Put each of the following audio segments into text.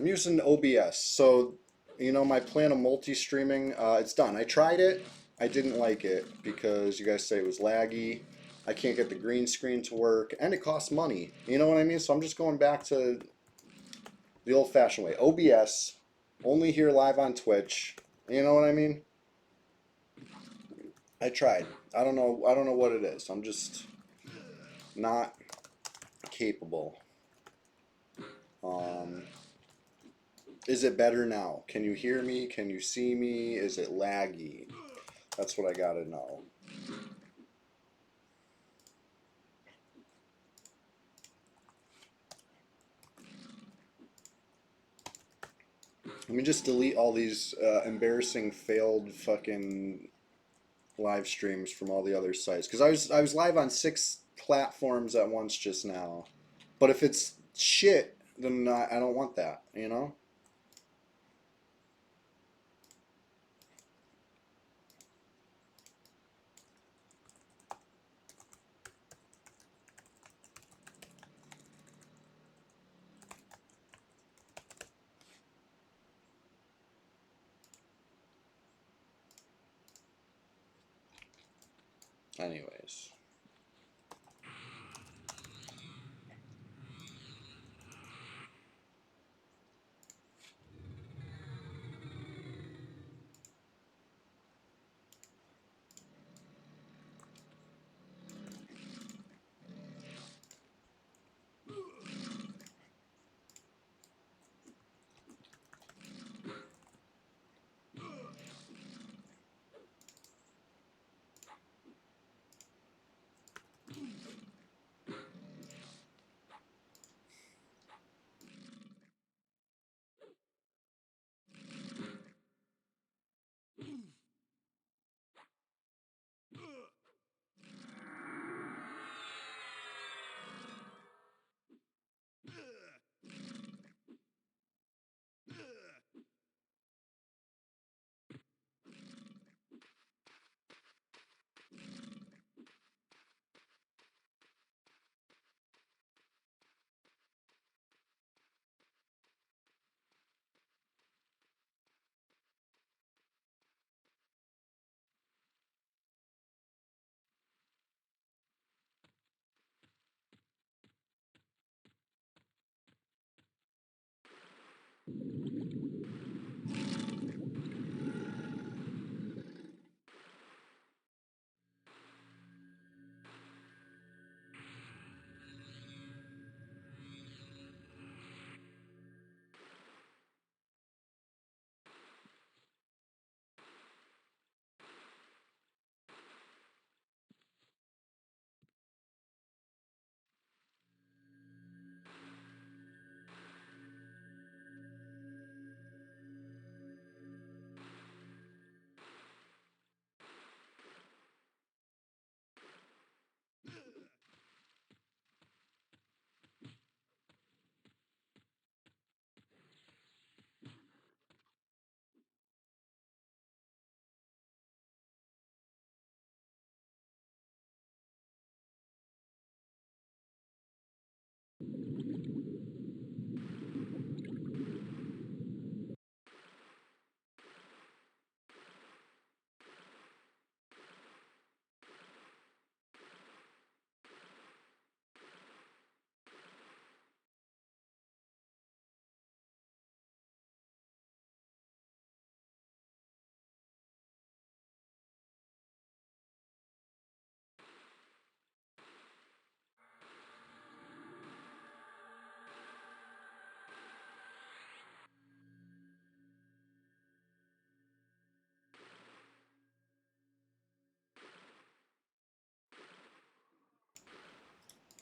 I'm using OBS. So, you know, my plan of multi-streaming, it's done. I tried it. I didn't like it because you guys say it was laggy. I can't get the green screen to work, and it costs money. You know what I mean? So I'm just going back to the old-fashioned way. OBS, only here live on Twitch. You know what I mean? I tried. I don't know. I don't know what it is. I'm just not capable. Um, is it better now? Can you hear me? Can you see me? Is it laggy? That's what I gotta know. Let me just delete all these embarrassing failed fucking live streams from all the other sites because I was live on 6 platforms at once just now. But if it's shit, then I don't want that. You know. Anyways.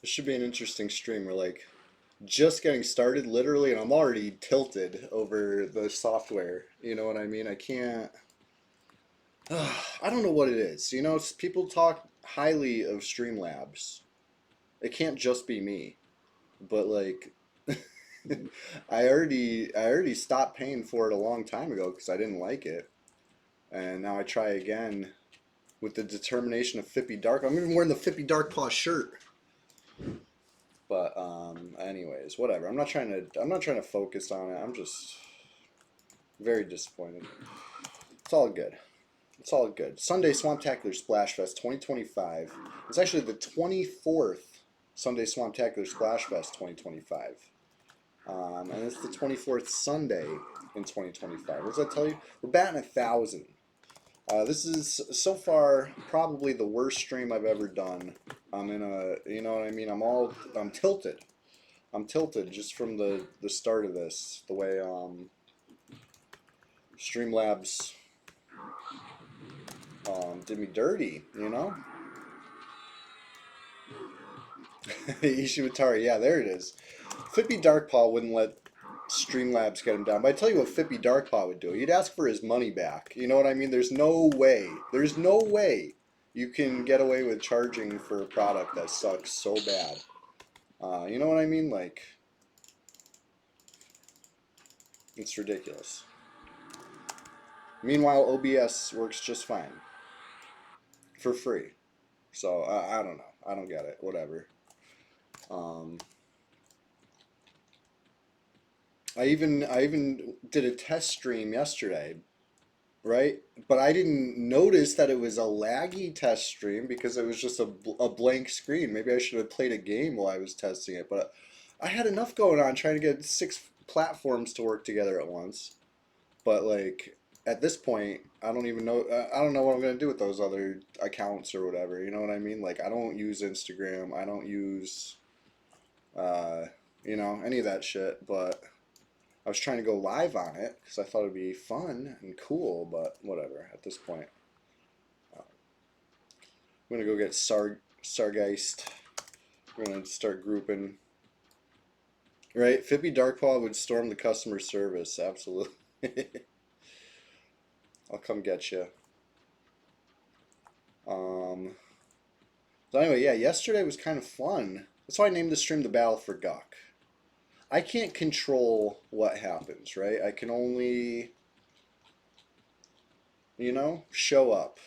This should be an interesting stream. We're like just getting started, literally, and I'm already tilted over the software. You know what I mean? I can't. I don't know what it is. You know, people talk highly of Streamlabs. It can't just be me, but like, I already stopped paying for it a long time ago because I didn't like it, and now I try again with the determination of Fippy Dark. I'm even wearing the Fippy Dark Paw shirt. But anyways, whatever. I'm not trying to focus on it. I'm just very disappointed. It's all good. It's all good. Sunday Swamptacular Splashfest 2025. It's actually the 24th Sunday Swamptacular Splashfest 2025. And it's the 24th Sunday in 2025. What does that tell you? We're batting 1,000. This is so far probably the worst stream I've ever done. I'm in a, you know what I mean? I'm tilted. I'm tilted just from the start of this. The way Streamlabs did me dirty, you know? Ishiwatari, yeah, there it is. Fippy Darkpaw wouldn't let Streamlabs get him down. But I tell you what Fippy Darkpaw would do. He'd ask for his money back. You know what I mean? There's no way. There's no way you can get away with charging for a product that sucks so bad. You know what I mean? Like, it's ridiculous. Meanwhile, OBS works just fine. For free. So, I don't know. I don't get it. Whatever. I even did a test stream yesterday, right? But I didn't notice that it was a laggy test stream because it was just a blank screen. Maybe I should have played a game while I was testing it. But I had enough going on trying to get 6 platforms to work together at once. But like at this point, I don't even know. I don't know what I'm gonna do with those other accounts or whatever. You know what I mean? Like I don't use Instagram. I don't use, you know, any of that shit. But I was trying to go live on it because I thought it'd be fun and cool, but whatever. At this point, I'm gonna go get Sargeist. We're gonna start grouping. Right, Fippy Darkpaw would storm the customer service. Absolutely. I'll come get you. So anyway, yeah, yesterday was kind of fun. That's why I named the stream The Battle for Guck. I can't control what happens, right? I can only, you know, show up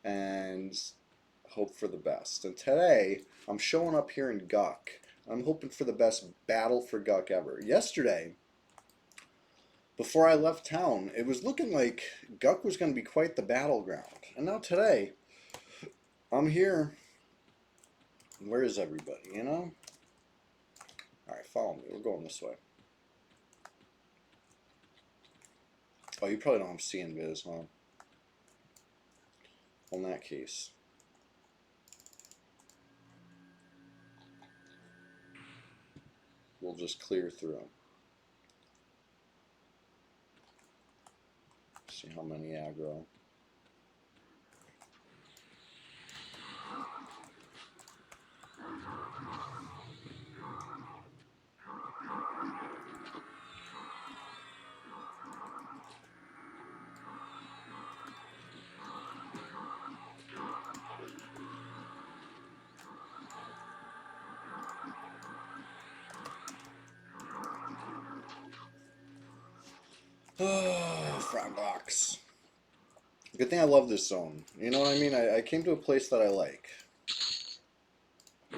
and hope for the best. And today, I'm showing up here in Guck. I'm hoping for the best Battle for Guck ever. Yesterday, before I left town, it was looking like Guck was going to be quite the battleground. And now today, I'm here. Where is everybody, you know? Alright, follow me. We're going this way. Oh, you probably don't have CNViz, huh? Well, in that case. We'll just clear through. See how many aggro. Oh, front box. Good thing I love this zone. You know what I mean? I came to a place that I like.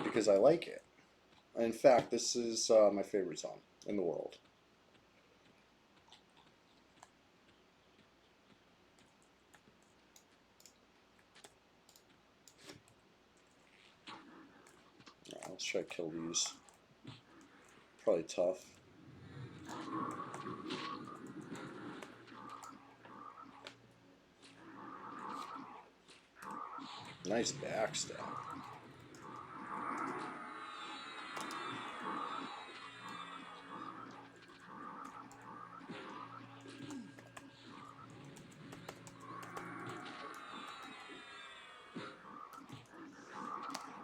Because I like it. In fact, this is my favorite zone in the world. Alright, let's try to kill these. Probably tough. Nice backstab.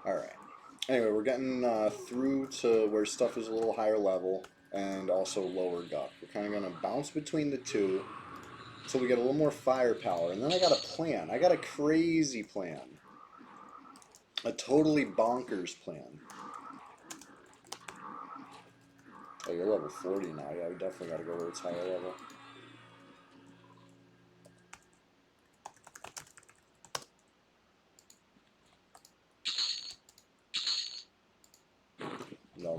Alright. Anyway, we're getting through to where stuff is a little higher level and also lower Guck. We're kind of going to bounce between the two until we get a little more firepower. And then I got a plan. I got a crazy plan. A totally bonkers plan. Oh, you're level 40 now. Yeah, we definitely got to go where it's higher level. No,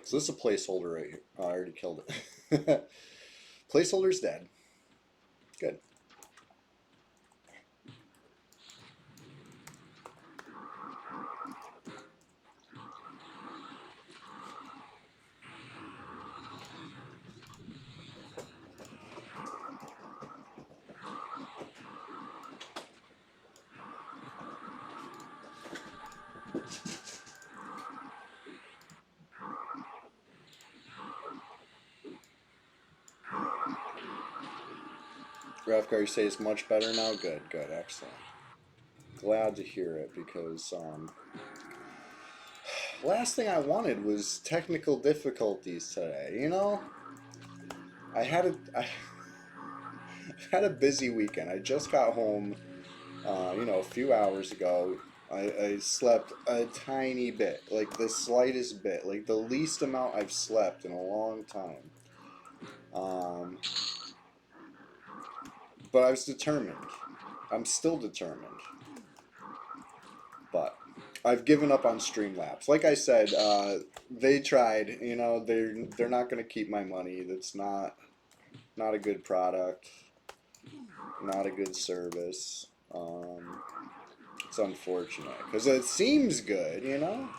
So this is a placeholder right here. Oh, I already killed it. Placeholder's dead. Good. Ravcar, you say it's much better now? Good, good, excellent. Glad to hear it because last thing I wanted was technical difficulties today. You know, I had a busy weekend. I just got home, you know, a few hours ago. I slept a tiny bit, like the slightest bit, like the least amount I've slept in a long time. Um, but I was determined. I'm still determined. But I've given up on Streamlabs. Like I said, they tried. You know, they're not going to keep my money. That's not a good product, not a good service. It's unfortunate because it seems good. You know.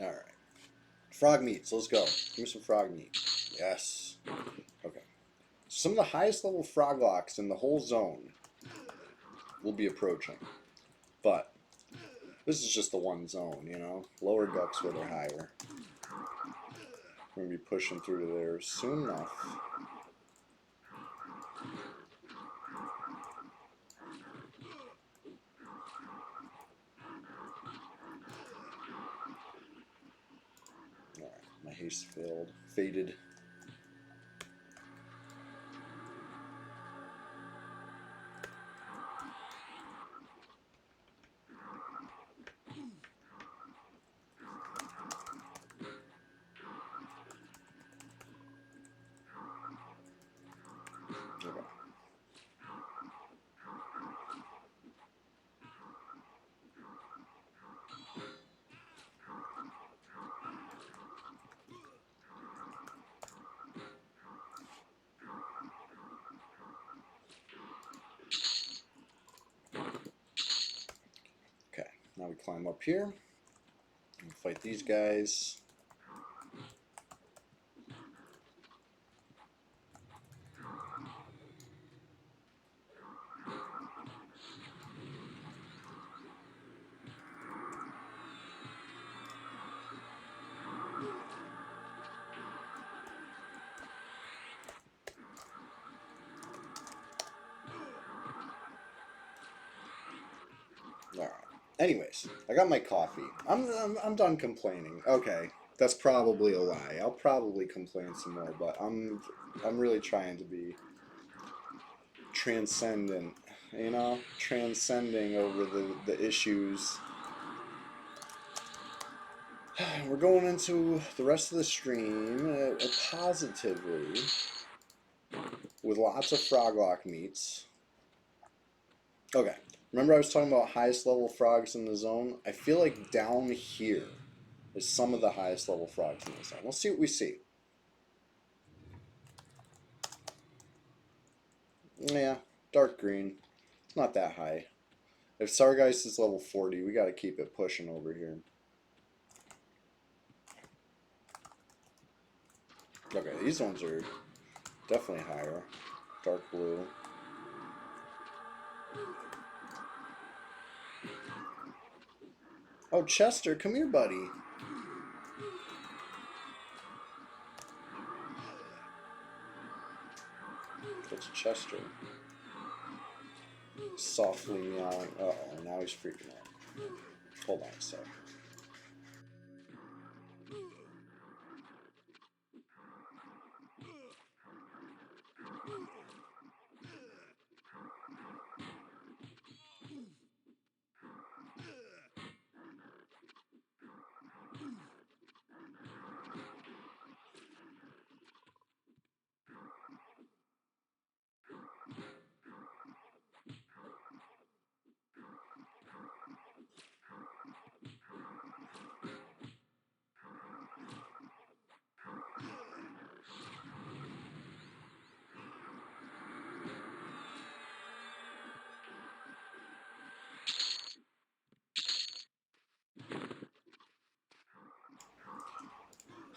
All right. Frog meats. Let's go. Give me some frog meat. Yes. Okay. Some of the highest level frog locks in the whole zone will be approaching, but this is just the one zone, you know? Lower ducks where they're higher. We're going to be pushing through to there soon enough. Alright, my haste failed. Faded. Okay. Okay, now we climb up here and fight these guys. Alright. Anyways, I got my coffee. I'm done complaining. Okay, that's probably a lie. I'll probably complain some more, but I'm really trying to be transcendent, you know, transcending over the issues. We're going into the rest of the stream positively with lots of froglock meats. Okay, remember I was talking about highest level frogs in the zone? I feel like down here is some of the highest level frogs in the zone. We'll see what we see. Yeah, dark green. It's not that high. If Sargeist is level 40, we got to keep it pushing over here. Okay, these ones are definitely higher. Dark blue. Oh, Chester, come here, buddy. That's Chester. Softly meowing. Uh-oh, now he's freaking out. Hold on a sec.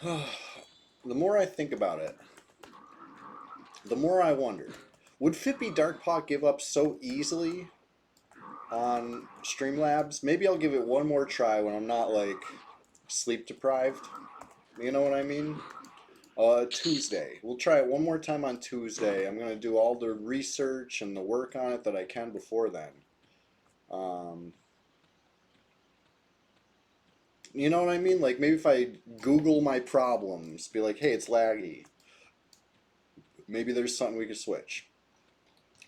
The more I think about it, the more I wonder, would Fippy Darkpaw give up so easily on Streamlabs? Maybe I'll give it one more try when I'm not like sleep deprived. You know what I mean? Tuesday. We'll try it one more time on Tuesday. I'm gonna do all the research and the work on it that I can before then. Um, you know what I mean? Like maybe if I Google my problems, be like, hey, it's laggy. Maybe there's something we could switch.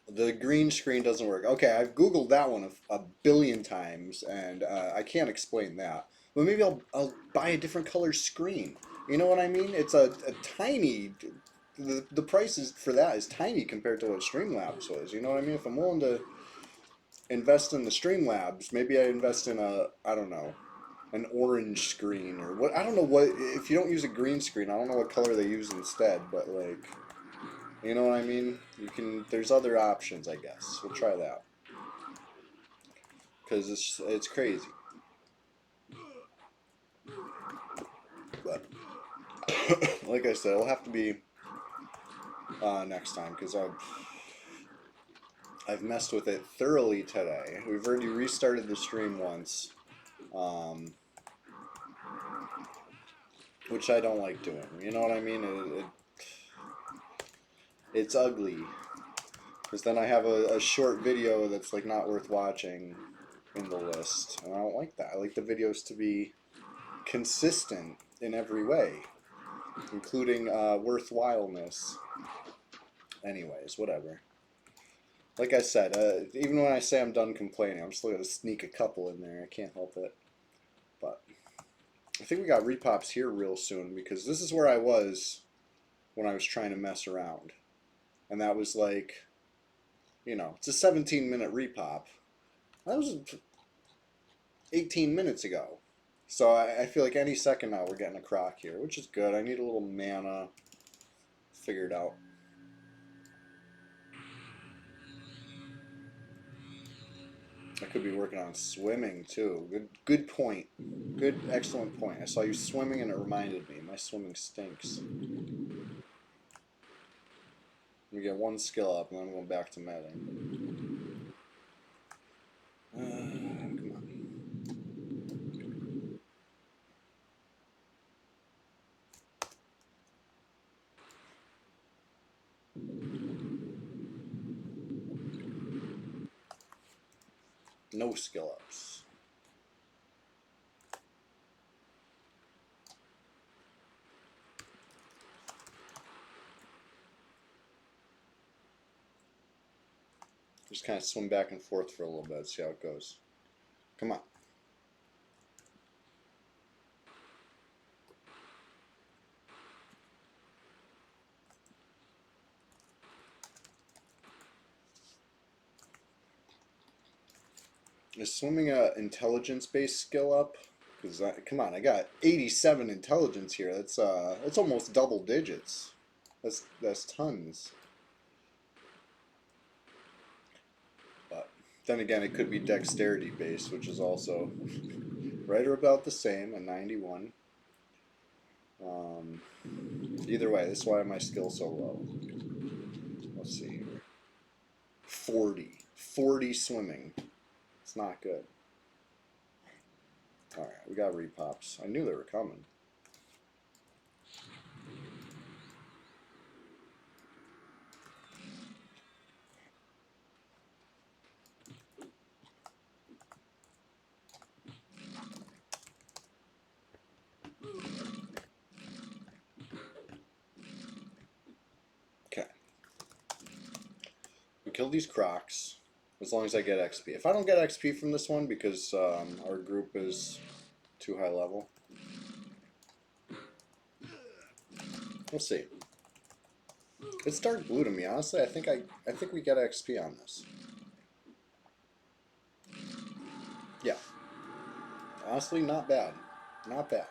The green screen doesn't work. Okay, I've Googled that one a billion times, and I can't explain that. But maybe I'll buy a different color screen. You know what I mean? It's a tiny. The price is, for that is tiny compared to what Streamlabs was. You know what I mean? If I'm willing to invest in the Streamlabs, maybe I invest in I don't know, an orange screen or what. I don't know what. If you don't use a green screen, I don't know what color they use instead. But like, you know what I mean? You can. There's other options, I guess. We'll try that because it's crazy. But like I said, it'll have to be next time because I've messed with it thoroughly today. We've already restarted the stream once, um, which I don't like doing. You know what I mean? It's ugly because then I have a short video that's like not worth watching in the list, and I don't like that. I like the videos to be consistent in every way, including worthwhileness. Anyways, whatever. Like I said, even when I say I'm done complaining, I'm still going to sneak a couple in there. I can't help it. But I think we got repops here real soon because this is where I was when I was trying to mess around. And that was like, you know, it's a 17-minute repop. That was 18 minutes ago. So I feel like any second now we're getting a croc here, which is good. I need a little mana figured out. I could be working on swimming too. Good point. Good, excellent point. I saw you swimming and it reminded me. My swimming stinks. We get one skill up and then I'm going back to medding. Come on. No skill ups. Just kind of swim back and forth for a little bit, see how it goes. Come on. Is swimming a intelligence-based skill up? Because come on, I got 87 intelligence here. That's almost double digits. That's tons. But then again, it could be dexterity based, which is also right or about the same at 91. Either way, this is why my skill's so low. Let's see here. 40 swimming. It's not good. Alright, we got repops. I knew they were coming. Okay. We kill these crocs as long as I get XP. If I don't get XP from this one because our group is too high level, we'll see. It's dark blue to me, honestly. I think we get XP on this. Yeah. Honestly, not bad. Not bad.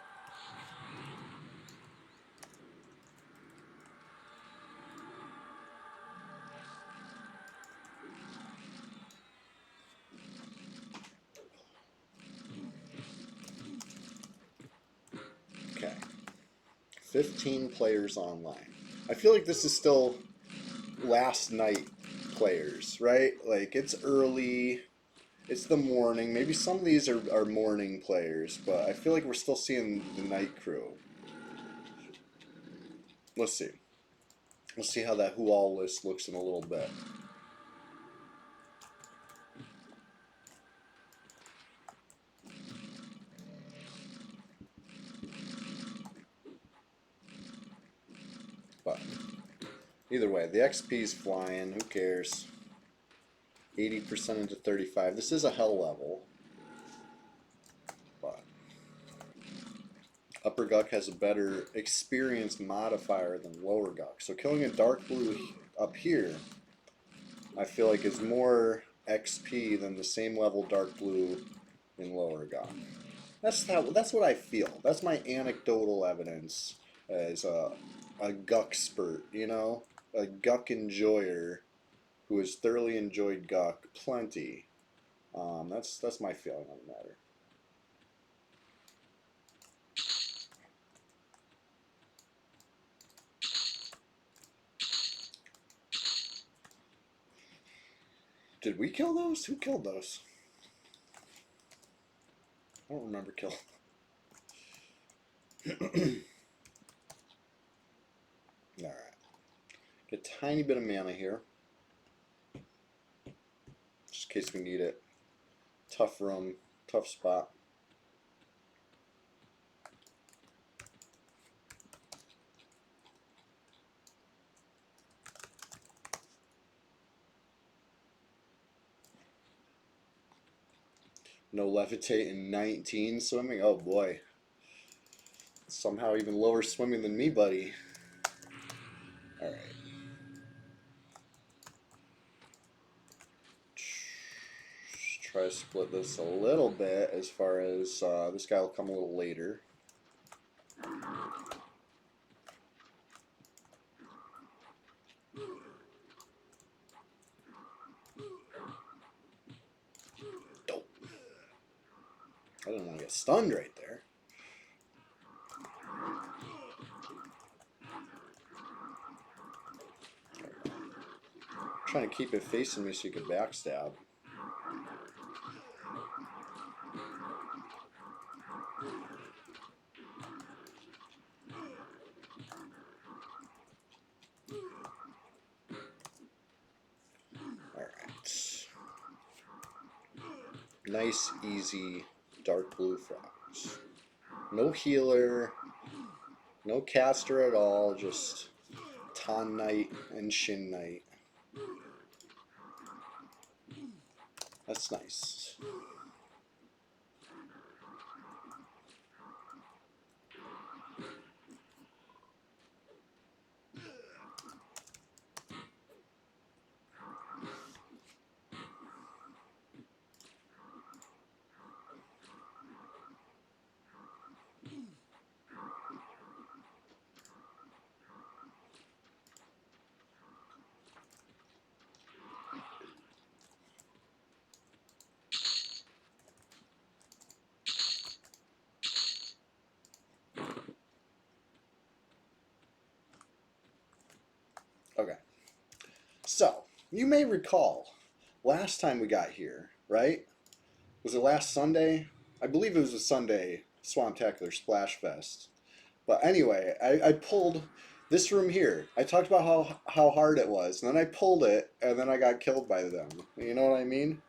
Okay. 15 players online. I feel like this is still last night players, right? Like it's early, it's the morning. Maybe some of these are morning players, but I feel like we're still seeing the night crew. Let's see. Let's see how that who all list looks in a little bit. But either way, the XP's flying. Who cares? 80% into 35. This is a hell level. But Upper Guck has a better experience modifier than Lower Guck. So killing a Dark Blue up here, I feel like is more XP than the same level Dark Blue in Lower Guck. That's what I feel. That's my anecdotal evidence as a Guck spurt, you know? A Guck enjoyer who has thoroughly enjoyed Guck plenty. That's my feeling on the matter. Did we kill those? Who killed those? I don't remember killing. Alright. Get a tiny bit of mana here. Just in case we need it. Tough room, tough spot. No levitate in 19 swimming. Oh boy. Somehow even lower swimming than me, buddy. Alright. Try to split this a little bit as far as this guy will come a little later. Dope. I didn't want to get stunned right there. Trying to keep it facing me so you can backstab. Alright. Nice, easy, dark blue frogs. No healer, no caster at all, just Ton Knight and Shin Knight. That's nice. Okay. So, you may recall, last time we got here, right? Was it last Sunday? I believe it was a Sunday SWAMPTACULAR SPLASHFEST. But anyway, I pulled this room here. I talked about how hard it was, and then I pulled it, and then I got killed by them. You know what I mean?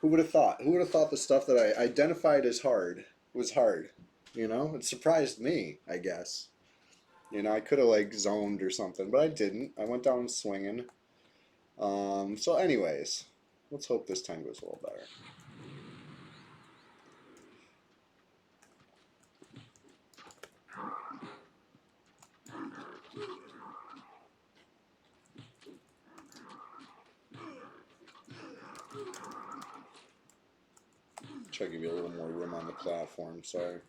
Who would have thought? Who would have thought the stuff that I identified as hard was hard? You know? It surprised me, I guess. You know, I could have like zoned or something, but I didn't. I went down swinging. So anyways, let's hope this time goes a little better. Try to give you a little more room on the platform. Sorry.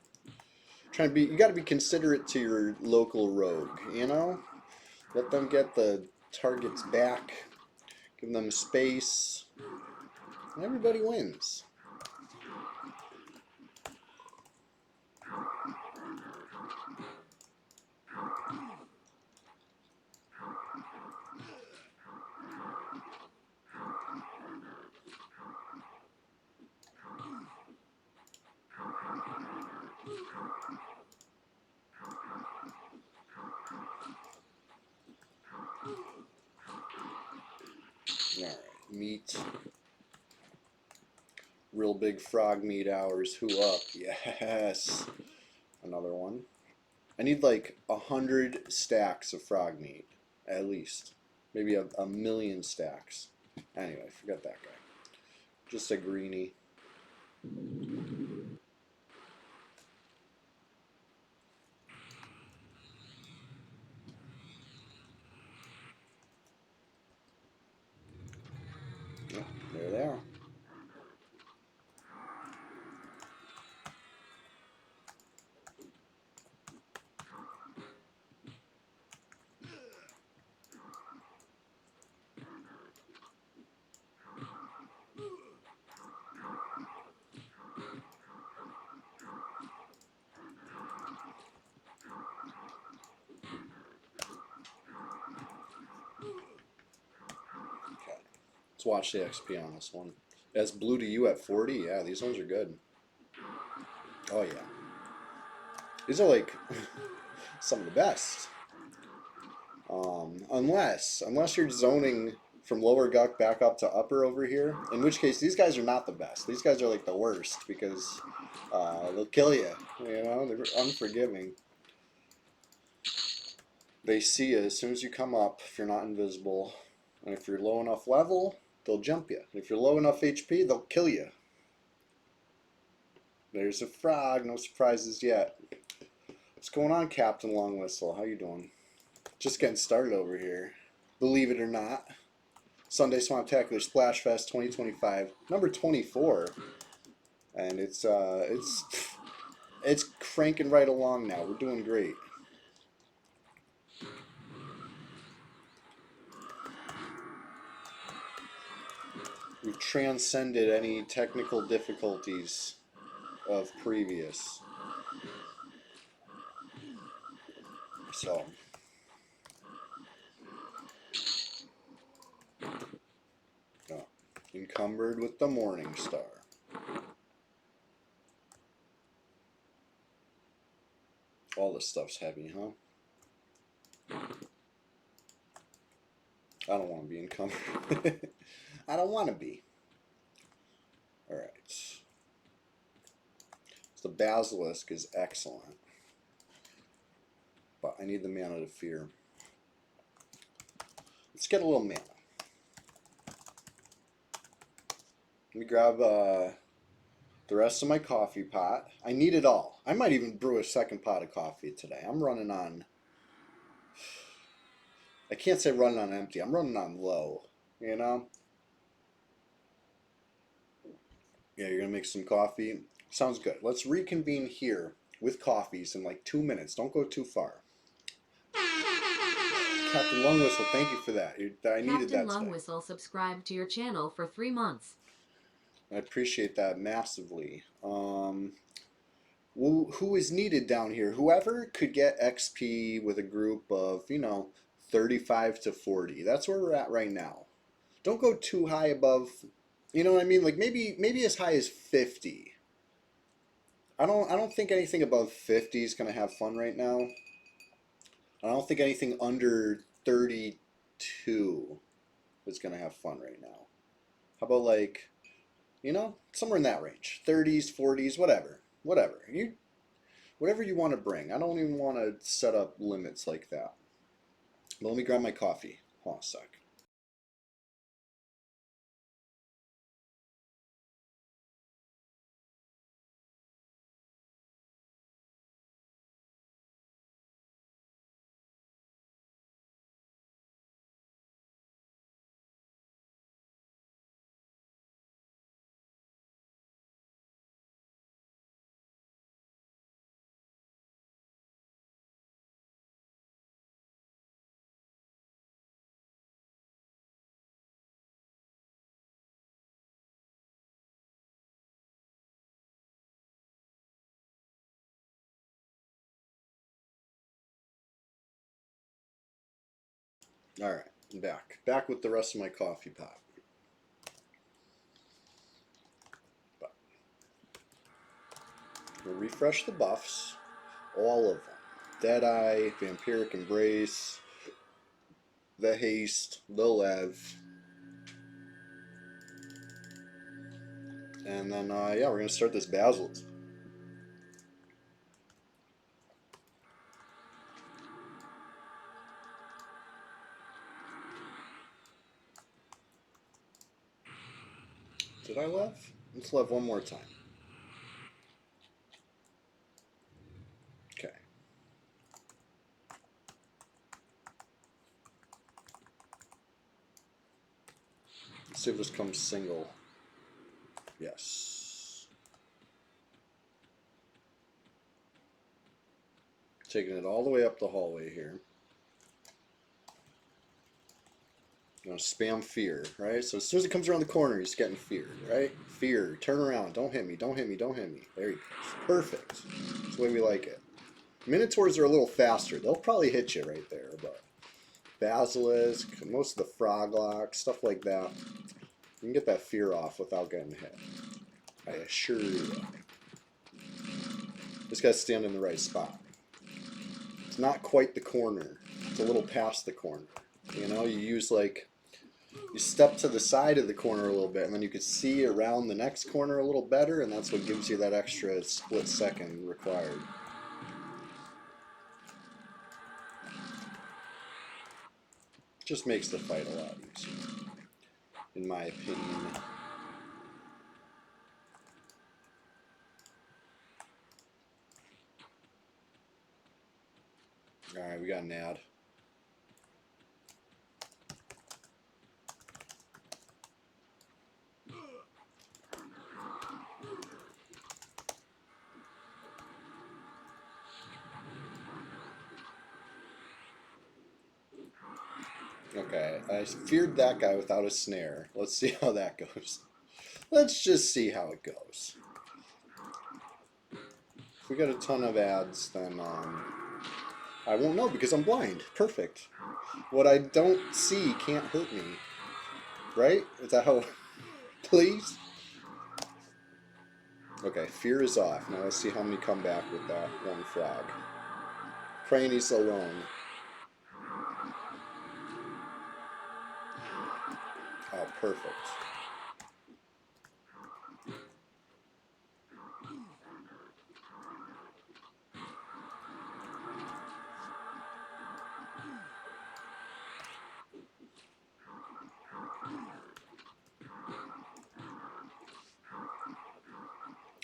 Trying to be, you got to be considerate to your local rogue. You know, let them get the targets back. Give them space. And everybody wins. Alright, meat. Real big frog meat hours. Who up? Yes. Another one. I need like 100 stacks of frog meat, at least. Maybe a million stacks. Anyway, forget that guy. Just a greenie. Oh, there they are. Okay. Let's watch the XP on this one. That's blue to you at 40. Yeah, these ones are good. Oh yeah. These are like some of the best. Unless you're zoning from lower guck back up to upper over here, in which case these guys are not the best. These guys are like the worst because they'll kill you. You know, they're unforgiving. They see you as soon as you come up if you're not invisible, and if you're low enough level, they'll jump you. If you're low enough HP, they'll kill you. There's a frog. No surprises yet. What's going on, Captain Long Whistle? How you doing? Just getting started over here. Believe it or not. Sunday Swamptacular Splashfest 2025, number 24, and it's cranking right along now. We're doing great. We've transcended any technical difficulties of previous. So. Oh, encumbered with the Morning Star. All this stuff's heavy, huh? I don't want to be encumbered. I don't want to be. Alright. So the Basilisk is excellent. But I need the Mana to Fear. Let's get a little mana. Let me grab the rest of my coffee pot. I need it all. I might even brew a second pot of coffee today. I'm running on... I can't say running on empty. I'm running on low, you know? Yeah, you're going to make some coffee. Sounds good. Let's reconvene here with coffees in like 2 minutes. Don't go too far. Captain Lungwhistle, thank you for that. I needed that Captain Lungwhistle subscribed to your channel for 3 months. I appreciate that massively. Who is needed down here? Whoever could get XP with a group of, 35 to 40. That's where we're at right now. Don't go too high above, you know what I mean? Like maybe as high as 50. I don't think anything above 50 is going to have fun right now. I don't think anything under 32 is going to have fun right now. How about like, somewhere in that range. 30s, 40s, whatever. Whatever you want to bring. I don't even want to set up limits like that. But let me grab my coffee. Hold on a sec. All right, I'm back. Back with the rest of my coffee pot. We'll refresh the buffs. All of them. Deadeye, Vampiric Embrace, the Haste, the Lev. And then, yeah, we're going to start this Basilisk. Did I Lev? Let's Lev one more time. Okay. Let's see if this comes single. Yes. Taking it all the way up the hallway here. You know, spam fear, right? So as soon as it comes around the corner, he's getting fear, right? Fear, turn around, don't hit me, don't hit me, don't hit me. There you go. Perfect. That's the way we like it. Minotaurs are a little faster. They'll probably hit you right there, but Basilisk, most of the Froglock, stuff like that, you can get that fear off without getting hit. I assure you. Just gotta stand in the right spot. It's not quite the corner. It's a little past the corner. You know, you use like, you step to the side of the corner a little bit, and then you can see around the next corner a little better, and that's what gives you that extra split second required. Just makes the fight a lot easier, in my opinion. Alright, we got an ad. Okay, I feared that guy without a snare. Let's see how that goes. Let's just see how it goes. If we get a ton of ads, then I won't know because I'm blind. Perfect. What I don't see can't hurt me. Right? Is that how... Please? Okay, fear is off. Now let's see how many come back with that one frog. Praying he's alone. Oh, perfect.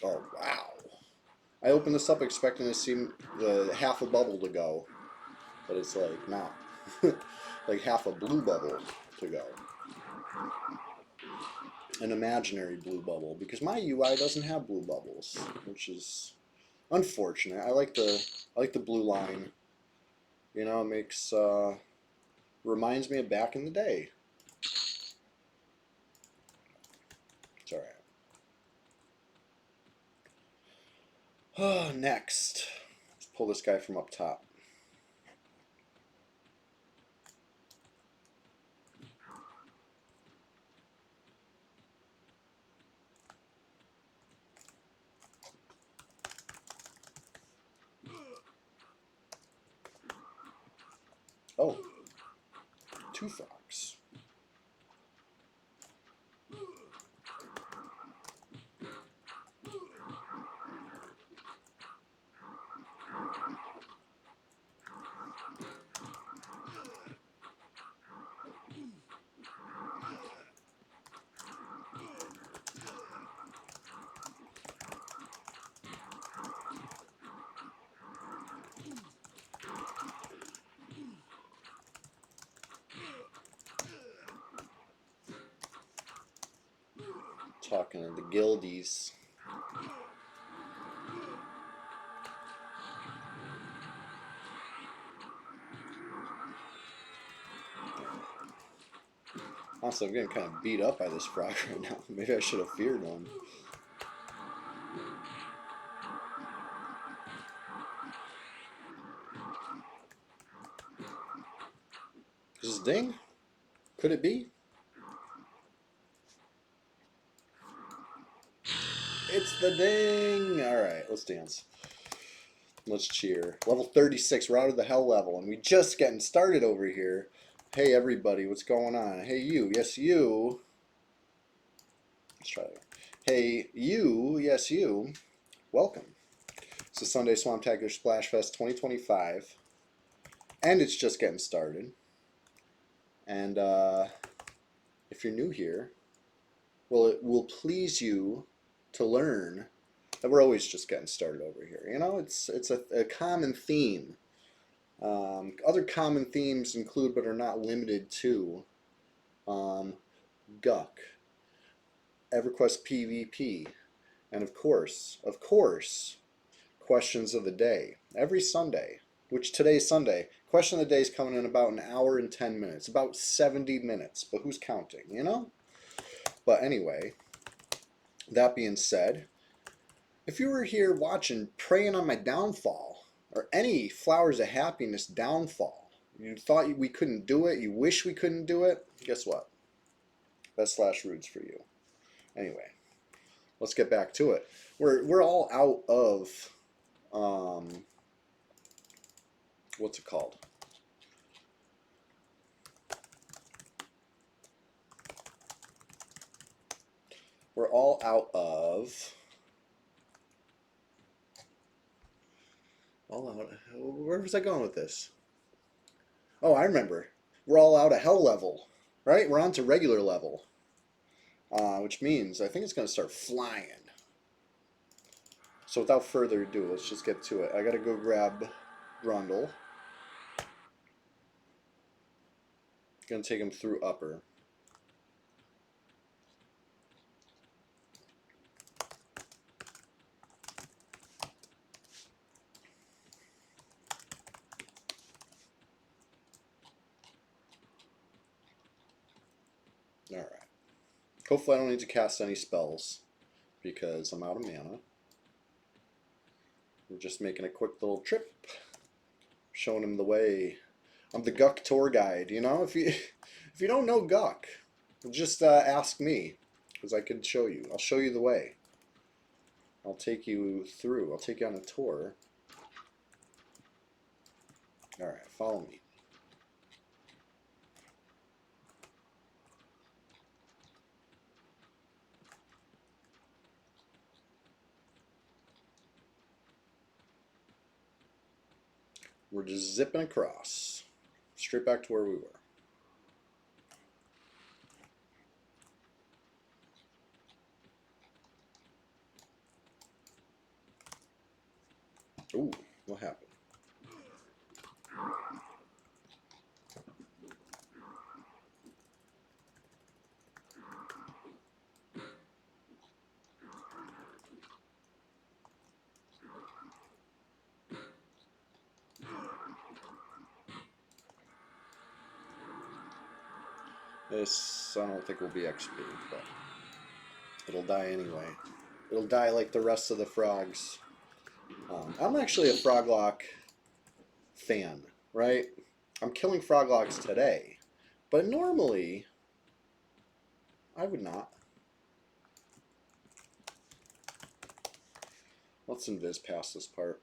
Oh, wow. I opened this up expecting to see the half a bubble to go. But it's like, not. Like half a blue bubble to go. An imaginary blue bubble. Because my UI doesn't have blue bubbles. Which is unfortunate. I like the blue line. You know, it makes, reminds me of back in the day. It's alright. Next. Let's pull this guy from up top. Oh. 2 frogs. Talking to the guildies. Honestly, I'm getting kind of beat up by this frog right now. Maybe I should have feared one. Is this ding? Could it be? It's the ding! Alright, let's dance. Let's cheer. Level 36, we're out of the hell level, and we just getting started over here. Hey everybody, what's going on? Hey you, yes you. Let's try that. Hey you, yes you. Welcome. It's the Sunday SWAMPTACULAR SPLASHFEST 2025, and it's just getting started. And if you're new here, well, it will please you to learn that we're always just getting started over here. You know, it's a common theme. Other common themes include, but are not limited to, Guck, EverQuest PvP, and of course, questions of the day every Sunday. Which today's Sunday. Question of the day is coming in about an hour and 10 minutes, about 70 minutes. But who's counting? You know. But anyway, that being said, if you were here watching, praying on my downfall, or any Flowers of Happiness downfall, you thought we couldn't do it, you wish we couldn't do it, guess what? Best slash roots for you. Anyway, let's get back to it. We're all out of, what's it called? We're all out of, where was I going with this? Oh, I remember. We're all out of hell level, right? We're on to regular level, which means I think it's going to start flying. So without further ado, let's just get to it. I got to go grab Grundle. Going to take him through upper. Alright. Hopefully I don't need to cast any spells because I'm out of mana. We're just making a quick little trip, showing him the way. I'm the Guck tour guide, you know? If you don't know Guck, just ask me, because I can show you. I'll show you the way. I'll take you through. I'll take you on a tour. Alright, follow me. We're just zipping across, straight back to where we were. Ooh, what happened? This, I don't think will be XP, but it'll die anyway. It'll die like the rest of the frogs. I'm actually a Froglock fan, right? I'm killing Froglocks today, but normally I would not. Let's invis past this part.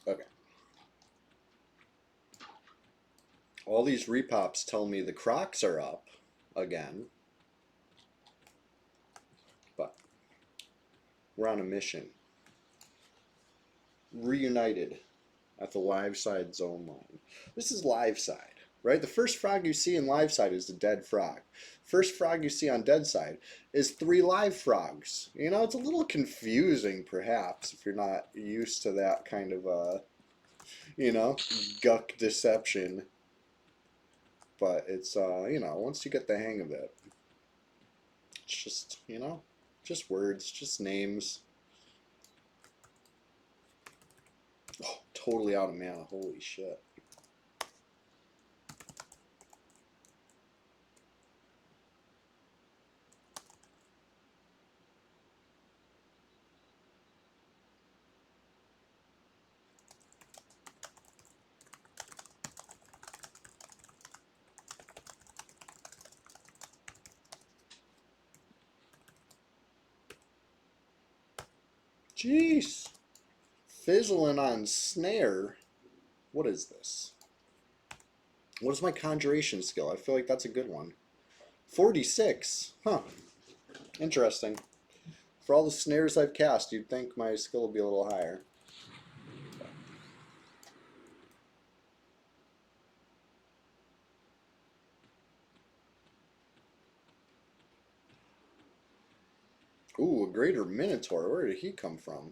Okay. All these repops tell me the Crocs are up again, but we're on a mission. Reunited at the live side zone line. This is live side, right? The first frog you see in live side is the dead frog. First frog you see on dead side is 3 live frogs. You know, it's a little confusing perhaps if you're not used to that kind of you know, Guck deception. But it's you know, once you get the hang of it, it's just, you know, just words, just names. Oh, totally out of mana. Holy shit. Jeez. Fizzling on snare. What is this? What is my conjuration skill? I feel like that's a good one. 46. Huh. Interesting. For all the snares I've cast, you'd think my skill would be a little higher. Ooh, a greater minotaur. Where did he come from?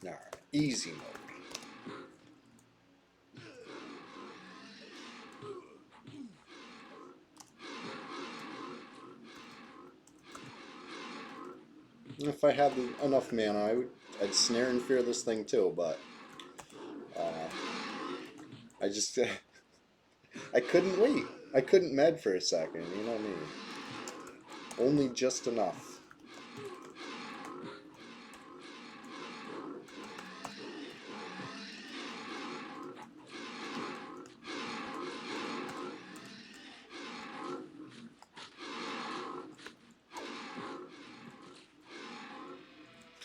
Alright, easy mode. If I had enough mana, I'd snare and fear this thing too, but I just I couldn't wait. I couldn't med for a second, you know me. Only just enough.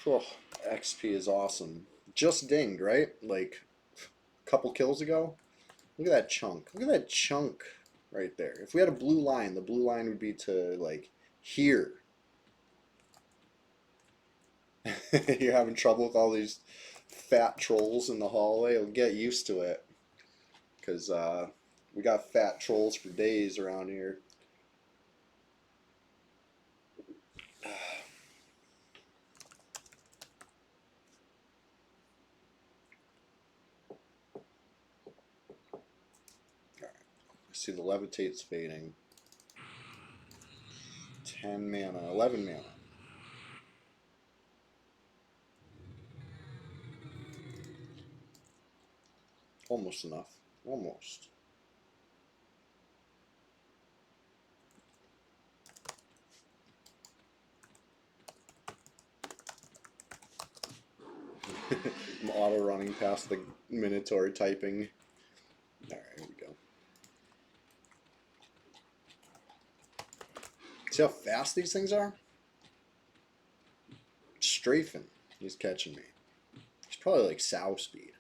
Oh, XP is awesome. Just dinged, right? Like a couple kills ago. Look at that chunk. Look at that chunk right there. If we had a blue line, the blue line would be to like here. You're having trouble with all these fat trolls in the hallway. Well, get used to it, because we got fat trolls for days around here. I see the levitate's fading. 10 mana, 11 mana. Almost enough. Almost. I'm auto running past the Minotaur typing. Alright, here we go. See how fast these things are? Strafing. He's catching me. He's probably like sow speed.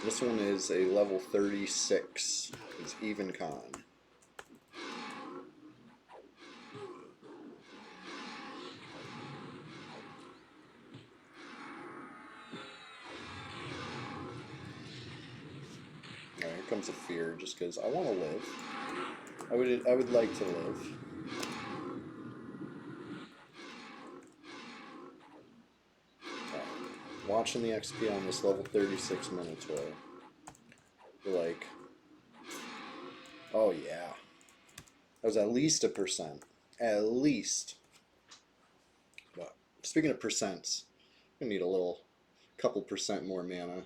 This one is a level 36. It's even con. Alright, here comes a fear just because I want to live. I would like to live. Watching the XP on this level 36 Minotaur. We're like, oh yeah. That was at least a percent. At least. But speaking of percents, I'm gonna need a little couple percent more mana.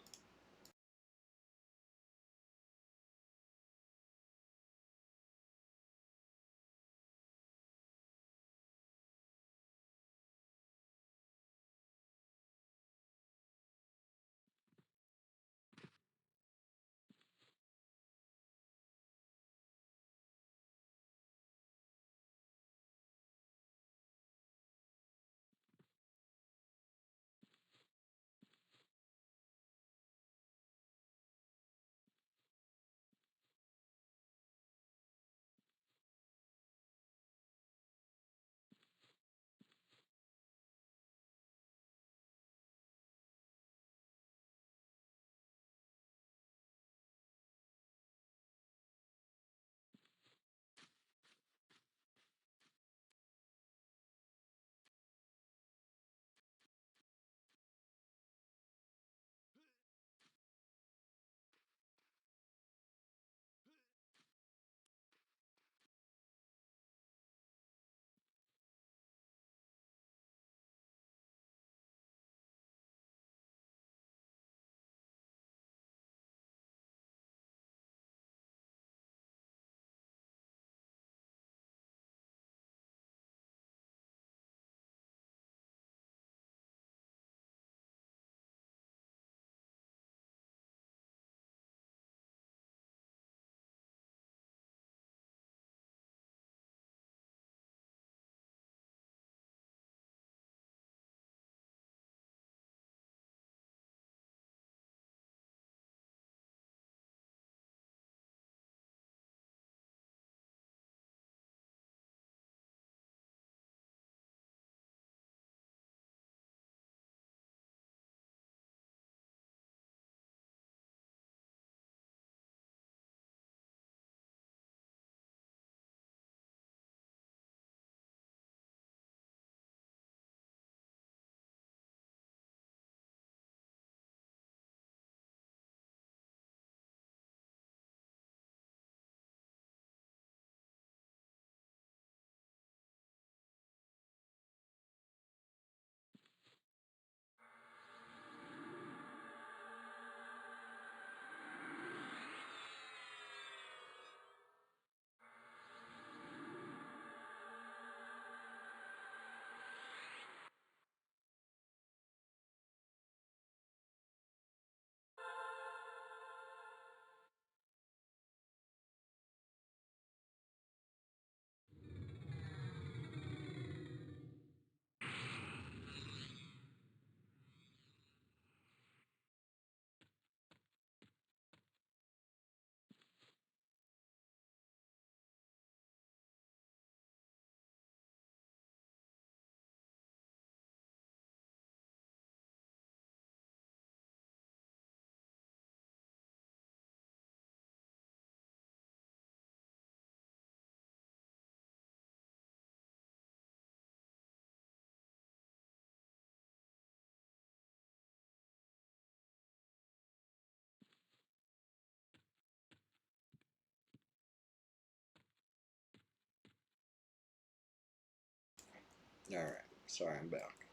Alright, sorry, I'm back.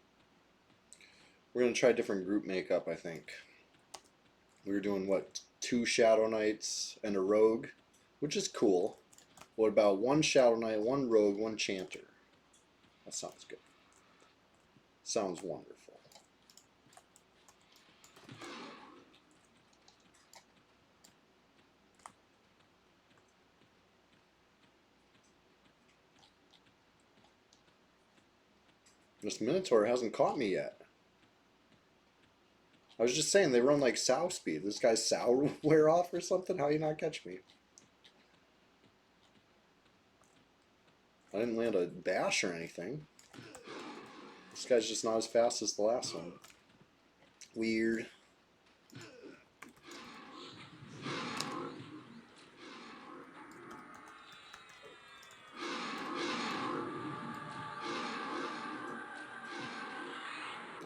We're going to try different group makeup, I think. We were doing, what, 2 Shadow Knights and a Rogue, which is cool. What about 1 Shadow Knight, 1 Rogue, 1 Chanter? That sounds good. Sounds wonderful. This Minotaur hasn't caught me yet. I was just saying, they run like sow speed. This guy's sow wear off or something? How you not catch me? I didn't land a bash or anything. This guy's just not as fast as the last one. Weird.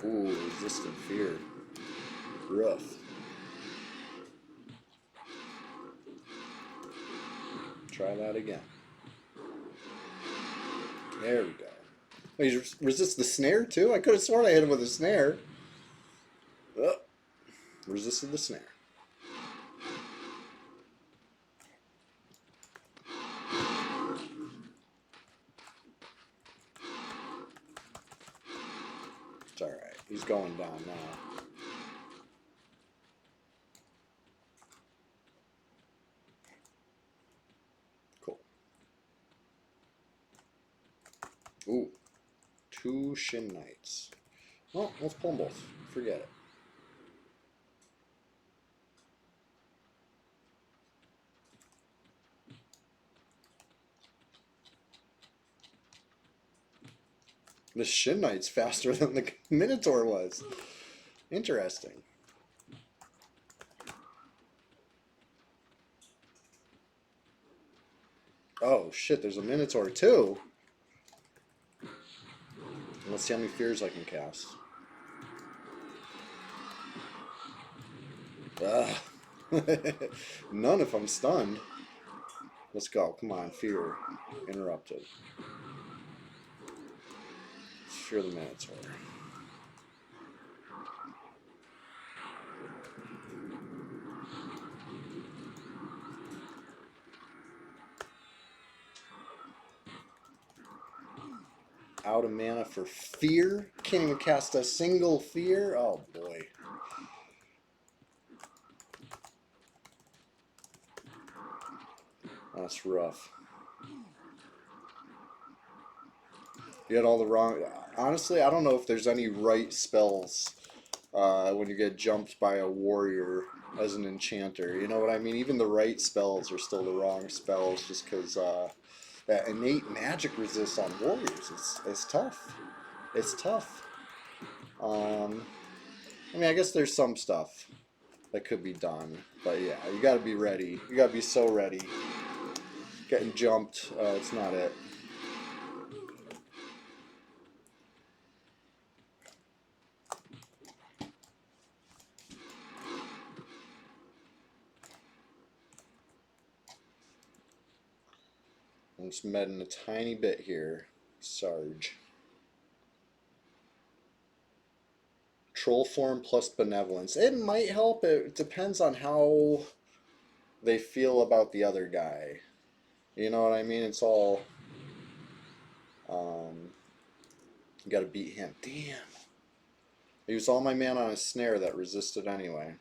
Ooh, resistant fear. Rough. Try that again. There we go. Oh, he resists the snare too? I could have sworn I hit him with a snare. Oh, resisted the snare. It's alright. He's going down now. Cool. Ooh. 2 Shin Knights. Well, let's pull them both. Forget it. The Shin Knight's faster than the Minotaur was. Interesting. Oh shit, there's a Minotaur too. Let's see how many fears I can cast. None if I'm stunned. Let's go. Come on, fear. Interrupted. Let's fear the Minotaur. Out of mana for fear. Can't even cast a single fear. Oh boy. That's rough. You had all the wrong. Honestly, I don't know if there's any right spells when you get jumped by a warrior as an enchanter. You know what I mean? Even the right spells are still the wrong spells just because that innate magic resist on warriors is tough. It's tough. I mean, I guess there's some stuff that could be done, but yeah, you got to be ready. You got to be so ready. Getting jumped, it's not it. I'm just medding a tiny bit here. Sarge. Troll form plus benevolence. It might help. It depends on how they feel about the other guy. You know what I mean? It's all. You gotta beat him. Damn. I used all my mana on a snare that resisted anyway.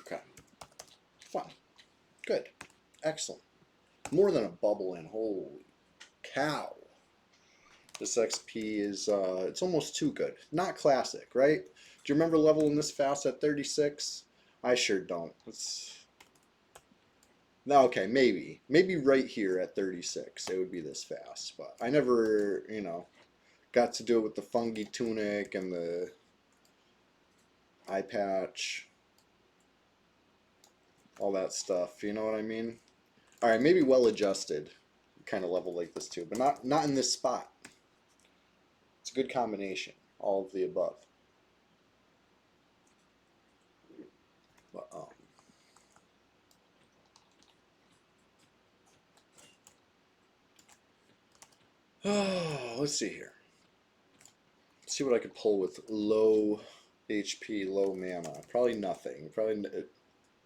Okay. Fun. Good. Excellent. More than a bubble in. Holy cow. This XP is, it's almost too good. Not classic, right? Do you remember leveling this fast at 36? I sure don't. It's... No, okay, maybe. Maybe right here at 36 it would be this fast. But I never, you know, got to do it with the fungi tunic and the eye patch. All that stuff, you know what I mean? Alright, maybe well adjusted. kind of level like this too, but not in this spot. It's a good combination, all of the above. But, let's see here. Let's see what I could pull with low HP, low mana. Probably nothing. Probably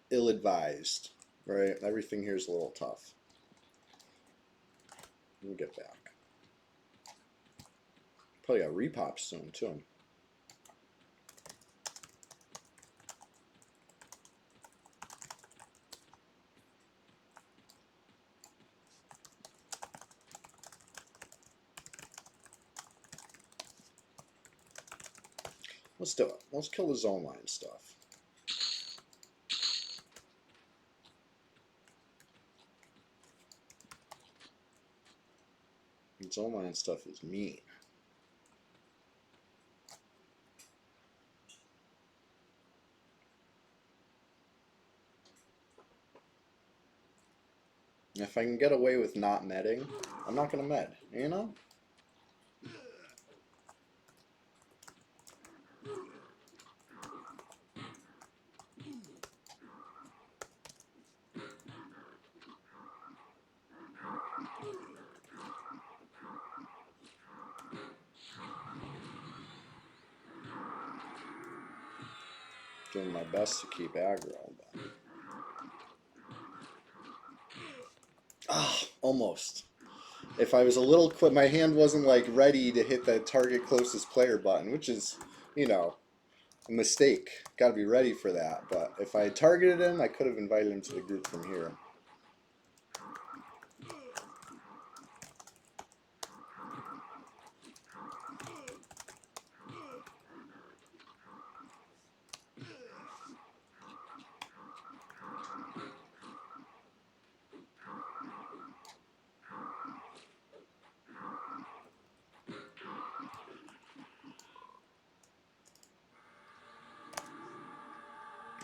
ill-advised, right? Everything here is a little tough. We'll get back. Probably got repop soon too. Let's do it. Let's kill the zone line stuff. The zone line stuff is mean. If I can get away with not medding, I'm not going to med, you know? Doing my best to keep aggro, but... Ah, almost. If I was a little quick, my hand wasn't like ready to hit the target closest player button, which is, you know, a mistake. Got to be ready for that. But if I had targeted him, I could have invited him to the group from here.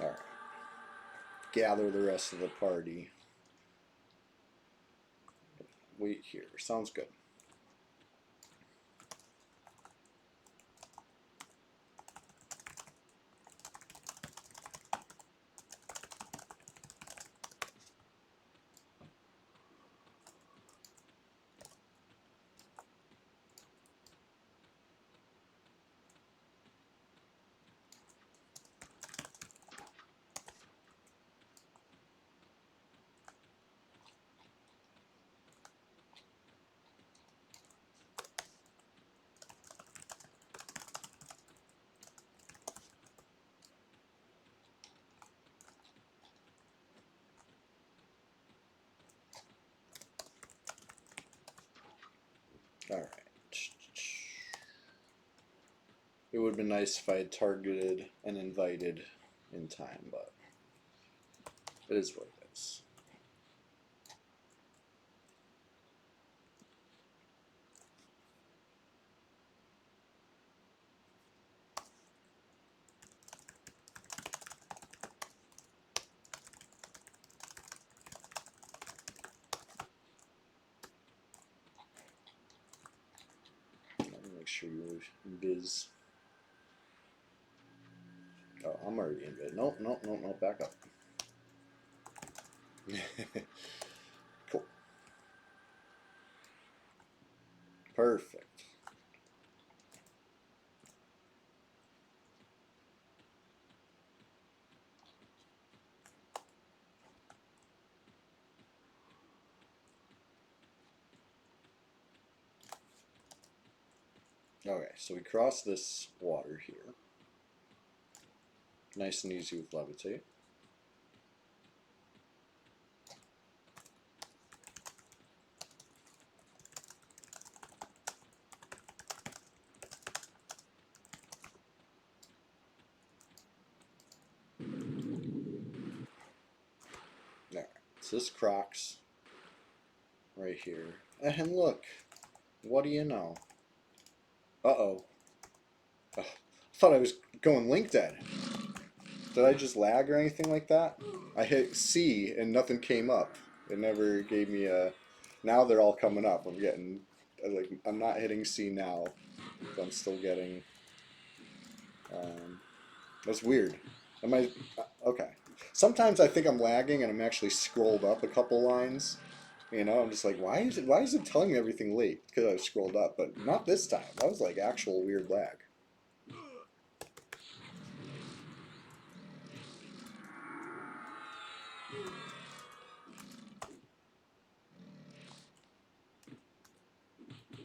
All right. Gather the rest of the party. Wait here. Sounds good. All right. It would have been nice if I had targeted and invited in time, but it is what it is. Make sure you're in biz. Oh, I'm already in biz. Nope, nope, nope, nope, back up. Cool. Perfect. Okay, so we cross this water here. Nice and easy with levitate. Alright, so this Crocs right here. And look, what do you know? Uh-oh. I thought I was going link dead. Did I just lag or anything like that? I hit C and nothing came up. It never gave me a Now they're all coming up. I'm getting, like, I'm not hitting C now, but I'm still getting, that's weird. Am I, okay. Sometimes I think I'm lagging and I'm actually scrolled up a couple lines. You know, I'm just like, why is it telling me everything late? Because I scrolled up, but not this time. That was like actual weird lag.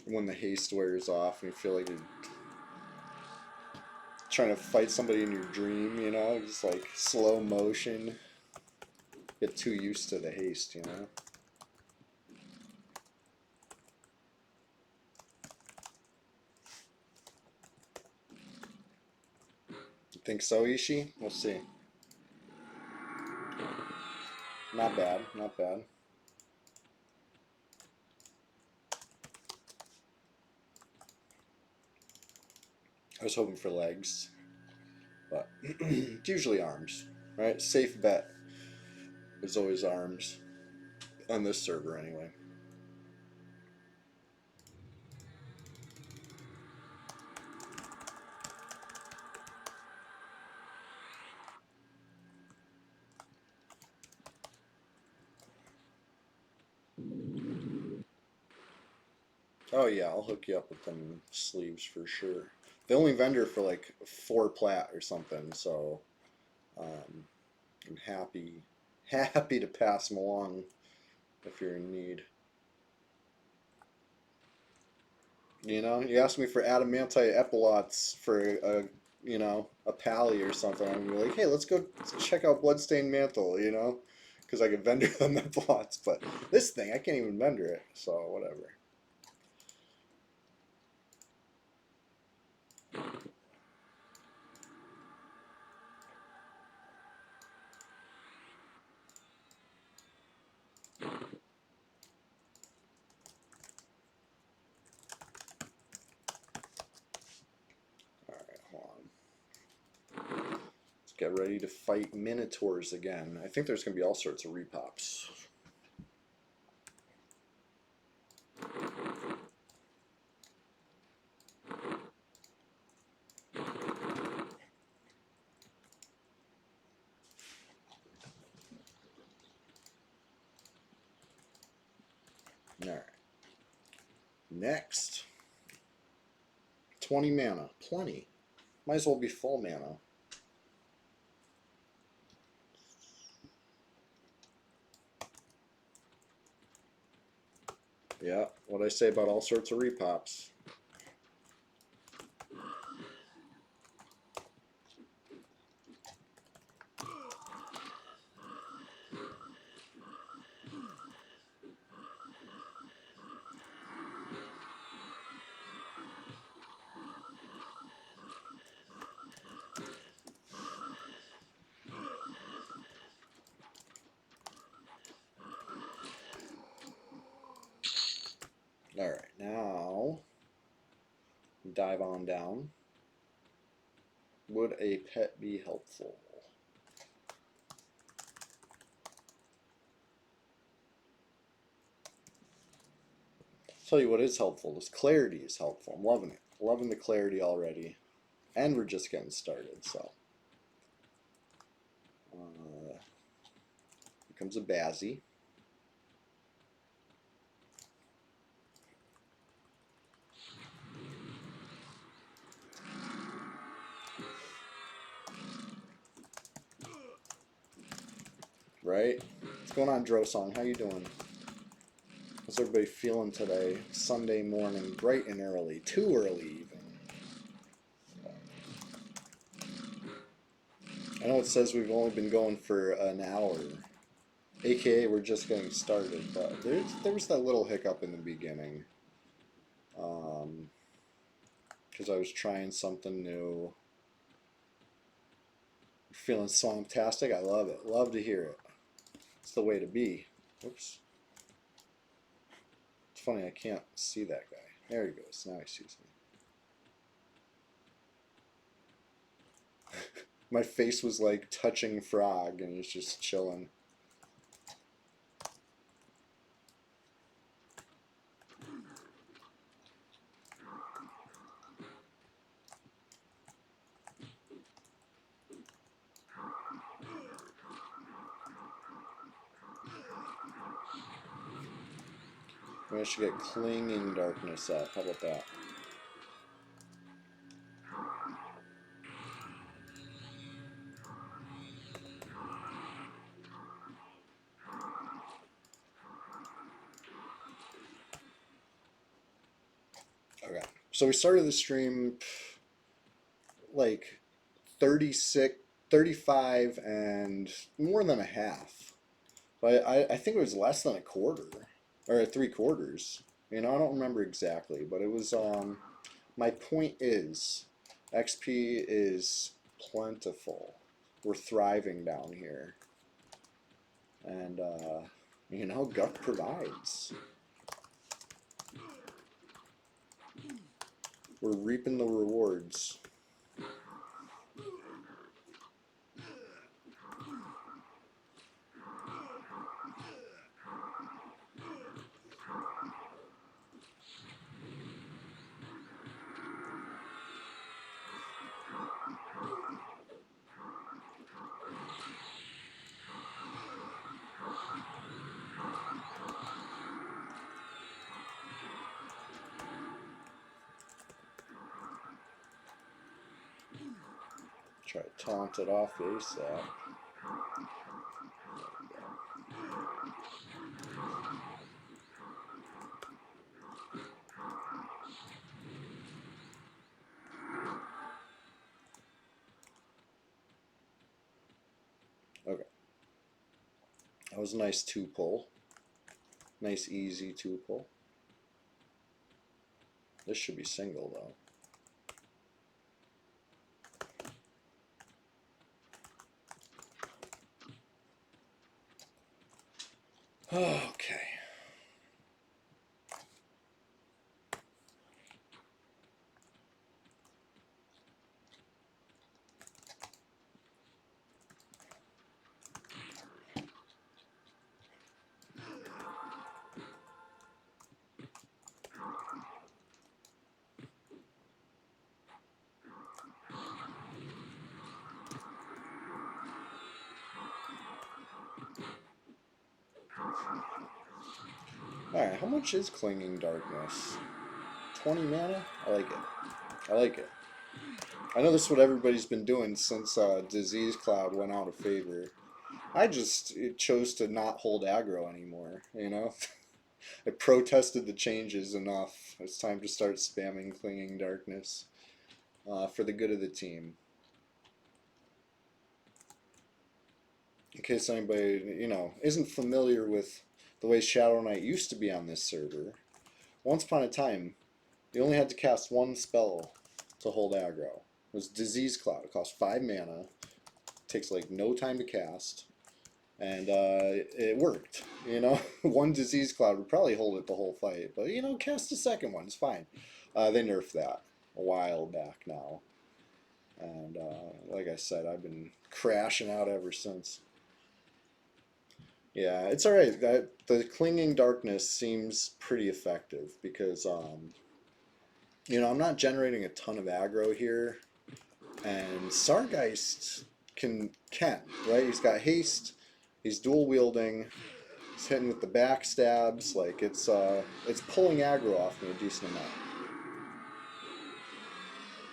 When the haste wears off and you feel like you're trying to fight somebody in your dream, you know, just like slow motion. Get too used to the haste, you know. You think so, Ishii? We'll see. Not bad, not bad. I was hoping for legs, but it's usually arms, right? Safe bet is always arms on this server anyway. Oh yeah, I'll hook you up with them sleeves for sure. The only vendor for like 4 plat or something, so I'm happy to pass them along if you're in need. You know, you ask me for adamantite epilots for a pally or something. I'm gonna be like, hey, let's go check out Bloodstained Mantle, you know, because I can vendor them epilots. But this thing, I can't even vendor it, so whatever. All right, hold on. Let's get ready to fight Minotaurs again. I think there's gonna be all sorts of repops. All right. Next, 20 mana. Plenty. Might as well be full mana. Yeah, what I say about all sorts of repops. All right, now dive on down. Would a pet be helpful? Tell you what is helpful. This clarity is helpful. I'm loving it. Loving the clarity already. And we're just getting started, so. Here comes a Bazzy. Right? What's going on, Drosong? How you doing? How's everybody feeling today? Sunday morning, bright and early. Too early, even. I know it says we've only been going for an hour. AKA, we're just getting started, but there was that little hiccup in the beginning. Because I was trying something new. Feeling songtastic? I love it. Love to hear it. It's the way to be. Oops. It's funny, I can't see that guy. There he goes. Now he sees me. My face was like touching Frog, and he's just chilling. Maybe I should get Clinging Darkness up. How about that? Okay. So we started the stream like 36, 35, and more than a half. But I think it was less than a quarter or 3/4. You know, I don't remember exactly, but it was my point is XP is plentiful. We're thriving down here. And you know, Guck provides. We're reaping the rewards. Try to taunt it off ASAP. Okay. That was a nice 2-pull. Nice easy 2-pull. This should be single though. Okay. Alright, how much is Clinging Darkness? 20 mana? I like it. I like it. I know this is what everybody's been doing since Disease Cloud went out of favor. I just chose to not hold aggro anymore, you know? I protested the changes enough. It's time to start spamming Clinging Darkness for the good of the team. In case anybody, you know, isn't familiar with the way Shadow Knight used to be on this server, once upon a time, you only had to cast one spell to hold aggro. It was Disease Cloud. It costs 5 mana, takes like no time to cast, and it worked. You know, one Disease Cloud would probably hold it the whole fight, but you know, cast a second one, it's fine. They nerfed that a while back now, and like I said, I've been crashing out ever since. Yeah, it's alright. That the Clinging Darkness seems pretty effective because you know, I'm not generating a ton of aggro here, and Sargeist can right? He's got haste, he's dual wielding, he's hitting with the backstabs. Like it's pulling aggro off me a decent amount.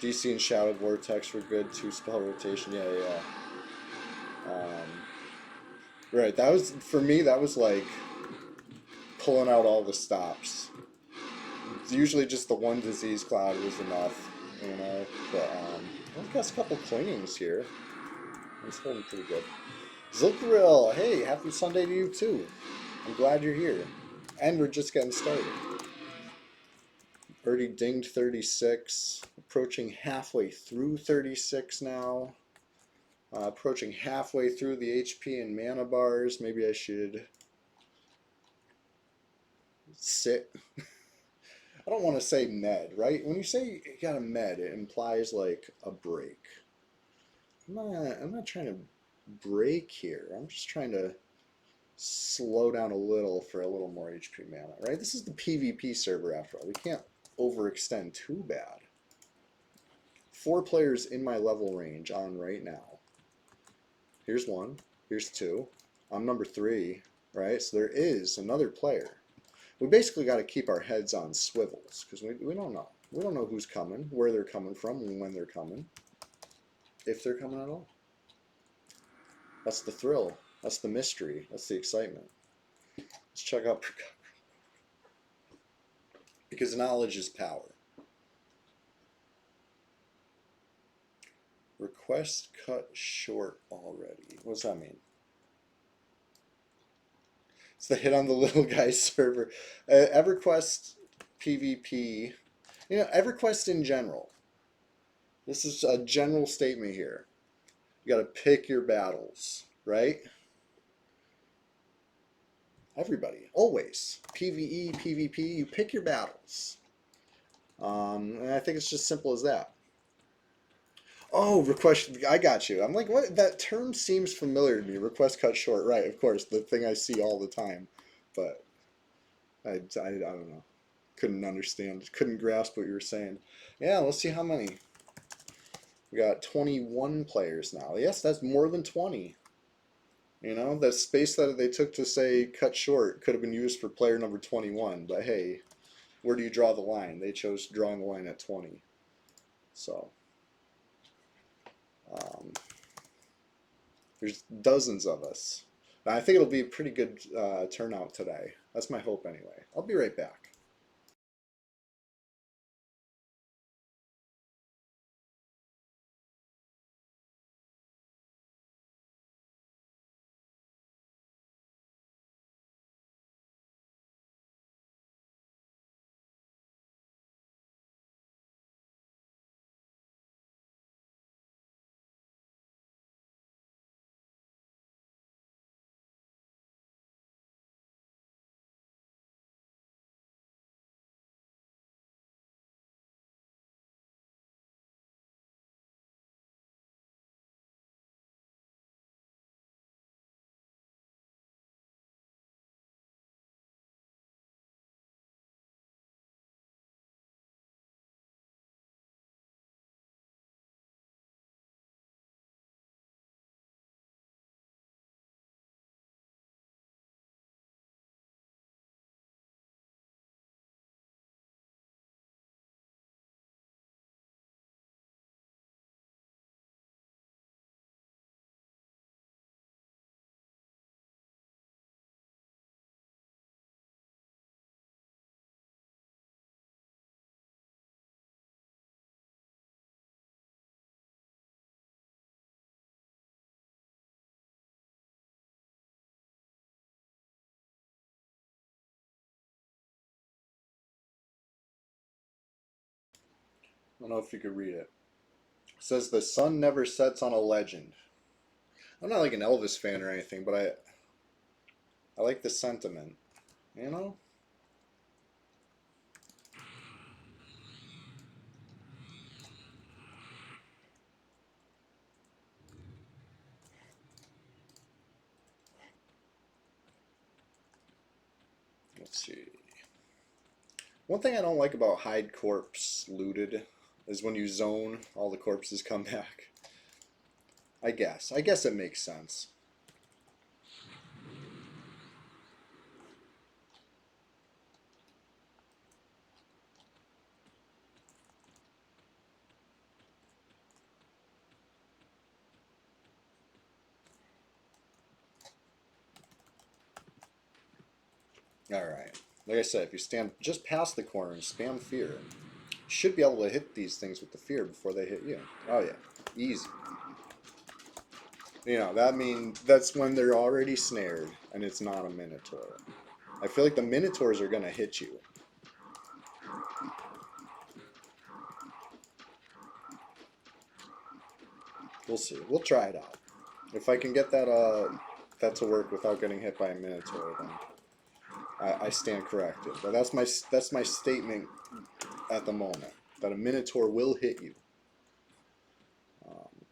DC and Shadow Vortex were good. 2-spell rotation. Yeah, yeah. Right. That was for me. That was like pulling out all the stops. Usually just the one Disease Cloud was enough, you know. But I've got a couple clingings here. It's holding pretty good. Zilkaril, hey, happy Sunday to you too. I'm glad you're here. And we're just getting started. Already dinged 36. Approaching halfway through 36 now. Approaching halfway through the HP and mana bars. Maybe I should sit. I don't want to say med, right? When you say you got a med, it implies like a break. I'm not trying to break here. I'm just trying to slow down a little for a little more HP mana, right? This is the PvP server after all. We can't overextend too bad. 4 players in my level range on right now. Here's 1. Here's 2. I'm number 3, right? So there is another player. We basically got to keep our heads on swivels because we don't know. We don't know who's coming, where they're coming from, and when they're coming, if they're coming at all. That's the thrill. That's the mystery. That's the excitement. Let's check out because knowledge is power. Request cut short already. What does that mean? It's the hit on the little guy's server. EverQuest PvP. You know, EverQuest in general. This is a general statement here. You got to pick your battles, right? Everybody, always. PvE, PvP, you pick your battles. And I think it's just simple as that. Oh, request. I got you. I'm like, what? That term seems familiar to me. Request cut short. Right, of course. The thing I see all the time. But I don't know. Couldn't understand. Couldn't grasp what you were saying. Yeah, let's see how many. We got 21 players now. Yes, that's more than 20. You know, the space that they took to say cut short could have been used for player number 21. But hey, where do you draw the line? They chose drawing the line at 20. So, um, there's dozens of us. And I think it'll be a pretty good turnout today. That's my hope anyway. I'll be right back. I don't know if you could read it. It says the sun never sets on a legend. I'm not like an Elvis fan or anything, but I like the sentiment. You know? Let's see. One thing I don't like about Hide Corpse Looted is when you zone, all the corpses come back. I guess. I guess it makes sense. Alright. Like I said, if you stand just past the corner and spam fear, you should be able to hit these things with the fear before they hit you. Oh yeah. Easy. You know, that's when they're already snared and it's not a Minotaur. I feel like the Minotaurs are gonna hit you. We'll see. We'll try it out. If I can get that to work without getting hit by a Minotaur, then I stand corrected. But that's my statement at the moment, that a Minotaur will hit you, um,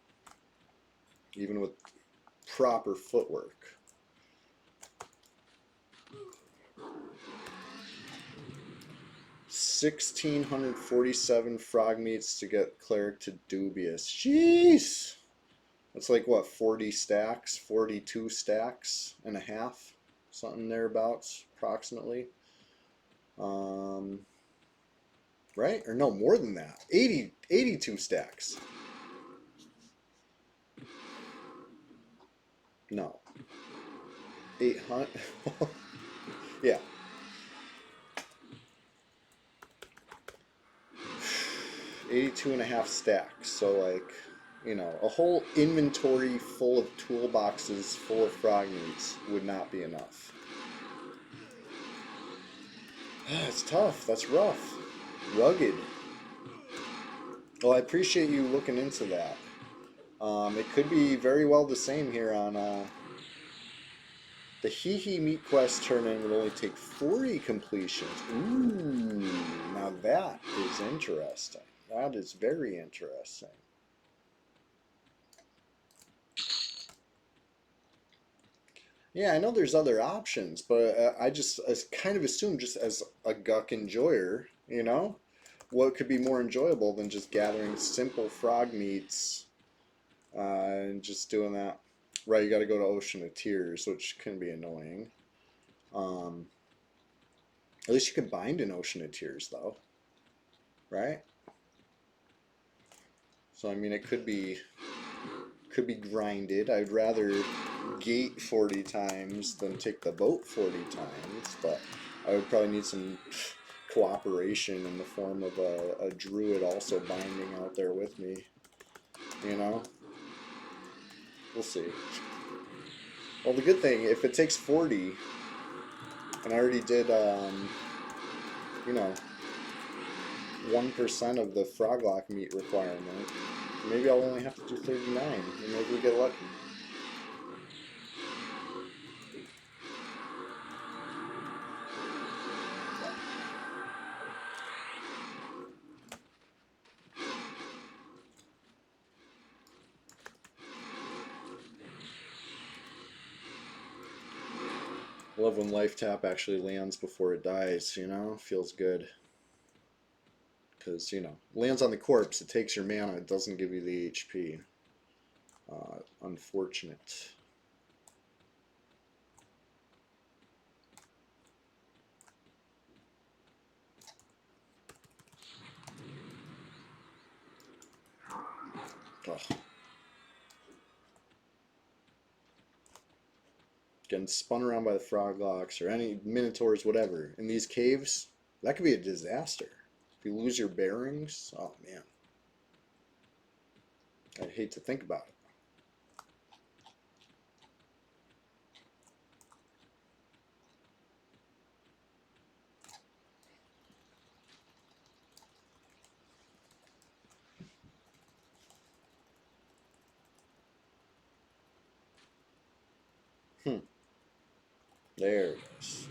even with proper footwork. 1,647 frog meats to get cleric to dubious. Jeez! That's like what, 40 stacks? 42 stacks and a half? Something thereabouts, approximately. Right? Or no, more than that. 82 stacks. No. 800. Yeah. 82 and a half stacks. So, like, you know, a whole inventory full of toolboxes full of frog meats would not be enough. It's tough. That's rough. Rugged. Well, I appreciate you looking into that. It could be very well the same here on the Hee Hee Meat Quest turn-in would only take 40 completions. Ooh, now that is interesting. That is very interesting. Yeah, I know there's other options, but I just kind of assume just as a guck enjoyer, you know, what could be more enjoyable than just gathering simple frog meats and just doing that. Right, you got to go to Ocean of Tears, which can be annoying. Um, at least you can bind an Ocean of Tears, though, right? So I mean, it could be grinded. I'd rather gate 40 times than take the boat 40 times, but I would probably need some cooperation in the form of a druid also binding out there with me. You know, we'll see. Well, the good thing, if it takes 40, and I already did, you know, 1% of the froglock meat requirement, maybe I'll only have to do 39, and maybe we get lucky. I love when life tap actually lands before it dies, you know? Feels good. Because, you know, lands on the corpse, it takes your mana, it doesn't give you the HP. Unfortunate. Ugh. Getting spun around by the froglocks or any minotaurs, whatever. In these caves, that could be a disaster. If you lose your bearings, oh man. I'd hate to think about it. There it is.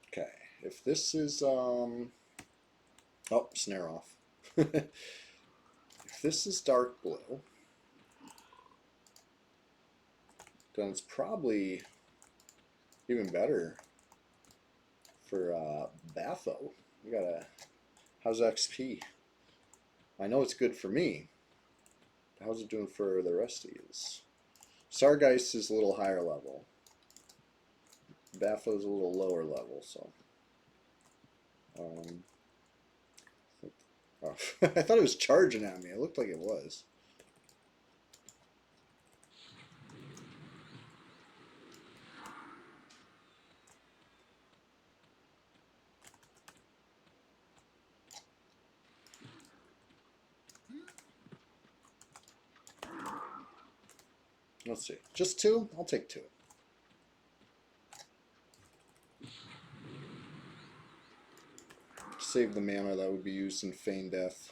Okay, if this is, oh, snare off. If this is dark blue, then it's probably even better for Batho. We gotta, how's XP? I know it's good for me. How's it doing for the rest of these? Sargeist is a little higher level. Batho's a little lower level, so. Oh. I thought it was charging at me. It looked like it was. Let's see. Just two? I'll take two. Save the mana that would be used in Feign Death.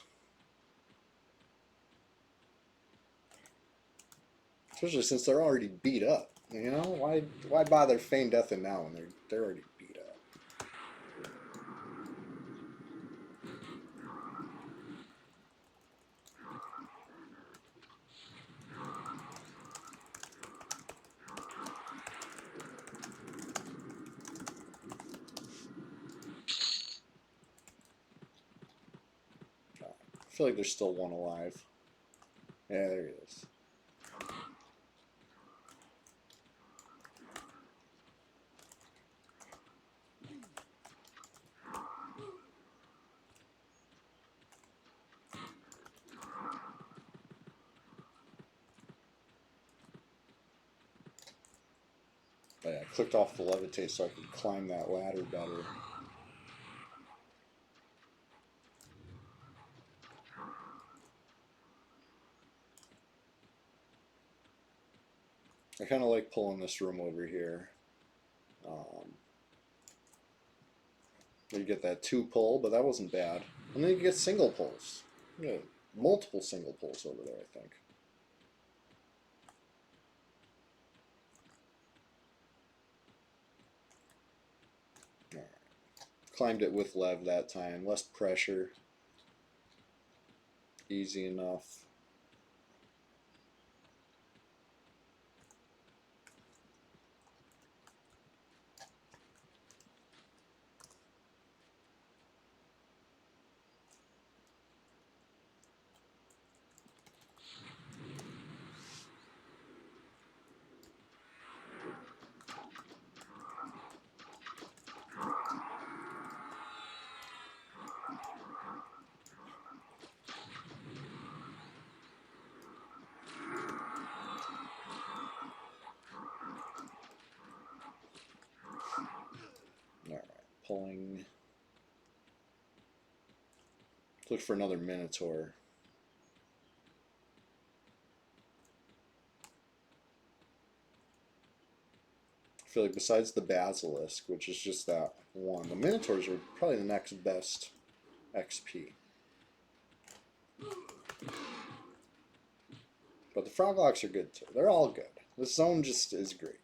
Especially since they're already beat up. You know? Why bother Feign Deathing now when they're already beat up? feel like there's still one alive. Yeah, there he is. But yeah, I clicked off the levitate so I could climb that ladder better. I kind of like pulling this room over here. You get that 2 pull, but that wasn't bad. And then you get single pulls. You get multiple single pulls over there, I think. Alright. Climbed it with Lev that time. Less pressure. Easy enough. Alright, pulling. Look for another Minotaur. I feel like besides the Basilisk, which is just that one, the Minotaurs are probably the next best XP. But the Froglocks are good too. They're all good. This zone just is great.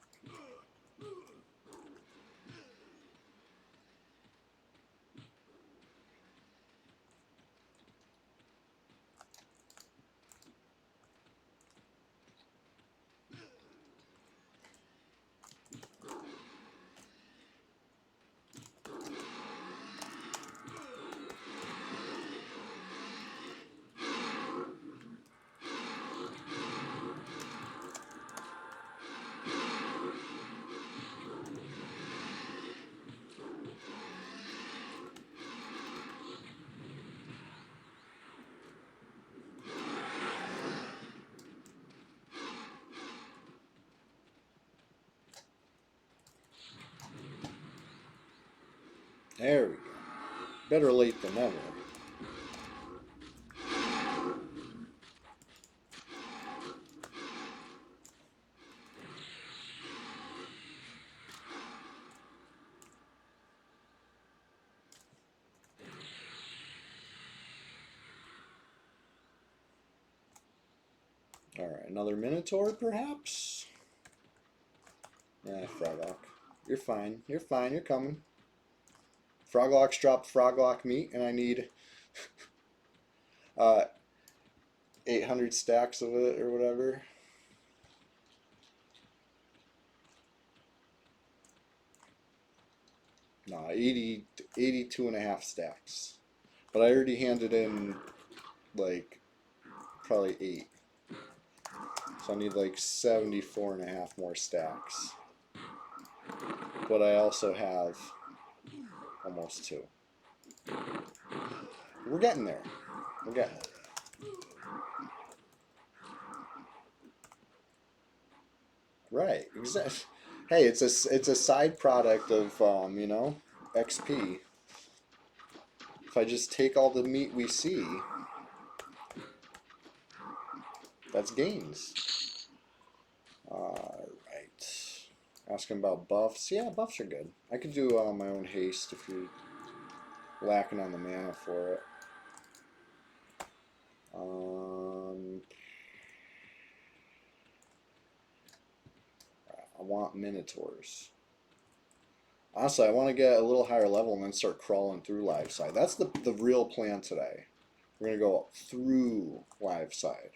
There we go. Better late than never. Alright, another Minotaur perhaps? Froglock. You're fine. You're fine. You're coming. Froglocks dropped Froglock meat, and I need 800 stacks of it or whatever. No, 82 and a half stacks. But I already handed in like probably 8. So I need like 74 and a half more stacks. But I also have almost 2. We're getting there. We're getting there. Right, exactly. Hey, it's a side product of you know, XP. If I just take all the meat we see, that's gains. Right. Asking about buffs. Yeah, buffs are good. I could do my own haste if you're lacking on the mana for it. I want Minotaurs. Honestly, I want to get a little higher level and then start crawling through live side. That's the real plan today. We're going to go through live side,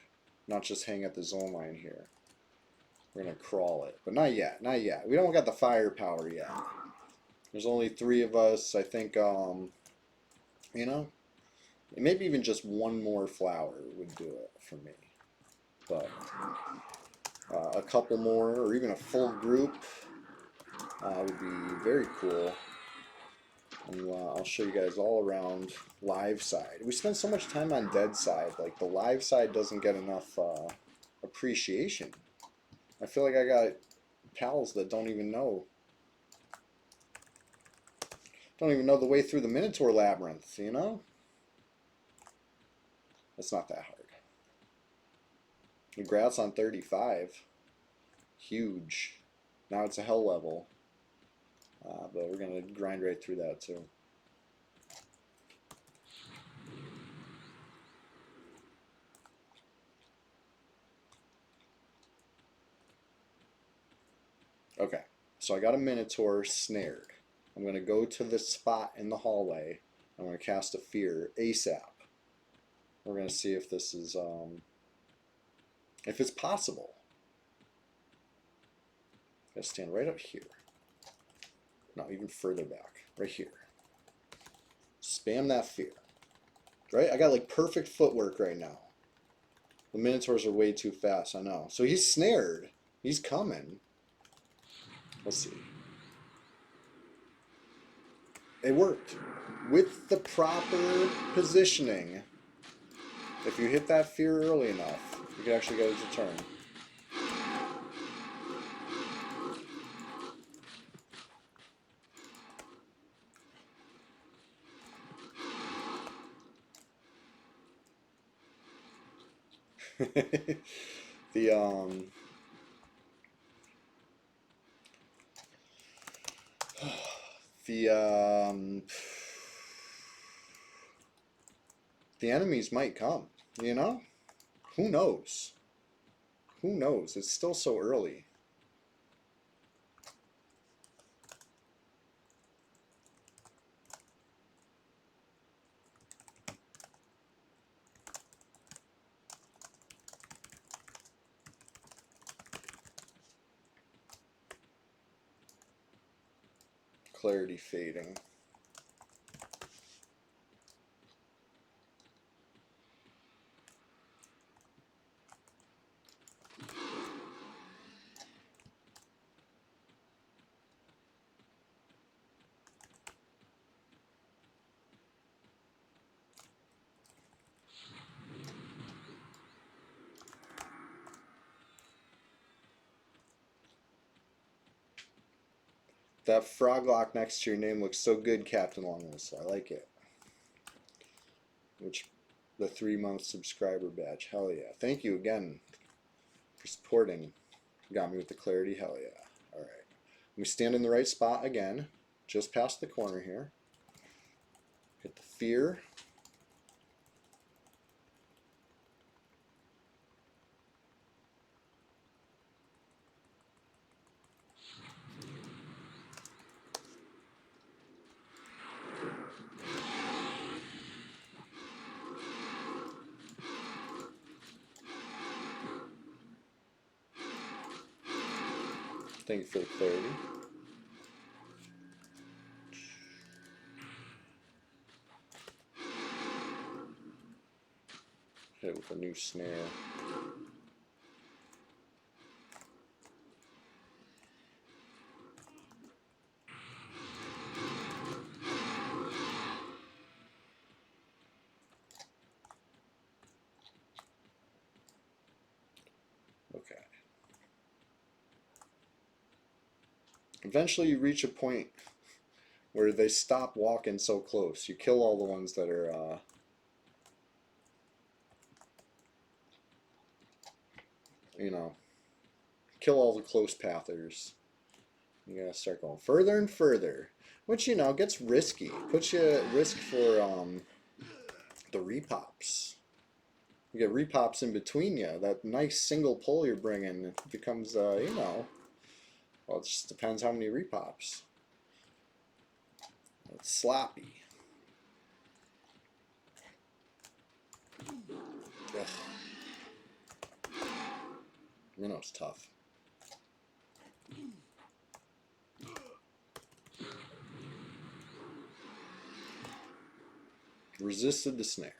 not just hang at the zone line here. We're going to crawl it, but not yet, not yet. We don't got the firepower yet. There's only 3 of us. I think, you know, Maybe even just one more flower would do it for me. But a couple more, or even a full group, would be very cool. And I'll show you guys all around live side. We spend so much time on dead side, like the live side doesn't get enough appreciation. I feel like I got pals that don't even know the way through the Minotaur Labyrinth, you know? It's not that hard. Congrats on 35. Huge. Now it's a hell level. But we're going to grind right through that too. Okay, so I got a Minotaur snared. I'm going to go to the spot in the hallway. I'm going to cast a Fear ASAP. We're going to see if this is, if it's possible. I'm going to stand right up here. No, even further back. Right here. Spam that Fear. Right? I got like perfect footwork right now. The Minotaurs are way too fast, I know. So he's snared. He's coming. Let's see. It worked. With the proper positioning, if you hit that Fear early enough, you can actually get it to turn. the the um the enemies might come, you know? Who knows? Who knows? It's still so early. Clarity fading. That frog lock next to your name looks so good, Captain Longlist. I like it. Which, the 3-month subscriber badge. Hell yeah. Thank you again for supporting. Got me with the clarity. Hell yeah. Alright. We stand in the right spot again. Just past the corner here. Hit the Fear. Thank you for the clarity. Hit it with a new snare. Okay. Eventually you reach a point where they stop walking so close. You kill all the ones that are you know, kill all the close pathers. You gotta start going further and further, which, you know, gets risky. Puts you at risk for the repops. You get repops in between you. That nice single pull you're bringing becomes, you know, well, it just depends how many repops. It's sloppy. Ugh. You know, it's tough. Resisted the snare.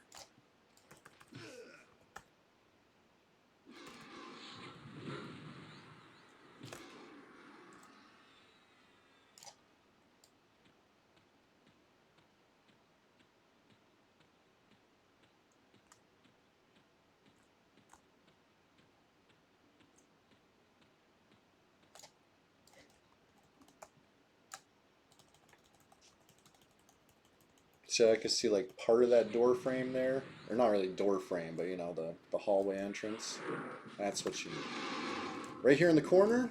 So I could see like part of that door frame there, or not really door frame, but you know the hallway entrance. That's what you need. Right here in the corner.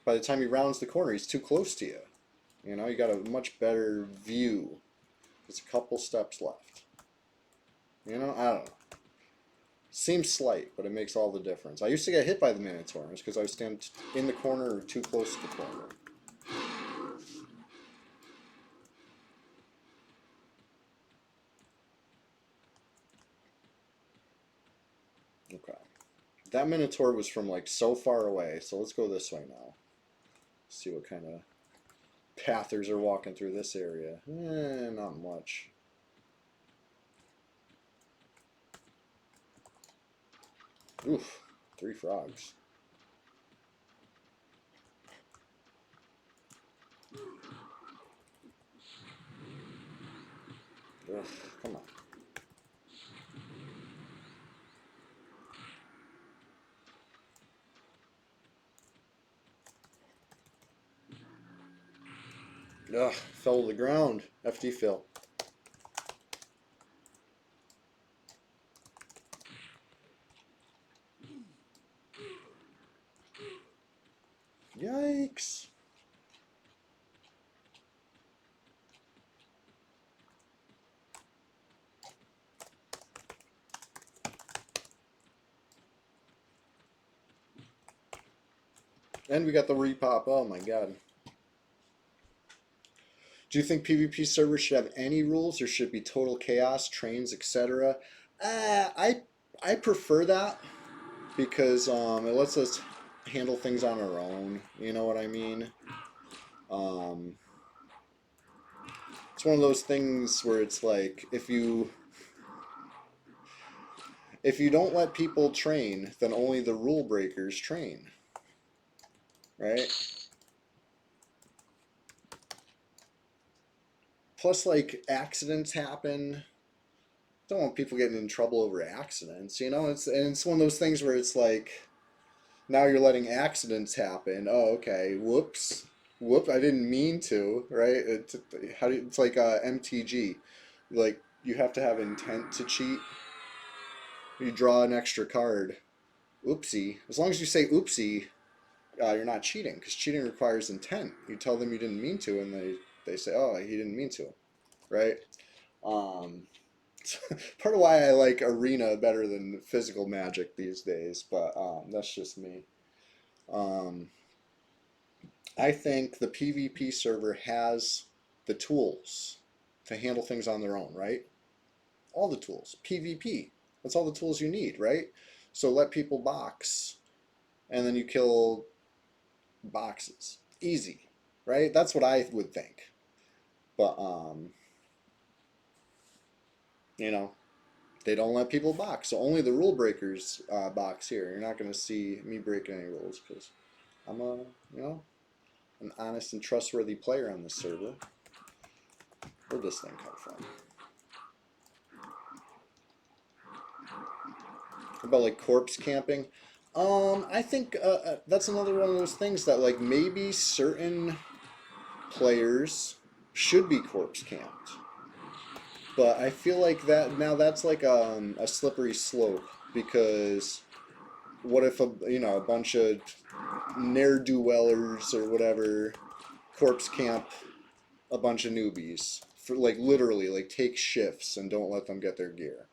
By the time he rounds the corner, he's too close to you. You know, you got a much better view. There's a couple steps left. You know, I don't know. Seems slight, but it makes all the difference. I used to get hit by the Minotaurs because I would stand in the corner or too close to the corner. Okay. That Minotaur was from like so far away, so let's go this way now. See what kind of pathers are walking through this area. Not much. Oof, 3 frogs. Ugh, come on. Ugh, fell to the ground. FD Phil. Yikes. And we got the repop. Oh my god. Do you think PvP servers should have any rules or should it be total chaos, trains, etc.? I prefer that because it lets us handle things on our own. You know what I mean? Um, it's one of those things where it's like if you don't let people train, then only the rule breakers train, right? Plus, like accidents happen. Don't want people getting in trouble over accidents, you know. It's one of those things where it's like now you're letting accidents happen. Oh, okay. Whoops. Whoop. I didn't mean to. Right? It's like MTG. Like you have to have intent to cheat. You draw an extra card. Oopsie. As long as you say oopsie, you're not cheating because cheating requires intent. You tell them you didn't mean to, and they say, oh, he didn't mean to. Right? Um, part of why I like Arena better than physical Magic these days, but that's just me. Um, I think the PvP server has the tools to handle things on their own, right? All the tools. PvP. That's all the tools you need, right? So let people box, and then you kill boxes. Easy, right? That's what I would think. But you know, they don't let people box. So only the rule breakers box here. You're not going to see me breaking any rules because I'm you know, an honest and trustworthy player on this server. Where'd this thing come from? About like corpse camping. I think that's another one of those things that like maybe certain players should be corpse camped, but I feel like that now that's like a slippery slope because what if a bunch of ne'er do wellers or whatever corpse camp a bunch of newbies for like literally like take shifts and don't let them get their gear.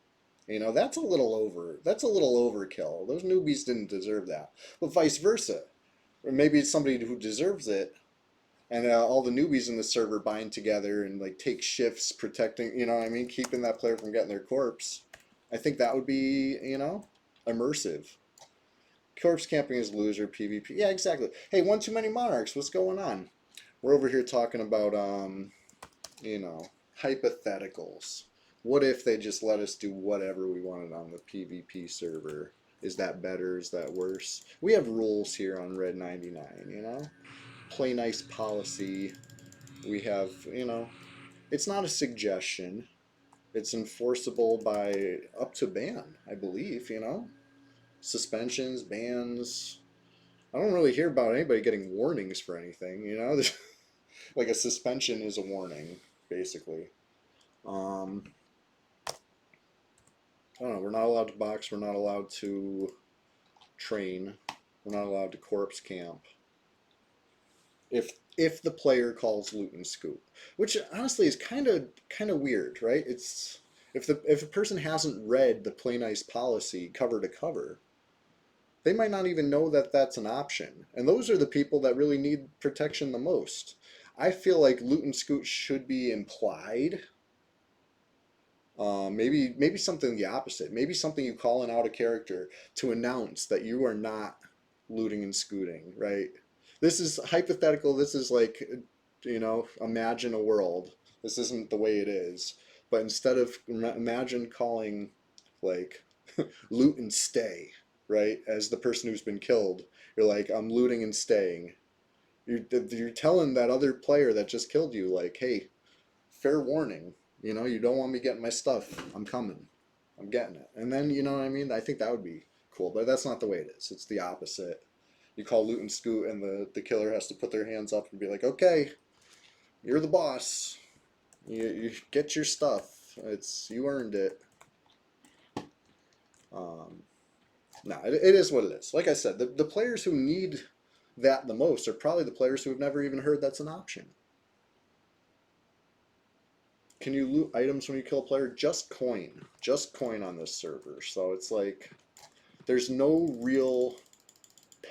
You know, that's a little over. That's a little overkill. Those newbies didn't deserve that. But vice versa. Or maybe it's somebody who deserves it, and all the newbies in the server bind together and like take shifts protecting, you know what I mean, keeping that player from getting their corpse. I think that would be, immersive. Corpse camping is loser PvP. Yeah, exactly. Hey, one too many monarchs. What's going on? We're over here talking about you know, hypotheticals. What if they just let us do whatever we wanted on the PvP server? Is that better? Is that worse? We have rules here on Red 99, you know? Play nice policy. We have, it's not a suggestion. It's enforceable by up to ban, I believe, you know? Suspensions, bans. I don't really hear about anybody getting warnings for anything, you know? Like a suspension is a warning. basically. I don't know. We're not allowed to box. We're not allowed to train. We're not allowed to corpse camp. If the player calls loot and scoop, which honestly is kind of weird, right? It's if a person hasn't read the Play Nice policy cover to cover, they might not even know that that's an option. And those are the people that really need protection the most. I feel like loot and scoot should be implied. Maybe something the opposite. Maybe something you call in out of character to announce that you are not looting and scooting, right? This is hypothetical. This is like, imagine a world. This isn't the way it is. But instead of imagine calling like loot and stay, right? As the person who's been killed, you're like, I'm looting and staying. You're telling that other player that just killed you, like, hey, fair warning. You don't want me getting my stuff. I'm coming. I'm getting it. And then, you know what I mean? I think that would be cool. But that's not the way it is. It's the opposite. You call loot and scoot, and the killer has to put their hands up and be like, okay, you're the boss. You get your stuff. You earned it. No, it is what it is. Like I said, the players who need that the most are probably the players who have never even heard that's an option. Can you loot items when you kill a player? Just coin. Just coin on this server. So it's like there's no real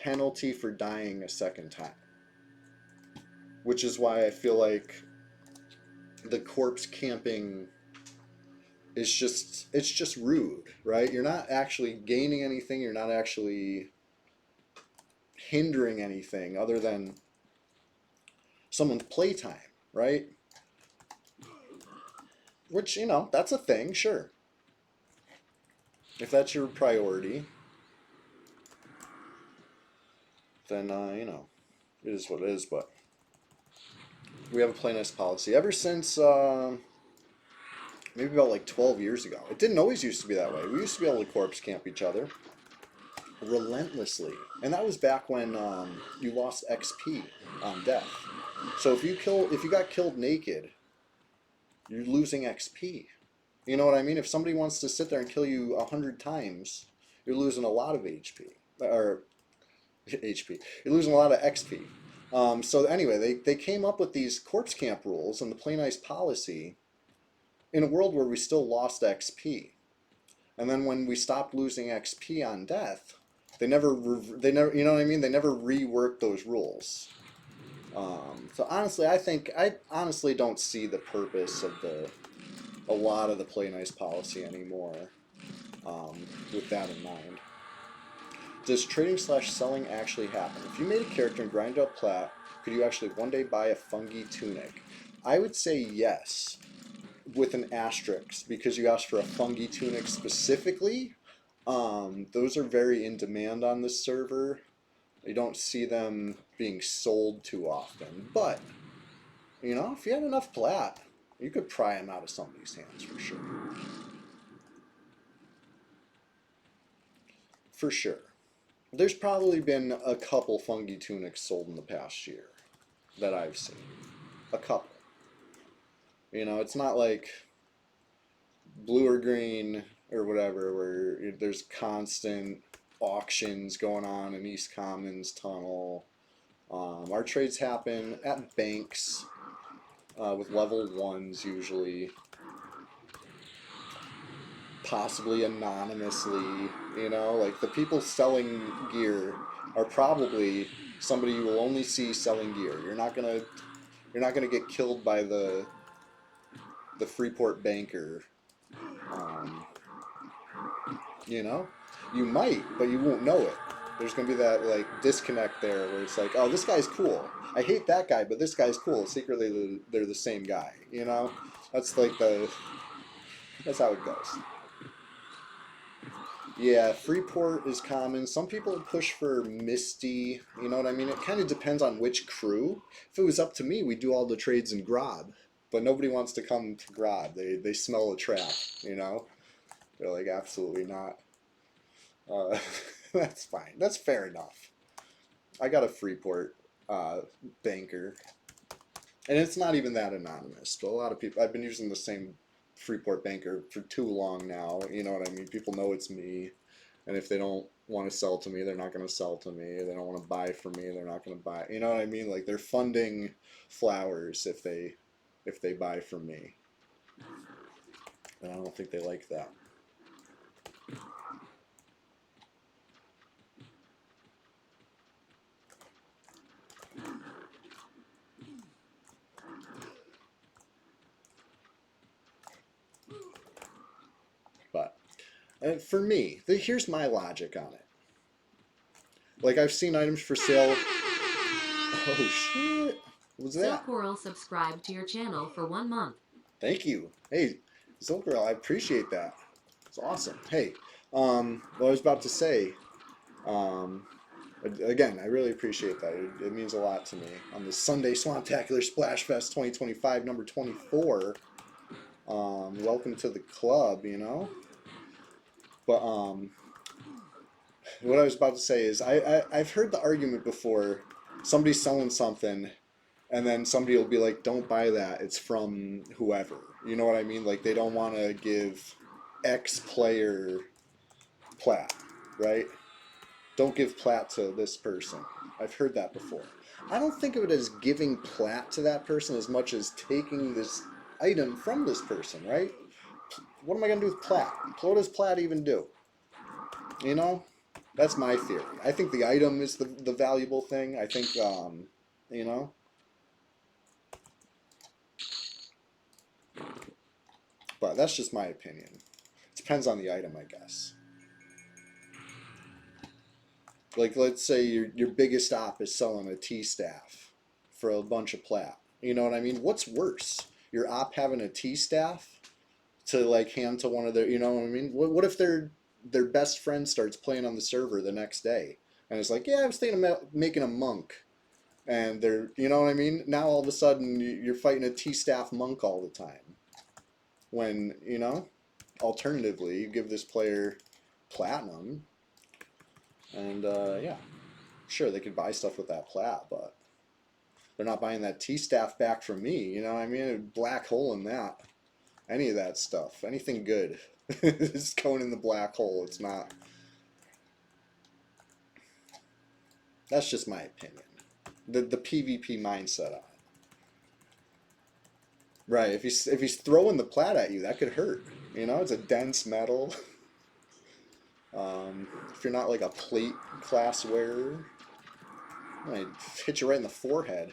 penalty for dying a second time. Which is why I feel like the corpse camping is just rude, right? You're not actually gaining anything, you're not actually hindering anything other than someone's playtime, right? Which, that's a thing, sure. If that's your priority, then, it is what it is, but we have a Play Nice policy. Ever since, maybe about like 12 years ago. It didn't always used to be that way. We used to be able to corpse camp each other relentlessly. And that was back when you lost XP on death. So if you got killed naked, you're losing XP. You know what I mean? If somebody wants to sit there and kill you 100 times, you're losing a lot of HP. Or HP. You're losing a lot of XP. So anyway, they came up with these corpse camp rules and the Play Nice policy in a world where we still lost XP. And then when we stopped losing XP on death, they never, you know what I mean? They never reworked those rules. So honestly, I honestly don't see the purpose of a lot of the Play Nice policy anymore. With that in mind, does trading/selling actually happen? If you made a character and grinded up plat, could you actually one day buy a fungi tunic? I would say yes, with an asterisk, because you asked for a fungi tunic specifically. Those are very in demand on this server. You don't see them being sold too often, but if you had enough plat, you could pry them out of somebody's hands for sure. For sure. There's probably been a couple fungi tunics sold in the past year that I've seen. A couple. It's not like blue or green or whatever, where there's constant auctions going on in East Commons Tunnel. Our trades happen at banks with level 1s usually, possibly anonymously. Like the people selling gear are probably somebody you will only see selling gear. You're not gonna get killed by the Freeport banker. Um, you might, but you won't know it. There's gonna be that like disconnect there where it's like, oh, this guy's cool. I hate that guy, but this guy's cool. Secretly, they're the same guy. That's like that's how it goes. Yeah, Freeport is common. Some people push for Misty. You know what I mean? It kind of depends on which crew. If it was up to me, we'd do all the trades in Grob. But nobody wants to come to Grob. They smell a trap, They're like, absolutely not. Uh, that's fine. That's fair enough. I got a Freeport banker. And it's not even that anonymous. But a lot of people, I've been using the same Freeport banker for too long now. You know what I mean? People know it's me. And if they don't want to sell to me, they're not going to sell to me. If they don't want to buy from me, they're not going to buy. You know what I mean? Like they're funding flowers if they buy from me. And I don't think they like that. But for me, here's my logic on it. Like I've seen items for sale. Oh shit! What was that? Silcoral subscribed to your channel for 1 month. Thank you. Hey, Zilgirl, I appreciate that. It's awesome. Hey, what I was about to say, um, again, I really appreciate that. It means a lot to me. On this Sunday Swamptacular Splashfest 2025, number 24. Welcome to the club, you know? But what I was about to say is I've heard the argument before. Somebody's selling something, and then somebody will be like, "Don't buy that. It's from whoever." You know what I mean? Like they don't want to give X player plat, right? Don't give plat to this person. I've heard that before. I don't think of it as giving plat to that person as much as taking this item from this person, right? What am I gonna do with plat? What does plat even do? You know, that's my theory. I think the item is the valuable thing. I think, you know, but that's just my opinion. It depends on the item, I guess. Like, let's say your biggest op is selling a T staff for a bunch of plat. You know what I mean? What's worse? Your op having a T staff to like hand to one of their, you know what I mean? What if their best friend starts playing on the server the next day and it's like, yeah, I was thinking about making a monk, and they're, you know what I mean? Now all of a sudden you're fighting a T staff monk all the time. When, you know, alternatively, you give this player platinum, and yeah, sure they could buy stuff with that plat, but they're not buying that T staff back from me. You know what I mean? A black hole in that. Any of that stuff, anything good, is going in the black hole. It's not. That's just my opinion. The PvP mindset on it. Right. If he's throwing the plat at you, that could hurt. You know, it's a dense metal. If you're not like a plate class wearer, it might hit you right in the forehead.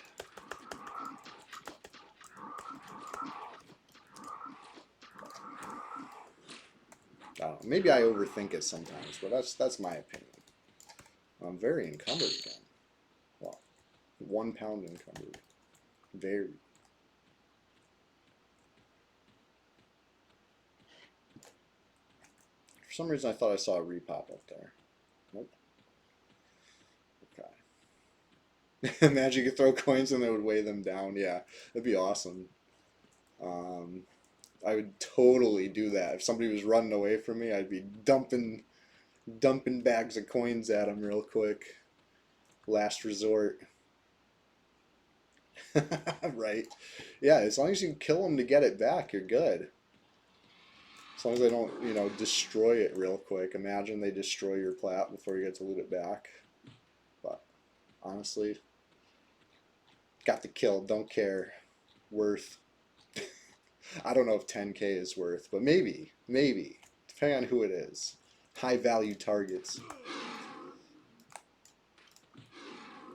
I don't know. Maybe I overthink it sometimes, but that's my opinion. I'm very encumbered again. Well, 1 pound encumbered. Very. For some reason, I thought I saw a repop up there. Nope. Okay. Imagine you could throw coins and they would weigh them down. Yeah, that'd be awesome. I would totally do that. If somebody was running away from me, I'd be dumping bags of coins at them real quick. Last resort. Right. Yeah, as long as you kill them to get it back, you're good. As long as they don't, you know, destroy it real quick. Imagine they destroy your plat before you get to loot it back. But honestly, got the kill, don't care. Worth. I don't know if 10k is worth, but maybe, depending on who it is. High value targets.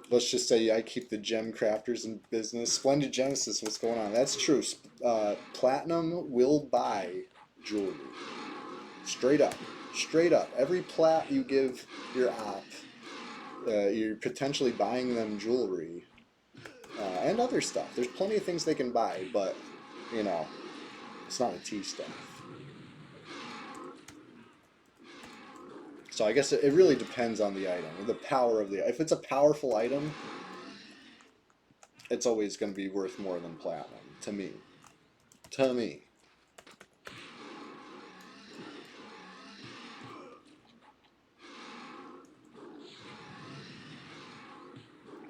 Let's just say I keep the gem crafters in business. Splendid Genesis, what's going on? That's true. Platinum will buy jewelry. Straight up. Straight up. Every plat you give your op, you're potentially buying them jewelry and other stuff. There's plenty of things they can buy, but, you know, it's not a T staff. So I guess it really depends on the item, the power of the. If it's a powerful item, it's always going to be worth more than platinum to me. To me.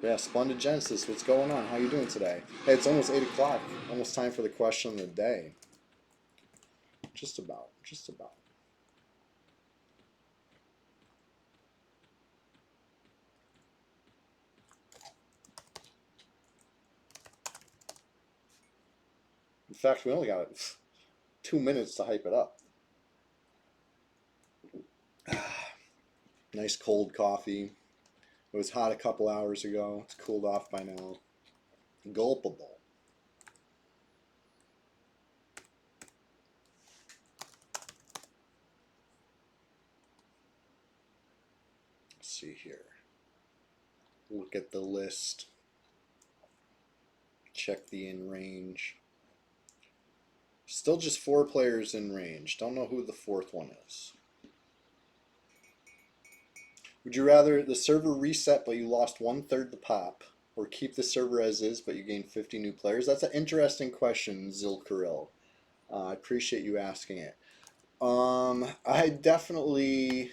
Yeah, Splendid Genesis, what's going on? How you doing today? Hey, it's almost 8 o'clock. Almost time for the question of the day. Just about. Just about. In fact, we only got 2 minutes to hype it up. Nice cold coffee. It was hot a couple hours ago. It's cooled off by now. Gulpable. Let's see here. Look at the list. Check the in range. Still just 4 players in range. Don't know who the 4th one is. Would you rather the server reset but you lost 1/3 the pop, or keep the server as is but you gain 50 new players? That's an interesting question, Zilkaril. I appreciate you asking it. I definitely,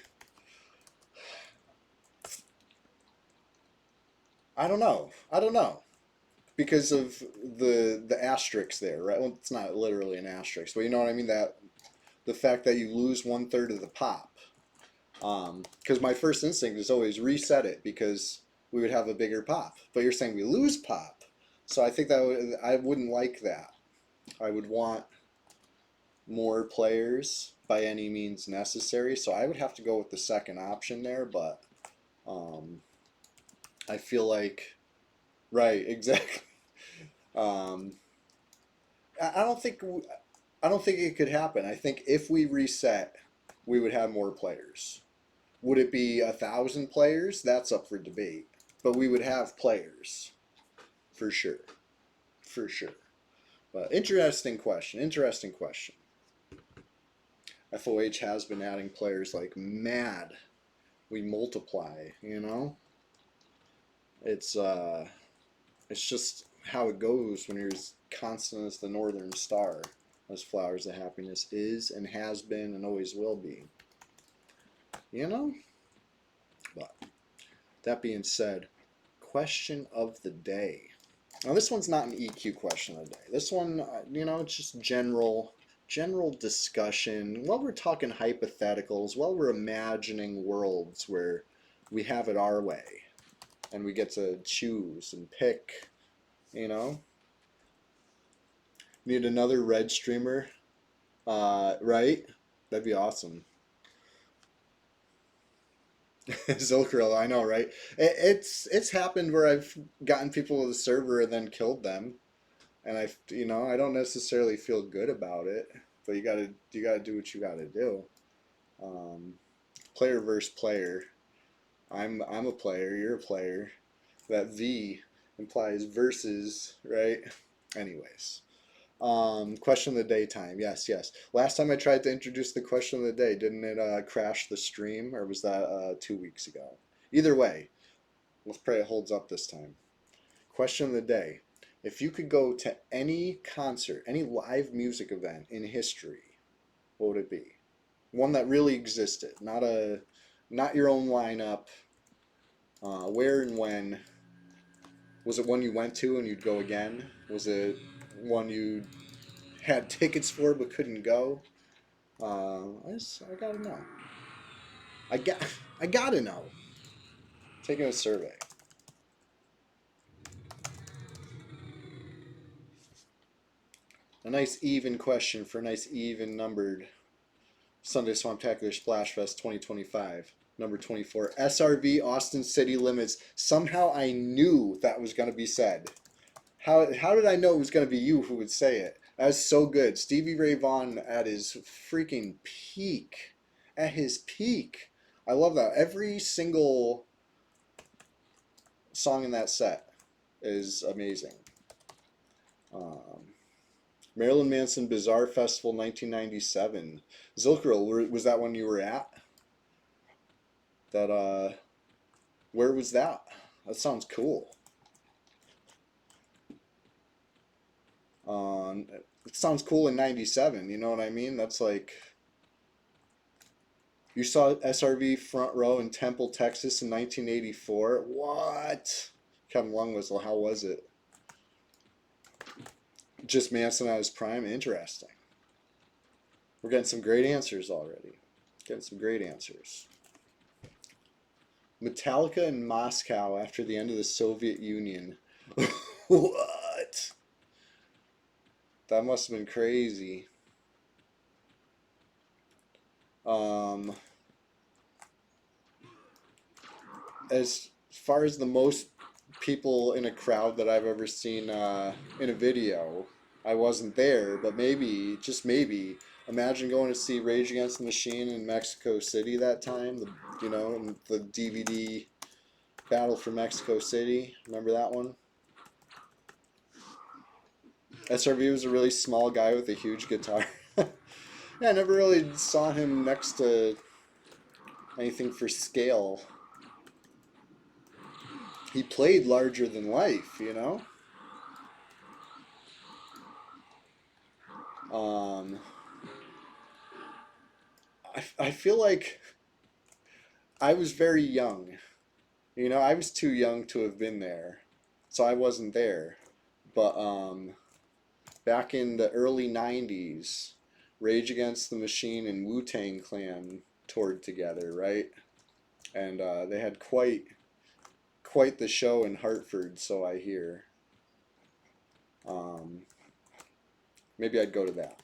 I don't know. I don't know. Because of the asterisk there, right? Well, it's not literally an asterisk, but you know what I mean? That the fact that you lose 1/3 of the pop. Because my first instinct is always reset it because we would have a bigger pop. But you're saying we lose pop, so I think that I wouldn't like that. I would want more players by any means necessary. So I would have to go with the second option there. But I feel like, right, exactly. Um, I don't think it could happen. I think if we reset, we would have more players. Would it be 1,000 players? That's up for debate. But we would have players, for sure, for sure. But interesting question. Interesting question. FOH has been adding players like mad. We multiply, you know. It's just how it goes when you're as constant as the northern star. As flowers of happiness is and has been and always will be. You know? But that being said, question of the day. Now this one's not an EQ question of the day. This one, it's just general discussion. While we're talking hypotheticals, while we're imagining worlds where we have it our way and we get to choose and pick, you know. Need another red streamer, right? That'd be awesome. Zilkril, I know, right? It's happened where I've gotten people to the server and then killed them, and I don't necessarily feel good about it, but you gotta do what you gotta do. Um, Player versus player. I'm a player. You're a player. That V implies versus, right? Anyways. Question of the day time. Yes, yes. Last time I tried to introduce the question of the day, didn't it crash the stream, or was that 2 weeks ago? Either way, let's pray it holds up this time. Question of the day. If you could go to any concert, any live music event in history, what would it be? One that really existed, not your own lineup. Where and when? Was it one you went to and you'd go again? Was it one you had tickets for but couldn't go? I gotta know. I got I gotta know. Taking a survey. A nice even question for a nice even numbered Sunday Swamptacular Splashfest 2025. Number 24. SRV Austin City Limits. Somehow I knew that was gonna be said. How did I know it was gonna be you who would say it? That was so good. Stevie Ray Vaughan at his freaking peak. At his peak. I love that. Every single song in that set is amazing. Marilyn Manson Bizarre Festival 1997. Zilkril, was that one you were at? That where was that? That sounds cool. It sounds cool in 97, you know what I mean? That's like, you saw SRV front row in Temple, Texas in 1984. What? Kevin Longwhistle, how was it? Just Manson at his prime? Interesting. We're getting some great answers already. Getting some great answers. Metallica in Moscow after the end of the Soviet Union. What? That must have been crazy. As far as the most people in a crowd that I've ever seen in a video, I wasn't there, but maybe, just maybe, imagine going to see Rage Against the Machine in Mexico City that time, and the DVD Battle for Mexico City. Remember that one? SRV was a really small guy with a huge guitar. Yeah, I never really saw him next to anything for scale. He played larger than life, you know? Um, I feel like I was very young. I was too young to have been there. So I wasn't there. But back in the early 90s, Rage Against the Machine and Wu-Tang Clan toured together, right? And they had quite the show in Hartford, so I hear. Um, Maybe I'd go to that.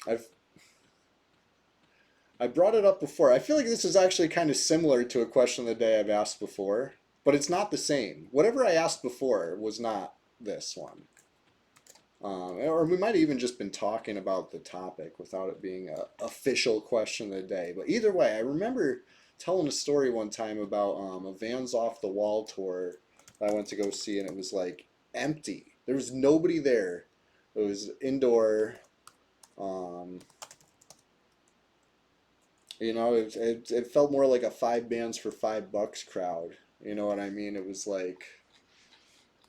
I've I brought it up before. I feel like this is actually kind of similar to a question of the day I've asked before, but it's not the same. Whatever I asked before was not this one. Or we might have even just been talking about the topic without it being a official question of the day. But either way, I remember telling a story one time about a Vans Off the Wall tour that I went to go see, and it was like empty. There was nobody there. It was indoor. Um, it felt more like a 5 bands for $5 crowd. You know what I mean? It was like,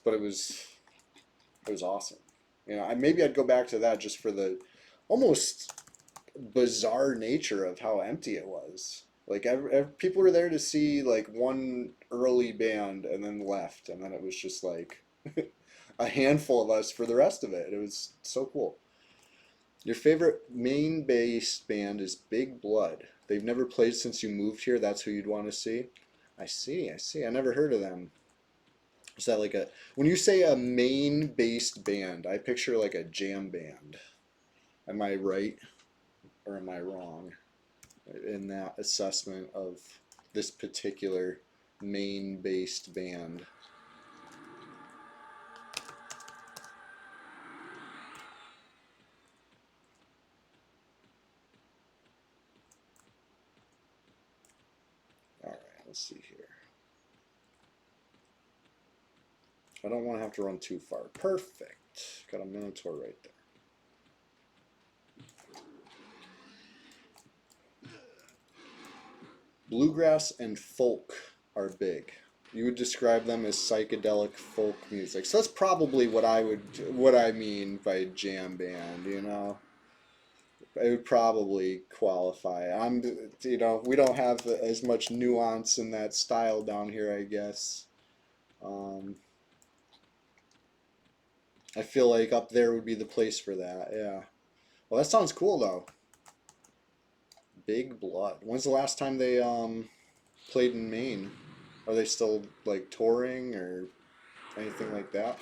but it was awesome. Maybe I'd go back to that just for the almost bizarre nature of how empty it was. Like people were there to see like one early band and then left, and then it was just like a handful of us for the rest of it. It was so cool. Your favorite main bass band is Big Blood. They've never played since you moved here. That's who you'd want to see. I see. I see. I never heard of them. Is that like when you say a main based band, I picture like a jam band. Am I right or am I wrong in that assessment of this particular main based band? All right, let's see here. I don't want to have to run too far. Perfect. Got a Minotaur right there. Bluegrass and folk are big. You would describe them as psychedelic folk music. So that's probably what I mean by jam band, It would probably qualify. We don't have as much nuance in that style down here, I guess. I feel like up there would be the place for that. Yeah. Well, that sounds cool though. Big Blood. When's the last time they played in Maine? Are they still like touring or anything like that?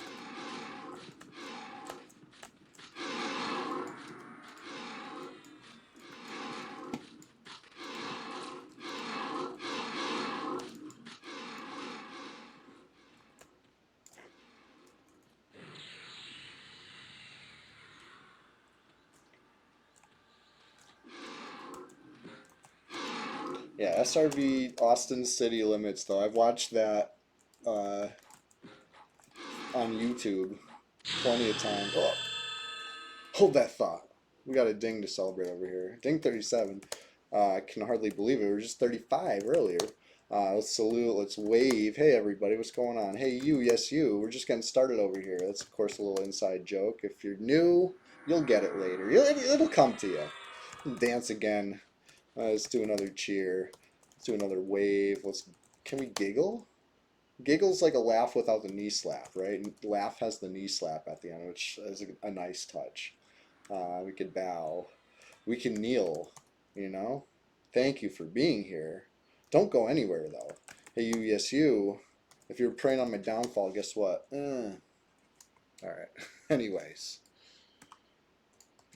Yeah, SRV Austin City Limits though. I've watched that uh, on YouTube plenty of times. Oh, hold that thought. We got a ding to celebrate over here. Ding 37. I can hardly believe it. We were just 35 earlier. Let's salute, let's wave. Hey everybody, what's going on? Hey you, yes you. We're just getting started over here. That's of course a little inside joke. If you're new, you'll get it later. It'll come to you. Dance again. Let's do another cheer. Let's do another wave. Can we giggle? Giggle's like a laugh without the knee slap, right? And laugh has the knee slap at the end, which is a nice touch. We could bow. We can kneel, you know? Thank you for being here. Don't go anywhere, though. Hey, you, yes, you. If you're preying on my downfall, guess what? Alright. Anyways.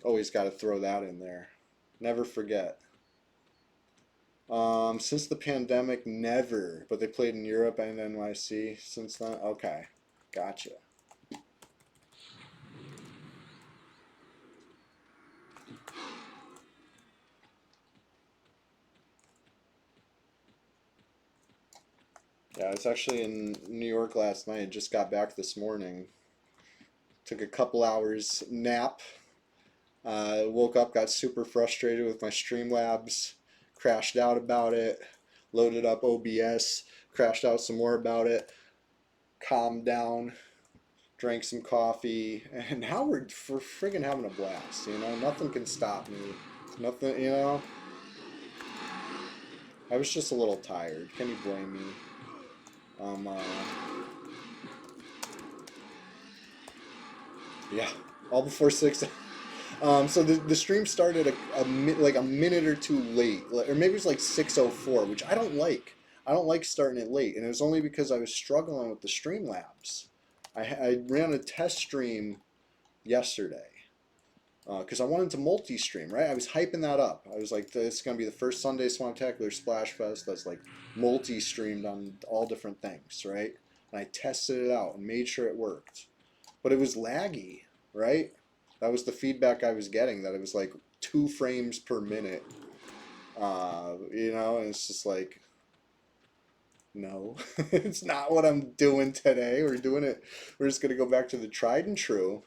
Always got to throw that in there. Never forget. Since the pandemic, never. But they played in Europe and NYC since then? Okay. Gotcha. Yeah, I was actually in New York last night. Just got back this morning. Took a couple hours nap. Woke up, got super frustrated with my Streamlabs. Crashed out about it. Loaded up OBS. Crashed out some more about it. Calmed down. Drank some coffee. And now we're friggin' having a blast. You know, nothing can stop me. Nothing, you know. I was just a little tired. Can you blame me? Yeah, all before 6. So the stream started like a minute or two late, or maybe it was like 6:04, which I don't like. I don't like starting it late, and it was only because I was struggling with the Streamlabs. I ran a test stream yesterday because I wanted to multi-stream, right? I was hyping that up. I was like, this is gonna be the first Sunday SWAMPTACULAR SPLASHFEST that's like multi-streamed on all different things, right? And I tested it out and made sure it worked, but it was laggy, right? That was the feedback I was getting, that it was like 2 frames per minute. You know, and it's just like, no, it's not what I'm doing today. We're just gonna go back to the tried and true.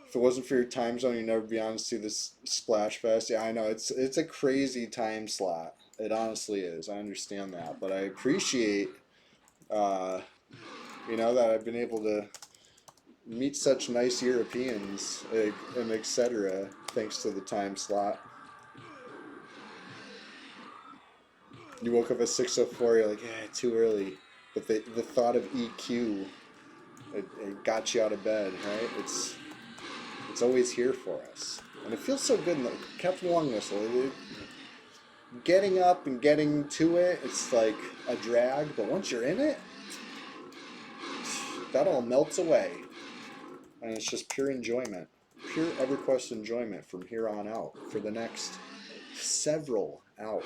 If it wasn't for your time zone, you'd never be on to see this Splash Fest. Yeah, I know, it's a crazy time slot. It honestly is. I understand that, but I appreciate, you know, that I've been able to meet such nice Europeans, and etc. thanks to the time slot. You woke up at 6:04. You're like, yeah, too early. But the thought of EQ, it got you out of bed, right? It's always here for us, and it feels so good. In the Captain Long Whistle, getting up and getting to it, it's like a drag. But once you're in it, that all melts away, and it's just pure enjoyment, pure EverQuest enjoyment from here on out for the next several hours.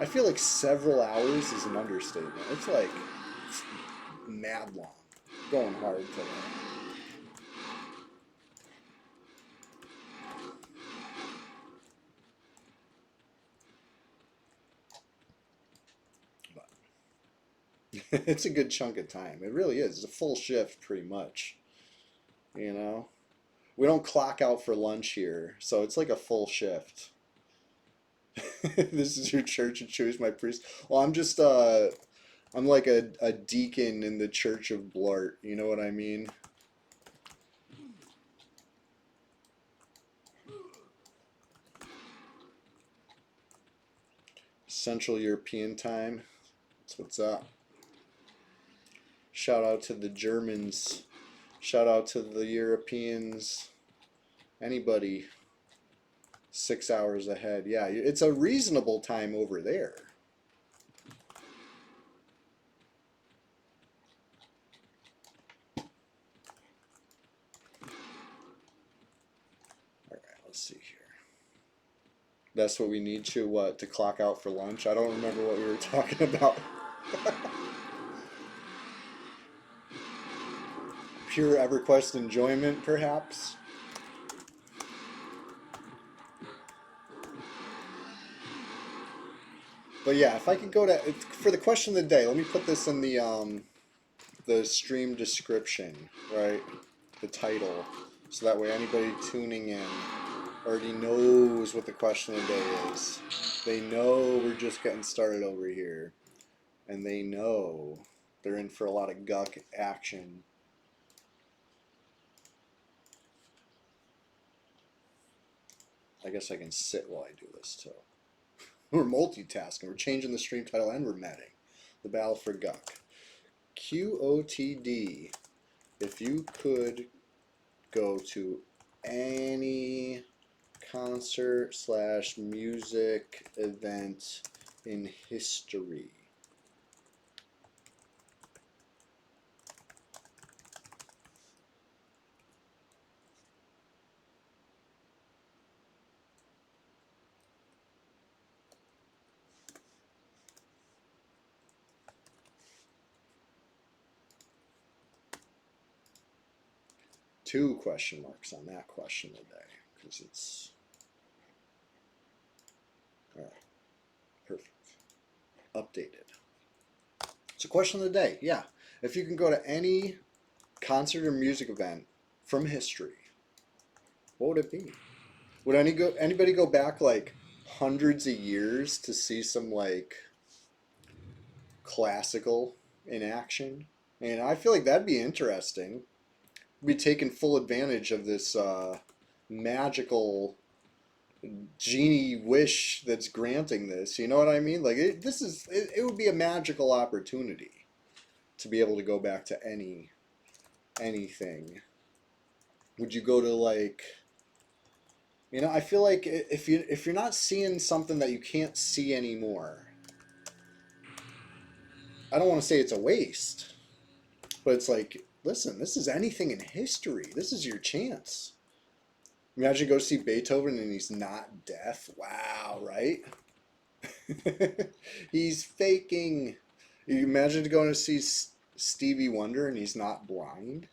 I feel like several hours is an understatement. It's like mad long. Going hard today. But it's a good chunk of time. It really is. It's a full shift pretty much. You know? We don't clock out for lunch here, so it's like a full shift. This is your church and choose my priest. Well, I'm like a deacon in the Church of Blart. You know what I mean? Central European time. That's what's up. Shout out to the Germans. Shout out to the Europeans. Anybody 6 hours ahead. Yeah, it's a reasonable time over there. Alright, let's see here. That's what we need to clock out for lunch? I don't remember what we were talking about. Pure EverQuest enjoyment, perhaps? But yeah, if I could go to, for the question of the day, let me put this in the stream description, right? The title, so that way anybody tuning in, already knows what the question of the day is. They know we're just getting started over here. And they know they're in for a lot of guck action. I guess I can sit while I do this too. We're multitasking. We're changing the stream title and we're metting. The Battle for Guck. QOTD. If you could go to any concert / music event in history. Two question marks on that question today because it's all right. Perfect. Updated. So question of the day, yeah. If you can go to any concert or music event from history, what would it be? Would anybody go back like hundreds of years to see some like classical in action? And I feel like that'd be interesting. Be taking full advantage of this magical genie wish that's granting this. You know what I mean? Like it would be a magical opportunity to be able to go back to anything. Would you go to like, I feel like if you're not seeing something that you can't see anymore, I don't want to say it's a waste, but it's like, listen, this is anything in history. This is your chance. Imagine go see Beethoven and he's not deaf. Wow, right? He's faking. You imagine going to see Stevie Wonder and he's not blind.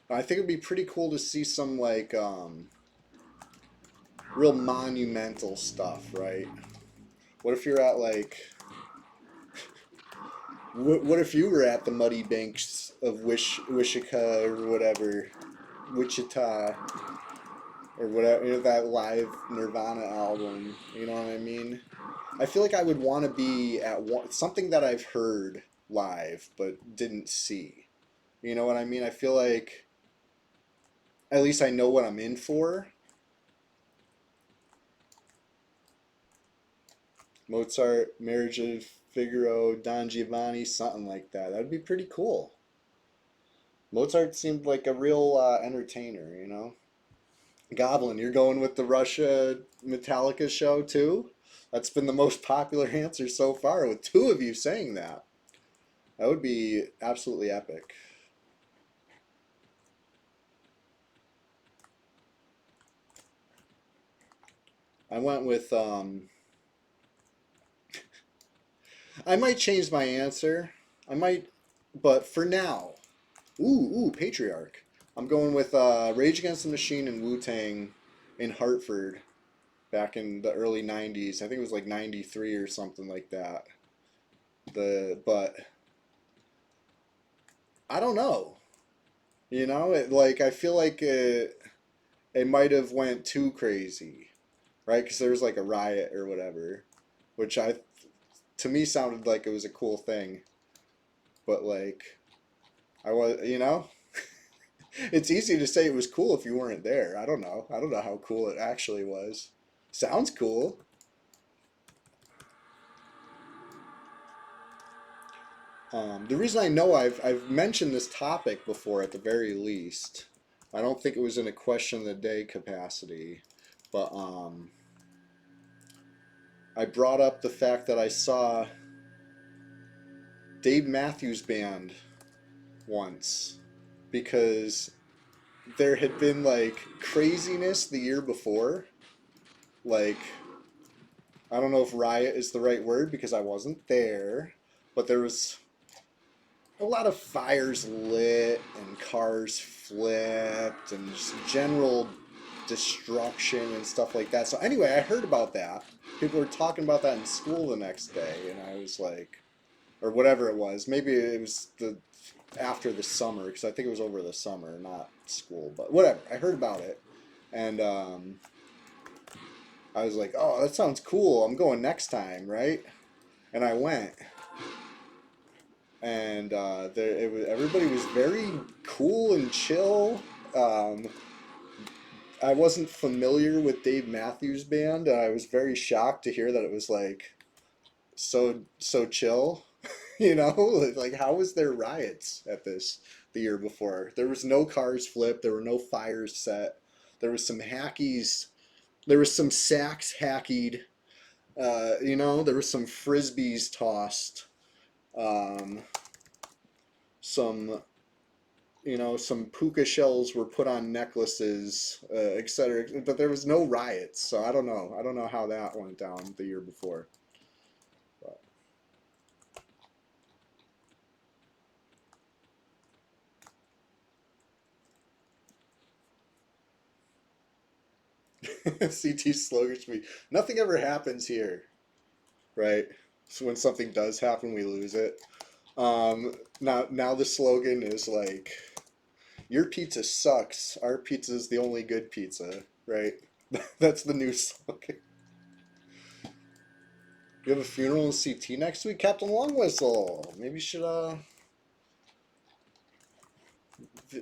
I think it'd be pretty cool to see some like real monumental stuff, right? What if you're at like what if you were at the muddy banks of Wichita or whatever, Wichita or whatever, that live Nirvana album, you know what I mean? I feel like I would want to be at something that I've heard live but didn't see. You know what I mean? I feel like at least I know what I'm in for. Mozart, Marriage of Figaro, Don Giovanni, something like that. That'd be pretty cool. Mozart seemed like a real entertainer, you know? Goblin, you're going with the Russia Metallica show too? That's been the most popular answer so far, with two of you saying that. That would be absolutely epic. I went with, I might change my answer. I might, but for now, Patriarch. I'm going with Rage Against the Machine and Wu-Tang in Hartford back in the early 90s. I think it was like 93 or something like that. But I don't know. I feel like it might have went too crazy, right? Because there was like a riot or whatever, which to me sounded like it was a cool thing. But like I was, it's easy to say it was cool if you weren't there. I don't know. I don't know how cool it actually was. Sounds cool. The reason I know I've mentioned this topic before at the very least. I don't think it was in a question of the day capacity, but I brought up the fact that I saw Dave Matthews Band once because there had been like craziness the year before. Like, I don't know if riot is the right word because I wasn't there, but there was a lot of fires lit and cars flipped and just general destruction and stuff like that. So anyway, I heard about that. People were talking about that in school the next day, and I was like, or whatever it was. Maybe it was the after the summer because I think it was over the summer, not school, but whatever. I heard about it, and I was like, oh, that sounds cool. I'm going next time, right? And I went, and everybody was very cool and chill. Um, I wasn't familiar with Dave Matthews Band, and I was very shocked to hear that it was like so chill. You know, like how was there riots at this the year before? There was no cars flipped, there were no fires set, there was some hackies, there was some sacks hackied, you know, there was some frisbees tossed, um, some some puka shells were put on necklaces, etc. But there was no riots, so I don't know. I don't know how that went down the year before. CT slogan should be nothing ever happens here, right? So when something does happen, we lose it. Now the slogan is like, your pizza sucks. Our pizza is the only good pizza, right? That's the new slogan. You have a funeral in CT next week, Captain Long Whistle. Maybe you should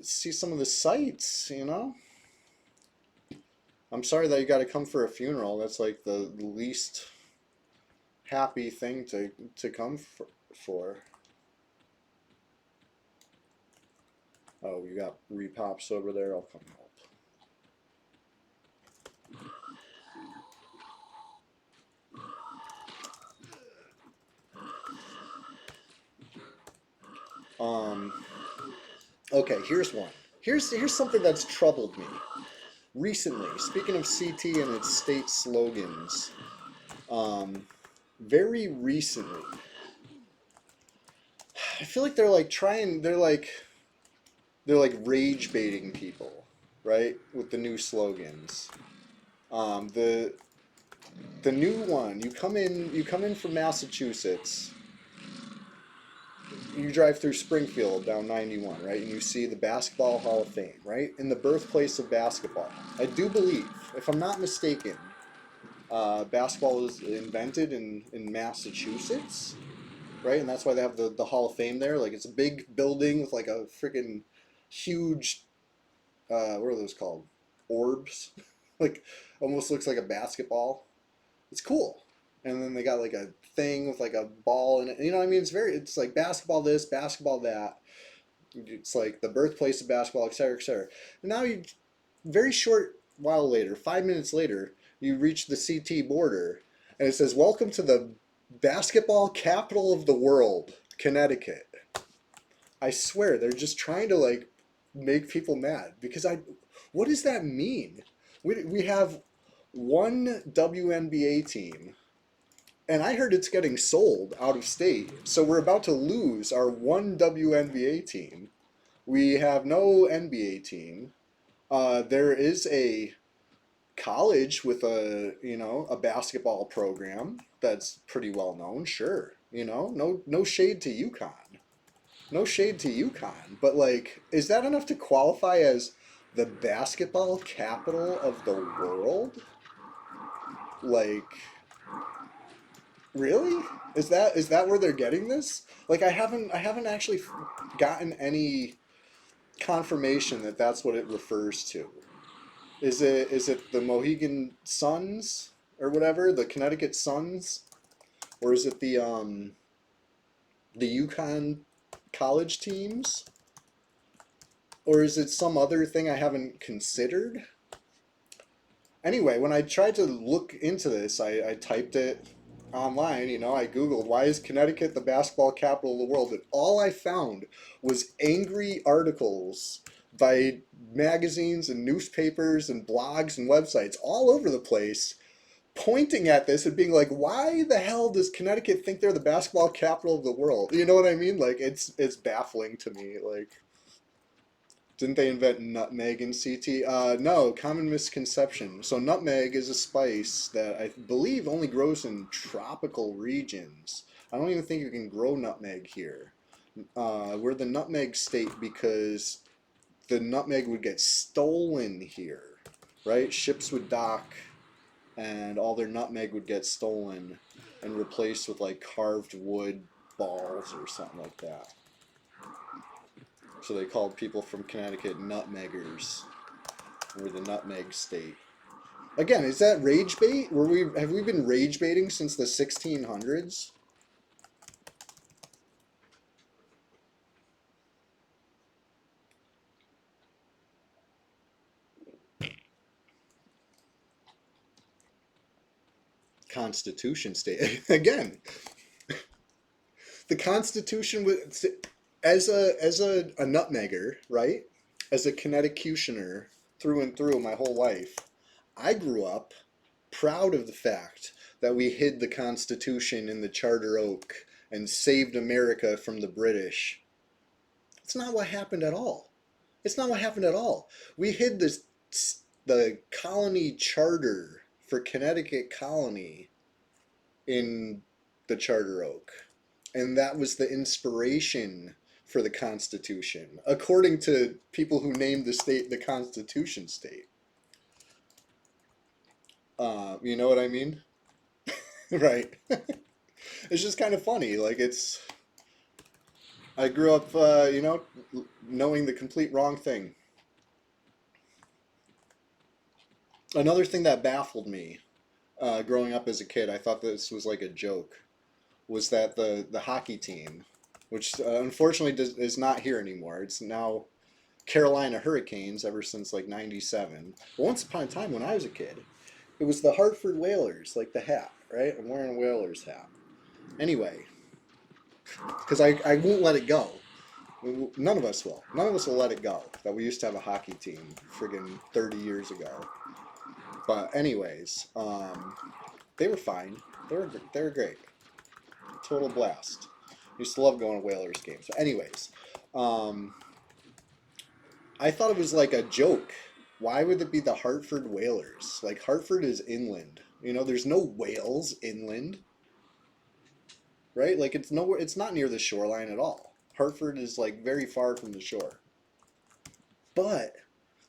see some of the sights. You know. I'm sorry that you got to come for a funeral. That's like the least happy thing to come for. Oh, you got repops over there. I'll come help. Um. Okay, here's one. Here's something that's troubled me recently. Speaking of CT and its state slogans, very recently, I feel like they're like rage baiting people, right? With the new slogans. Um, the the new one, you come in from Massachusetts, you drive through Springfield down 91, right? And you see the Basketball Hall of Fame, right? In the birthplace of basketball. I do believe, if I'm not mistaken, basketball was invented in Massachusetts, right? And that's why they have the Hall of Fame there. Like it's a big building with like a freaking huge, what are those called? Orbs? Like almost looks like a basketball. It's cool. And then they got like a thing with like a ball in it. You know what I mean? It's like basketball this, basketball that. It's like the birthplace of basketball, et cetera, et cetera. And now very short while later, 5 minutes later, you reach the CT border and it says, welcome to the basketball capital of the world, Connecticut. I swear, they're just trying to like make people mad because what does that mean? We have one WNBA team, and I heard it's getting sold out of state. So we're about to lose our one WNBA team. We have no NBA team. There is a college with a basketball program that's pretty well known. Sure, no shade to UConn, no shade to UConn, but like, is that enough to qualify as the basketball capital of the world? Like, really? Is that where they're getting this? Like, I haven't actually gotten any confirmation that that's what it refers to. Is it the Mohegan Suns or whatever, the Connecticut Suns, or is it the Yukon college teams, or is it some other thing I haven't considered? Anyway, when I tried to look into this, I typed it online, I Googled, why is Connecticut the basketball capital of the world? And all I found was angry articles by magazines and newspapers and blogs and websites all over the place pointing at this and being like, why the hell does Connecticut think they're the basketball capital of the world? You know what I mean? Like, it's baffling to me. Like, Didn't they invent nutmeg in CT? No, common misconception. So nutmeg is a spice that I believe only grows in tropical regions. I don't even think you can grow nutmeg here. We're the nutmeg state because the nutmeg would get stolen here, right? Ships would dock and all their nutmeg would get stolen and replaced with like carved wood balls or something like that. So they called people from Connecticut nutmeggers. We're the nutmeg state. Again, is that rage bait? Have we been rage baiting since the 1600s? Constitution state. Again, the Constitution was as a nutmegger, right? As a Connecticutioner through and through my whole life, I grew up proud of the fact that we hid the Constitution in the Charter Oak and saved America from the British. It's not what happened at all. It's not what happened at all. We hid the colony charter for Connecticut colony in the Charter Oak. And that was the inspiration for the Constitution, according to people who named the state the Constitution state. You know what I mean? Right. It's just kind of funny. Like, I grew up, knowing the complete wrong thing. Another thing that baffled me growing up as a kid, I thought this was like a joke, was that the hockey team, which unfortunately is not here anymore. It's now Carolina Hurricanes ever since like '97. But once upon a time when I was a kid, it was the Hartford Whalers, like the hat, right? I'm wearing a Whalers hat. Anyway, because I won't let it go. None of us will. None of us will let it go that we used to have a hockey team friggin' 30 years ago. But anyways, they were fine. They were great. Total blast. Used to love going to Whalers games. But anyways, um, I thought it was like a joke. Why would it be the Hartford Whalers? Like Hartford is inland. You know, there's no whales inland, right? Like it's nowhere. It's not near the shoreline at all. Hartford is like very far from the shore. But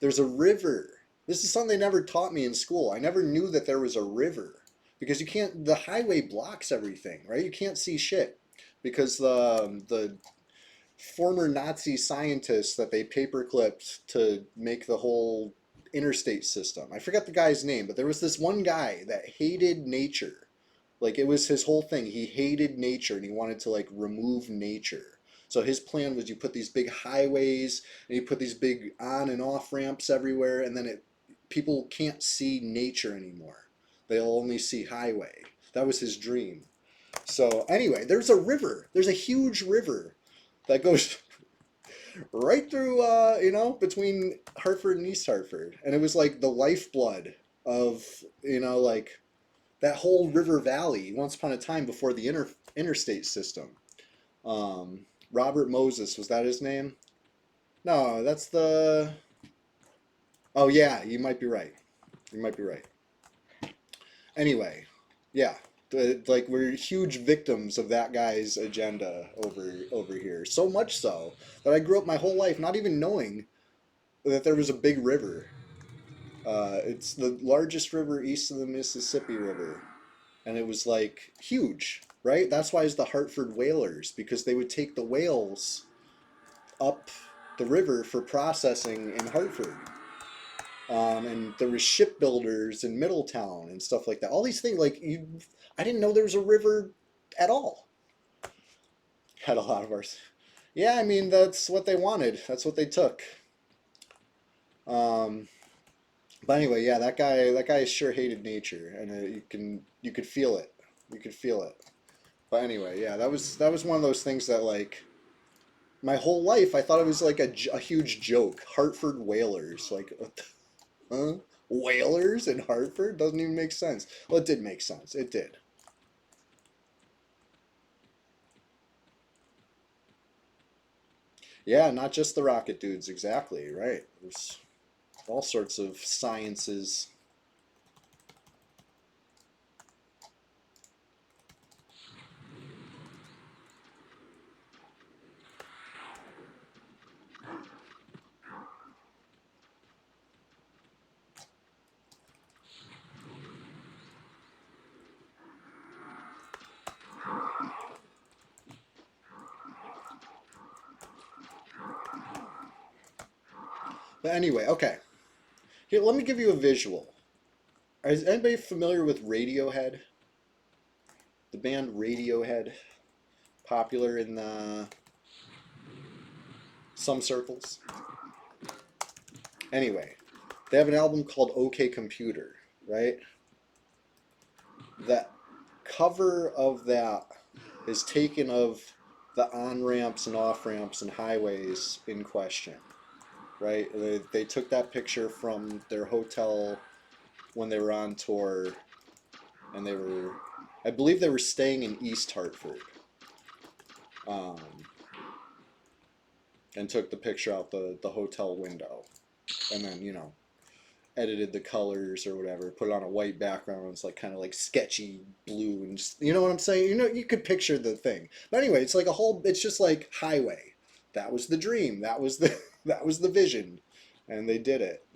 there's a river. This is something they never taught me in school. I never knew that there was a river because you can't. The highway blocks everything, right? You can't see shit because the former Nazi scientists that they paperclipped to make the whole interstate system. I forget the guy's name, but there was this one guy that hated nature. Like it was his whole thing. He hated nature and he wanted to like remove nature. So his plan was you put these big highways and you put these big on and off ramps everywhere, and then people can't see nature anymore. They'll only see highway. That was his dream. So anyway, there's a river. There's a huge river that goes right through, between Hartford and East Hartford. And it was like the lifeblood of, like that whole river valley once upon a time before the interstate system. Robert Moses, was that his name? No, that's the. Oh, yeah, you might be right. You might be right. Anyway, yeah. Like we're huge victims of that guy's agenda over here. So much so that I grew up my whole life not even knowing that there was a big river. It's the largest river east of the Mississippi River, and it was like huge, right? That's why it's the Hartford Whalers, because they would take the whales up the river for processing in Hartford. And there was shipbuilders in Middletown and stuff like that. All these things, I didn't know there was a river at all. Had a lot of ours. Yeah, I mean that's what they wanted. That's what they took. Um, but anyway, yeah, that guy sure hated nature, and you could feel it. You could feel it. But anyway, yeah, that was one of those things that like my whole life I thought it was like a huge joke. Hartford Whalers, like. Huh? Whalers in Hartford? Doesn't even make sense. Well, it did make sense. It did. Yeah, not just the rocket dudes, exactly, right. There's all sorts of sciences. But anyway, okay. Here, let me give you a visual. Is anybody familiar with Radiohead? The band Radiohead, popular in some circles. Anyway, they have an album called OK Computer, right? That cover of that is taken of the on ramps and off ramps and highways in question, right? They took that picture from their hotel when they were on tour, and I believe they were staying in East Hartford, um, and took the picture out the hotel window, and then edited the colors or whatever, put it on a white background. It's like kind of like sketchy blue and just, you know what I'm saying? You could picture the thing. But anyway, it's like a whole. It's just like highway. That was the dream. That was the that was the vision, and they did it.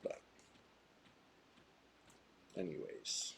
But anyways.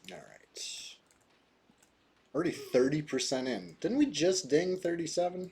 All right. Already 30% in. Didn't we just ding 37?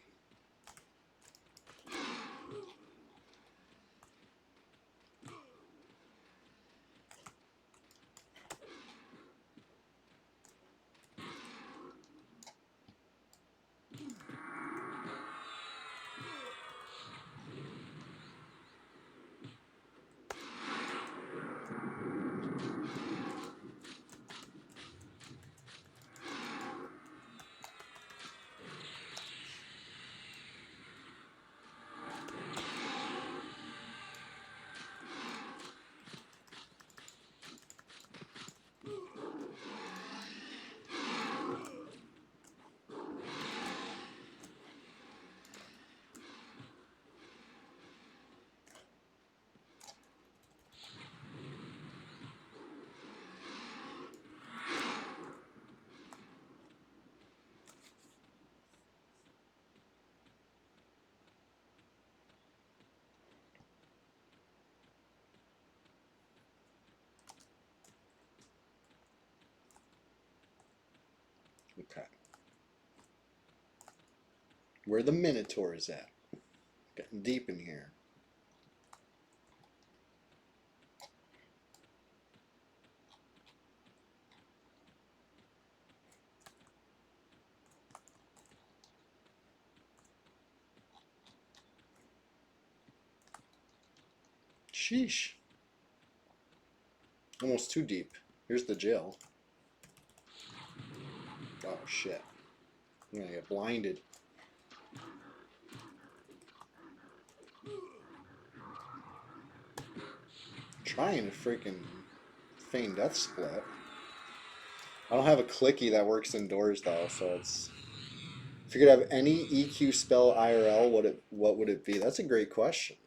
Okay. Where the Minotaur is at. Getting deep in here. Sheesh. Almost too deep. Here's the jail. Oh shit. I'm gonna get blinded. Trying to freaking feign death split. I don't have a clicky that works indoors though, so it's. If you could have any EQ spell IRL, what would it be? That's a great question.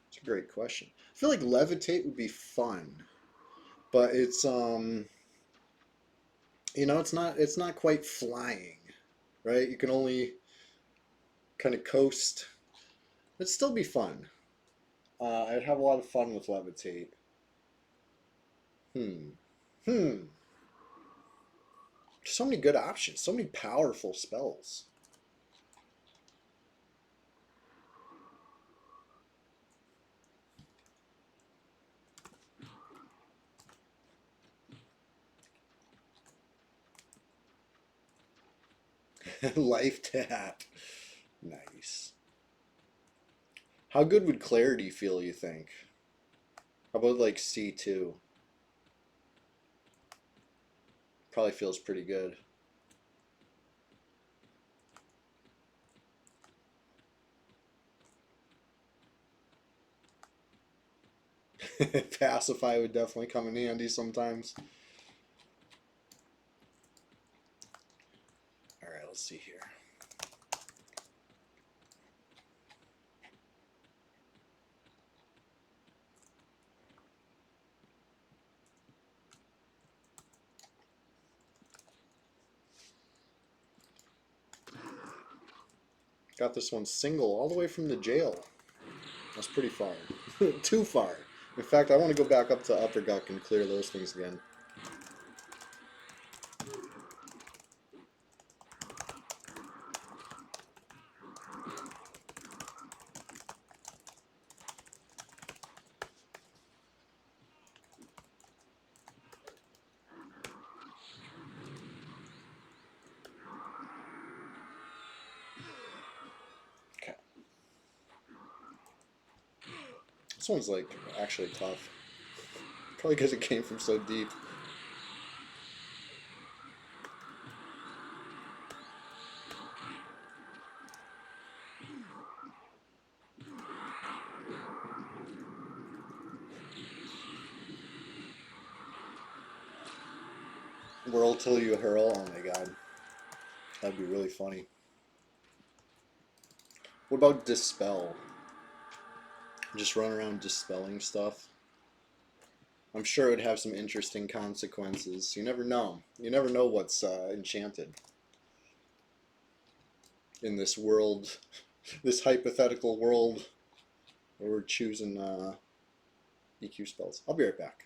It's a great question. I feel like levitate would be fun, but it's it's not quite flying, right? You can only kind of coast. It'd still be fun. I'd have a lot of fun with levitate. Hmm. Hmm. So many good options. So many powerful spells. Life tap. Nice. How good would clarity feel, you think? How about like C2? Probably feels pretty good. Pacify would definitely come in handy sometimes. All right, let's see here. Got this one single all the way from the jail. That's pretty far. Too far. In fact, I want to go back up to Upper Guck and clear those things again. Okay. This one's like actually tough. Probably because it came from so deep. World till you hurl. Oh my god. That'd be really funny. What about dispel? Just run around dispelling stuff. I'm sure it would have some interesting consequences. You never know. You never know what's enchanted in this world, this hypothetical world where we're choosing EQ spells. I'll be right back.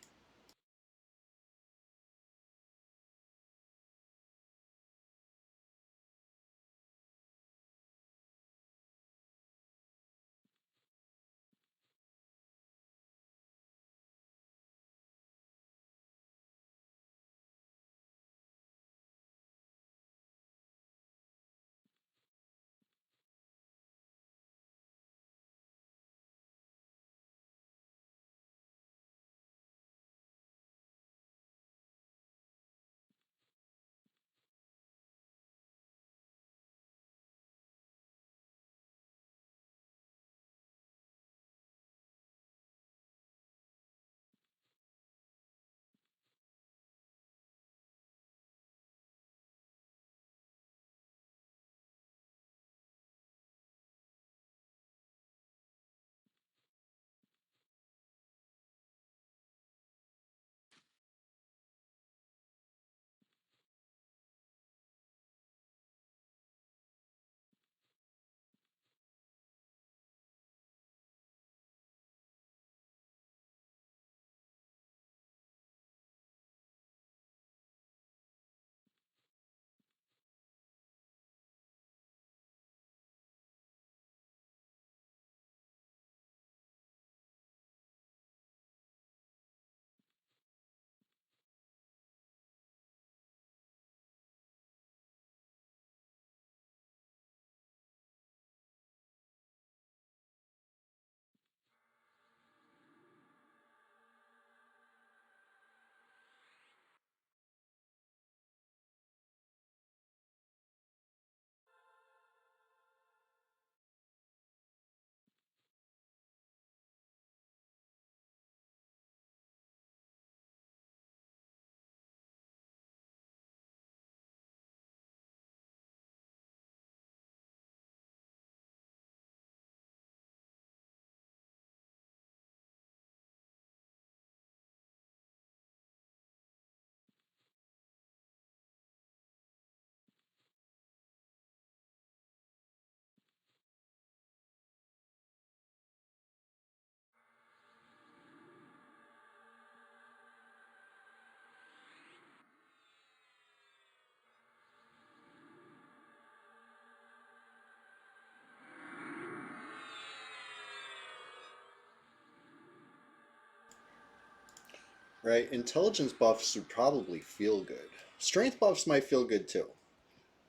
right? Intelligence buffs would probably feel good. Strength buffs might feel good too,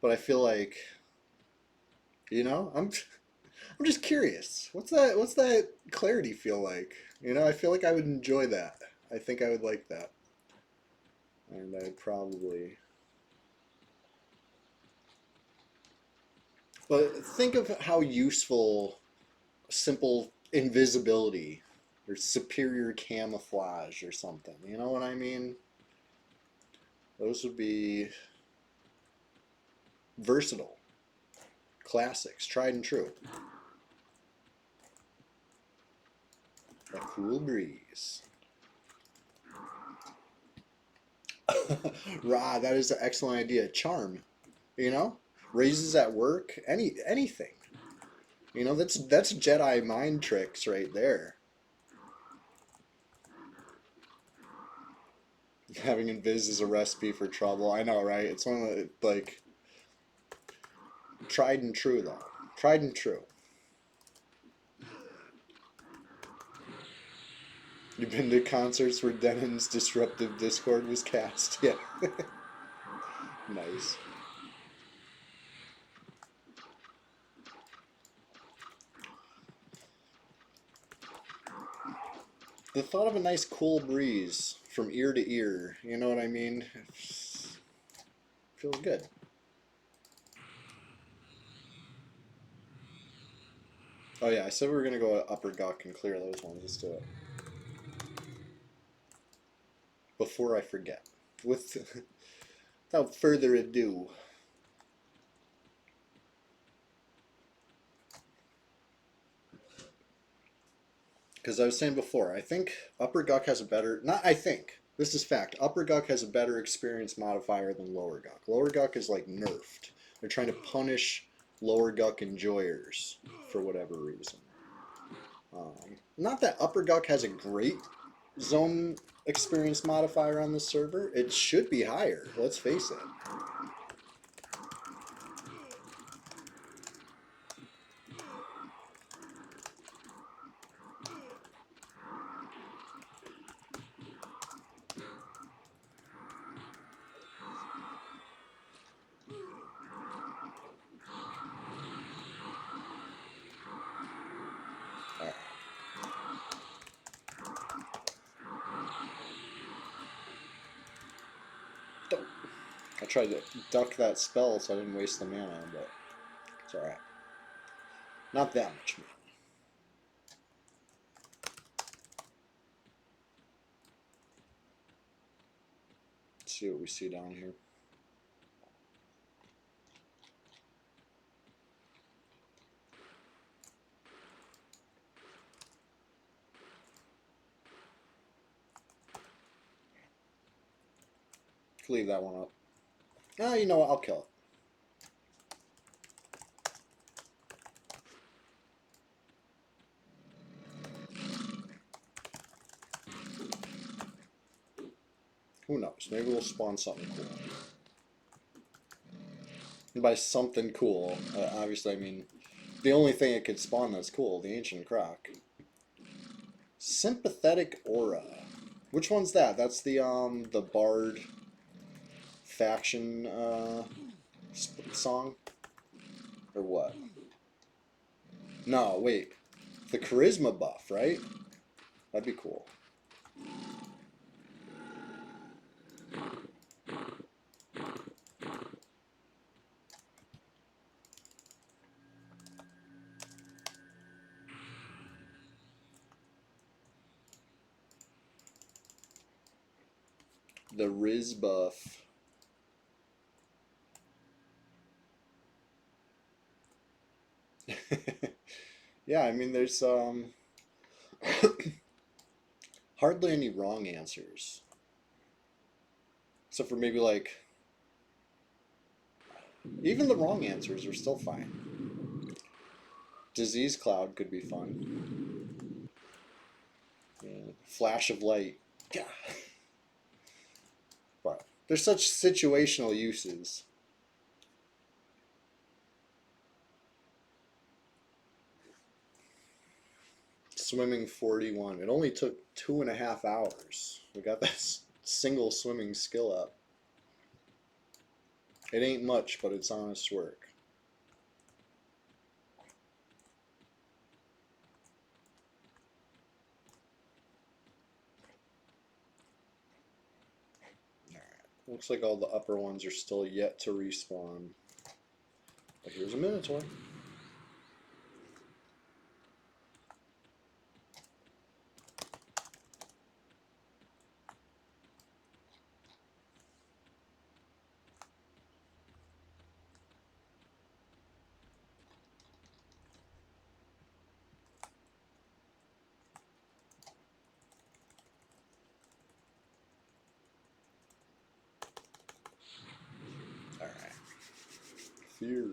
but I feel like, I'm just curious. What's that clarity feel like? I feel like I would enjoy that. I think I would like that. And I'd probably. But think of how useful simple invisibility or superior camouflage or something. You know what I mean? Those would be versatile, classics, tried and true. A cool breeze. Rah, that is an excellent idea. Charm, you know, raises at work, anything. That's Jedi mind tricks right there. Having invis is a recipe for trouble. I know, right? It's one of the like tried and true though. Tried and true. You've been to concerts where Denon's disruptive Discord was cast? Yeah. Nice. The thought of a nice cool breeze from ear to ear, you know what I mean? Feels good. Oh yeah, I said we were gonna go upper Guck and clear those ones. Let's do it. Before I forget. Without further ado. Because I was saying before, I think Upper Guck has a better, not I think, this is fact, Upper Guck has a better experience modifier than Lower Guck. Lower Guck is like nerfed. They're trying to punish Lower Guck enjoyers for whatever reason. Not that Upper Guck has a great zone experience modifier on the server. It should be higher, let's face it. Alright. I tried to duck that spell so I didn't waste the mana, but it's alright. Not that much mana. Let's see what we see down here. Leave that one up. Ah, you know what? I'll kill it. Who knows? Maybe we'll spawn something cool. And by something cool, obviously I mean the only thing it could spawn that's cool, the Ancient Croc. Sympathetic Aura. Which one's that? That's the Bard faction song? Or what? No, wait. The charisma buff, right? That'd be cool. The Riz buff. Yeah, I mean there's hardly any wrong answers. Except for maybe like even the wrong answers are still fine. Disease Cloud could be fun. Yeah. Flash of Light. Yeah. But there's such situational uses. swimming 41. It only took 2.5 hours. We got that single swimming skill up. It ain't much, but it's honest work. Looks like all the upper ones are still yet to respawn. But here's a Minotaur. Alright. Fear.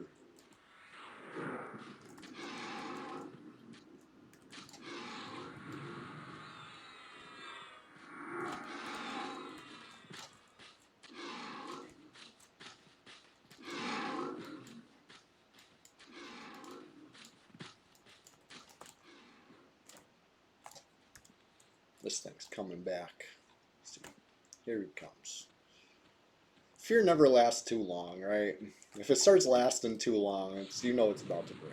This thing's coming back. Let's see. Here he comes. Fear never lasts too long, right? If it starts lasting too long, it's, you know it's about to break.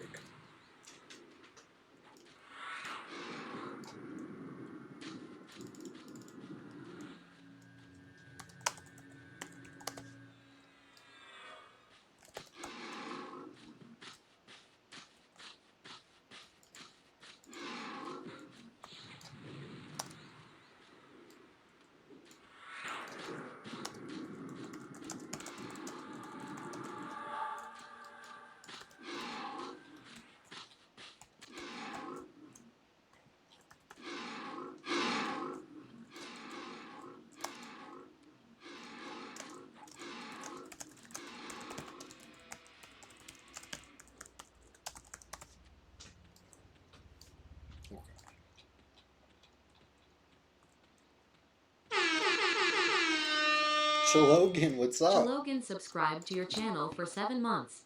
Chalogan, what's up? Chalogan subscribed to your channel for 7 months.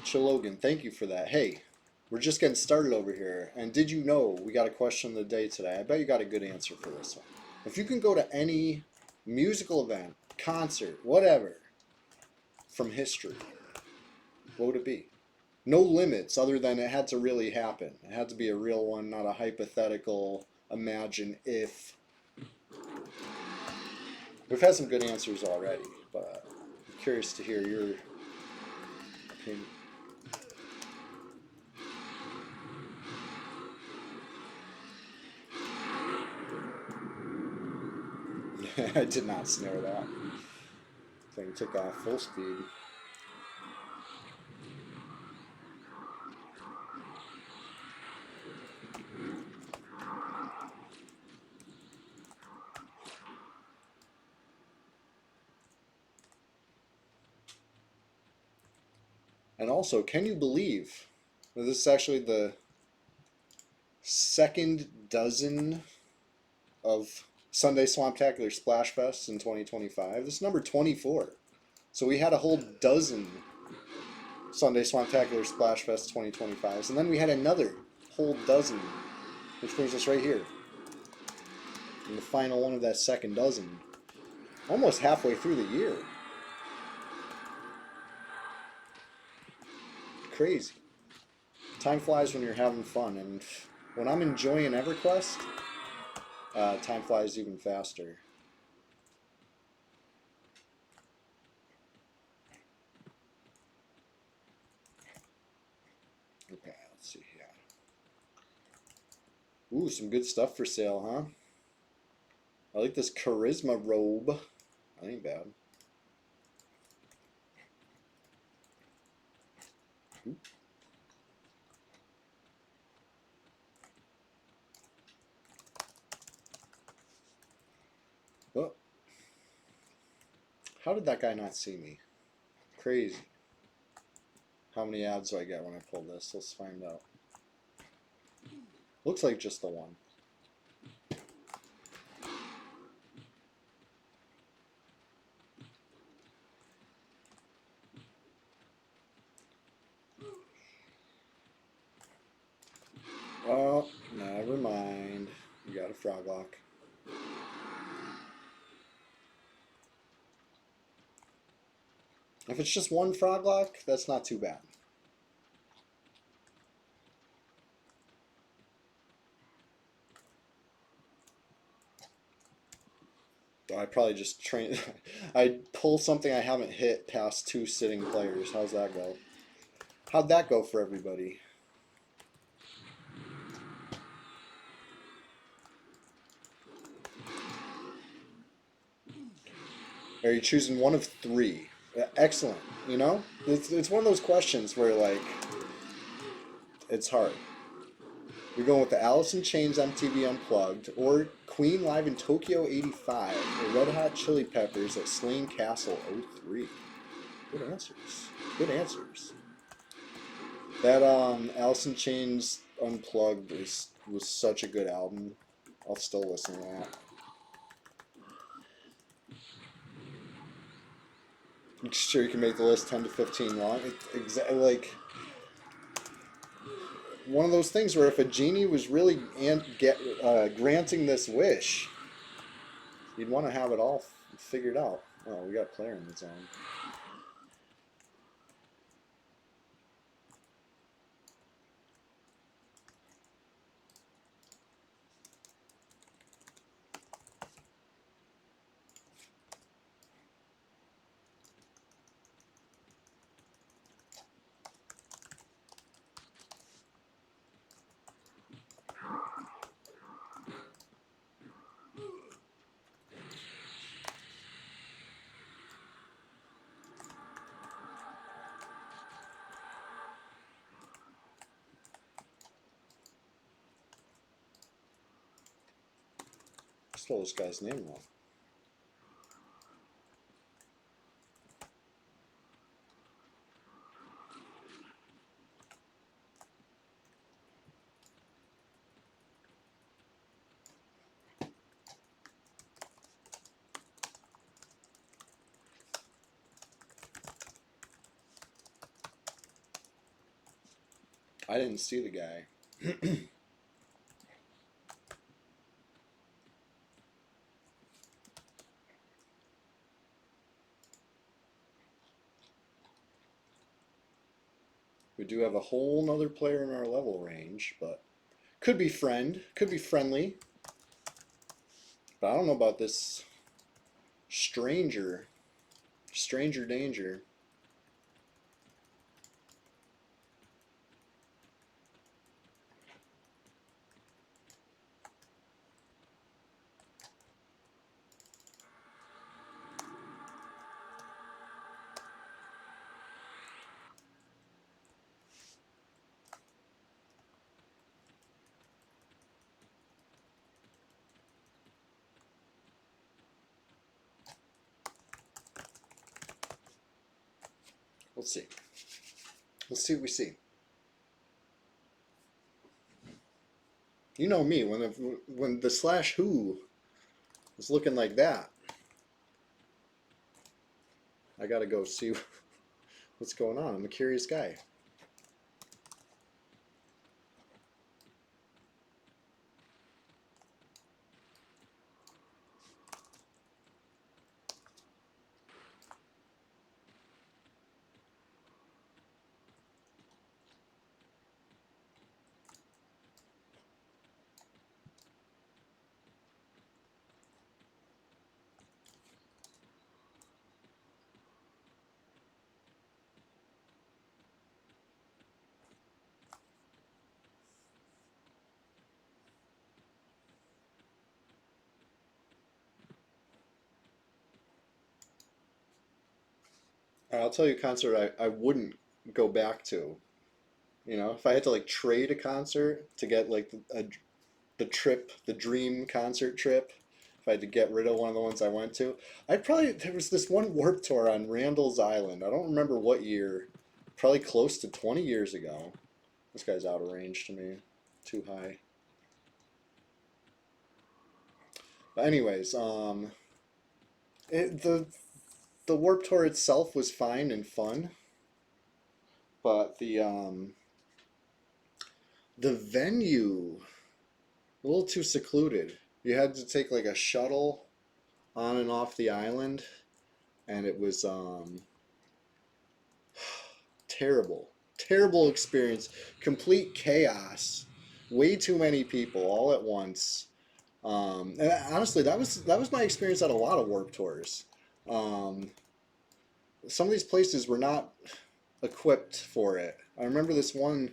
Chalogan, thank you for that. Hey, we're just getting started over here. And did you know we got a question of the day today? I bet you got a good answer for this one. If you can go to any musical event, concert, whatever, from history, what would it be? No limits other than it had to really happen. It had to be a real one, not a hypothetical, imagine if. We've had some good answers already, but I'm curious to hear your opinion. I did not snare that. Thing took off full speed. And also, can you believe that this is actually the second dozen of Sunday Swamptacular Splashfests in 2025? This is number 24. So we had a whole dozen Sunday Swamptacular Splashfest 2025s, and then we had another whole dozen, which brings us right here. And the final one of that second dozen. Almost halfway through the year. Crazy. Time flies when you're having fun, and when I'm enjoying EverQuest, time flies even faster. Okay, let's see here. Ooh, some good stuff for sale, huh? I like this charisma robe. That ain't bad. Ooh. Oh. How did that guy not see me? Crazy. How many ads do I get when I pull this? Let's find out. Looks like just the one. Well, frog lock. If it's just one frog lock, that's not too bad. I probably just train. I'd pull something I haven't hit past 2 sitting players. How's that go? How'd that go for everybody? Are you choosing one of 3? Excellent. You know, it's one of those questions where like it's hard. You're going with the Alice in Chains MTV Unplugged or Queen live in Tokyo '85 or Red Hot Chili Peppers at Slane Castle '03. Good answers. Good answers. That Alice in Chains Unplugged was such a good album. I'll still listen to that. You sure you can make the list 10 to 15 long? Exactly like one of those things where if a genie was really granting this wish, you'd want to have it all figured out. Oh, we got a player in the zone. I spelled this guy's name wrong. I didn't see the guy. We do have a whole nother player in our level range, but could be friendly. But I don't know about this stranger danger. Let's see. Let's see what we see. You know me, when the slash who is looking like that, I gotta go see what's going on. I'm a curious guy. I'll tell you a concert I wouldn't go back to. You know, if I had to like trade a concert to get like the trip, the dream concert trip, if I had to get rid of one of the ones I went to, there was this one Warped Tour on Randall's Island. I don't remember what year, probably close to 20 years ago. This guy's out of range to me, too high. But anyways, it, the Warped Tour itself was fine and fun, but the venue a little too secluded. You had to take like a shuttle on and off the island, and it was terrible, terrible experience, complete chaos, way too many people all at once. And honestly, that was my experience at a lot of warp tours. Um, some of these places were not equipped for it. I remember this one.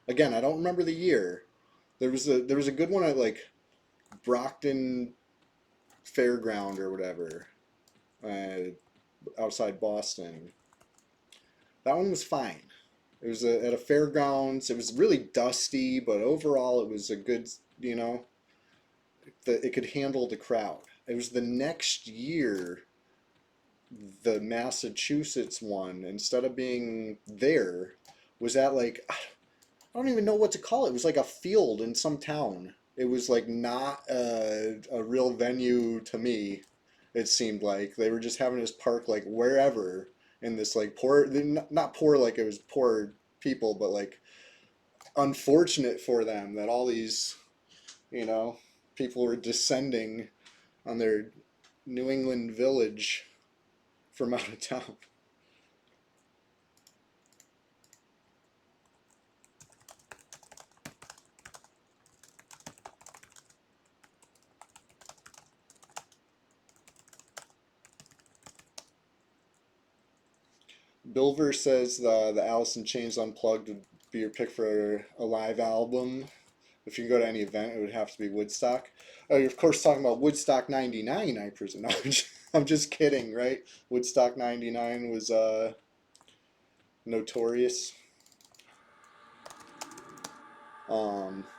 Again, I don't remember the year. There was a good one at like Brockton Fairground or whatever, uh, outside Boston. That one was fine. It was at a fairgrounds. It was really dusty, but overall it was a good, you know, it could handle the crowd. It was the next year, the Massachusetts one, instead of being there, was at like, I don't even know what to call it. It was like a field in some town. It was like not a real venue to me. It seemed like they were just having this park like wherever in this like poor, not poor like it was poor people, but like unfortunate for them that all these, you know, people were descending on their New England village from out of town. Bilver says the Alice in Chains Unplugged would be your pick for a live album. If you can go to any event, it would have to be Woodstock. You're of course talking about Woodstock '99, I presume. No, I'm just kidding, right? Woodstock '99 was notorious.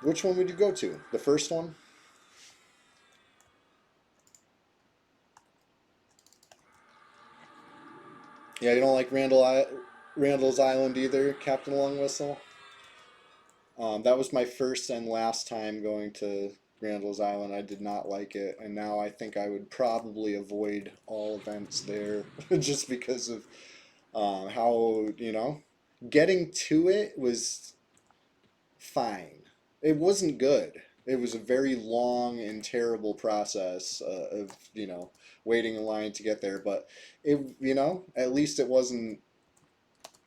Which one would you go to? The first one? Yeah, you don't like Randall's Island either, Captain Long Whistle? That was my first and last time going to Randall's Island. I did not like it, and now I think I would probably avoid all events there just because of how, getting to it was fine. It wasn't good. It was a very long and terrible process of, waiting in line to get there, but at least it wasn't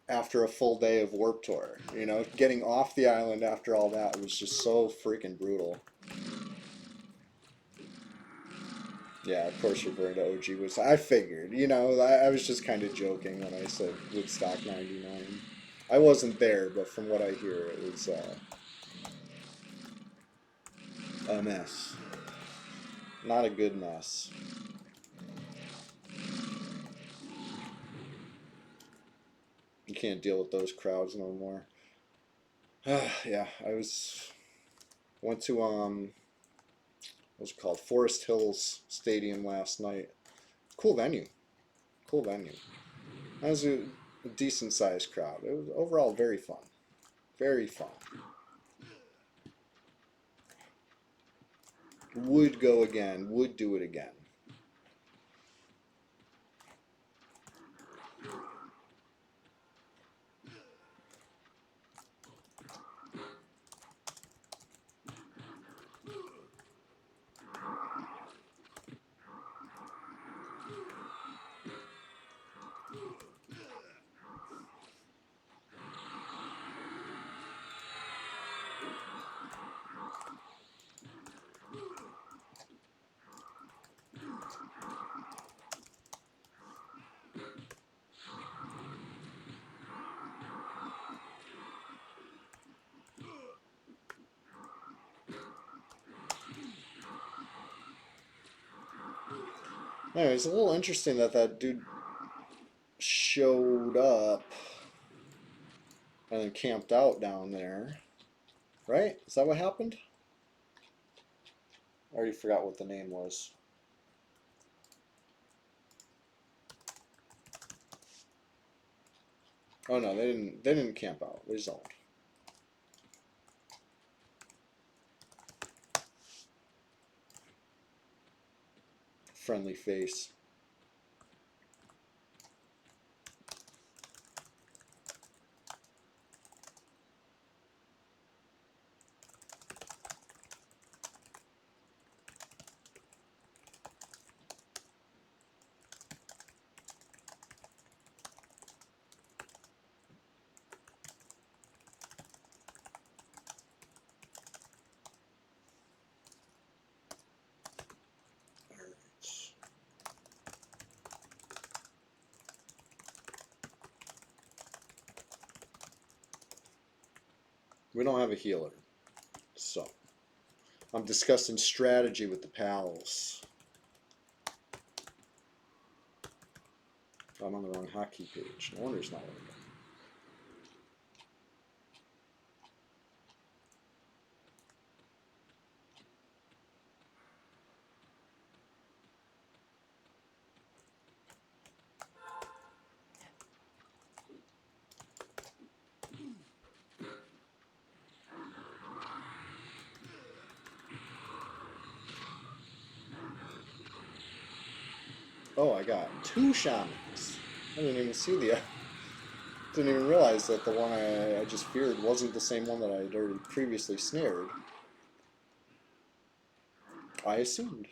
after a full day of Warp Tour. Getting off the island after all that was just so freaking brutal. Yeah, of course you're referring to OG Woodstock. I figured, I was just kind of joking when I said Woodstock '99. I wasn't there, but from what I hear, it was a mess. Not a good mess. You can't deal with those crowds no more. Yeah, went to what's it called, Forest Hills Stadium last night. Cool venue. Cool venue. That was a decent sized crowd. It was overall very fun. Very fun. Would go again. Would do it again. Anyway, it's a little interesting that that dude showed up and then camped out down there. Right? Is that what happened? I already forgot what the name was. Oh no, they didn't camp out. They zoned. Friendly face. We don't have a healer. So, I'm discussing strategy with the pals. I'm on the wrong hotkey page. No wonder it's not working. Oh, I got 2 shamans. I didn't even see the... Didn't even realize that the one I just feared wasn't the same one that I had already previously snared. I assumed.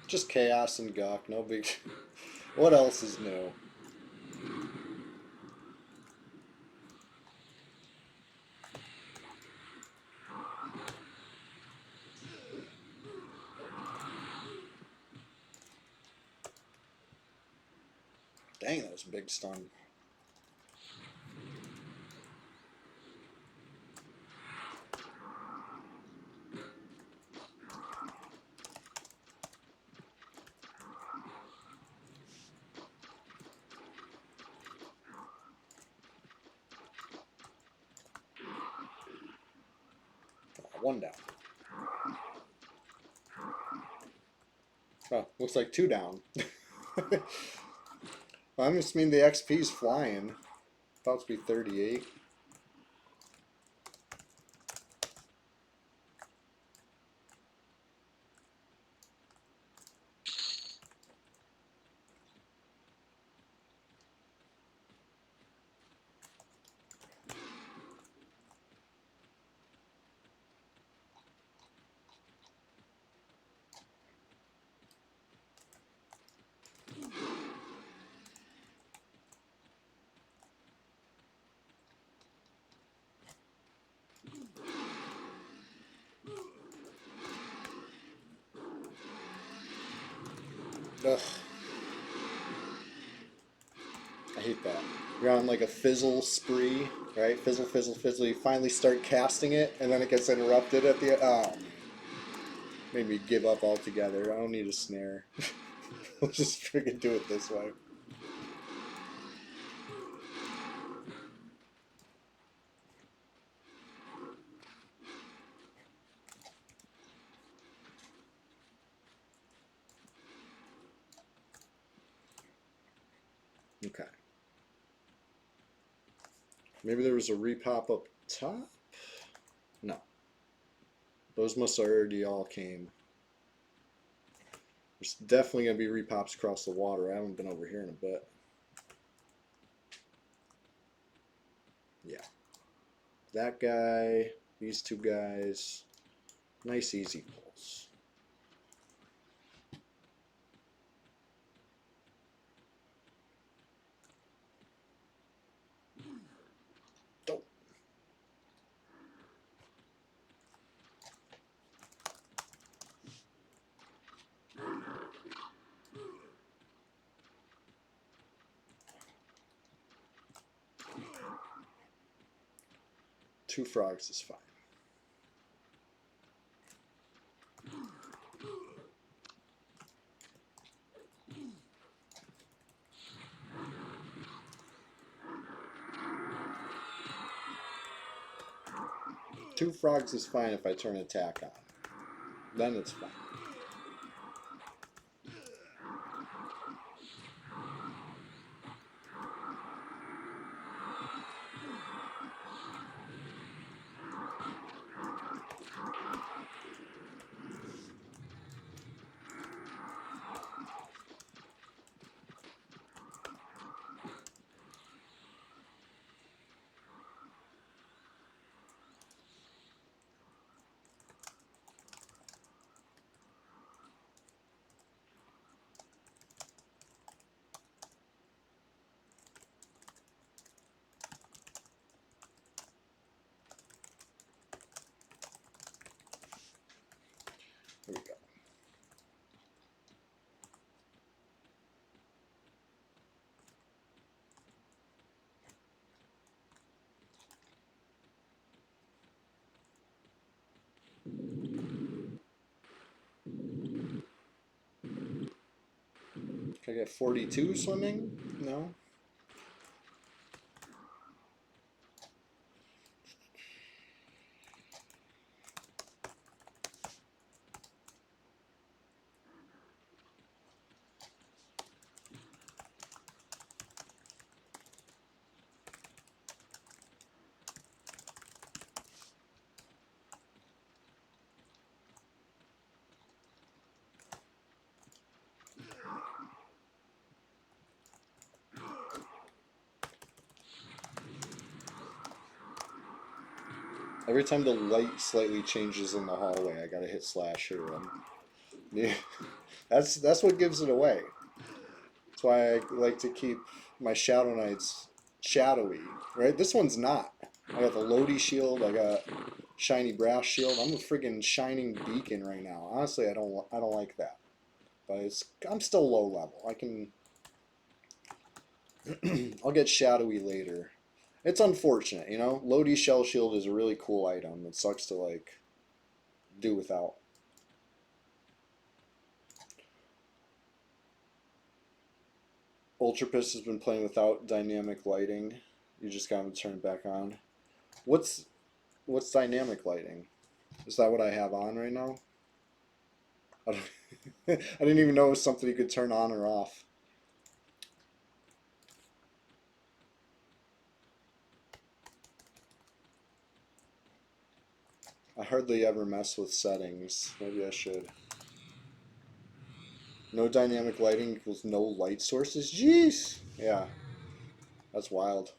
Just chaos and gawk, no big... What else is new? Dang, that was a big stun. One down. Oh, looks like 2 down. Well, I just mean the XP's flying. About to be 38. Ugh. I hate that. You're on like a fizzle spree, right? Fizzle, fizzle, fizzle. You finally start casting it, and then it gets interrupted at the... Oh. Made me give up altogether. I don't need a snare. I'll just freaking do it this way. Okay. Maybe there was a repop up top? No. Those must have already all came. There's definitely going to be repops across the water. I haven't been over here in a bit. Yeah. That guy, these 2 guys. Nice easy pulls. Dope. Two frogs is fine. Two frogs is fine if I turn attack on. Then it's fine. Can I get 42 swimming? No. Every time the light slightly changes in the hallway, I gotta hit slash or yeah, that's what gives it away. That's why I like to keep my Shadow Knights shadowy. Right? This one's not. I got the Lodi shield. I got shiny brass shield. I'm a friggin' shining beacon right now. Honestly, I don't like that. But I'm still low level. I can I'll get shadowy later. It's unfortunate, you know. Lodi shell shield is a really cool item. It sucks to like do without. Ultrapist has been playing without dynamic lighting. You just got to turn it back on. What's dynamic lighting? Is that what I have on right now? I don't I didn't even know it was something you could turn on or off. I hardly ever mess with settings. Maybe I should. No dynamic lighting equals no light sources? Jeez! Yeah, that's wild.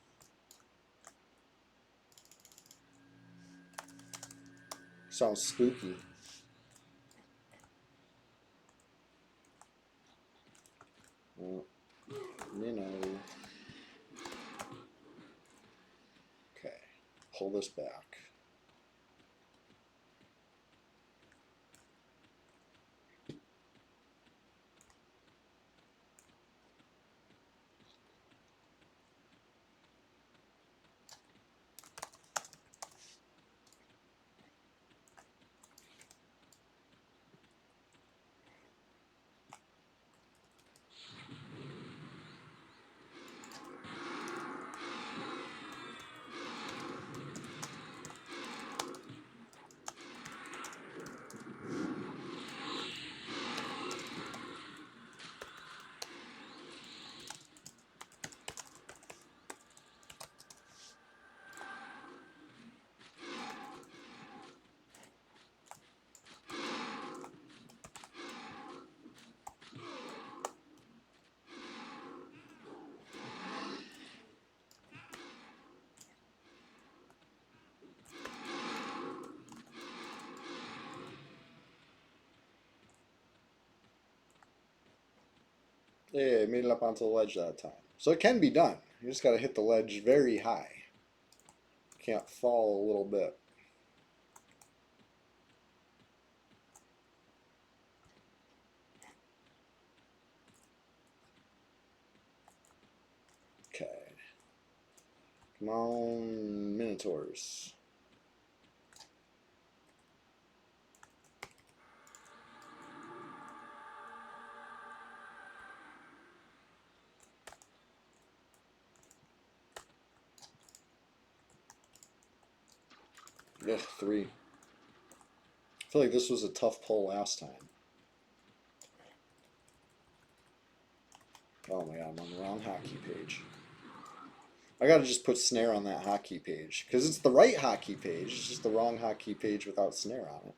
Sounds spooky. Well, you know. Okay, pull this back. Yeah, I made it up onto the ledge that time. So it can be done. You just got to hit the ledge very high. Can't fall a little bit. Okay. Come on, Minotaurs. Ugh, 3. I feel like this was a tough pull last time. Oh my god, I'm on the wrong hotkey page. I gotta just put snare on that hotkey page. Because it's the right hotkey page, it's just the wrong hotkey page without snare on it.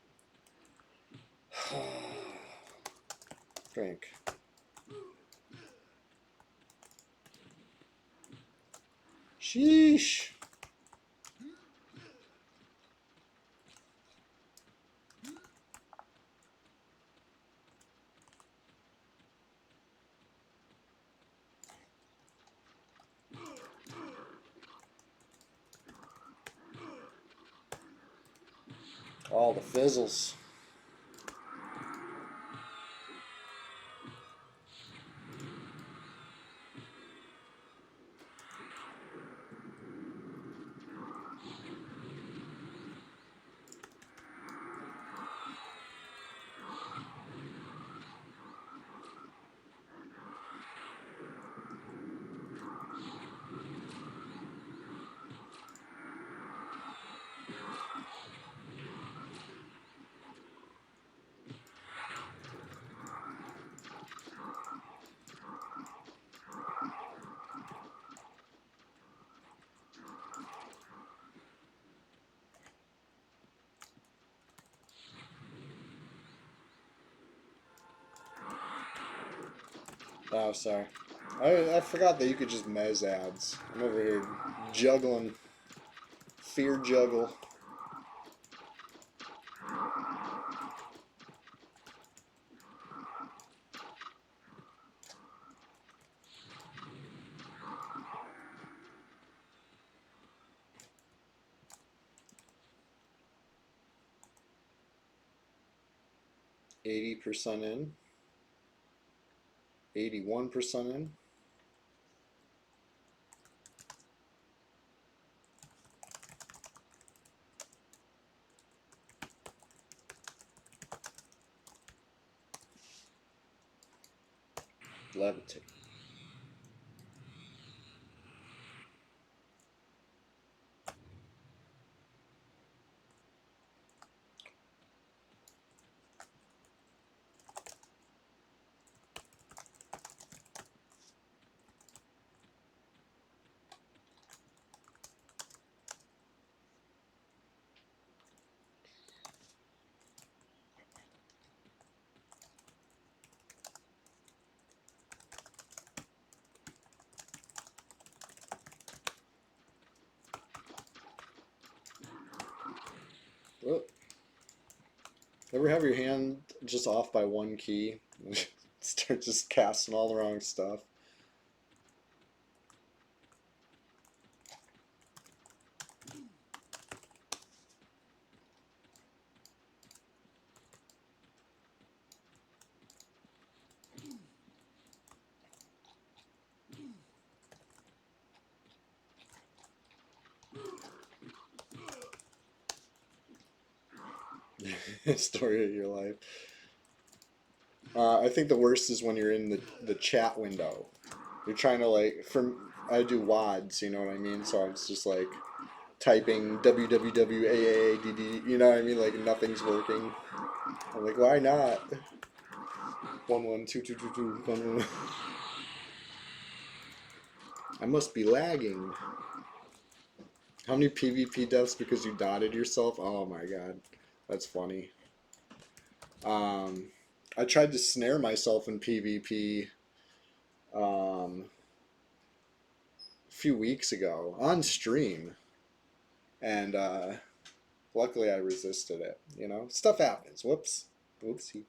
Drink. Sheesh. All the fizzles. Oh, sorry. I forgot that you could just mez ads. I'm over here juggling. Fear juggle. %in. 81% in. Levitate. Oh, ever have your hand just off by one key? Start just casting all the wrong stuff. Story of your life. I think the worst is when you're in the chat window. You're trying to like, I do WADs, you know what I mean? So it's just like typing www.aadd, you know what I mean? Like nothing's working. I'm like, why not? 112222. I must be lagging. How many PvP deaths because you dotted yourself? Oh my god, that's funny. I tried to snare myself in PvP a few weeks ago on stream, and luckily I resisted it. You know, stuff happens. Whoops, whoopsie.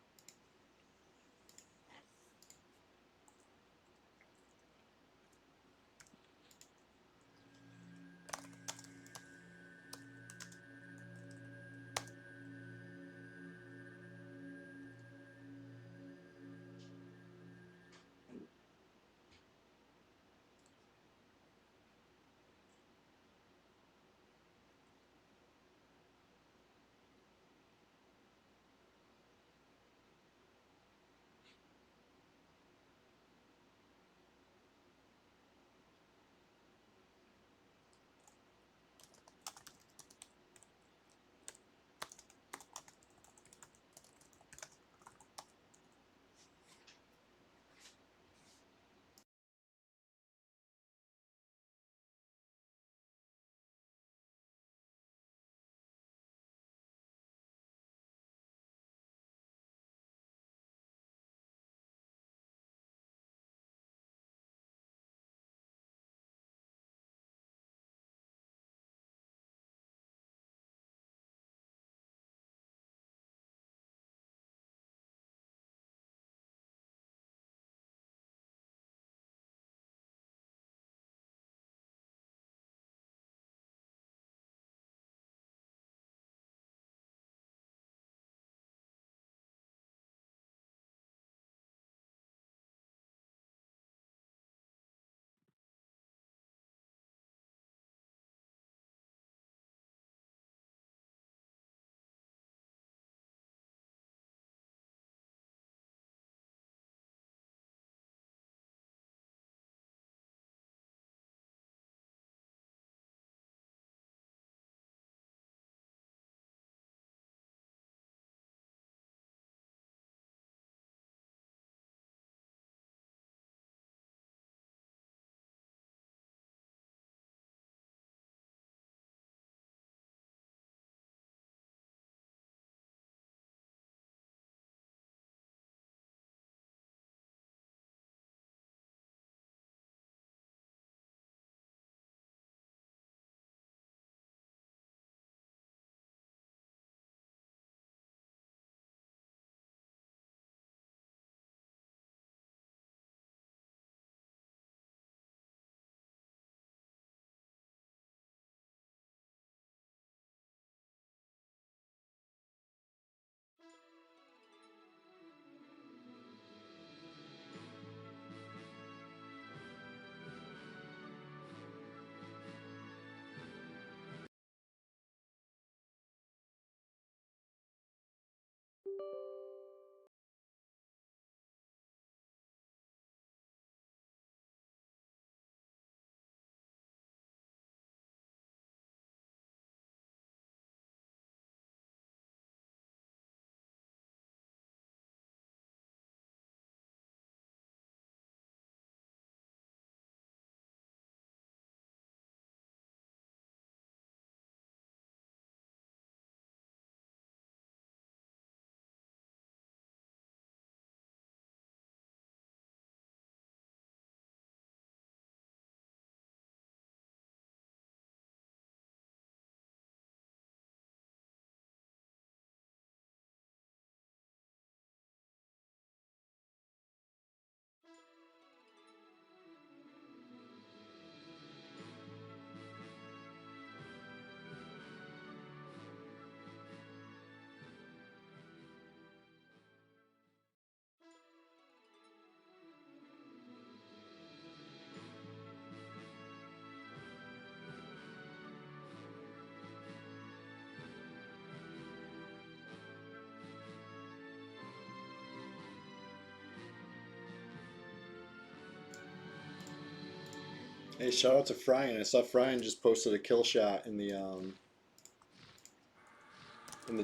Hey, shout out to Fryan. I saw Fryan just posted a kill shot in the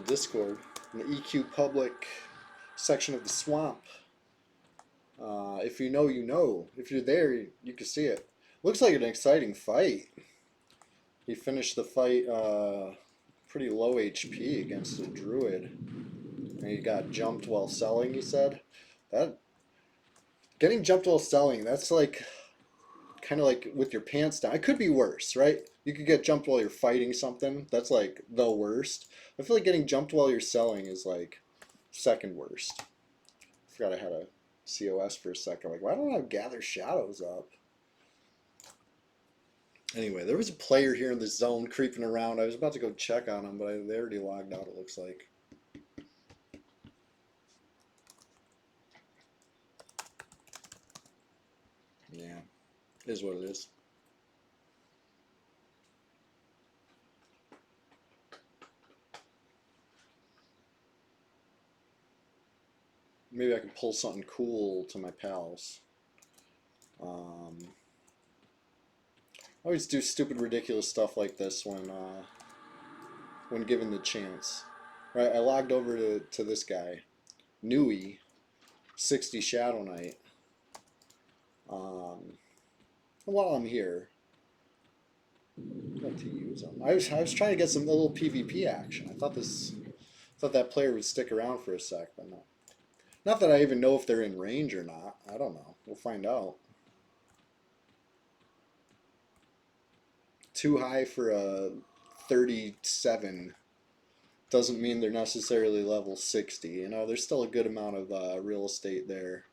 Discord, in the EQ public section of the swamp. If you know, you know. If you're there, you can see it. Looks like an exciting fight. He finished the fight pretty low HP against a druid, and he got jumped while selling. He said that getting jumped while selling, that's like kind of like with your pants down. It could be worse, right? You could get jumped while you're fighting something. That's like the worst. I feel like getting jumped while you're selling is like second worst. I forgot I had a COS for a second. Like, why don't I gather shadows up? Anyway, there was a player here in the zone creeping around. I was about to go check on him, but they already logged out, it looks like. Yeah, it is what it is. Maybe I can pull something cool to my pals. I always do stupid, ridiculous stuff like this when given the chance. Right, I logged over to this guy, Nui, 60 Shadow Knight. While I'm here, I'd like to use him. I was trying to get some little PvP action. I thought that player would stick around for a sec, but no. Not that I even know if they're in range or not. I don't know. We'll find out. Too high for a 37 doesn't mean they're necessarily level 60. You know, there's still a good amount of real estate there,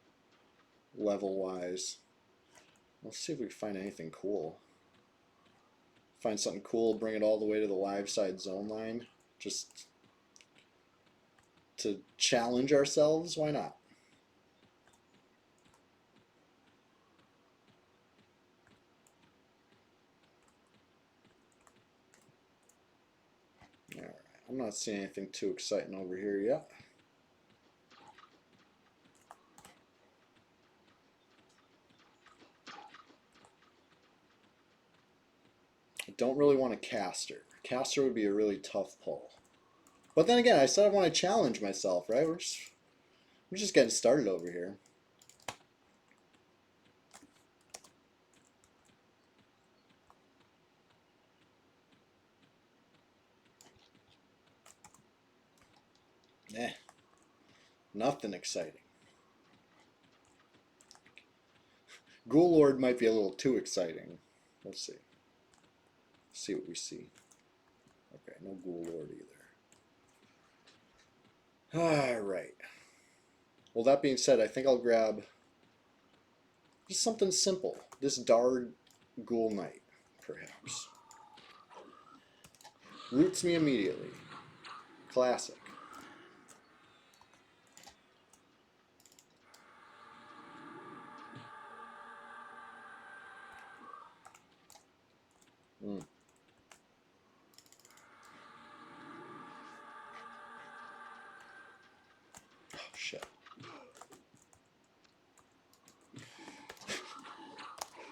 level wise. Let's see if we can find anything cool. Find something cool, bring it all the way to the live side zone line. Just to challenge ourselves, why not? Alright, I'm not seeing anything too exciting over here yet. I don't really want a caster. Caster would be a really tough pull. But then again, I said I want to challenge myself, right? We're just getting started over here. Eh, nothing exciting. Ghoul Lord might be a little too exciting. Let's see. See what we see. Okay, no Ghoul Lord either. Alright. Well, that being said, I think I'll grab just something simple. This Dard Ghoul Knight, perhaps. Roots me immediately. Classic. Mm. Oh, shit.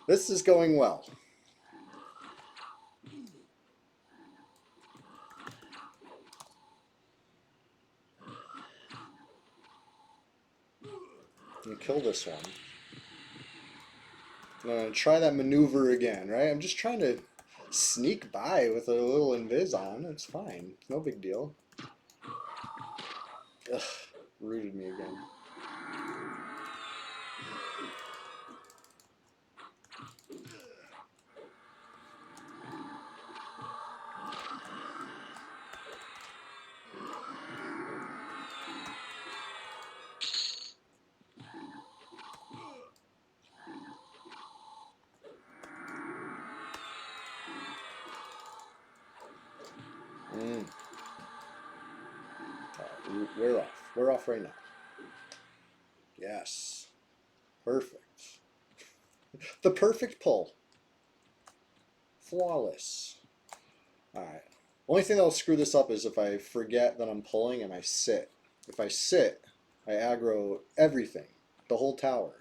This is going well. I'm gonna kill this one. I'm gonna try that maneuver again, right? I'm just trying to sneak by with a little invis on. It's fine. No big deal. Ugh, rooted me again. Mm. We're off. We're off right now. Yes. Perfect. The perfect pull. Flawless. Alright. Only thing that'll screw this up is if I forget that I'm pulling and I sit. If I sit, I aggro everything. The whole tower.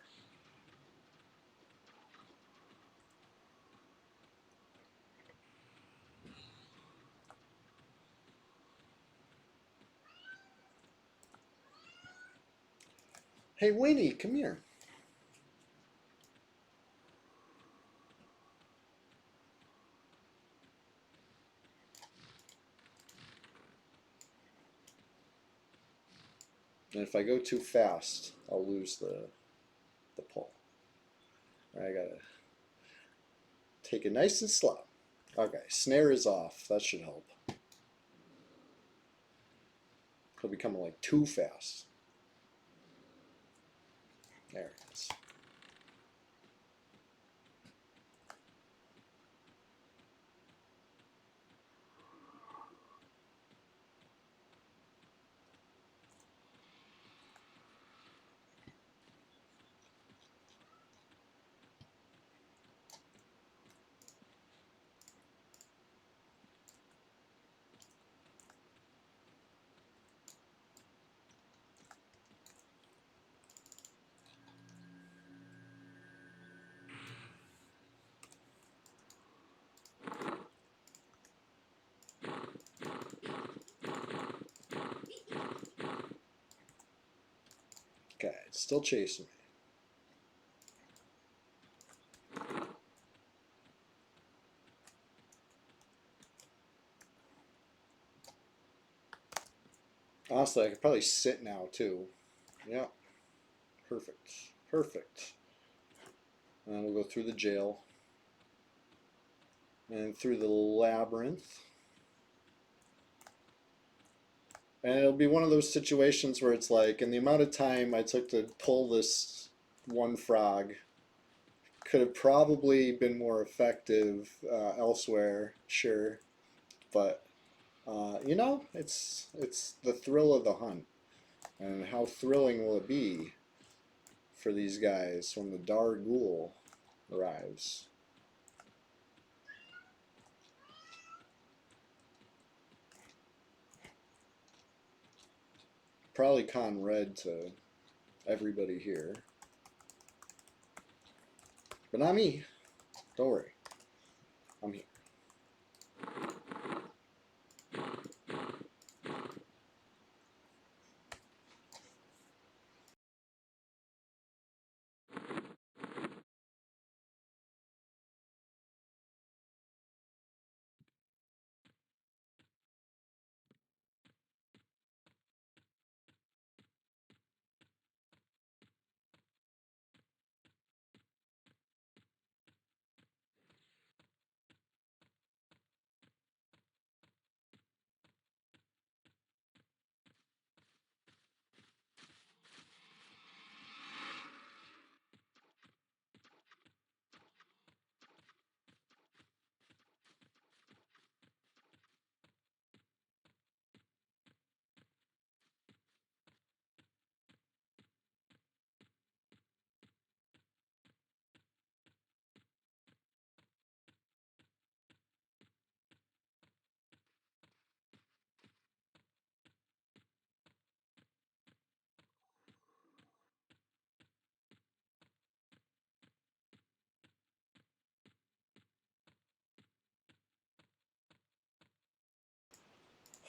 Hey, Winnie, come here. And if I go too fast, I'll lose the pull. I gotta take it nice and slow. Okay, snare is off. That should help. He'll be coming like too fast. There it is. Okay, it's still chasing me. Honestly, I could probably sit now too. Yeah, perfect. Perfect. And we'll go through the jail and through the labyrinth. And it'll be one of those situations where it's like, in the amount of time I took to pull this one frog, could have probably been more effective elsewhere, sure. But you know, it's the thrill of the hunt, and how thrilling will it be for these guys when the Dar Ghoul arrives? Probably con red to everybody here, but not me. Don't worry, I'm here.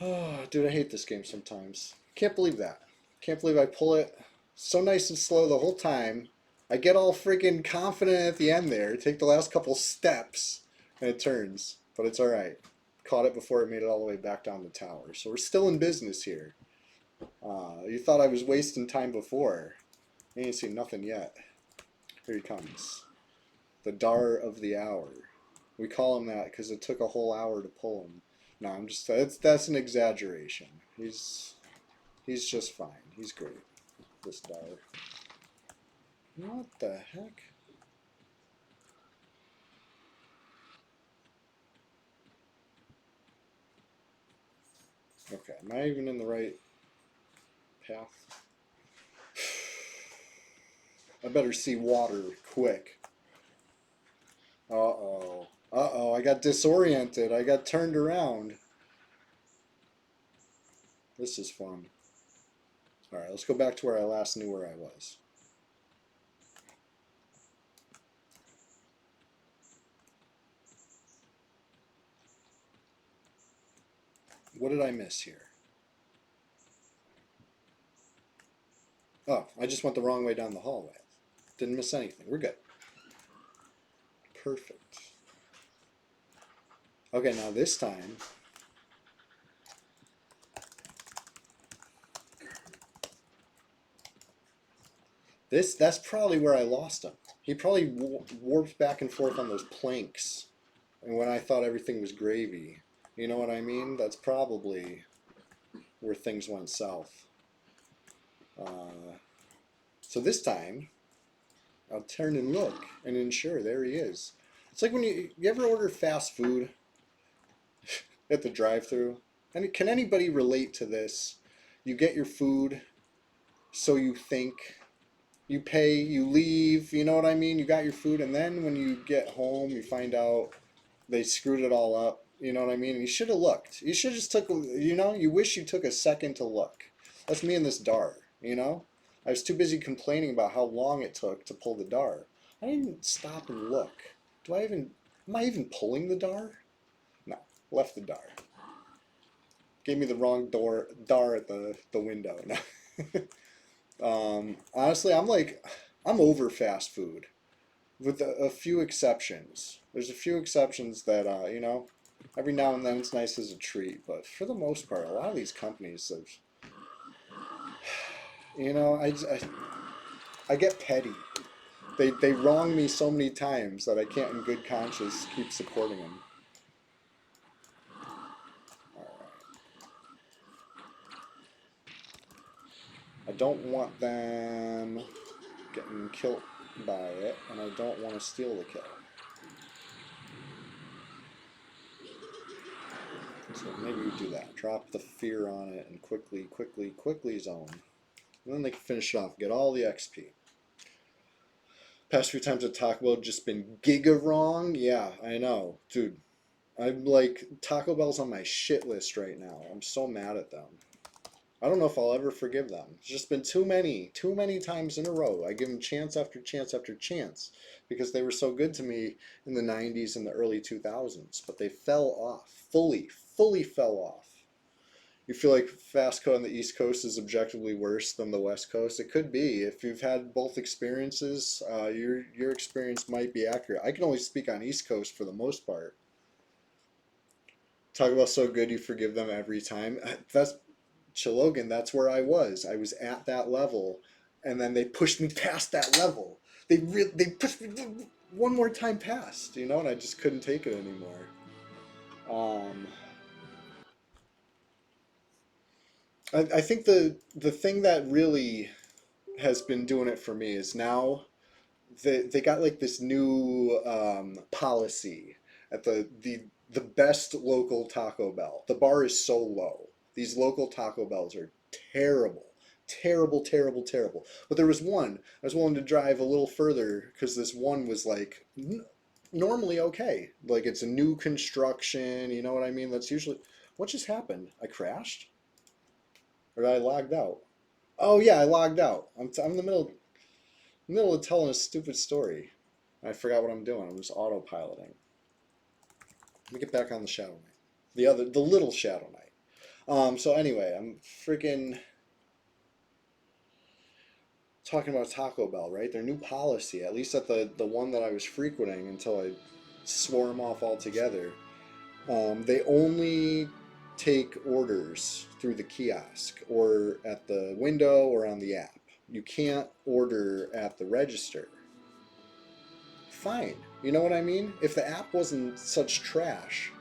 Oh, dude, I hate this game sometimes. Can't believe that. Can't believe I pull it so nice and slow the whole time. I get all freaking confident at the end there, take the last couple steps, and it turns. But it's alright. Caught it before it made it all the way back down the tower. So we're still in business here. You thought I was wasting time before. You ain't seen nothing yet. Here he comes. The Dar of the Hour. We call him that because it took a whole hour to pull him. No, I'm just that's an exaggeration. He's just fine. He's great. This Dar. What the heck? Okay, am I even in the right path? I better see water quick. Uh-oh. Uh-oh, I got disoriented. I got turned around. This is fun. Alright, let's go back to where I last knew where I was. What did I miss here? Oh, I just went the wrong way down the hallway. Didn't miss anything. We're good. Perfect. Okay, now this time, that's probably where I lost him. He probably warped back and forth on those planks, and when I thought everything was gravy, you know what I mean? That's probably where things went south. So this time, I'll turn and look and ensure there he is. It's like when you ever order fast food at the drive-thru, and can anybody relate to this? You get your food, so you think, you pay, you leave, you know what I mean? You got your food, and then when you get home, you find out they screwed it all up. You know what I mean? And you should have looked. You should have just took, you know, you wish you took a second to look. That's me in this dar, you know? I was too busy complaining about how long it took to pull the dar. I didn't stop and look. Am I even pulling the dar? No, left the dar. Gave me the wrong dar at the window. Honestly, I'm over fast food, with a few exceptions. There's a few exceptions that, you know, every now and then it's nice as a treat, but for the most part, a lot of these companies, you know, I get petty. They wrong me so many times that I can't, in good conscience, keep supporting them. All right. I don't want them getting killed by it, and I don't want to steal the kill. So maybe we do that. Drop the fear on it and quickly zone. And then they can finish it off, get all the XP. Past few times at Taco Bell just been giga wrong. Yeah, I know. Dude, I'm like, Taco Bell's on my shit list right now. I'm so mad at them. I don't know if I'll ever forgive them. It's just been too many times in a row. I give them chance after chance after chance because they were so good to me in the 90s and the early 2000s, but they fell off. Fully fell off. You feel like fast code on the East Coast is objectively worse than the West Coast? It could be. If you've had both experiences, your experience might be accurate. I can only speak on East Coast for the most part. Talk about so good you forgive them every time. That's Chilogan. That's where I was. I was at that level, and then they pushed me past that level. They pushed me one more time past, you know, and I just couldn't take it anymore. Um, I think the thing that really has been doing it for me is now they got like this new policy at the best local Taco Bell. The bar is so low. These local Taco Bells are terrible. Terrible. But there was one. I was willing to drive a little further because this one was like normally okay. Like it's a new construction, you know what I mean? That's usually what just happened. I crashed or I logged out. Oh yeah, I logged out. I'm in the middle of telling a stupid story. I forgot what I'm doing. I'm just autopiloting. Let me get back on the Shadow Knight. The little Shadow Knight. So anyway, I'm freaking talking about Taco Bell, right? Their new policy, at least at the one that I was frequenting until I swore them off altogether. They only take orders through the kiosk or at the window or on the app. You can't order at the register. Fine. You know what I mean? If the app wasn't such trash,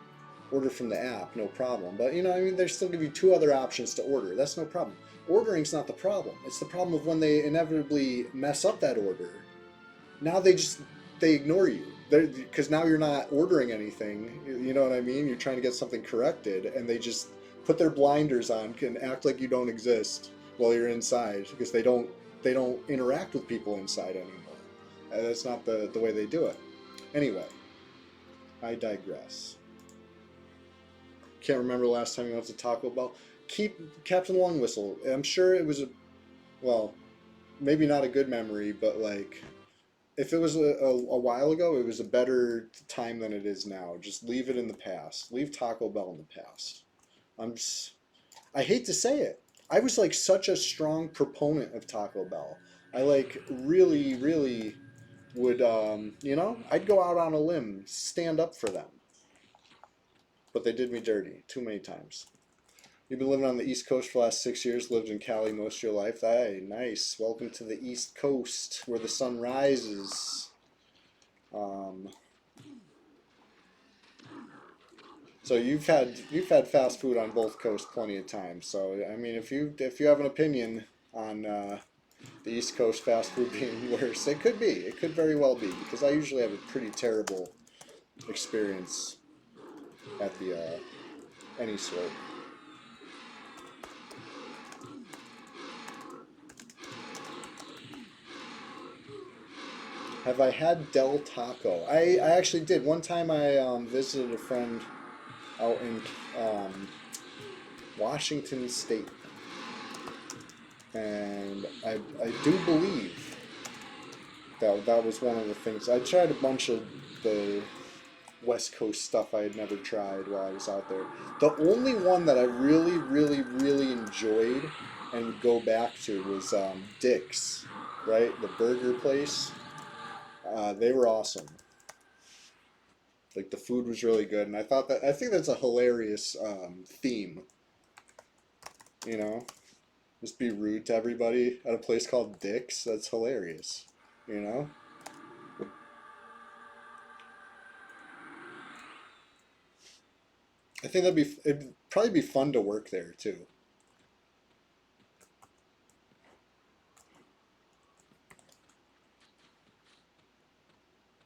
order from the app, no problem. But you know, I mean, they still give you two other options to order. That's no problem. Ordering's not the problem. It's the problem of when they inevitably mess up that order. Now they ignore you. Because now you're not ordering anything. You know what I mean? You're trying to get something corrected, and they just put their blinders on and act like you don't exist while you're inside because they don't interact with people inside anymore. That's not the way they do it. Anyway, I digress. Can't remember the last time we went to Taco Bell. Keep Captain Long Whistle. I'm sure it was well, maybe not a good memory, but like if it was a while ago, it was a better time than it is now. Just leave it in the past. Leave Taco Bell in the past. I'm just, I hate to say it. I was like such a strong proponent of Taco Bell. I like really, really would, I'd go out on a limb, stand up for them. But they did me dirty too many times. You've been living on the East Coast for the last 6 years, lived in Cali most of your life. Hey, nice. Welcome to the East Coast where the sun rises. Um, so you've had fast food on both coasts plenty of times. So I mean, if you have an opinion on the East Coast fast food being worse, it could be. It could very well be because I usually have a pretty terrible experience at the any sort. Have I had Del Taco? I actually did. One time I visited a friend out in um, Washington State, and I do believe that was one of the things. I tried a bunch of the West Coast stuff I had never tried while I was out there. The only one that I really, really, really enjoyed and would go back to was Dick's, right? The burger place. They were awesome. Like the food was really good, and I think that's a hilarious theme. You know, just be rude to everybody at a place called Dick's. That's hilarious. You know, I think it'd probably be fun to work there too.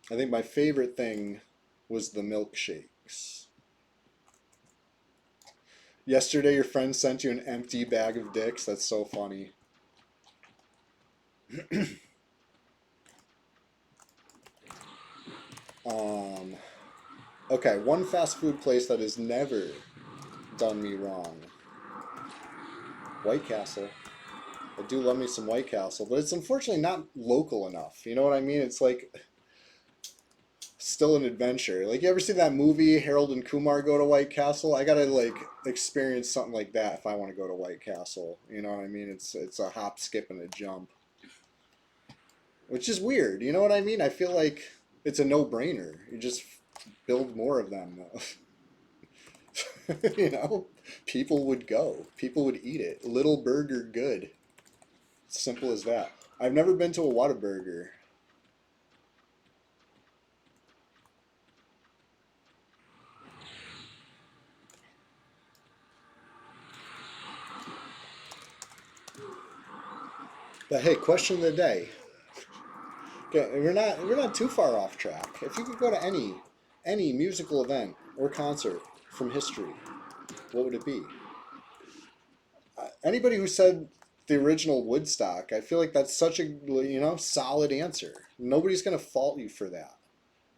I think my favorite thing was the milkshakes. Yesterday, your friend sent you an empty bag of Dicks. That's so funny. Um, okay, one fast food place that has never done me wrong. White Castle. I do love me some White Castle, but it's unfortunately not local enough. You know what I mean? It's like still an adventure. Like you ever see that movie Harold and Kumar Go to White Castle? I gotta like experience something like that if I want to go to White Castle. You know what I mean? It's a hop, skip, and a jump, which is weird. You know what I mean? I feel like it's a no-brainer. You just build more of them. You know, people would go. People would eat it. Little burger good. Simple as that. I've never been to a Whataburger. But hey, question of the day. Okay, we're not too far off track. If you could go to any musical event or concert from history, what would it be? Anybody who said the original Woodstock, I feel like that's such a solid answer. Nobody's gonna fault you for that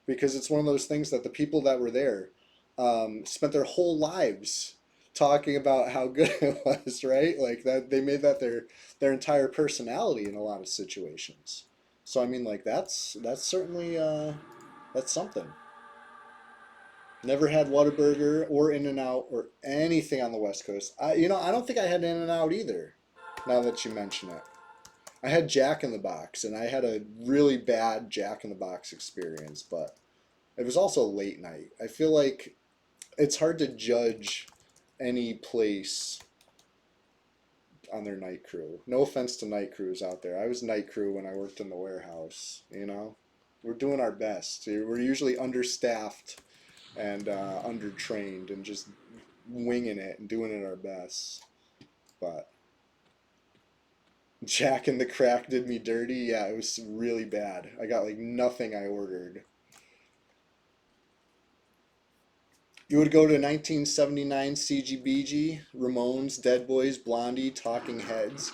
because it's one of those things that the people that were there spent their whole lives talking about how good it was, right? Like that they made that their entire personality in a lot of situations. So I mean, like that's certainly that's something. Never had Whataburger or In and Out or anything on the West Coast. I don't think I had In and Out either. Now that you mention it, I had Jack in the Box, and I had a really bad Jack in the Box experience, but it was also late night. I feel like it's hard to judge any place on their night crew. No offense to night crews out there. I was night crew when I worked in the warehouse. We're doing our best. We're usually understaffed and undertrained and just winging it and doing it our best. But Jack and the Crack did me dirty. Yeah, it was really bad. I got like nothing I ordered. You would go to 1979 CGBG, Ramones, Dead Boys, Blondie, Talking Heads.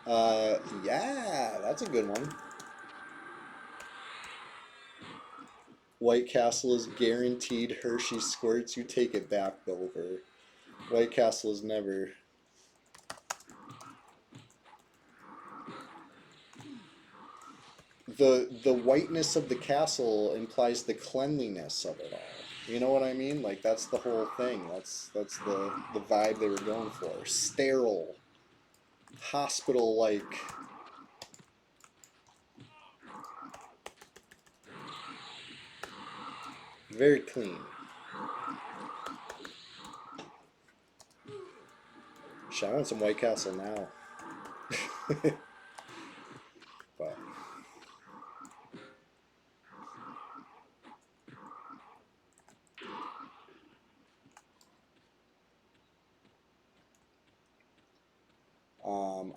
Yeah, that's a good one. White Castle is guaranteed Hershey squirts. You take it back, Dover. White Castle is never. The whiteness of the castle implies the cleanliness of it all. You know what I mean? Like that's the whole thing. That's the vibe they were going for. Sterile. hospital-like. Very clean. Shit, I want some White Castle now. But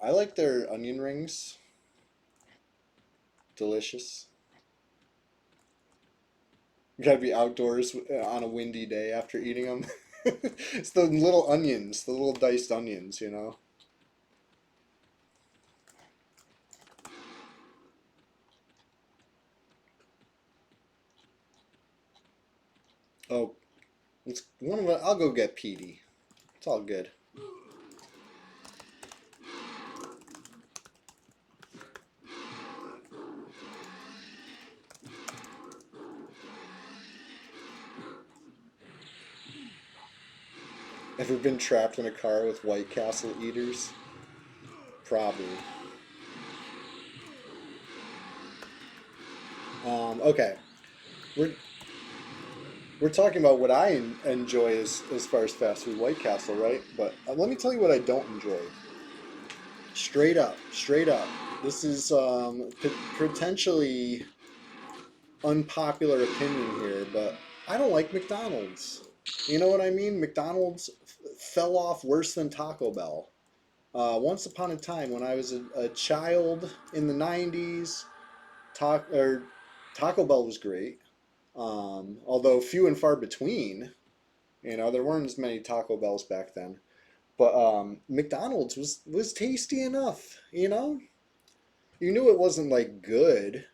I like their onion rings. Delicious. You gotta be outdoors on a windy day after eating them. It's the little onions, the little diced onions, you know. Oh, it's one of I'll go get Petey. It's all good. Ever been trapped in a car with White Castle eaters? Probably. Okay, we're we're talking about what I enjoy as far as fast food, White Castle, right? But let me tell you what I don't enjoy. Straight up, straight up. This is potentially unpopular opinion here, but I don't like McDonald's. You know what I mean? McDonald's fell off worse than Taco Bell. Once upon a time, when I was a child in the '90s, Taco Bell was great. Although few and far between. You know, there weren't as many Taco Bells back then. But McDonald's was tasty enough. You know, you knew it wasn't like good,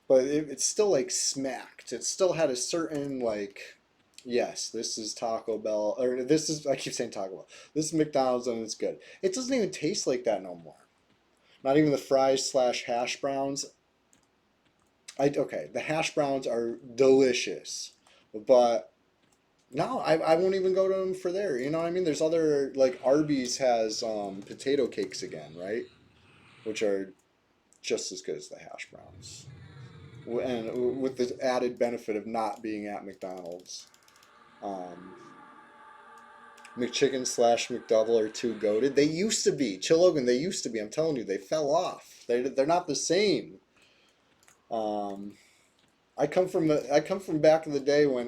but it still like smacked. It still had a certain like, yes, this is Taco Bell, or this is, I keep saying Taco Bell. This is McDonald's and it's good. It doesn't even taste like that no more. Not even the fries slash hash browns. Okay, the hash browns are delicious, but no, I won't even go to them for there. You know what I mean? There's other, like Arby's has potato cakes again, right? Which are just as good as the hash browns. And with the added benefit of not being at McDonald's. Um, McChicken slash McDouble are too goated. They used to be. Chilogan, they used to be. I'm telling you, they fell off. They're not the same. Um, I come from back in the day when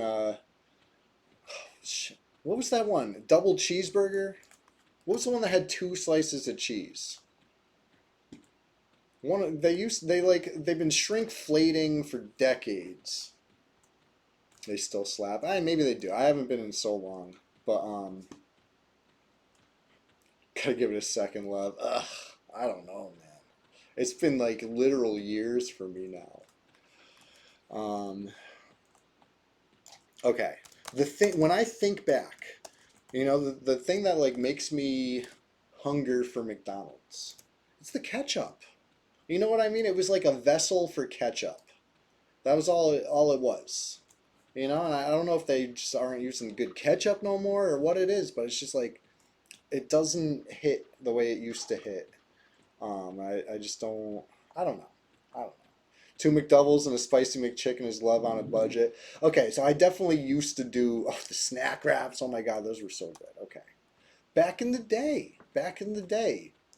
what was that one? Double cheeseburger? What was the one that had two slices of cheese? One they've been shrinkflating for decades. They still slap. Maybe they do. I haven't been in so long, but gotta give it a second love. Ugh, I don't know, man. It's been like literal years for me now. Um, okay, the thing when I think back, you know, the thing that like makes me hunger for McDonald's, it's the ketchup. You know what I mean? It was like a vessel for ketchup. That was all it was. You know, and I don't know if they just aren't using good ketchup no more or what it is, but it's just like it doesn't hit the way it used to hit. I just don't. I don't know. I don't know. Two McDoubles and a spicy McChicken is love on a budget. Okay, so I definitely used to do the snack wraps. Oh my God, those were so good. Okay, back in the day,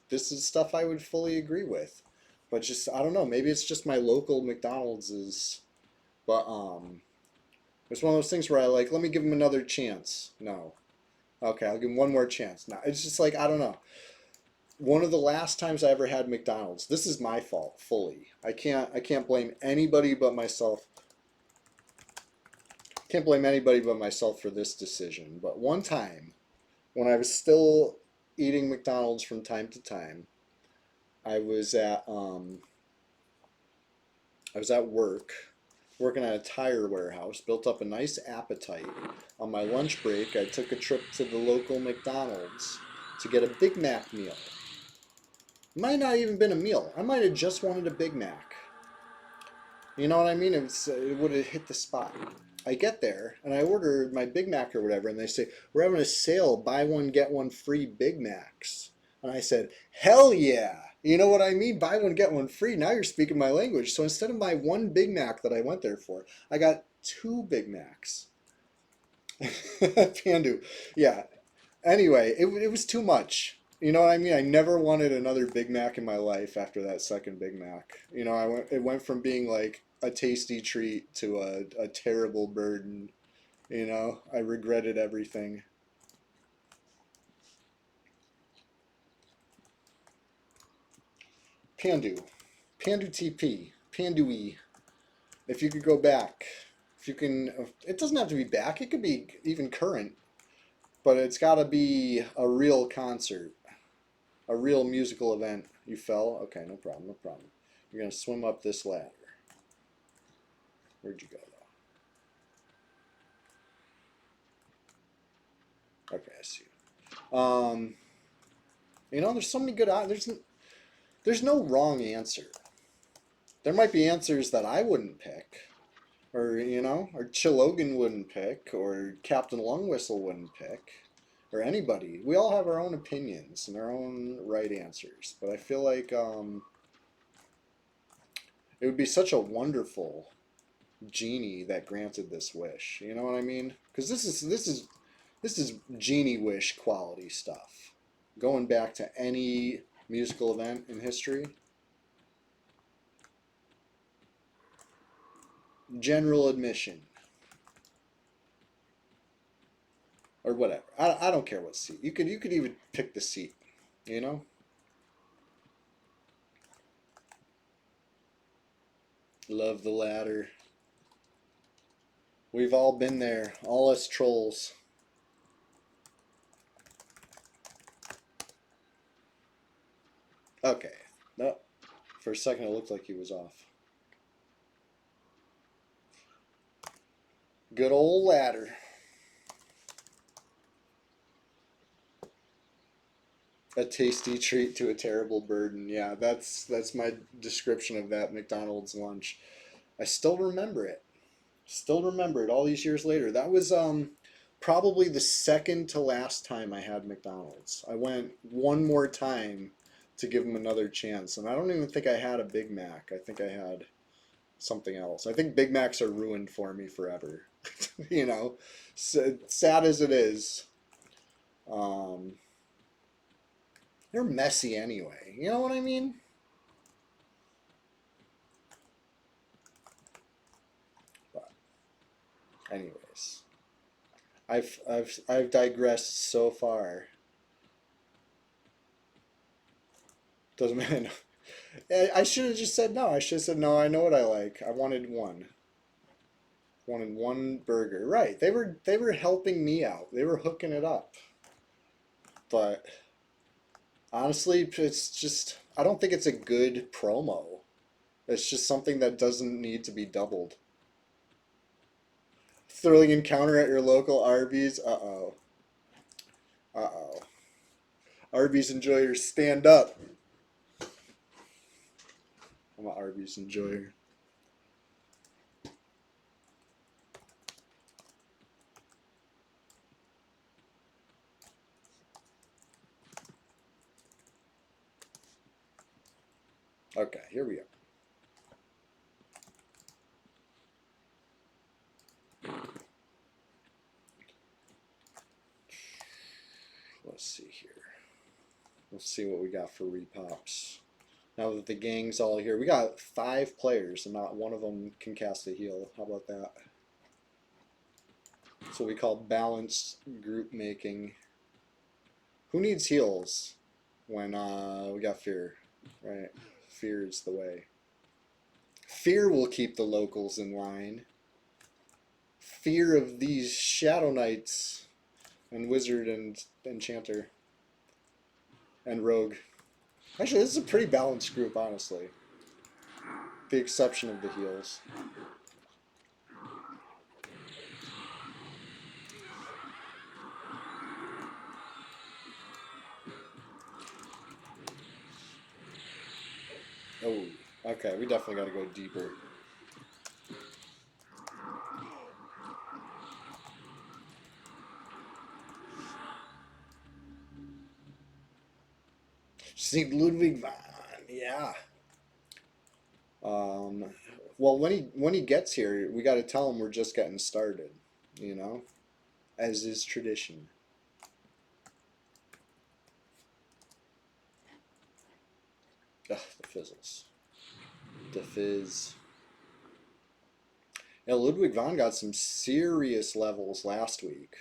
this is stuff I would fully agree with. But just I don't know. Maybe it's just my local McDonald's is, but it's one of those things where I like. Let me give them another chance. No, okay, I'll give them one more chance. Now it's just like I don't know. One of the last times I ever had McDonald's. This is my fault fully. I can't blame anybody but myself. Can't blame anybody but myself for this decision. But one time when I was still eating McDonald's from time to time, I was at work, working at a tire warehouse, built up a nice appetite. On my lunch break, I took a trip to the local McDonald's to get a Big Mac meal. Might not even been a meal. I might have just wanted a Big Mac. You know what I mean? It would have hit the spot. I get there and I order my Big Mac or whatever, and they say we're having a sale, buy one get one free Big Macs. And I said, hell yeah. You know what I mean? Buy one, get one free. Now you're speaking my language. So instead of my one Big Mac that I went there for, I got two Big Macs. Pandu. Yeah. Anyway, it was too much. You know what I mean? I never wanted another Big Mac in my life after that second Big Mac. You know, it went from being like a tasty treat to a terrible burden. You know, I regretted everything. Pandu. Pandu TP. Pandui. If you could go back, if you can, it doesn't have to be back, it could be even current, but it's got to be a real concert, a real musical event. You fell? Okay, no problem, no problem. You're going to swim up this ladder. Where'd you go, though? Okay, I see you. You know, there's so many good, there's no wrong answer. There might be answers that I wouldn't pick, or you know, or Chilogan wouldn't pick, or Captain Lungwhistle wouldn't pick, or anybody. We all have our own opinions and our own right answers. But I feel like it would be such a wonderful genie that granted this wish. You know what I mean? Because this is genie wish quality stuff. Going back to any musical event in history. General admission. Or whatever. I don't care what seat. You could even pick the seat. You know? Love the ladder. We've all been there. All us trolls. Okay. No. For a second it looked like he was off. Good old ladder. A tasty treat to a terrible burden. Yeah, that's my description of that McDonald's lunch. I still remember it. Still remember it all these years later. That was probably the second to last time I had McDonald's. I went one more time to give them another chance, and I don't even think I had a Big Mac. I think I had something else. I think Big Macs are ruined for me forever. You know, sad as it is. Um, they're messy anyway. You know what I mean? But anyways, I've digressed so far. Doesn't matter. I should have just said no. I should have said no. I know what I like. I wanted one. Wanted one burger. Right. They were helping me out. They were hooking it up. But honestly, it's just I don't think it's a good promo. It's just something that doesn't need to be doubled. Thrilling encounter at your local Arby's. Uh-oh. Uh-oh. Arby's enjoyers, stand up. I'm an Arby's enjoyer. Okay, here we go. Let's see here. Let's see what we got for repops. Now that the gang's all here, we got 5 players and not one of them can cast a heal. How about that? That's what we call balanced group making. Who needs heals when we got fear, right? Fear is the way. Fear will keep the locals in line. Fear of these Shadow Knights and Wizard and Enchanter and Rogue. Actually, this is a pretty balanced group, honestly. The exception of the heals. Oh, okay, we definitely got to go deeper. St. Ludwig van, yeah. Um, well, when he gets here, we got to tell him we're just getting started, you know, as is tradition. Ugh, the fizzles. The fizz. Yeah, Ludwig van got some serious levels last week.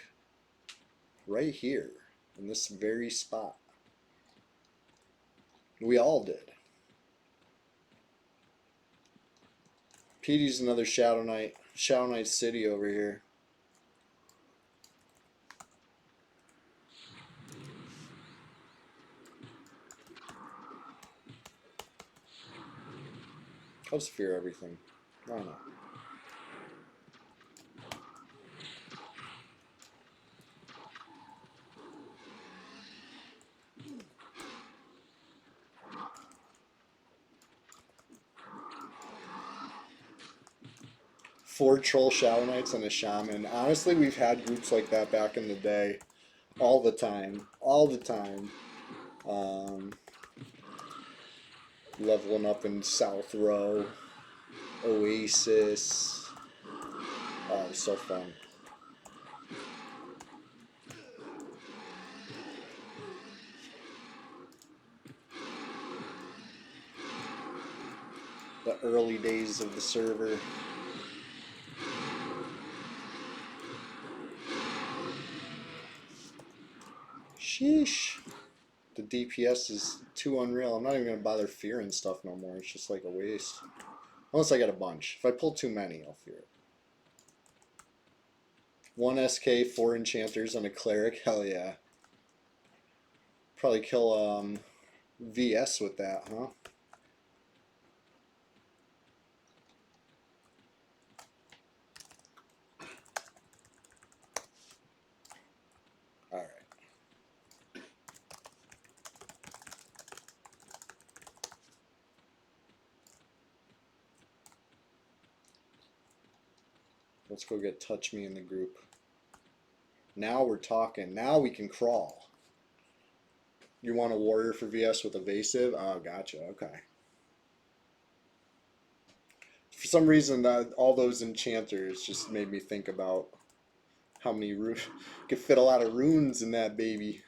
Right here, in this very spot. We all did. Petey's another Shadow Knight. Shadow Knight City over here. I'll just fear everything. Why not? Four Troll Shadow Knights and a Shaman. Honestly, we've had groups like that back in the day. All the time. All the time. Um, Leveling up in South Row. Oasis. Oh, it was so fun. The early days of the server. Sheesh. The DPS is too unreal. I'm not even going to bother fearing stuff no more. It's just like a waste. Unless I get a bunch. If I pull too many, I'll fear it. 1 SK, 4 enchanters, and a cleric. Hell yeah. Probably kill VS with that, huh? Alright. Let's go get Touch Me in the group. Now we're talking. Now we can crawl. You want a warrior for VS with evasive? Oh, gotcha. Okay. For some reason, all those enchanters just made me think about how many could fit a lot of runes in that baby.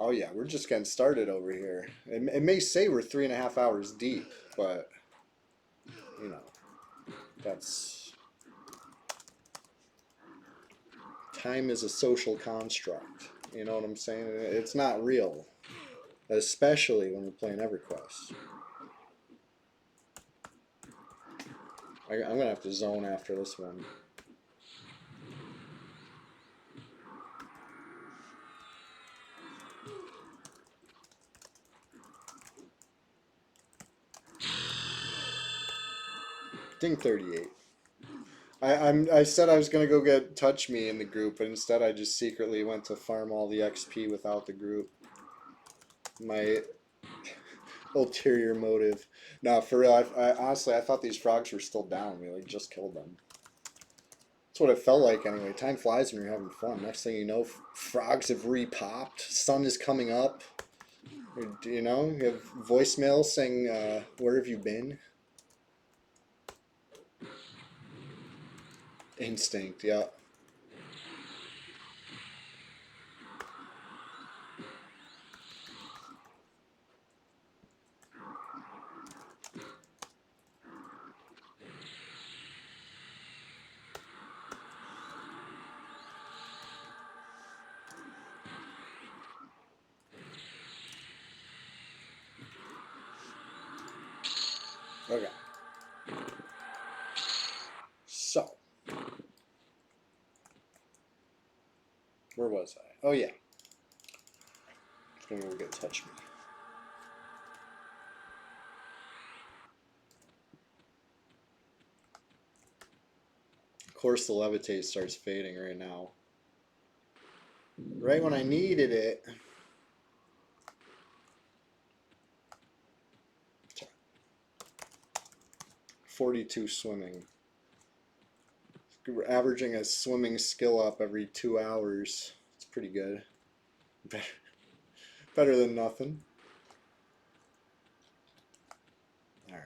Oh yeah, we're just getting started over here. It may say we're 3.5 hours deep, but you know, that's time is a social construct. You know what I'm saying? It's not real, especially when we're playing EverQuest. I'm gonna have to zone after this one. Ding 38. I said I was gonna go get Touch Me in the group, but instead I just secretly went to farm all the XP without the group. My ulterior motive. No, for real. I honestly I thought these frogs were still down. We like just killed them. That's what it felt like anyway. Time flies when you're having fun. Next thing you know, frogs have re-popped. Sun is coming up. You know, you have voicemail saying, "Where have you been?" Instinct, yeah. Okay. So, where was I? Oh yeah. It's gonna go get Touch Me. Of course, the levitate starts fading right now. Right when I needed it. 42 swimming. We're averaging a swimming skill up every 2 hours. It's pretty good. Better than nothing. All right.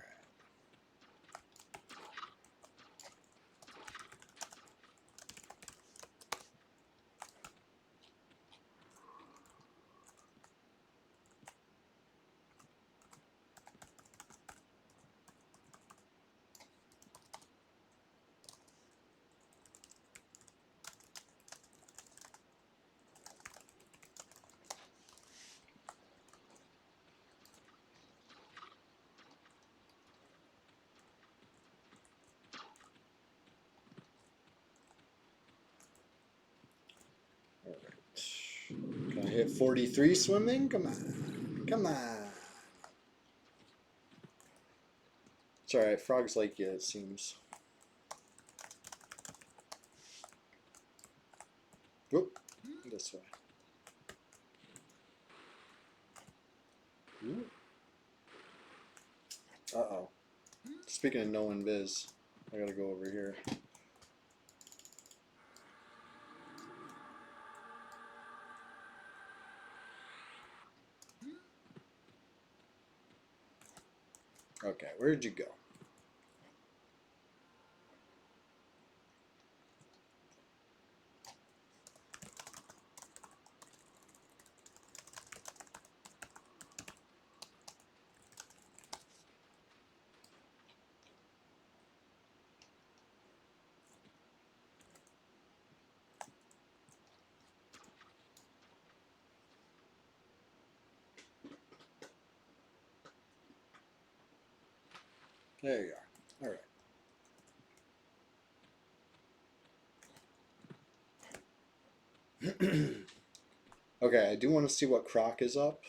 All right. Can I hit 43 swimming? Come on. Come on. It's alright. Frogs like you, it seems. Whoop. This way. Ooh. Uh-oh. Speaking of no invis, I gotta go over here. Okay, where'd you go? There you are. Alright. Okay, I do want to see what Croc is up,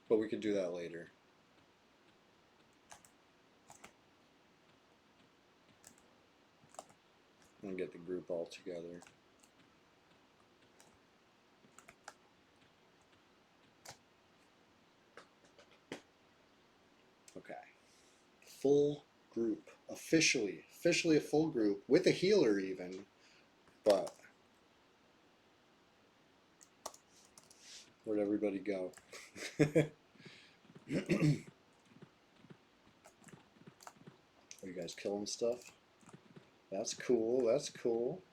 but we could do that later. I'm gonna get the group all together. Okay. Full group. Officially a full group, with a healer even, but where'd everybody go? Are you guys killing stuff? That's cool, that's cool.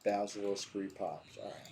Basilisk repopped. Alright.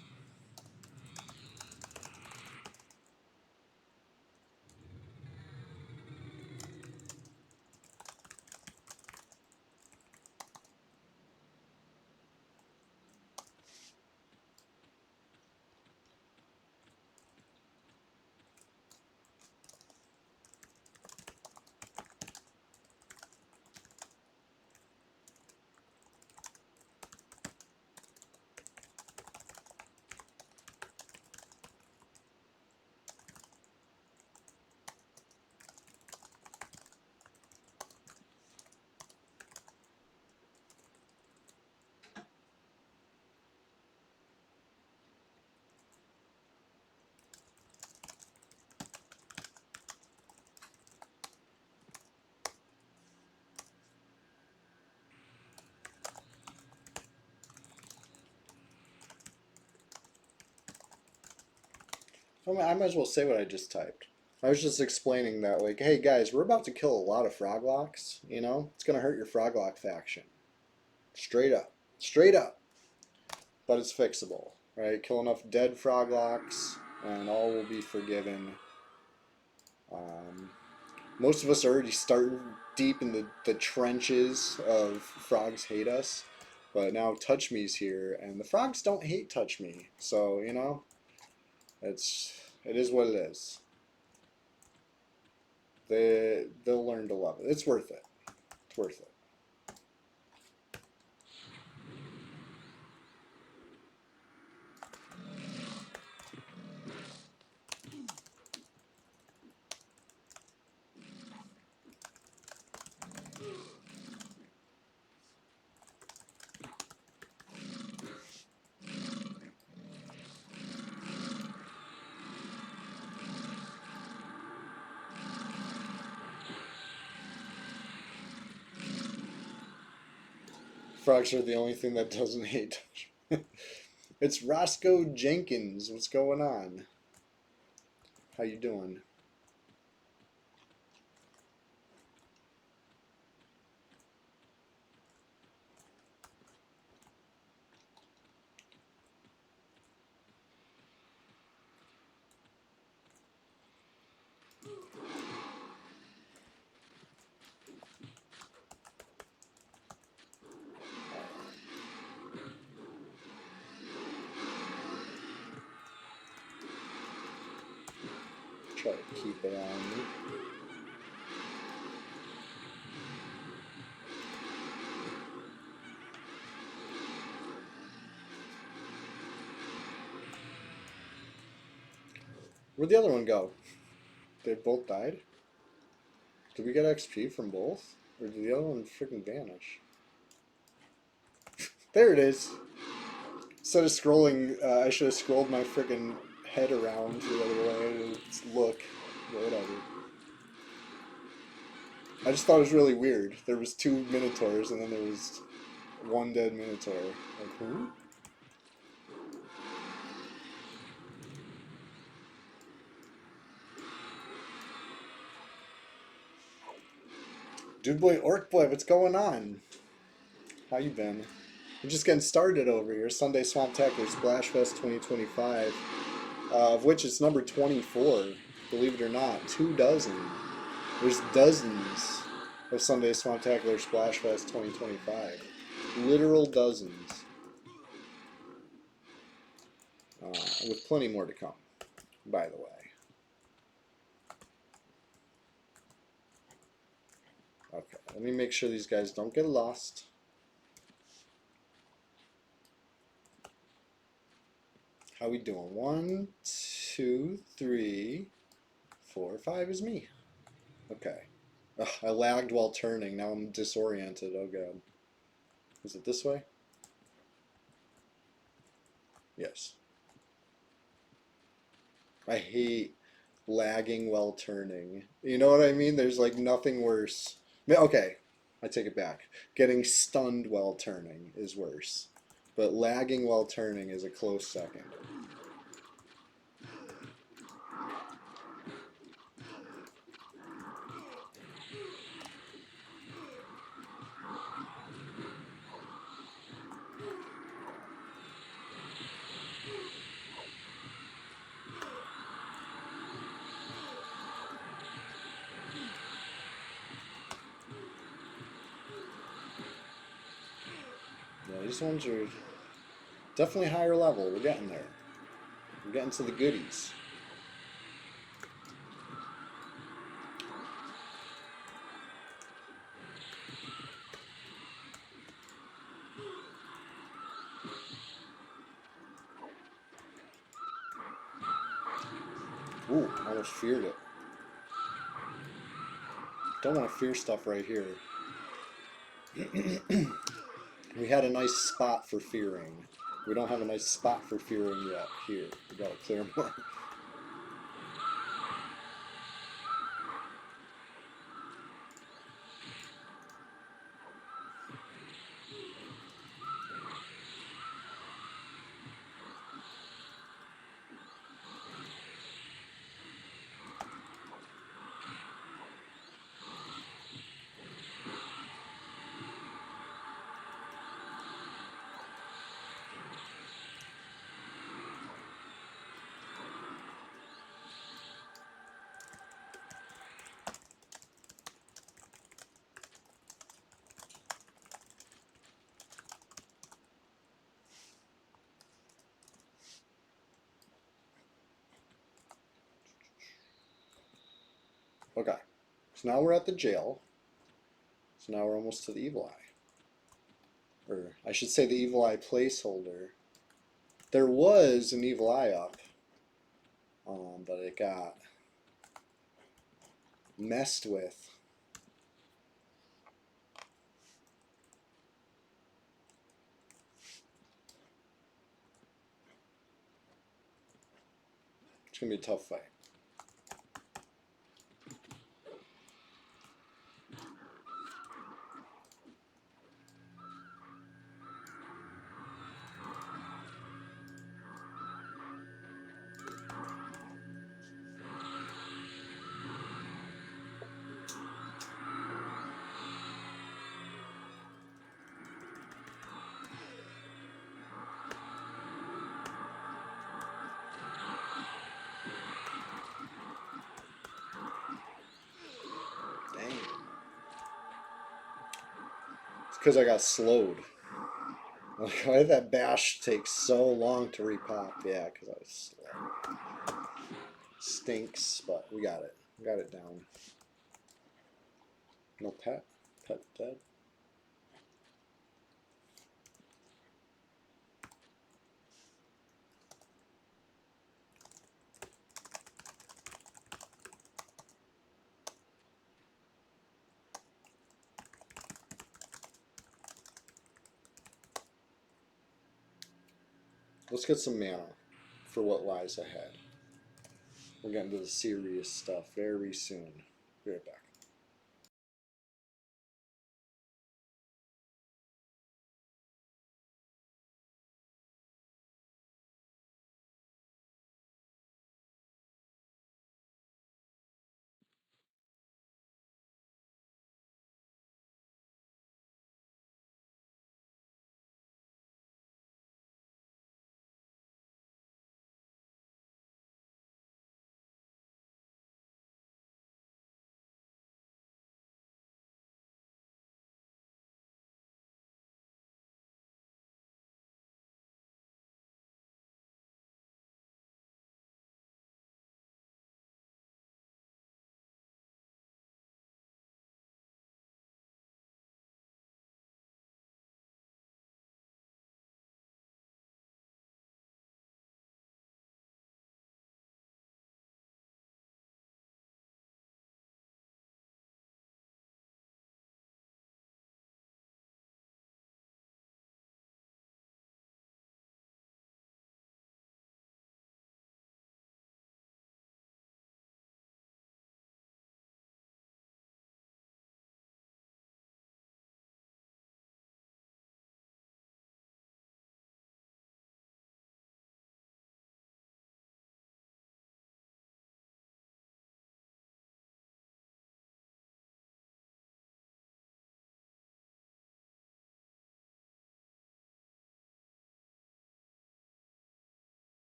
I might as well say what I just typed. I was just explaining that, like, hey guys, we're about to kill a lot of froglocks, you know? It's gonna hurt your froglock faction. Straight up. Straight up. But it's fixable, right? Kill enough dead froglocks, and all will be forgiven. Most of us are already starting deep in the trenches of frogs hate us, but now Touch Me's here, and the frogs don't hate Touch Me, so, you know, it is what it is. They'll learn to love it. It's worth it. It's worth it. Frogs are the only thing that doesn't hate. It's Roscoe Jenkins. What's going on? How you doing? Try to keep it on me. Where'd the other one go? They both died? Did we get XP from both? Or did the other one freaking vanish? There it is! Instead of scrolling, I should have scrolled my freaking head around the other way to look. But whatever. I just thought it was really weird. There was 2 Minotaurs and then there was 1 dead Minotaur. Like, who? Dude boy, orc boy, what's going on? How you been? We're just getting started over here. Sunday Swamptacular Splashfest 2025, of which it's number 24. Believe it or not, 2 dozen. There's dozens of Sunday Swamptacular Splashfest 2025. Literal dozens. With plenty more to come, by the way. Okay, let me make sure these guys don't get lost. How we doing? 1, 2, 3, 4, 5 is me. Okay. Ugh, I lagged while turning. Now I'm disoriented. Oh god. Is it this way? Yes. I hate lagging while turning. You know what I mean? There's like nothing worse. Okay, I take it back. Getting stunned while turning is worse. But lagging while turning is a close second. Yeah, these ones are definitely higher level. We're getting there. We're getting to the goodies. Ooh, almost feared it. Don't want to fear stuff right here. We had a nice spot for fearing. We don't have a nice spot for fearing yet here. We gotta clear more. Okay, so now we're at the jail. So now we're almost to the evil eye. Or I should say the evil eye placeholder. There was an evil eye up, but it got messed with. It's gonna be a tough fight. because I got slowed. Like, why did that bash take so long to repop? Yeah, because I was slow. Stinks, but we got it. We got it down. No pet. Pet dead. Let's get some mana for what lies ahead. We're getting to the serious stuff very soon. Be right back.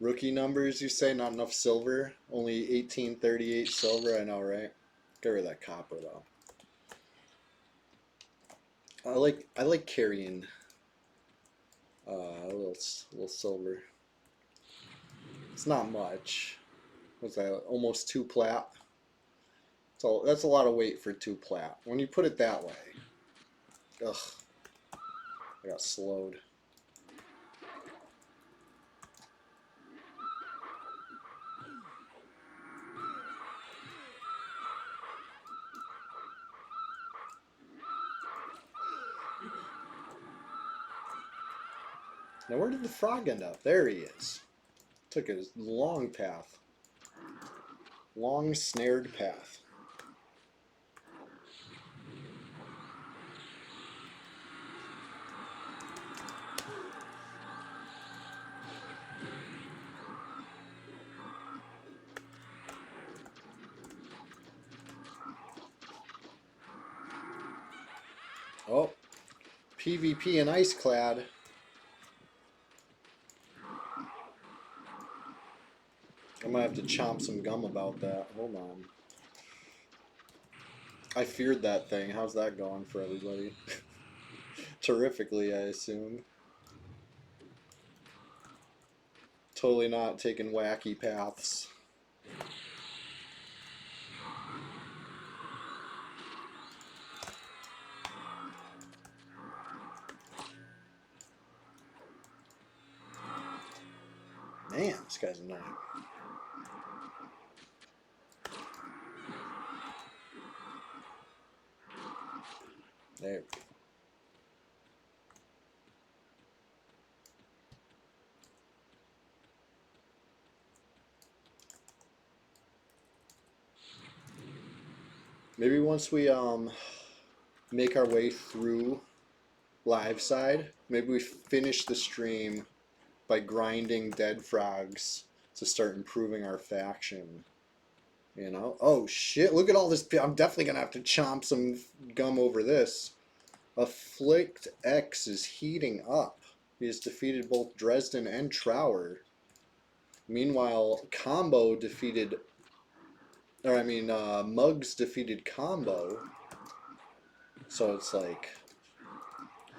Rookie numbers, you say? Not enough silver? Only 1838 silver? I know, right? Get rid of that copper, though. I like carrying a little silver. It's not much. What's that? Almost 2 plat. So that's a lot of weight for 2 plat. When you put it that way, ugh, I got slowed. Now where did the frog end up? There he is. Took a long path. Long snared path. PvP and Ice Clad. I might have to chomp some gum about that. Hold on. I feared that thing. How's that going for everybody? Terrifically, I assume. Totally not taking wacky paths. Man, this guy's annoying. There we go. Maybe once we make our way through live side, maybe we finish the stream by grinding dead frogs to start improving our faction. You know? Oh shit, look at all this. I'm definitely gonna have to chomp some gum over this. Afflict X is heating up. He has defeated both Dresden and Trower. Meanwhile, Combo defeated, or I mean, Muggs defeated Combo. So it's like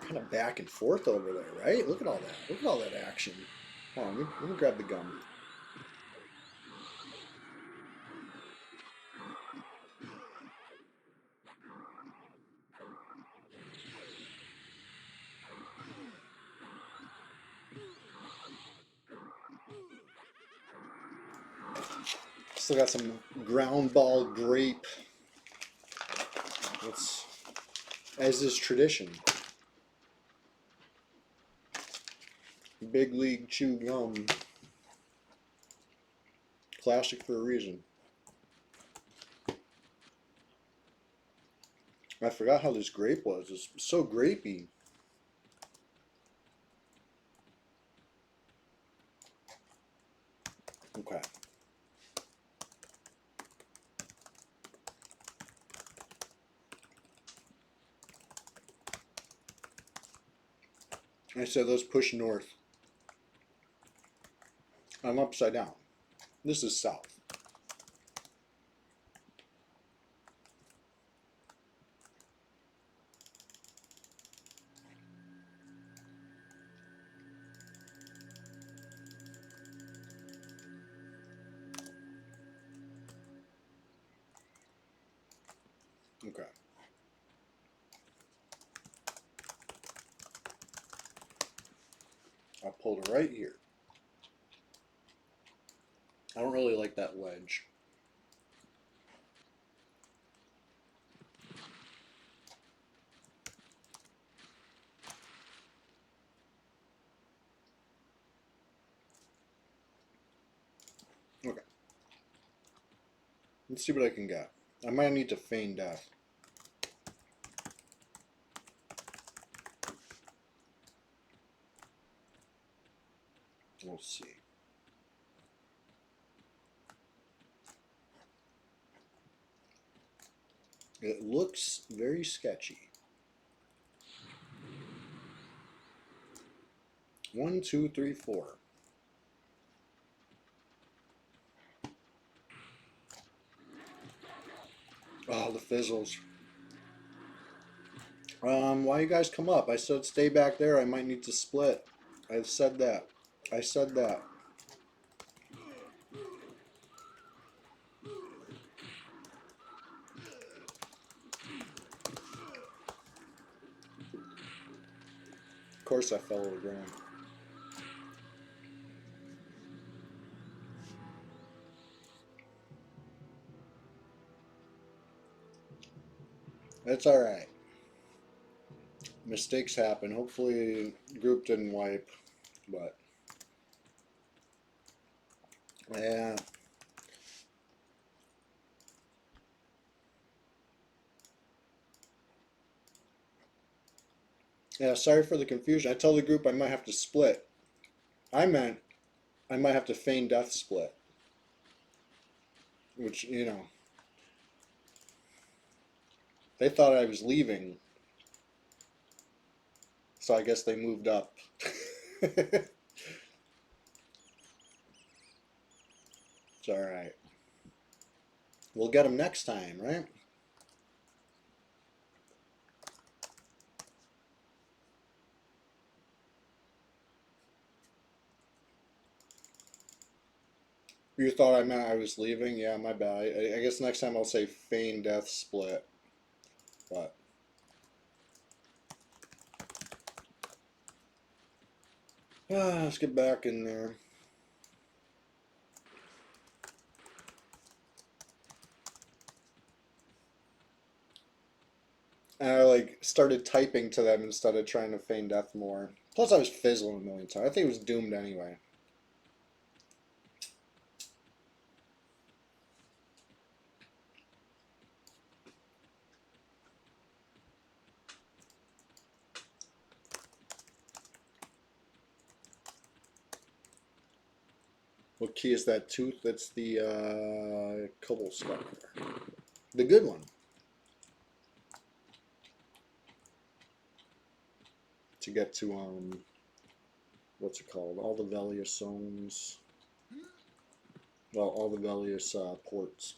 kind of back and forth over there, right? Look at all that. Look at all that action. Hold on, let me grab the gum. Still got some ground ball grape. That's, as is tradition. Big League Chew Gum. Classic for a reason. I forgot how this grape was. It's so grapey. Okay. I said let's push north. I'm upside down. This is south. Okay. I'll pull it right here. I don't really like that ledge. Okay. Let's see what I can get. I might need to feign death. We'll see. It looks very sketchy. 1, 2, 3, 4. Oh, the fizzles. Why you guys come up? I said stay back there. I might need to split. I said that. I said that. Of course I fell to the ground. That's alright. Mistakes happen. Hopefully the group didn't wipe, but yeah. Yeah, sorry for the confusion. I told the group I might have to split. I meant I might have to feign death split. Which, you know, they thought I was leaving. so I guess they moved up. It's alright. We'll get them next time, right? You thought I meant I was leaving? Yeah, my bad. I guess next time I'll say feign death split. But let's get back in there. And I like started typing to them instead of trying to feign death more. Plus I was fizzling a million times. I think it was doomed anyway. What key is that tooth? That's the cobble scar. The good one. To get to what's it called? All the Velius zones. Well, all the Velius ports.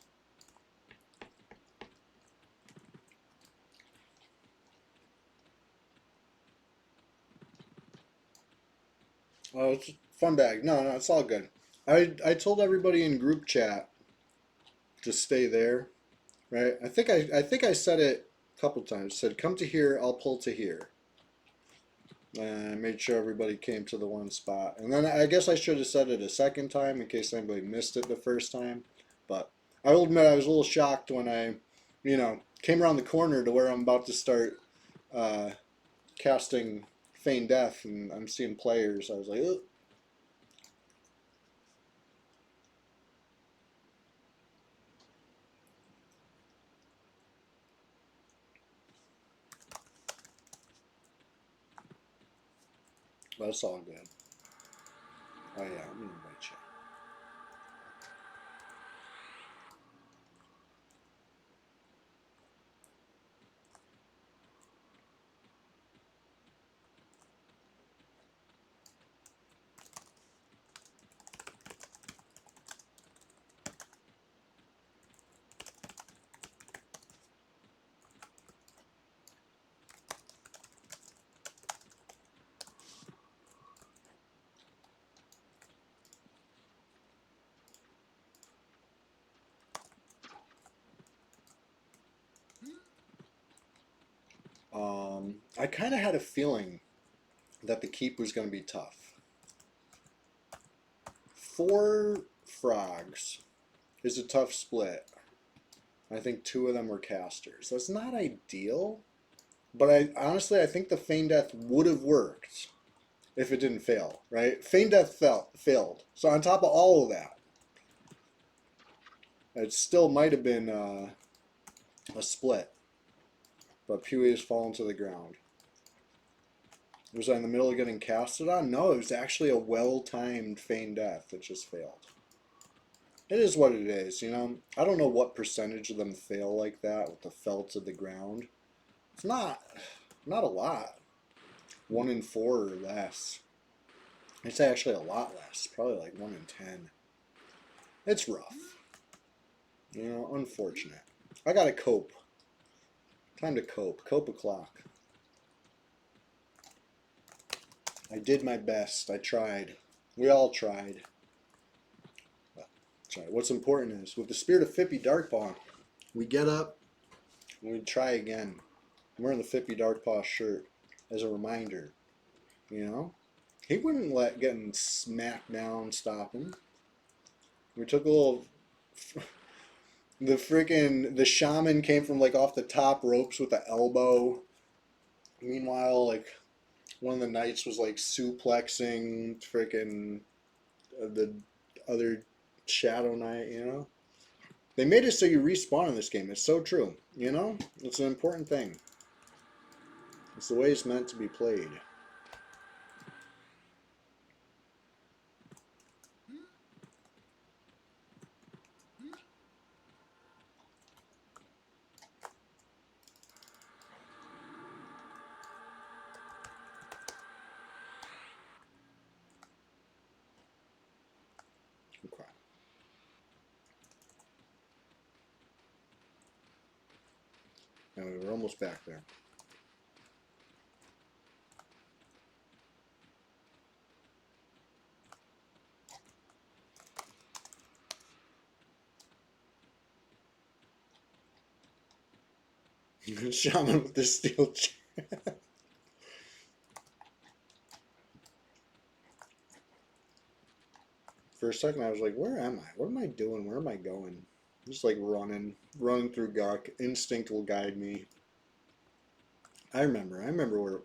Oh, it's a fun bag. No, it's all good. I told everybody in group chat to stay there, right? I think I said it a couple times. Said come to here, I'll pull to here. And I made sure everybody came to the one spot. And then I guess I should have said it a second time in case anybody missed it the first time. But I will admit I was a little shocked when I, came around the corner to where I'm about to start casting Feign Death and I'm seeing players. I was like, ugh. That's all good. Oh yeah, I'm gonna invite you. I kind of had a feeling that the keep was going to be tough. 4 frogs is a tough split. I think 2 of them were casters. That's not ideal, but I think the Feign Death would have worked if it didn't fail, right? Feign Death failed. So on top of all of that, it still might have been a split, but Pewee has fallen to the ground. Was I in the middle of getting casted on? No, it was actually a well-timed Feign Death that just failed. It is what it is, I don't know what percentage of them fail like that with the fell to the ground. It's not a lot. 1 in 4 or less. It's actually a lot less. Probably like 1 in 10. It's rough. Unfortunate. I gotta cope. Time to cope. Cope o'clock. I did my best. I tried. We all tried. But, sorry. What's important is, with the spirit of Fippy Darkpaw, we get up and we try again. I'm wearing the Fippy Darkpaw shirt as a reminder. He wouldn't let getting smacked down stop him. We took a little... The shaman came from like off the top ropes with the elbow. Meanwhile, like one of the knights was like suplexing freaking the other shadow knight. They made it so you respawn in this game. It's so true. It's an important thing. It's the way it's meant to be played. Anyway, we're almost back there. Shaman with the steel chair. For a second, I was like, where am I? What am I doing? Where am I going? Just like running through Gawk. Instinct will guide me. I remember where.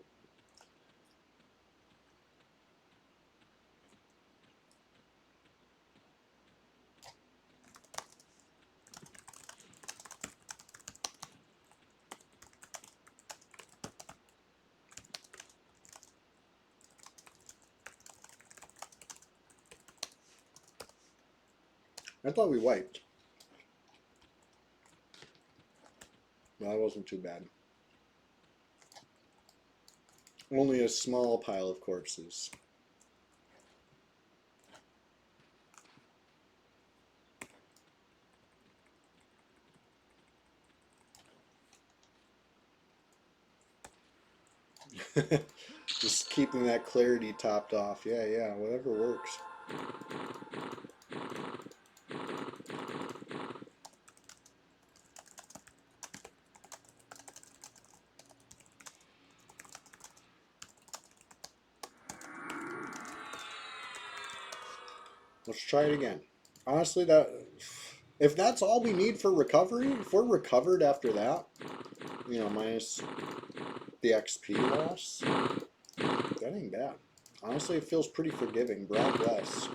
I thought we wiped. No, that wasn't too bad. Only a small pile of corpses. Just keeping that clarity topped off. Yeah, whatever works. Let's try it again. Honestly, if that's all we need for recovery, if we're recovered after that, you know, minus the XP loss, that ain't bad. Honestly, it feels pretty forgiving. Broad West.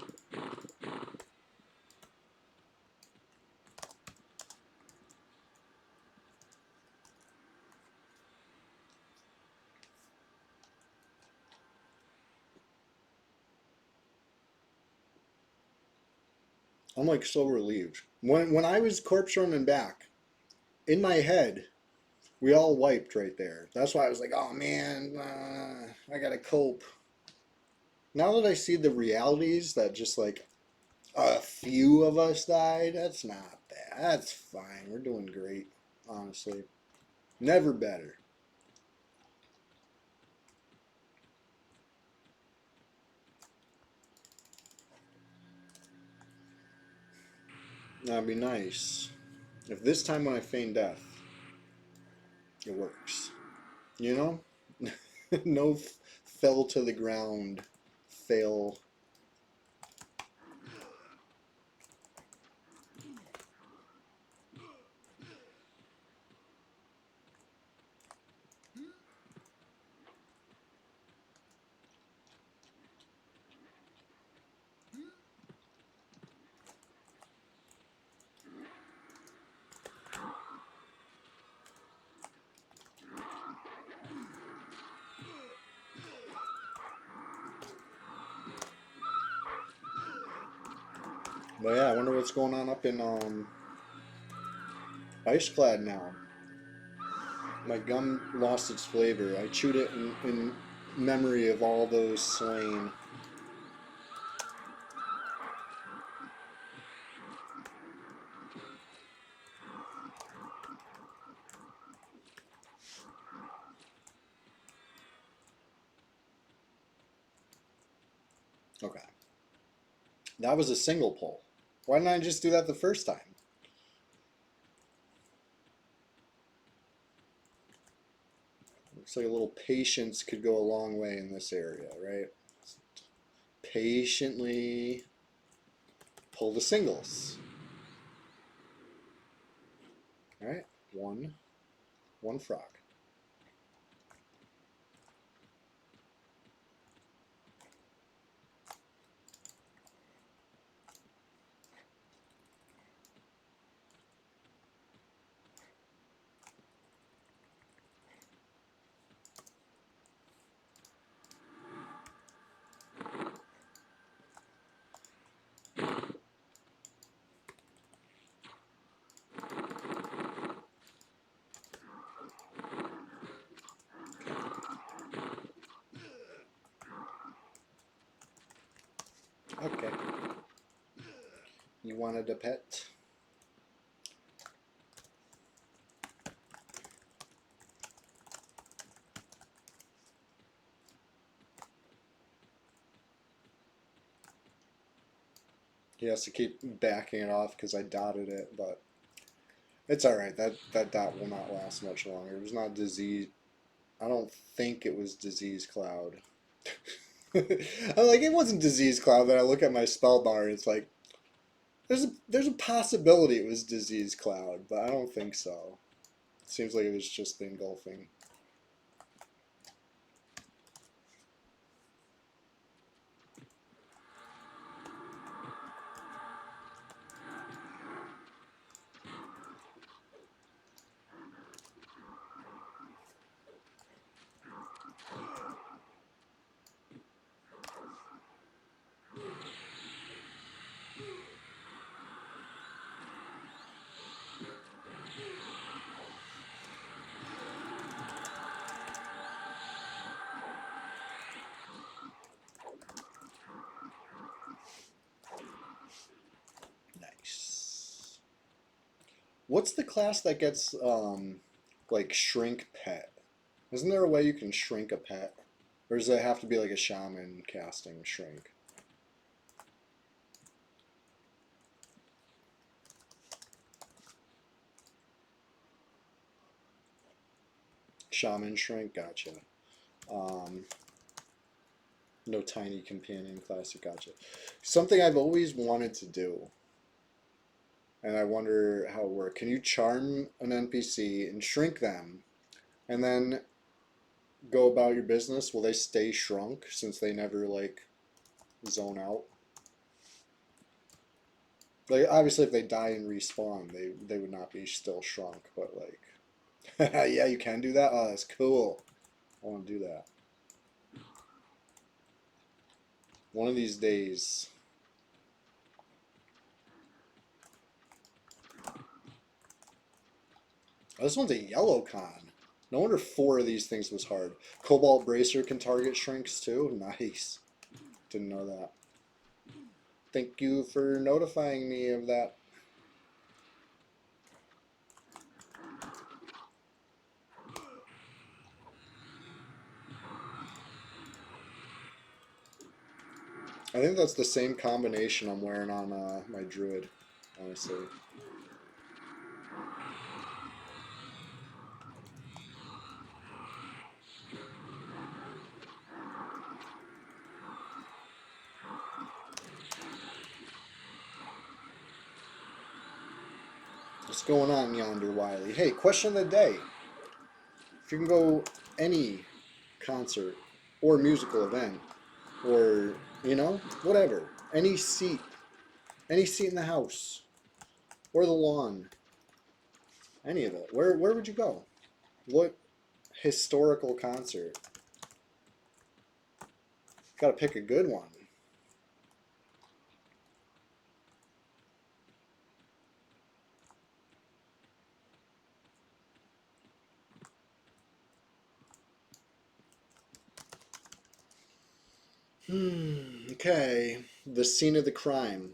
I'm like so relieved. When I was corpse running back, in my head, we all wiped right there. That's why I was like, oh man, I gotta cope. Now that I see the realities that just like a few of us died, that's not bad. That's fine. We're doing great, honestly. Never better. That'd be nice. If this time when I feign death, it works. You know? No fell to the ground, fail. But yeah, I wonder what's going on up in Iceclad now. My gum lost its flavor. I chewed it in memory of all those slain. Okay. That was a single pull. Why didn't I just do that the first time? Looks like a little patience could go a long way in this area, right? Patiently pull the singles. All right, one frog. Okay. You wanted a pet? He has to keep backing it off because I dotted it, but it's all right. That dot will not last much longer. It was not disease. I don't think it was disease cloud. I'm like, it wasn't disease cloud. Then I look at my spell bar and it's like, there's a possibility it was disease cloud, but I don't think so. It seems like it was just the engulfing. Nice. What's the class that gets like shrink pet? Isn't there a way you can shrink a pet? Or does it have to be like a shaman casting shrink? Shaman shrink, gotcha. Um, no tiny companion classic, gotcha. Something I've always wanted to do, and I wonder how it works. Can you charm an NPC and shrink them, and then go about your business? Will they stay shrunk since they never like zone out? Like obviously, if they die and respawn, they would not be still shrunk. But like, yeah, you can do that. Oh, that's cool. I want to do that one of these days. Oh, this one's a yellow con. No wonder 4 of these things was hard. Cobalt Bracer can target shrinks too. Nice. Didn't know that. Thank you for notifying me of that. I think that's the same combination I'm wearing on my druid, honestly. What's going on yonder, Wiley? Hey, question of the day. If you can go any concert or musical event or, whatever, any seat in the house or the lawn, any of it, where would you go? What historical concert? Got to pick a good one. Okay. The scene of the crime.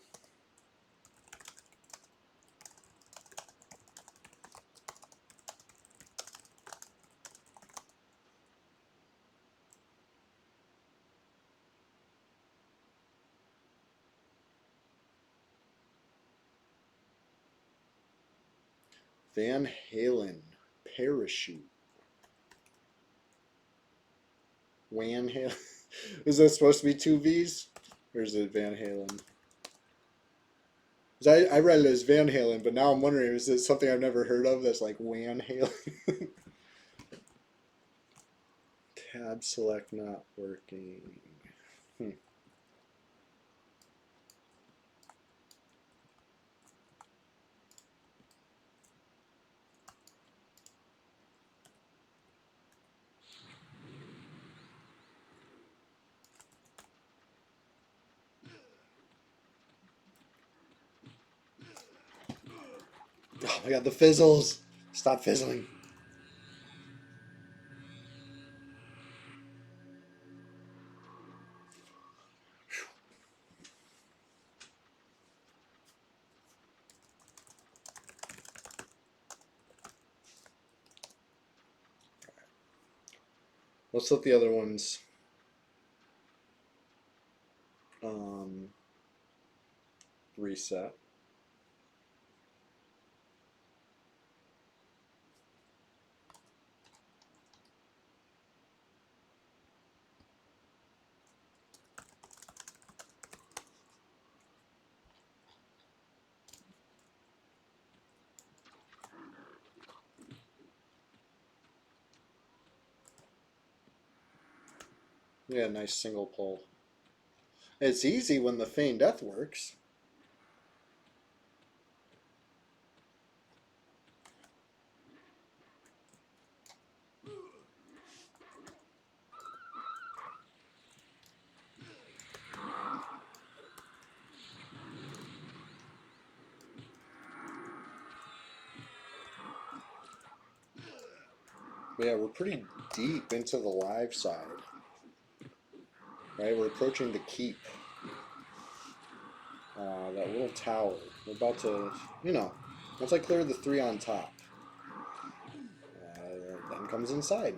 Van Halen. Parachute. Van Halen. Is that supposed to be 2 V's? Or is it Van Halen? 'Cause I read it as Van Halen, but now I'm wondering, is it something I've never heard of that's like Van Halen? Tab select not working. Hmm. Oh my god, the fizzles! Stop fizzling. Let's let the other ones reset. Yeah, nice single pull. It's easy when the Feign Death works. Yeah, we're pretty deep into the live side. Right, we're approaching the keep. That little tower. We're about to, once I clear the 3 on top, then comes inside.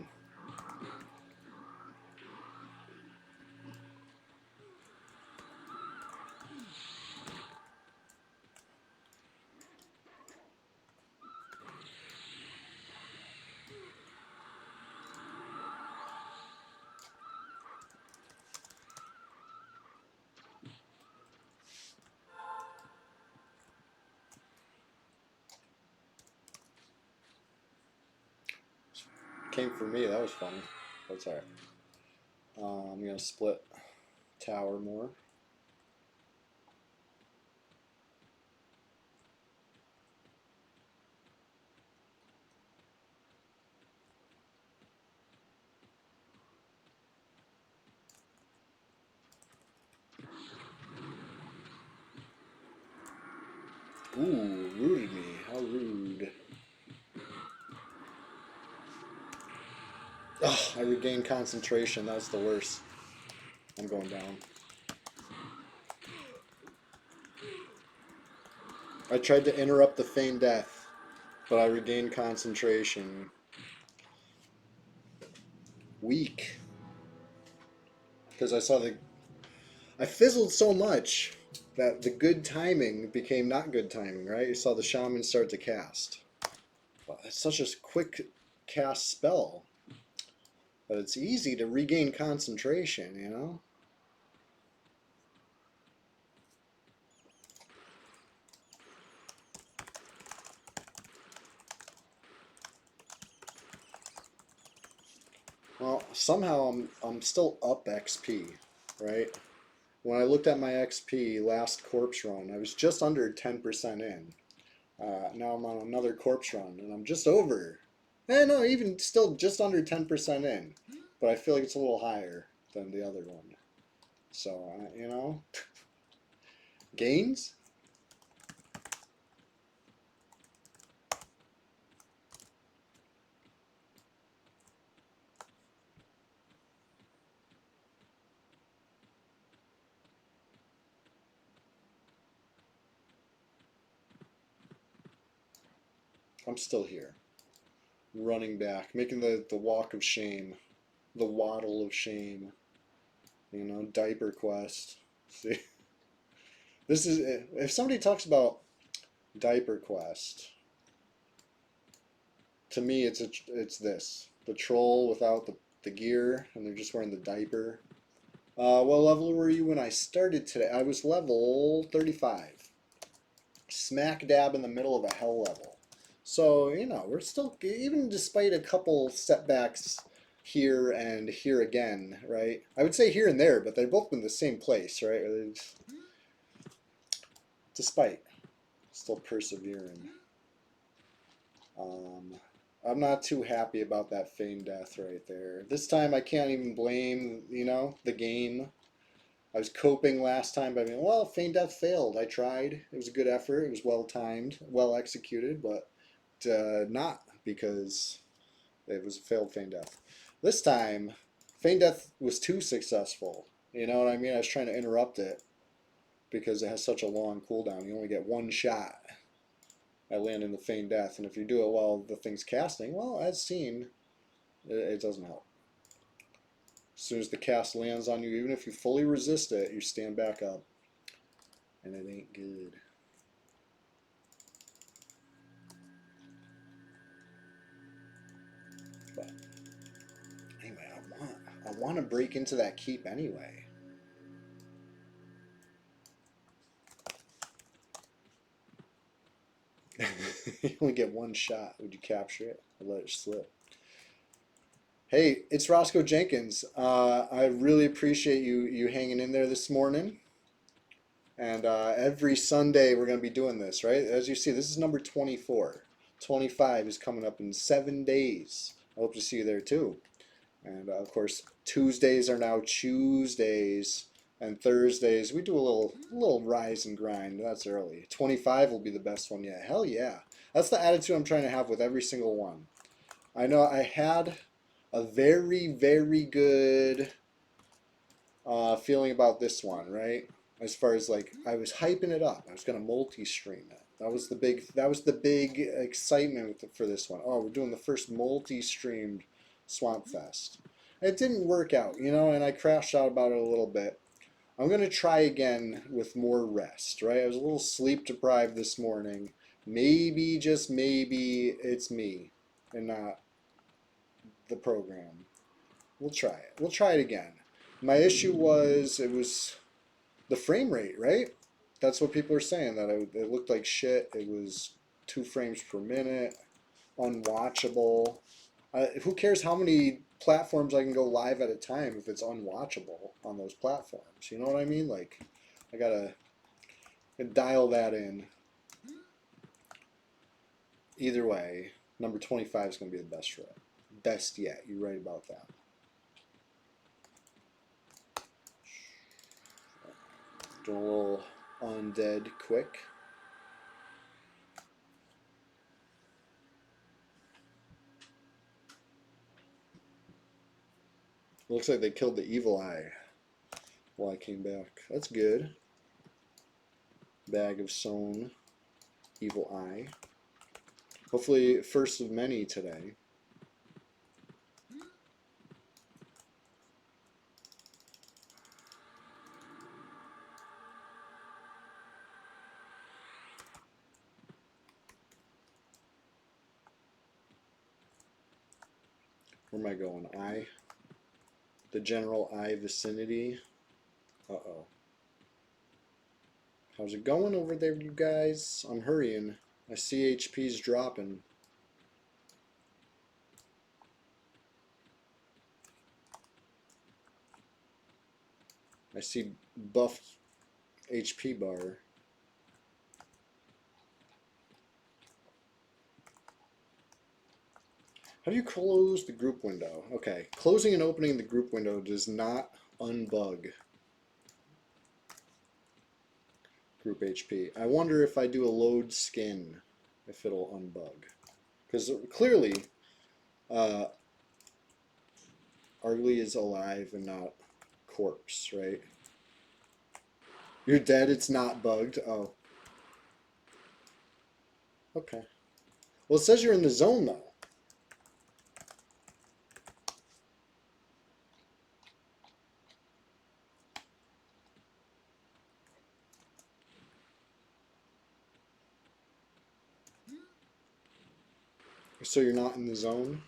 Came for me, that was funny. That's alright. I'm going to split tower more. Ooh, rooted me. How rude. Oh, I regained concentration. That was the worst. I'm going down. I tried to interrupt the Feign Death, but I regained concentration. Weak. Because I fizzled so much that the good timing became not good timing, right? You saw the shaman start to cast. Well, it's such a quick cast spell. But it's easy to regain concentration, you know? Well, somehow I'm still up XP, right? When I looked at my XP last corpse run, I was just under 10% in. Now I'm on another corpse run, and I'm just over. No, even still just under 10% in. But I feel like it's a little higher than the other one. So, gains? I'm still here. Running back, making the walk of shame. The waddle of shame. Diaper quest. See? This is, if somebody talks about diaper quest, to me it's this. The troll without the gear, and they're just wearing the diaper. What level were you when I started today? I was level 35. Smack dab in the middle of a hell level. So, we're still, even despite a couple setbacks here and here again, right? I would say here and there, but they've both been the same place, right? Despite, still persevering. I'm not too happy about that Feign Death right there. This time I can't even blame, the game. I was coping last time by being, well, Feign Death failed. I tried. It was a good effort. It was well timed, well executed, but not because it was a failed Feign Death. This time, Feign Death was too successful. You know what I mean? I was trying to interrupt it because it has such a long cooldown. You only get one shot at landing the Feign Death, and if you do it while the thing's casting, well, as seen, it doesn't help. As soon as the cast lands on you, even if you fully resist it, you stand back up. and it ain't good. But anyway, I want to break into that keep anyway. You only get one shot. Would you capture it or let it slip? Hey, it's Roscoe Jenkins. I really appreciate you hanging in there this morning. And every Sunday we're going to be doing this, right? As you see, this is number 24. 25 is coming up in 7 days. I hope to see you there too. And of course, Tuesdays are now Tuesdays, and Thursdays we do a little rise and grind. That's early. 25 will be the best one yet. Hell yeah. That's the attitude I'm trying to have with every single one. I know I had a very, very good feeling about this one, right? As far as like I was hyping it up. I was gonna multi-stream it. That was the big excitement for this one. Oh, we're doing the first multi-streamed Swamp Fest. It didn't work out, you know, and I crashed out about it a little bit. I'm gonna try again with more rest, right? I was a little sleep deprived this morning. Maybe, just maybe, it's me and not the program. We'll try it. We'll try it again. My issue was it was the frame rate, right? That's what people are saying, that it looked like shit. It was 2 frames per minute, unwatchable. Who cares how many platforms I can go live at a time if it's unwatchable on those platforms? You know what I mean? Like, I gotta dial that in. Either way, number 25 is gonna be the best for it. Best yet. You're right about that. Doing a little undead quick. Looks like they killed the evil eye while I came back. That's good. Bag of sown evil eye. Hopefully first of many today. Where am I going? Eye? The general eye vicinity. Uh-oh. How's it going over there, you guys? I'm hurrying. I see HP's dropping. I see buff HP bar. How do you close the group window? Okay, closing and opening the group window does not unbug group HP. I wonder if I do a load skin, if it'll unbug. Because clearly, Argley is alive and not corpse, right? You're dead, it's not bugged. Oh. Okay. Well, it says you're in the zone, though. So you're not in the zone?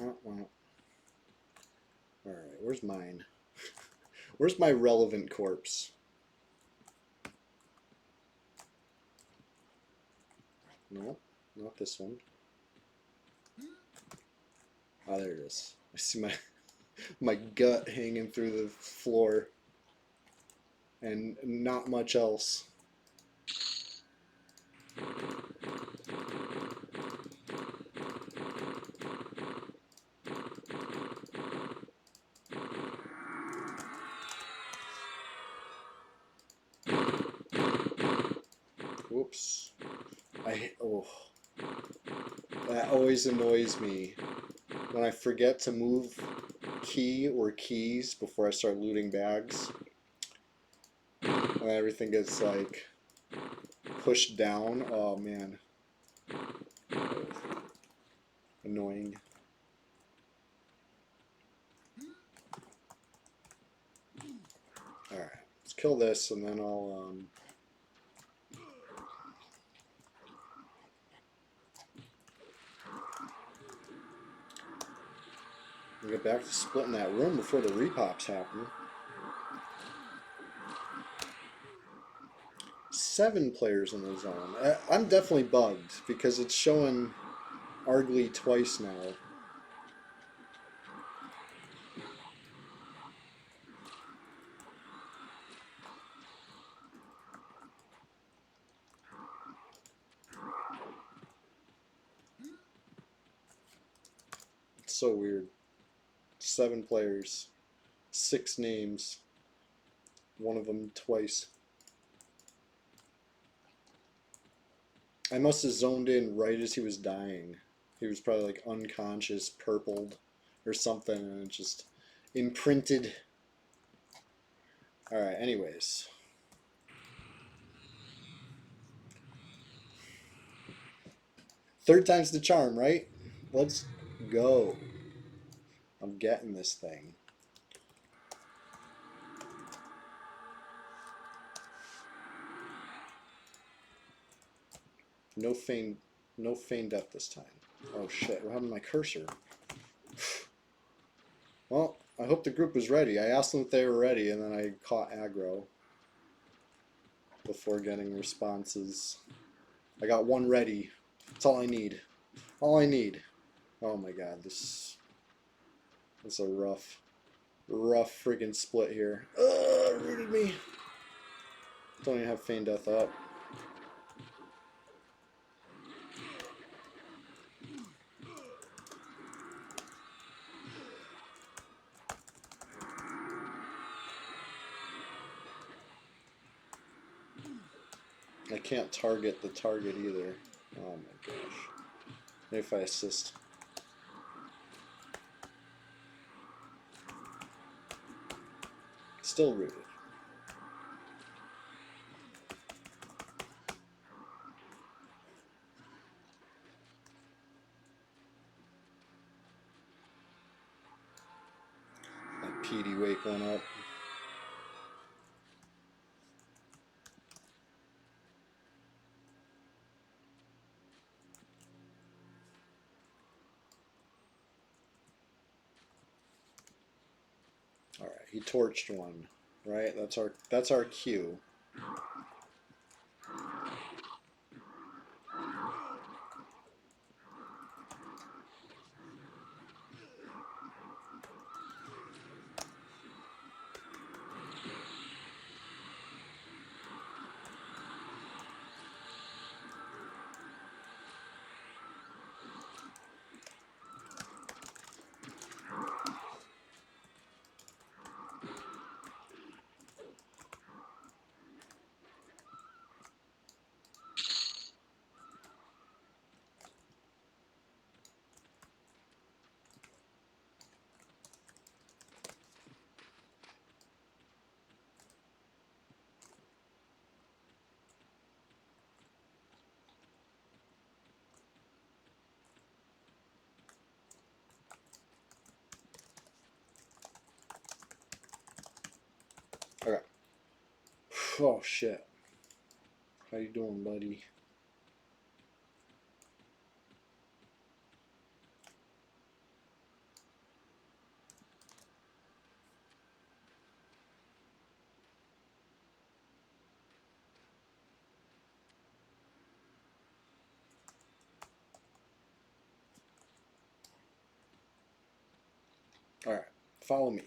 Oh, well. Alright, where's mine? Where's my relevant corpse? No, not this one. Oh, there it is. I see my gut hanging through the floor. And not much else. Whoops. Oh. That always annoys me. When I forget to move key or keys before I start looting bags. And everything gets like pushed down. Oh man. Annoying. Alright, let's kill this and then I'll get back to splitting that room before the repops happen. 7 players in the zone. I'm definitely bugged because it's showing Argly twice now. It's so weird. 7 players, 6 names, one of them twice. I must have zoned in right as he was dying. He was probably like unconscious, purpled, or something, and it just imprinted. Alright, anyways. Third time's the charm, right? Let's go. I'm getting this thing. No feign death this time. Oh shit, what happened to my cursor? Well, I hope the group was ready. I asked them if they were ready, and then I caught aggro before getting responses. I got one ready. That's all I need. All I need. Oh my god, this is a rough freaking split here. Rooted me. Don't even have feign death up. I can't target the target either. Oh my gosh. Maybe if I assist. Still rooted. That PD wake went up. Alright, he torched one. Right? That's our cue. Okay. Oh shit. How you doing, buddy? Alright, follow me.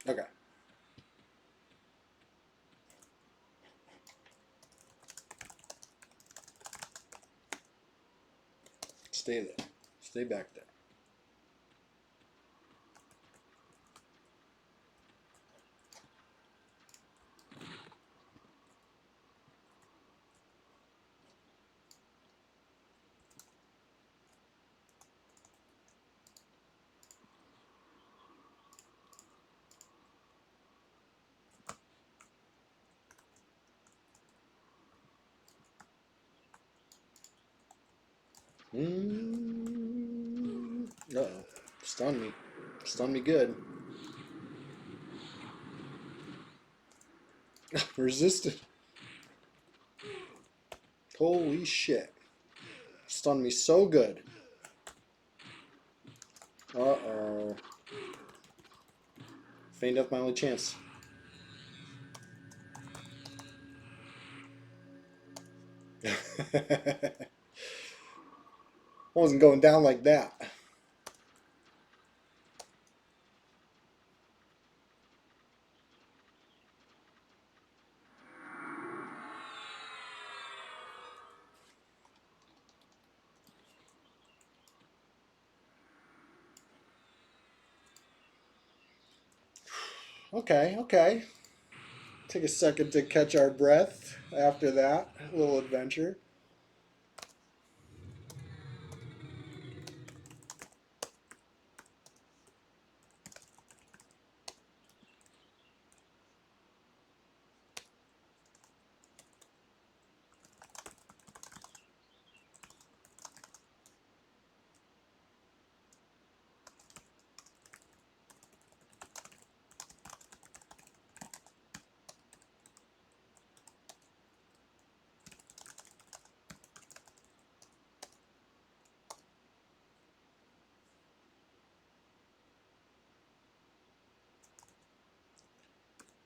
Okay. Stay there. Stay back there. Uh-oh. Stun me. Stun me good. Resisted. Holy shit. Stun me so good. Uh-oh. Feigned up my only chance. Wasn't going down like that. Okay, okay. Take a second to catch our breath after that little adventure.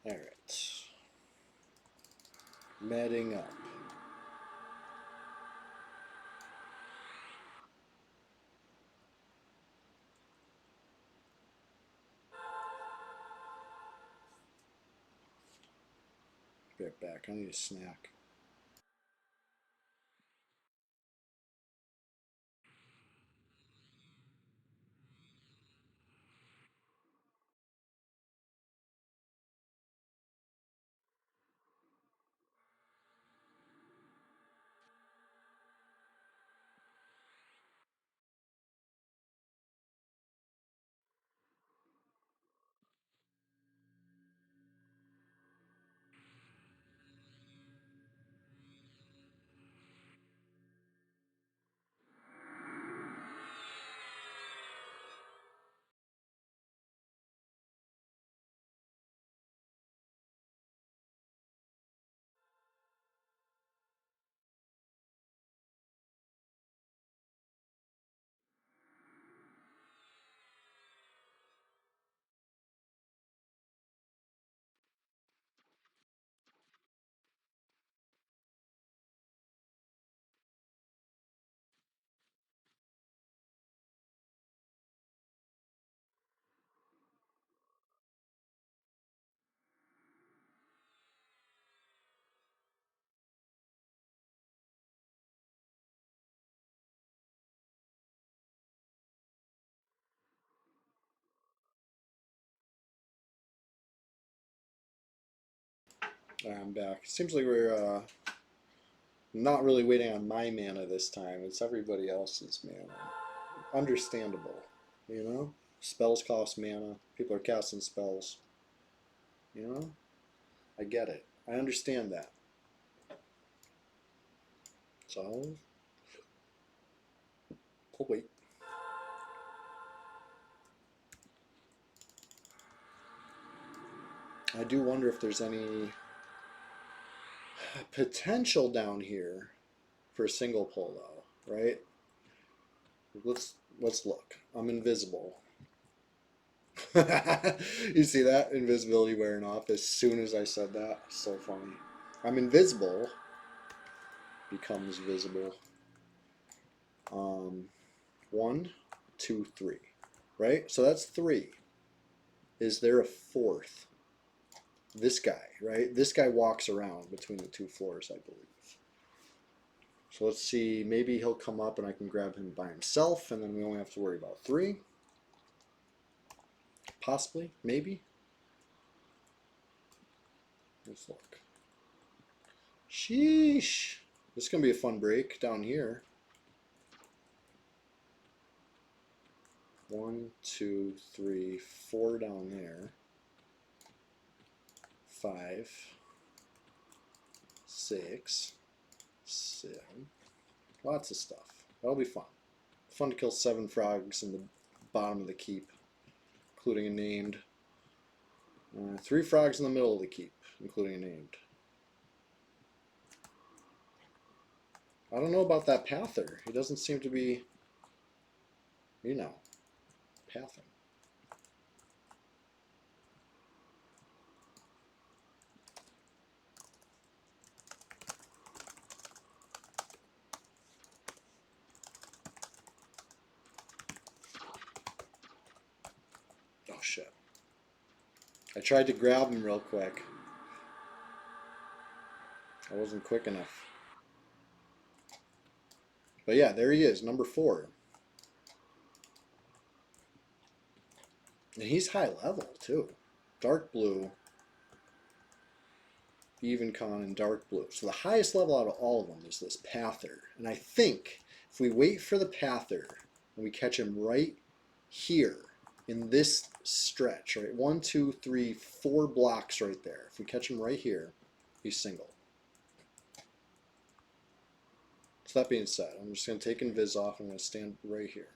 Alright. Medding up. Be right back. I need a snack. I'm back. Seems like we're not really waiting on my mana this time. It's everybody else's mana. Understandable, you know? Spells cost mana. People are casting spells. You know? I get it. I understand that. So, we'll wait. I do wonder if there's any potential down here for a single pull though, right? Let's look. I'm invisible. You see that? Invisibility wearing off as soon as I said that. So funny. I'm invisible becomes visible. Um, one, two, three. Right? So that's three. Is there a fourth? This guy, right? This guy walks around between the two floors, I believe. So let's see, maybe he'll come up and I can grab him by himself, and then we only have to worry about three. Possibly, maybe. Let's look. Sheesh. This is going to be a fun break down here. 1, 2, 3, 4 down there. 5, 6, 7. Lots of stuff. That'll be fun. Fun to kill 7 frogs in the bottom of the keep, including a named. 3 frogs in the middle of the keep, including a named. I don't know about that pather. He doesn't seem to be, you know, pathing. Oh shit. I tried to grab him real quick. I wasn't quick enough. But yeah, there he is, number 4. And he's high level too. Dark blue, even con, and dark blue. So the highest level out of all of them is this pather. And I think if we wait for the pather and we catch him right here in this stretch, right? 1, 2, 3, 4 blocks right there. If we catch him right here, he's single. So that being said, I'm just going to take invis off. I'm going to stand right here.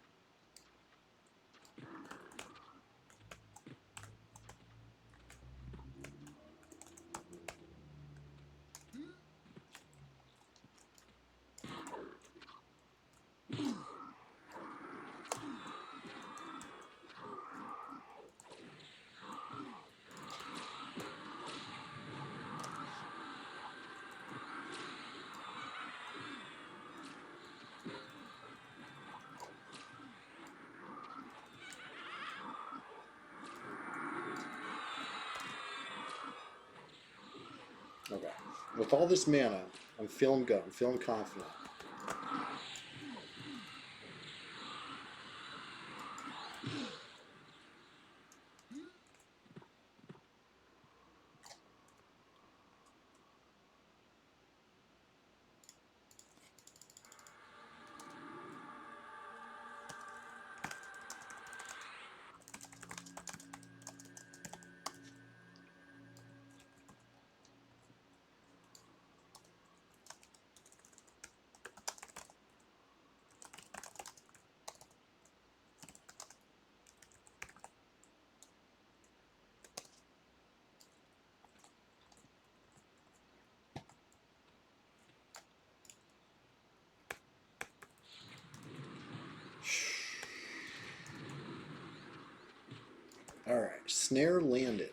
Okay. With all this mana, I'm feeling good. I'm feeling confident. Alright, snare landed.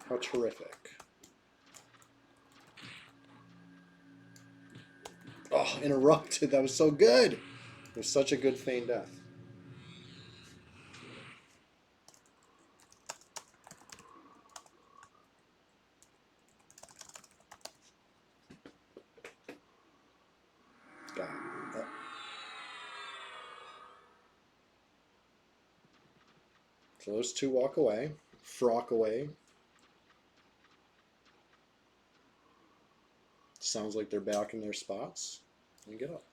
How terrific. Oh, interrupted. That was so good. It was such a good feign death. Got it. So those 2 walk away. Frock away. Sounds like they're back in their spots. And get up.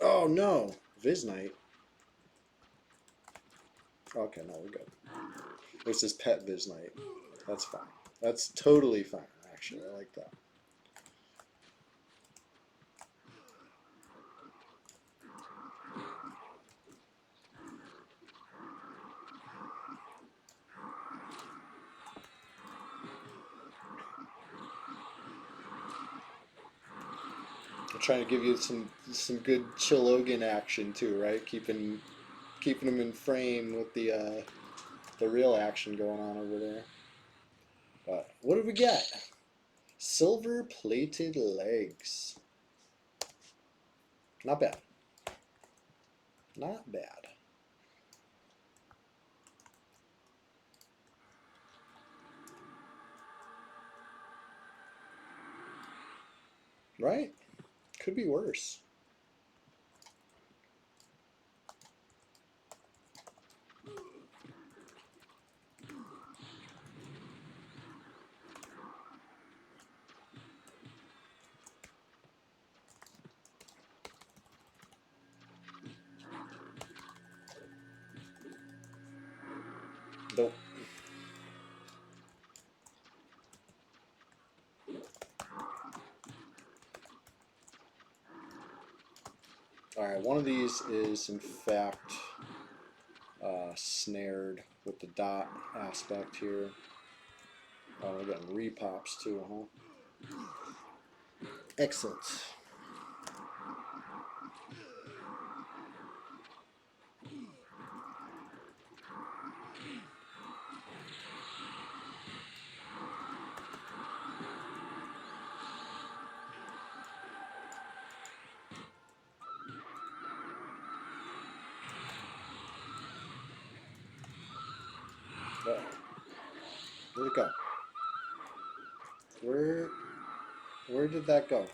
Oh no! Viz Knight. Okay, no, we're good. It's this pet Viz Knight. That's fine. That's totally fine, actually. I like that. I'm trying to give you some good Chilogan action too, right? Keeping them in frame with the real action going on over there. But what did we get? Silver plated legs. Not bad. Not bad. Right? Could be worse. Nope. Alright, one of these is in fact snared with the dot aspect here. Oh, we're getting repops too, huh? Excellent. Where'd it go? Where did that go?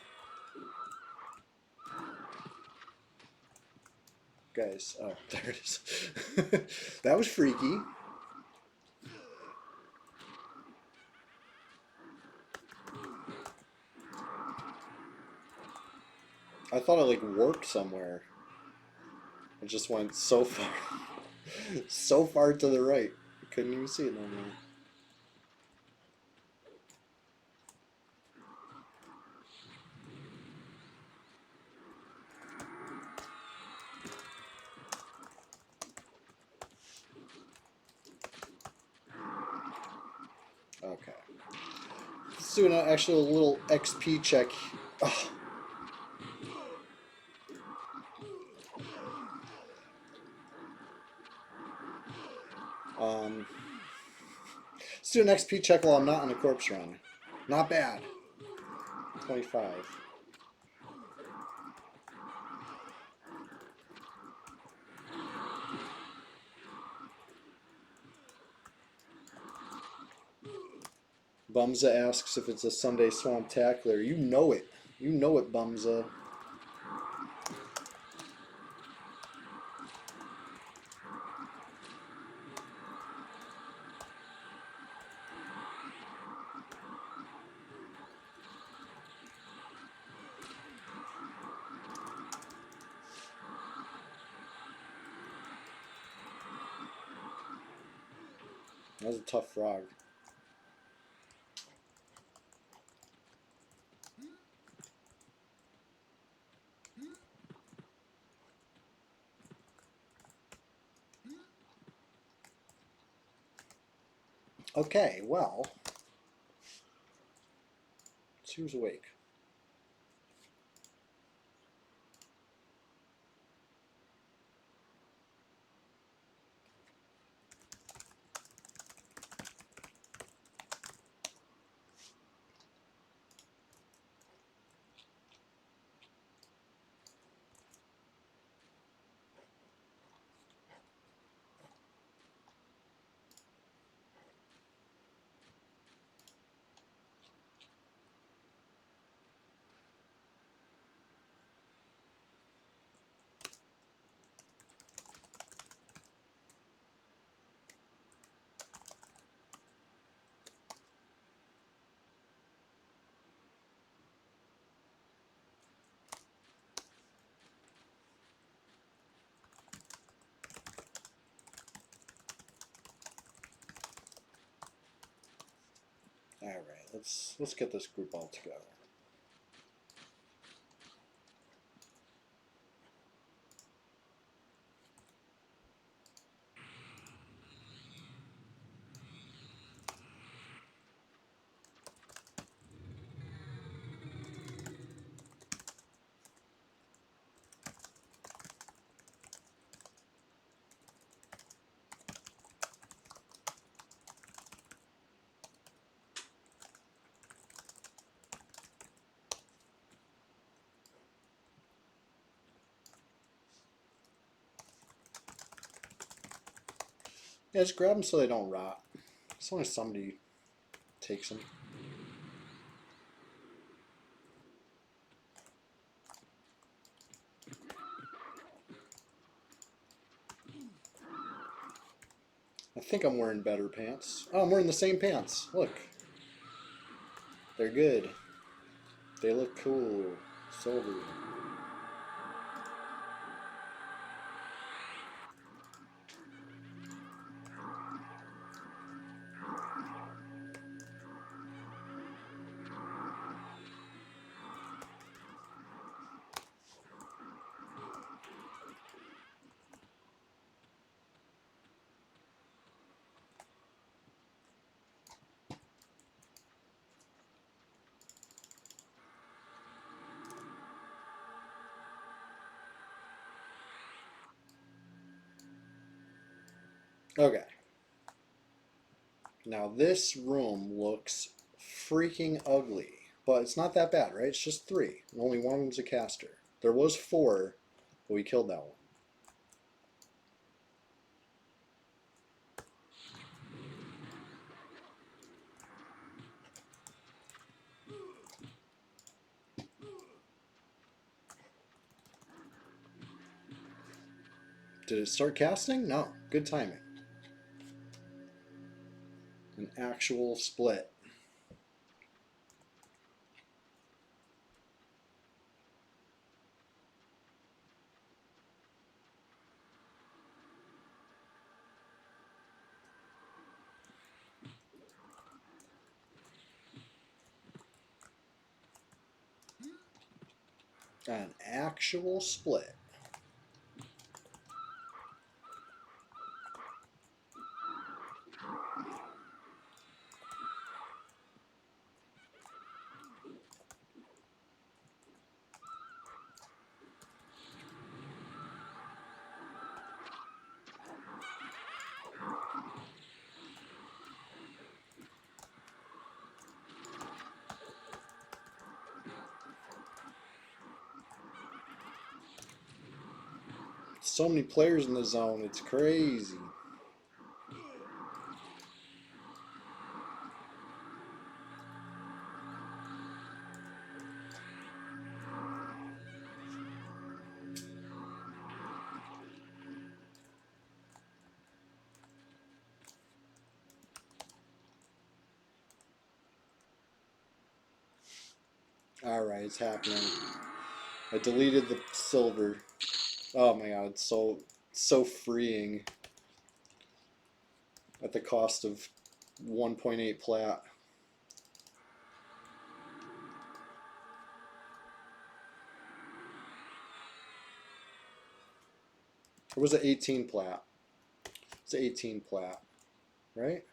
Guys, oh, there it is. That was freaky. I thought it like warped somewhere. It just went so far, so far to the right. I couldn't even see it no more. Okay. Let's do actually a little XP check. Oh. Let's do an XP check while I'm not on a corpse run. Not bad. 25. Bumza asks if it's a Sunday Swamptacular. You know it. You know it, Bumza. That was a tough frog. Okay, well, let's see who's awake. All right, let's get this group all together. Yeah, just grab them so they don't rot. As long as somebody takes them. I think I'm wearing better pants. Oh, I'm wearing the same pants. Look. They're good. They look cool. Silver. Okay. Now this room looks freaking ugly. But it's not that bad, right? It's just 3. And only one of them's a caster. There was 4, but we killed that one. Did it start casting? No. Good timing. An actual split. An actual split. So many players in the zone, it's crazy. Alright, it's happening. I deleted the silver. Oh my god, it's so freeing. At the cost of 1.8 plat. Or was it 18 plat? It's 18 plat, right?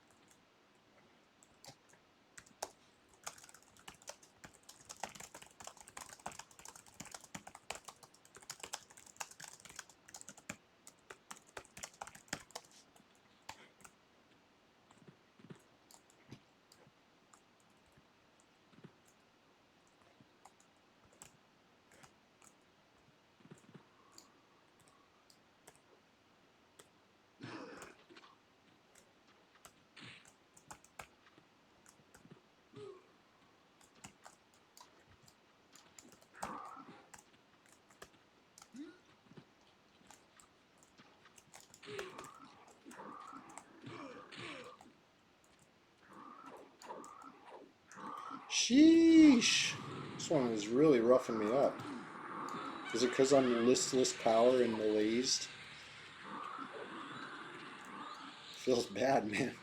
Sheesh. This one is really roughing me up. Is it because I'm listless power and malazed? Feels bad, man.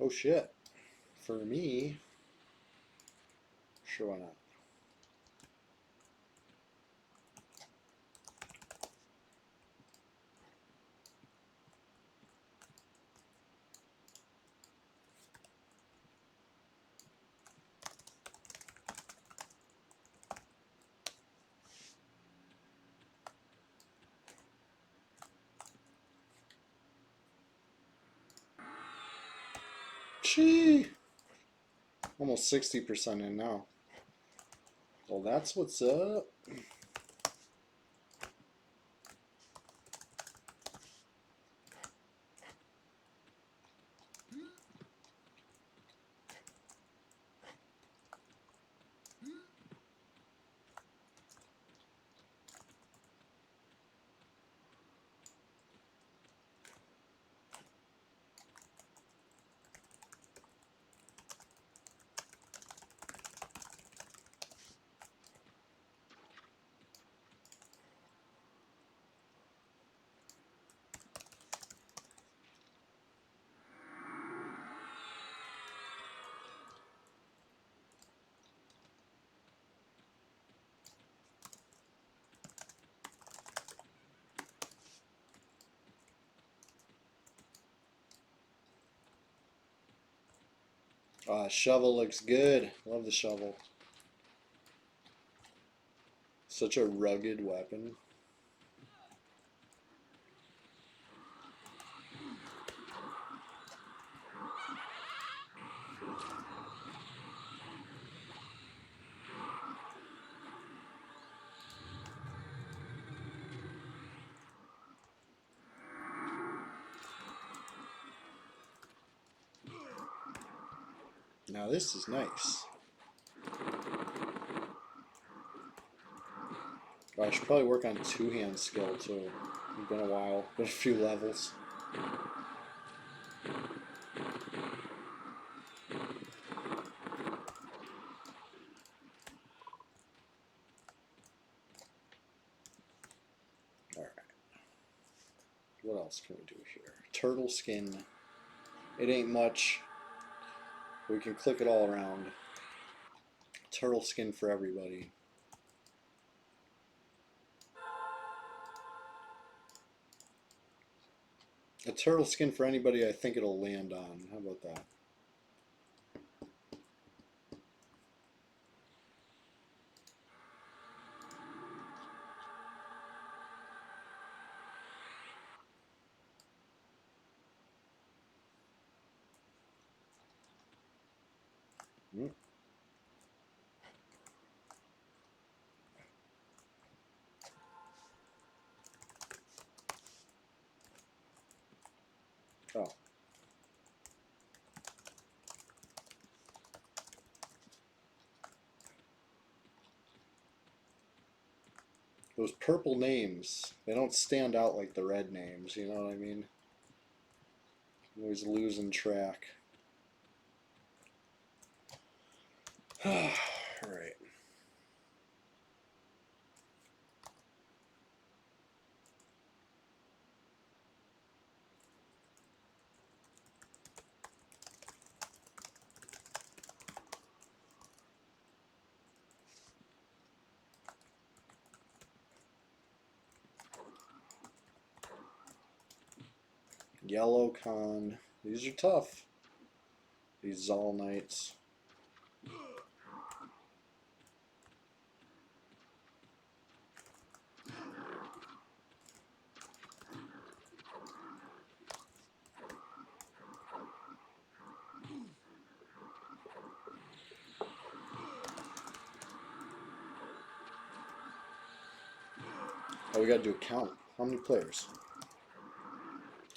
Oh shit. For me, sure why not. Gee. Almost 60% in now. Well, that's what's up. Shovel looks good. Love the shovel. Such a rugged weapon. Now this is nice. I should probably work on two-hand skill too. It's been a while, been a few levels. Alright. What else can we do here? Turtle skin. It ain't much. We can click it all around. Turtle skin for everybody. A turtle skin for anybody I think it'll land on. How about that? Oh. Those purple names, they don't stand out like the red names, you know what I mean? I'm always losing track. Alright. Yellow con. These are tough. These Zal Knights. Oh, we gotta do a count. How many players?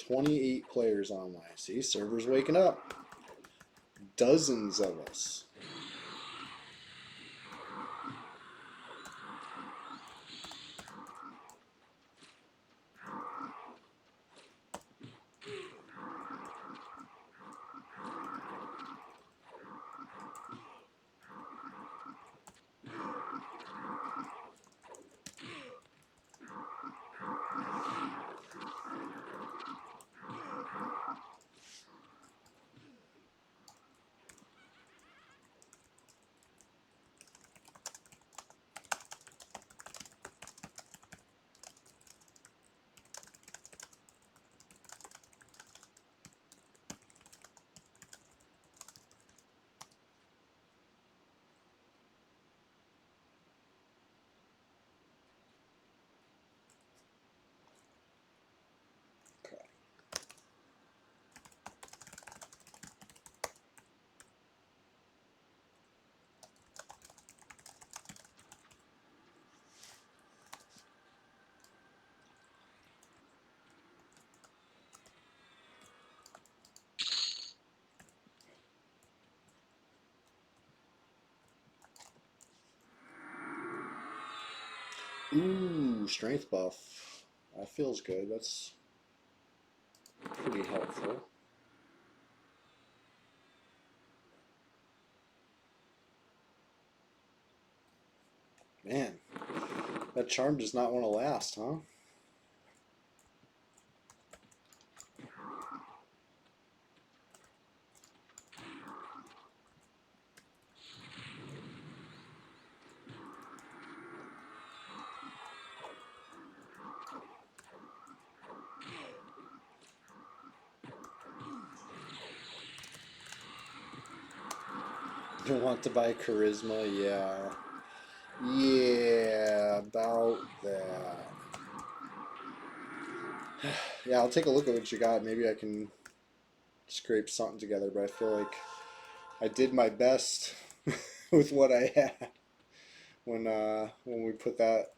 28 players online. See, server's waking up. Dozens of us. Ooh, strength buff. That feels good. That's pretty helpful. Man, that charm does not want to last, huh? You want to buy charisma? Yeah. Yeah, about that. Yeah, I'll take a look at what you got. Maybe I can scrape something together, but I feel like I did my best with what I had when we put that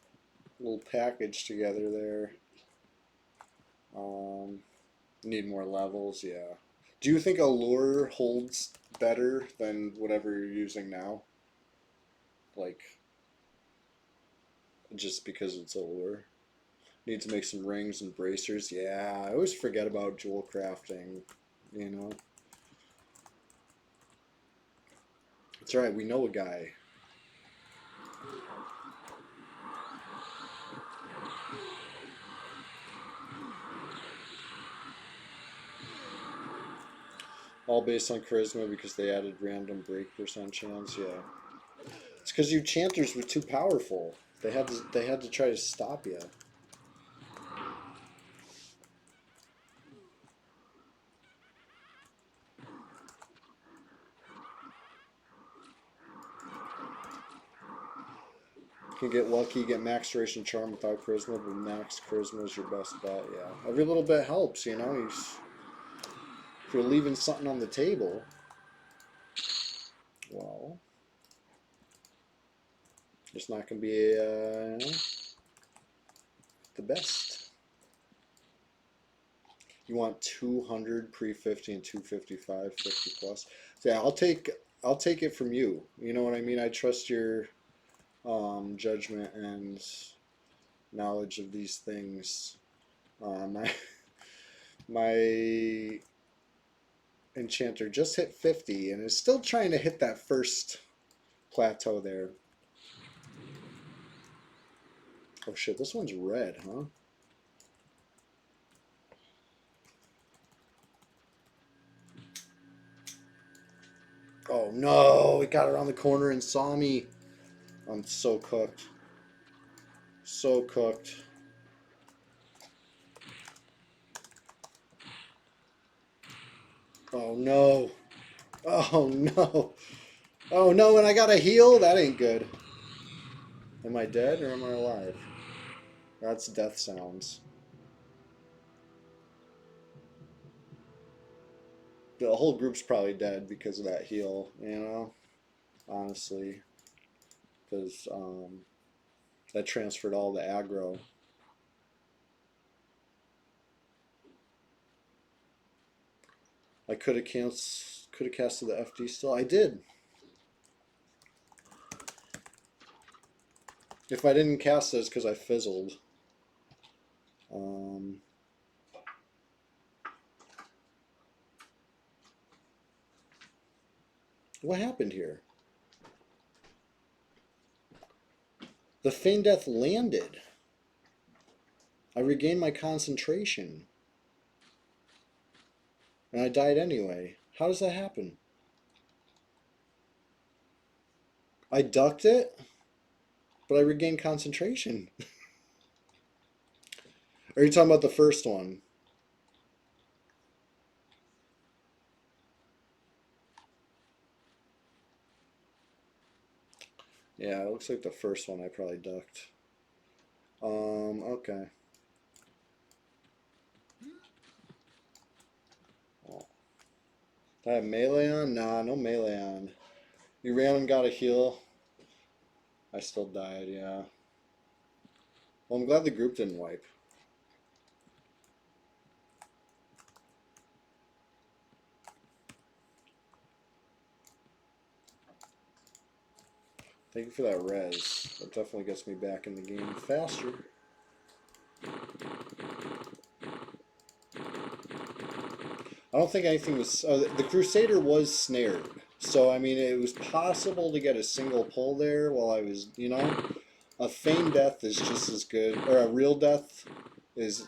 little package together there. Um, Need more levels, yeah. Do you think Allure holds better than whatever you're using now? Like, just because it's Allure? Need to make some rings and bracers. Yeah, I always forget about jewel crafting, you know? It's alright, we know a guy. All based on charisma because they added random break percent chance, yeah. It's because you chanters were too powerful. They had to try to stop you. You can get lucky, get max duration charm without charisma, but max charisma is your best bet, yeah. Every little bit helps, you know? If you're leaving something on the table, well, it's not going to be the best. You want 200 pre-50 and 255 50 plus. So yeah, I'll take it from you. You know what I mean? I trust your judgment and knowledge of these things. My enchanter just hit 50 and is still trying to hit that first plateau there. Oh shit, this one's red, huh? Oh no, it got around the corner and saw me. I'm so cooked. So cooked. Oh no. Oh no. Oh no, and I got a heal? That ain't good. Am I dead or am I alive? That's death sounds. The whole group's probably dead because of that heal, you know? Honestly. Because that transferred all the aggro. I could have casted the FD still. I did. If I didn't cast it, it's because I fizzled. Um, what happened here? The Feign Death landed. I regained my concentration. And I died anyway. How does that happen? I ducked it, but I regained concentration. Are you talking about the first one? Yeah, it looks like the first one I probably ducked. Okay. Oh. Did I have melee on? Nah, no melee on. You ran and got a heal. I still died, yeah. Well, I'm glad the group didn't wipe. Thank you for that res. That definitely gets me back in the game faster. I don't think anything was. The Crusader was snared. So, I mean, it was possible to get a single pull there while I was, you know. A feigned death is just as good. Or a real death is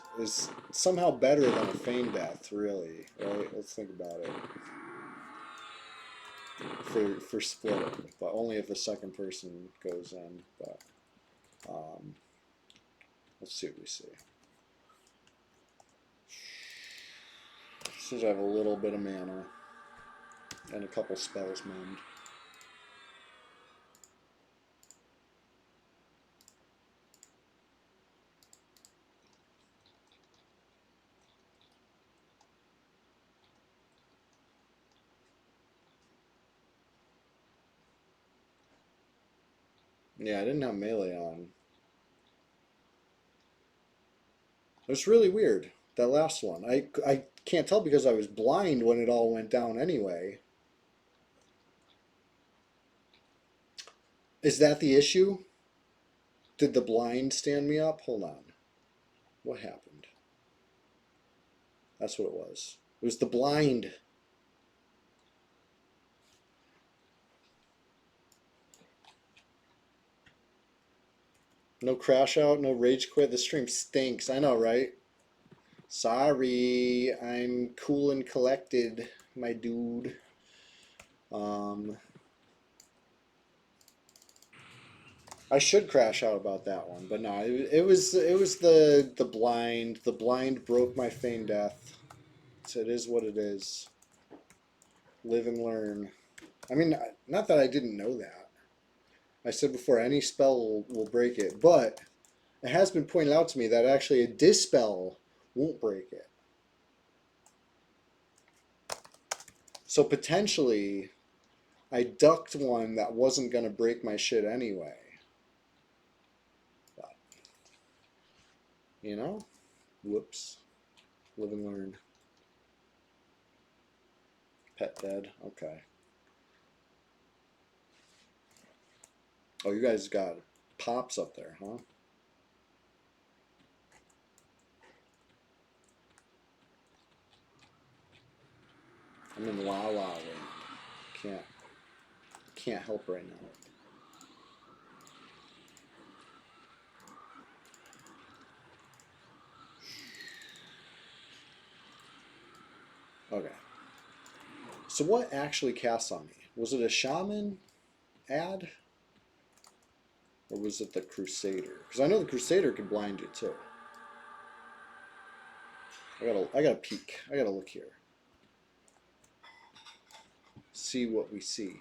somehow better than a feigned death, really. Right? Let's think about it. For splitting. But only if the second person goes in. But, let's see what we see. Seems I have a little bit of mana and a couple spells mend. Yeah, I didn't have melee on. It was really weird, that last one. I can't tell because I was blind when it all went down anyway. Is that the issue? Did the blind stand me up? Hold on. What happened? That's what it was. It was the blind. No crash out, no rage quit. The stream stinks. I know, right? Sorry. I'm cool and collected, my dude. I should crash out about that one, but no, it was the blind. The blind broke my feign death. So it is what it is. Live and learn. I mean, not that I didn't know that. I said before, any spell will break it, but it has been pointed out to me that actually a dispel won't break it. So potentially, I ducked one that wasn't going to break my shit anyway. But, you know? Whoops. Live and learn. Pet dead. Okay. Oh, you guys got pops up there, huh? I'm in La La Land. Can't help right now. Okay. So what actually cast on me? Was it a shaman ad? Or was it the Crusader? Because I know the Crusader could blind you too. I gotta peek. I gotta look here. See what we see.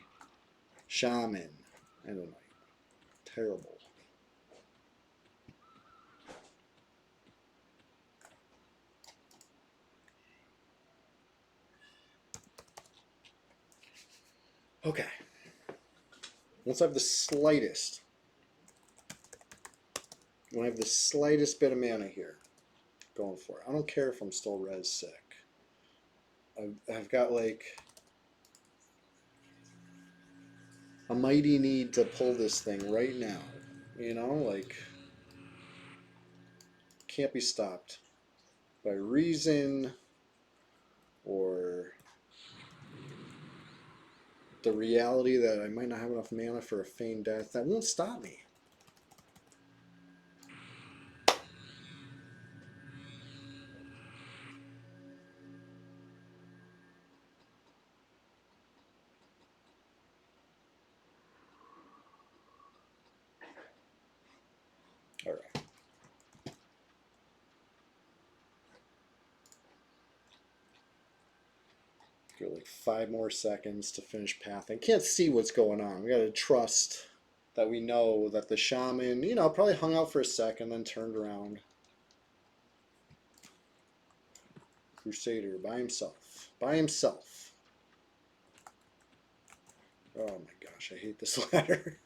Shaman. I don't know. Terrible. Okay. Once I have the slightest, when I have the slightest bit of mana here, going for it. I don't care if I'm still res sick. I've got like a mighty need to pull this thing right now. You know, like can't be stopped by reason or the reality that I might not have enough mana for a feigned death. That won't stop me. All right. Got like 5 more seconds to finish pathing. Can't see what's going on. We gotta trust that we know that the shaman, you know, probably hung out for a second, then turned around. Crusader by himself. By himself. Oh my gosh, I hate this ladder.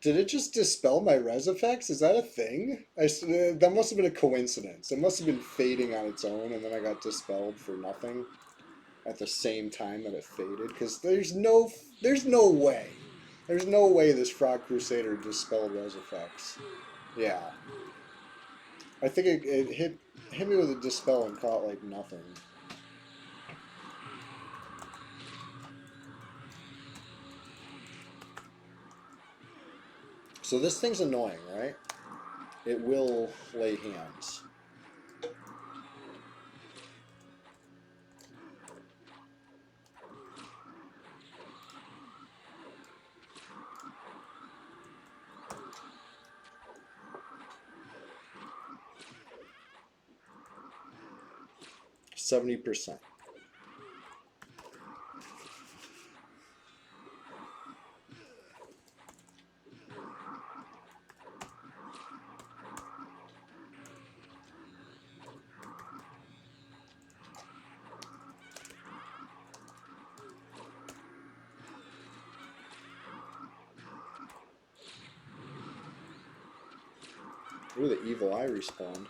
Did it just dispel my res effects? Is that a thing? That must have been a coincidence. It must have been fading on its own, and then I got dispelled for nothing at the same time that it faded. Because there's no way. There's no way this Frog Crusader dispelled res effects. Yeah. I think it hit me with a dispel and caught like nothing. So this thing's annoying, right? It will lay hands. %70. Ooh, the evil eye respawned.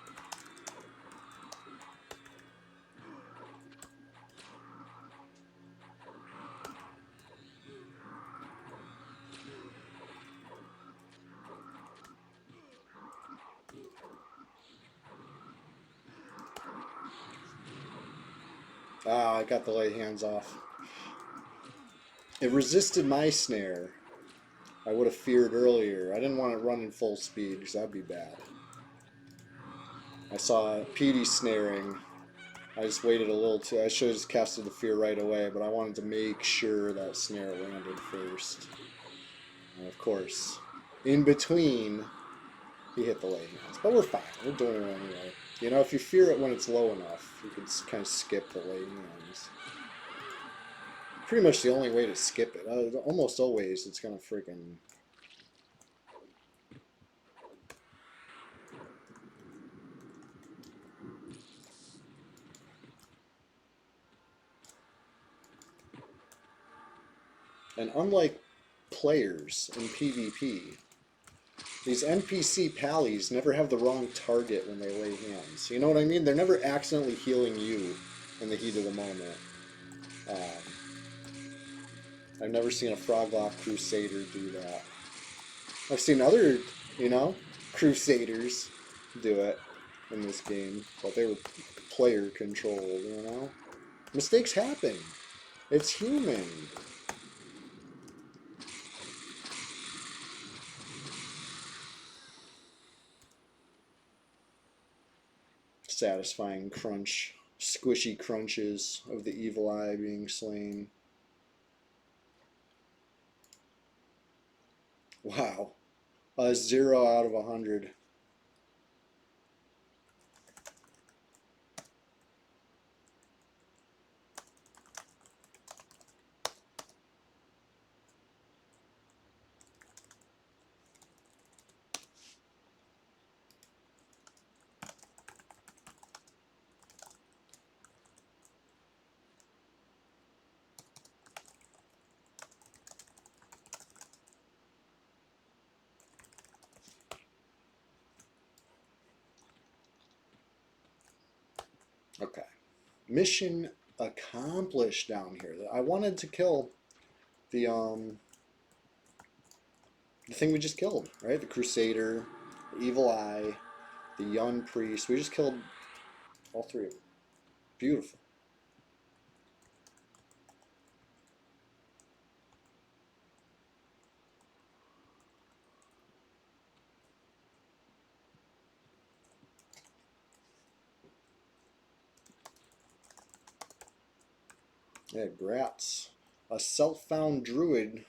Ah, I got the light hands off. It resisted my snare. I would have feared earlier. I didn't want it running full speed because that'd be bad. I saw Petey snaring. I just waited a little too. I should have just casted the fear right away, but I wanted to make sure that snare landed first. And of course, in between, he hit the lay hands. But we're fine. We're doing it anyway. You know, if you fear it when it's low enough, you can kind of skip the lay hands. Pretty much the only way to skip it. Almost always, it's gonna freaking. And unlike players in PvP, these NPC pallies never have the wrong target when they lay hands. You know what I mean? They're never accidentally healing you in the heat of the moment. I've never seen a Froglock Crusader do that. I've seen other, you know, Crusaders do it in this game, but they were player controlled, you know? Mistakes happen. It's human. Satisfying crunch, squishy crunches of the evil eye being slain. Wow. 0 out of 100. Okay. Mission accomplished down here. I wanted to kill the thing we just killed, right? The Crusader, the Evil Eye, the Yun Priest. We just killed all three of them. Beautiful. Yeah, Grats. A self-found druid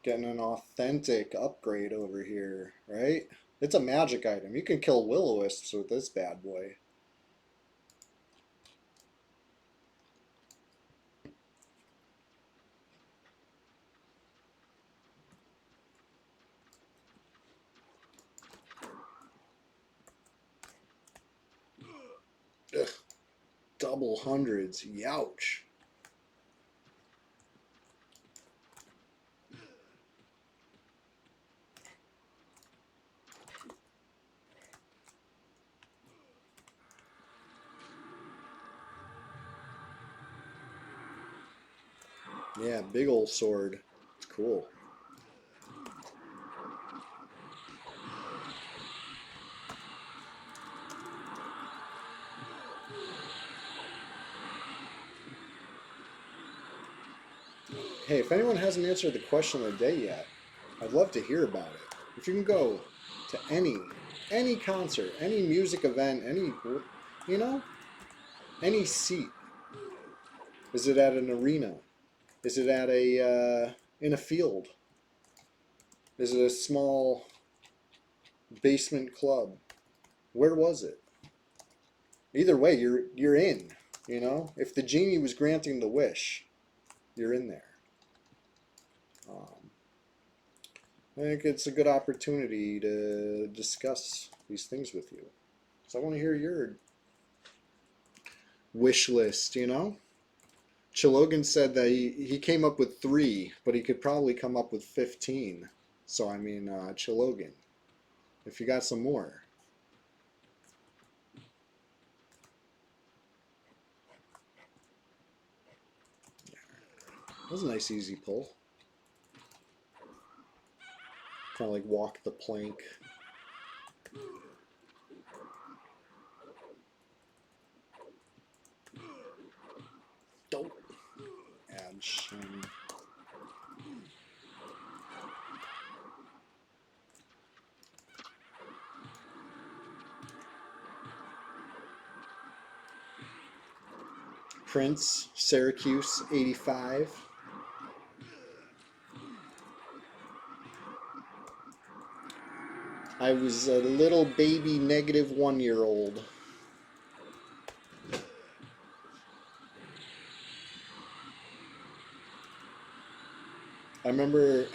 getting an authentic upgrade over here, right? It's a magic item. You can kill will-o-wisps with this bad boy. Ugh. Double hundreds. Youch. Yeah, big old sword. It's cool. Hey, if anyone hasn't answered the question of the day yet, I'd love to hear about it. If you can go to any concert, any music event, any, you know, any seat. Is it at an arena? Is it at a in a field? Is it a small basement club? Where was it? Either way, you're in. You know, if the genie was granting the wish, you're in there. I think it's a good opportunity to discuss these things with you. So I want to hear your wish list, you know? Chilogan said that he came up with 3, but he could probably come up with 15. So, I mean, Chilogan, if you got some more. That was a nice easy pull. Kind of like walk the plank. Don't. Action. Prince, Syracuse, 85. I was a little baby -1-year-old. I remember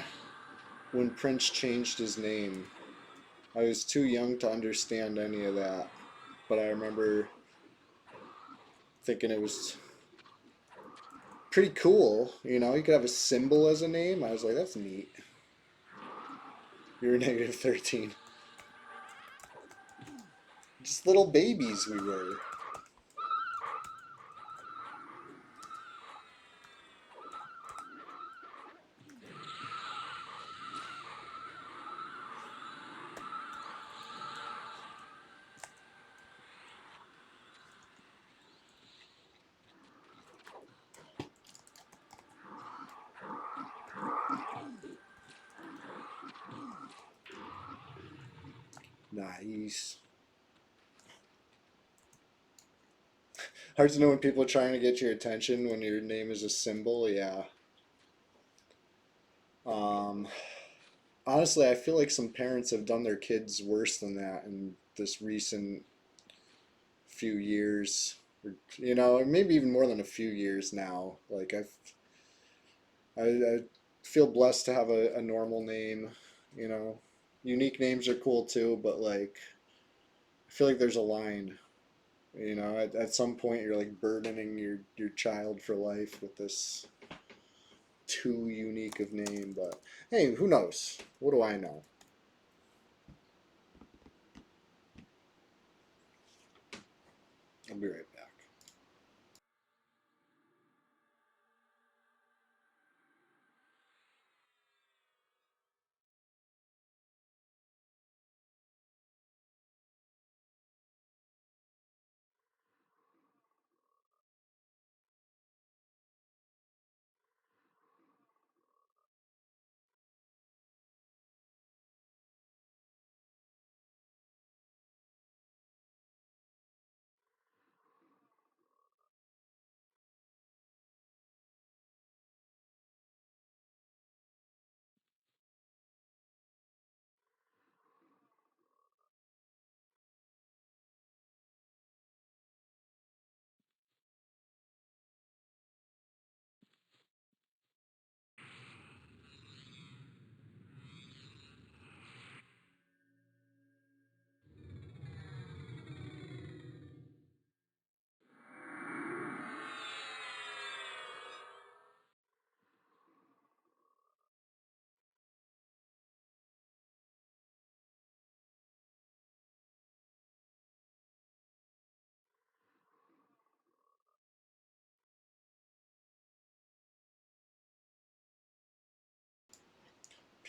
when Prince changed his name. I was too young to understand any of that, but I remember thinking it was pretty cool. You know, you could have a symbol as a name. I was like, that's neat. You were -13. Just little babies we were. Nice. Hard to know when people are trying to get your attention when your name is a symbol. Yeah. Um, Honestly, I feel like some parents have done their kids worse than that in this recent few years. You know, maybe even more than a few years now. Like I feel blessed to have a normal name. You know, unique names are cool too, but like I feel like there's a line. You know, at some point you're like burdening your child for life with this too unique of name. But hey, who knows? What do I know? I'll be right back.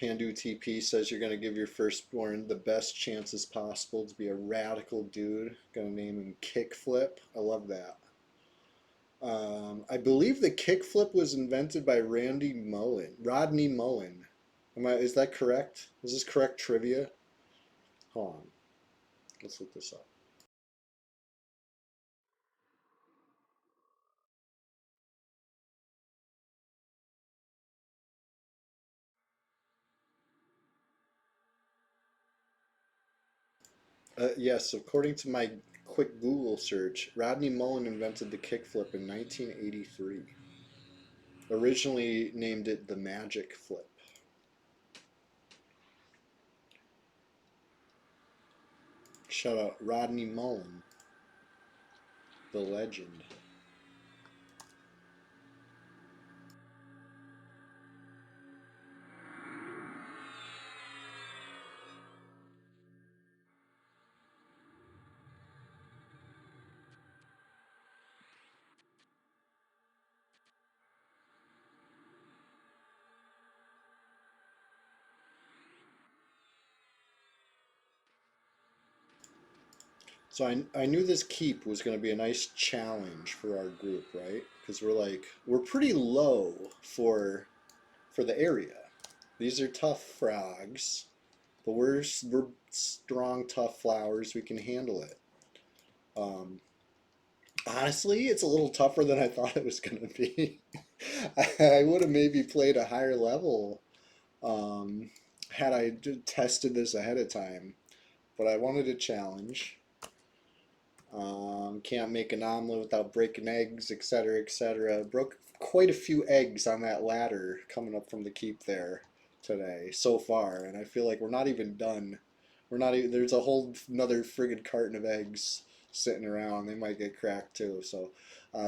Pandu TP says you're going to give your firstborn the best chances possible to be a radical dude. Going to name him Kickflip. I love that. I believe the kickflip was invented by Rodney Mullen. Is that correct? Is this correct trivia? Hold on. Let's look this up. Yes, according to my quick Google search, Rodney Mullen invented the kickflip in 1983. Originally named it the Magic Flip. Shout out Rodney Mullen, the legend. So I knew this keep was going to be a nice challenge for our group, right? Because we're pretty low for the area. These are tough frogs, but we're strong, tough flowers. We can handle it. Um, Honestly, it's a little tougher than I thought it was going to be. I would have maybe played a higher level um, had I tested this ahead of time, but I wanted a challenge. Can't make an omelet without breaking eggs, etc., etc. Broke quite a few eggs on that ladder coming up from the keep there today so far, and I feel like we're not even done. We're not even, there's a whole another friggin' carton of eggs sitting around. They might get cracked too. So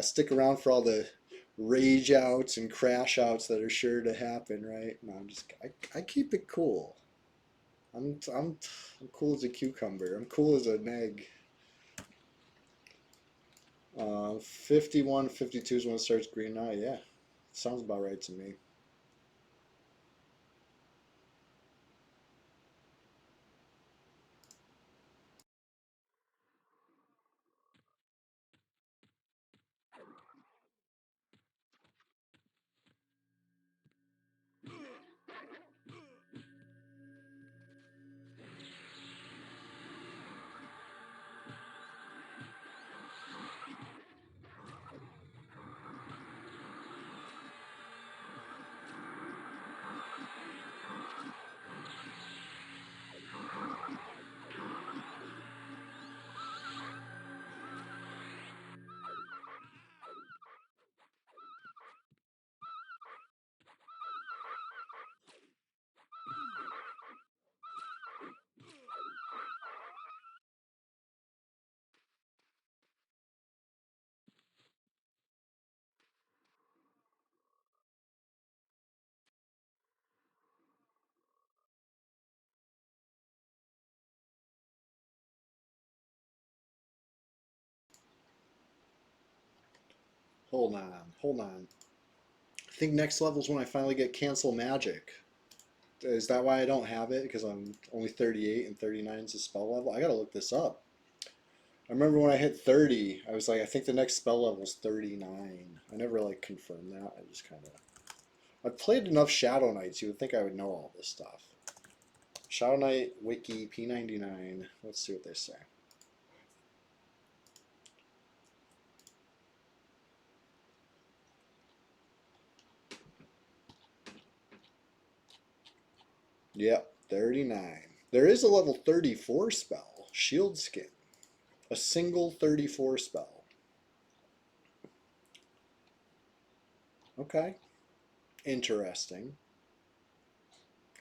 stick around for all the rage outs and crash outs that are sure to happen, right? No, I keep it cool. I'm cool as a cucumber. I'm cool as an egg. 51, 52 is when it starts greening out. Yeah, sounds about right to me. Hold on, hold on. I think next level is when I finally get cancel magic. Is that why I don't have it? Because I'm only 38 and 39 is the spell level? I gotta look this up. I remember when I hit 30, I was like, I think the next spell level is 39. I never like confirmed that. I just kind of. I've played enough Shadow Knights, you would think I would know all this stuff. Shadow Knight Wiki P99. Let's see what they say. Yep, 39. There is a level 34 spell, Shield Skin. A single 34 spell. Okay, interesting.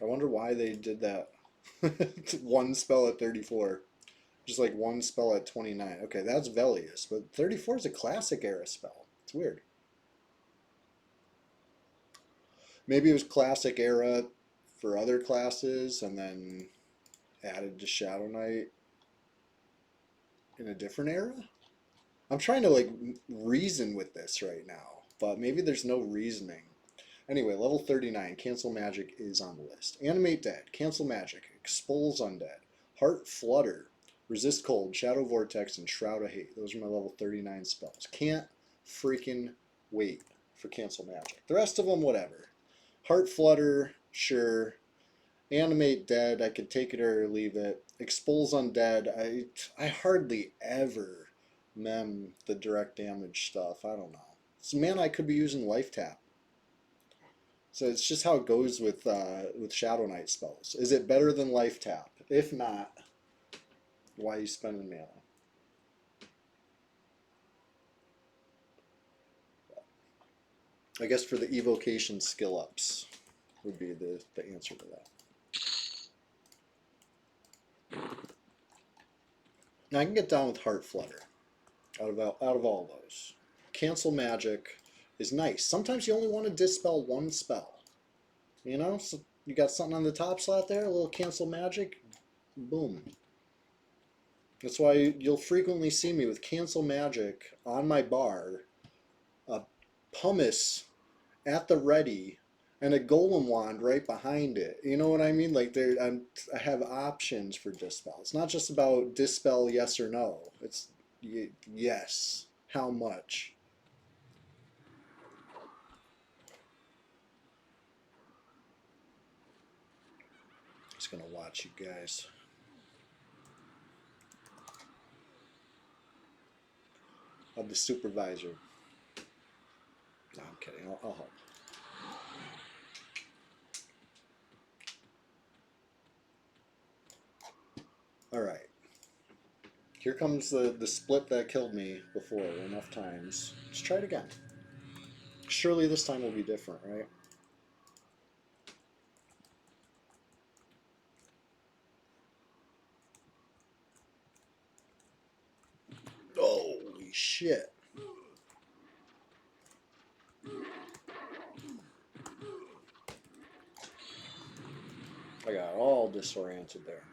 I wonder why they did that. One spell at 34. Just like one spell at 29. Okay, that's Velius, but 34 is a classic era spell. It's weird. Maybe it was classic era for other classes and then added to Shadow Knight in a different era? I'm trying to like reason with this right now, but maybe there's no reasoning. Anyway, level 39, cancel magic is on the list. Animate dead, cancel magic, expose undead, heart flutter, resist cold, shadow vortex, and shroud of hate. Those are my level 39 spells. Can't freaking wait for cancel magic. The rest of them, whatever. Heart flutter, sure. Animate dead, I could take it or leave it. Expose undead, I hardly ever mem the direct damage stuff. I don't know. So man, I could be using life tap. So it's just how it goes with Shadow Knight spells. Is it better than life tap? If not, why are you spending mana? I guess for the evocation skill ups would be the answer to that. Now I can get down with Heart Flutter out of all those. Cancel magic is nice. Sometimes you only want to dispel one spell. You know, so you got something on the top slot there, a little cancel magic, boom. That's why you'll frequently see me with cancel magic on my bar, a pumice at the ready, and a golem wand right behind it. You know what I mean? Like I have options for dispel. It's not just about dispel yes or no. It's yes. How much? Just gonna watch you guys. Of the supervisor. No, I'm kidding. I'll help. All right. Here comes the split that killed me before enough times. Let's try it again. Surely this time will be different, right? Holy shit. I got all disoriented there.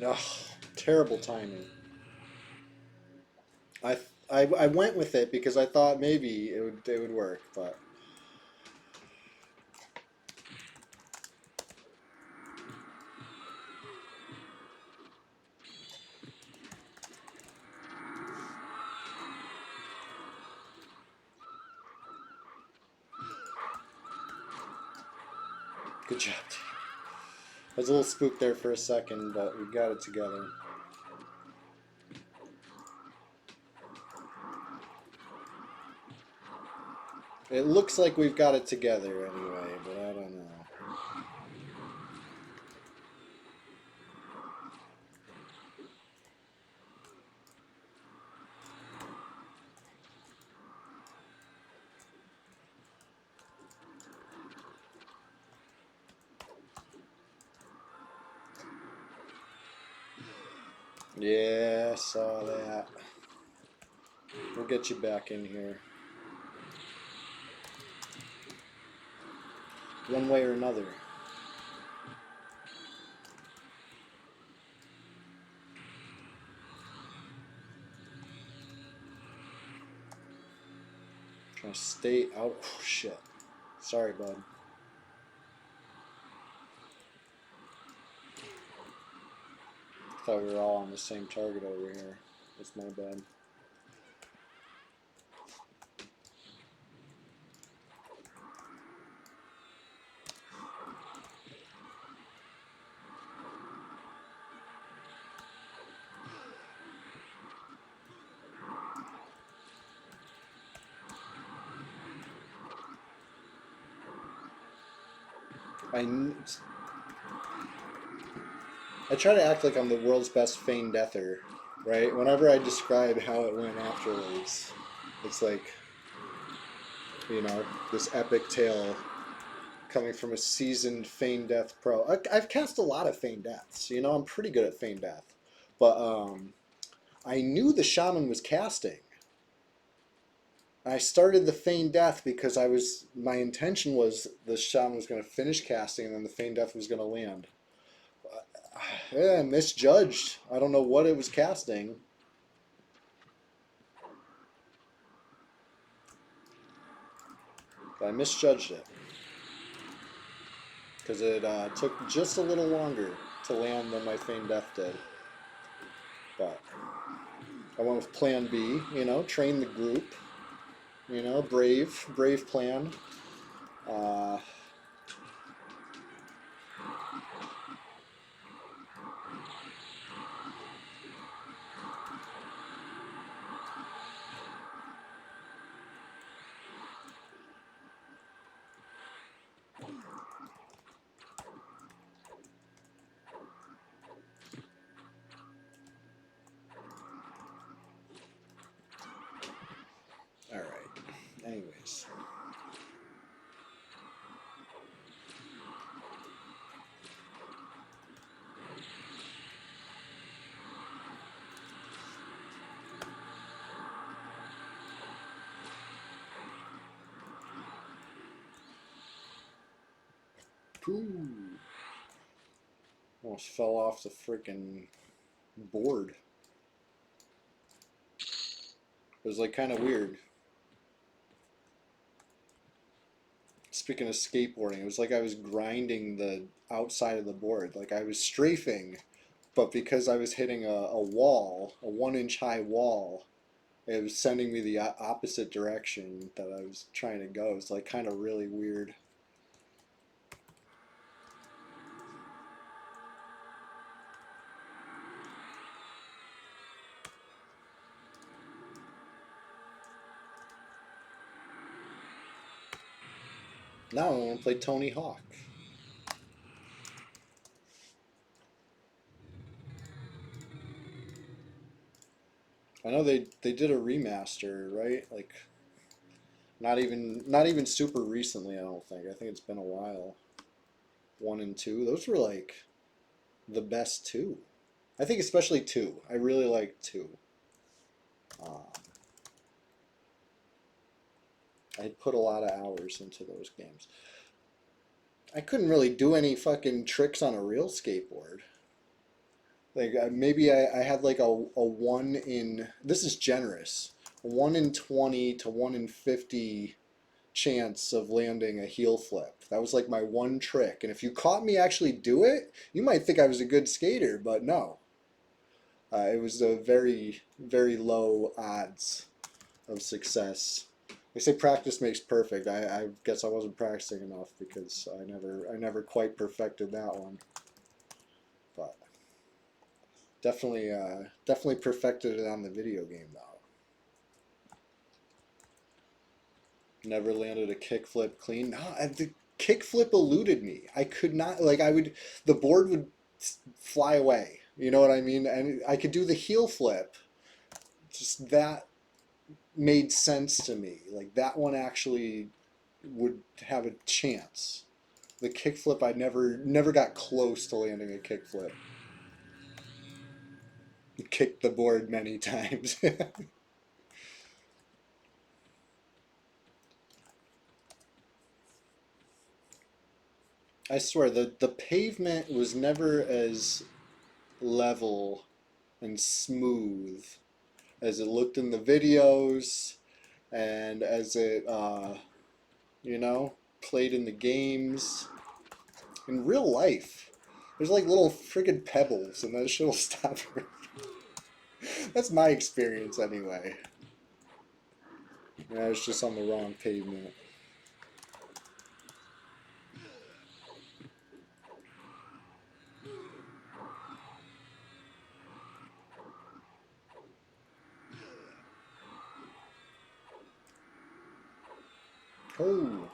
Oh, terrible timing. I, I went with it because I thought maybe it would work, but good job, team. I was a little spooked there for a second, but we got it together. It looks like we've got it together anyway, but I don't know. Yeah, saw that. We'll get you back in here. One way or another. Trying to stay out. Oh, shit. Sorry, bud. Thought we were all on the same target over here. That's my bad. I try to act like I'm the world's best feigned deather, right? Whenever I describe how it went afterwards, it's like, you know, this epic tale coming from a seasoned feigned death pro. I've cast a lot of feigned deaths, you know, I'm pretty good at feigned death. But I knew the shaman was casting. I started the feigned death because my intention was the shaman was going to finish casting and then the feigned death was going to land. Yeah, I misjudged. I don't know what it was casting. But I misjudged it. Because it took just a little longer to land than my feigned death did. But I went with plan B, you know, train the group. You know, brave plan. Uh, all right. Anyways. Ooh. Almost fell off the freaking board. It was like kind of weird. Speaking of skateboarding, it was like I was grinding the outside of the board. Like I was strafing, but because I was hitting a wall, a 1 inch high wall, it was sending me the opposite direction that I was trying to go. It's like kind of really weird. Now I want to play Tony Hawk. I know they did a remaster, right? Like not even super recently, I don't think. I think it's been a while. 1 and 2. Those were like the best two. I think especially 2. I really like 2. Um, I put a lot of hours into those games. I couldn't really do any fucking tricks on a real skateboard. Like maybe I had like a 1 in, this is generous, a 1 in 20 to 1 in 50 chance of landing a heel flip. That was like my one trick. And if you caught me actually do it, you might think I was a good skater, but no. It was a very, very low odds of success. They say practice makes perfect. I guess I wasn't practicing enough because I never quite perfected that one. But definitely perfected it on the video game though. Never landed a kickflip clean. No, the kickflip eluded me. I could not, like, the board would fly away. You know what I mean? And I could do the heel flip. Just that made sense to me. Like that one actually would have a chance. The kickflip, I never got close to landing a kickflip. Kicked the board many times. I swear the pavement was never as level and smooth as it looked in the videos and as it you know played in the games. In real life there's like little friggin' pebbles and that shit'll stop her. That's my experience anyway. Yeah, it's just on the wrong pavement. Oh,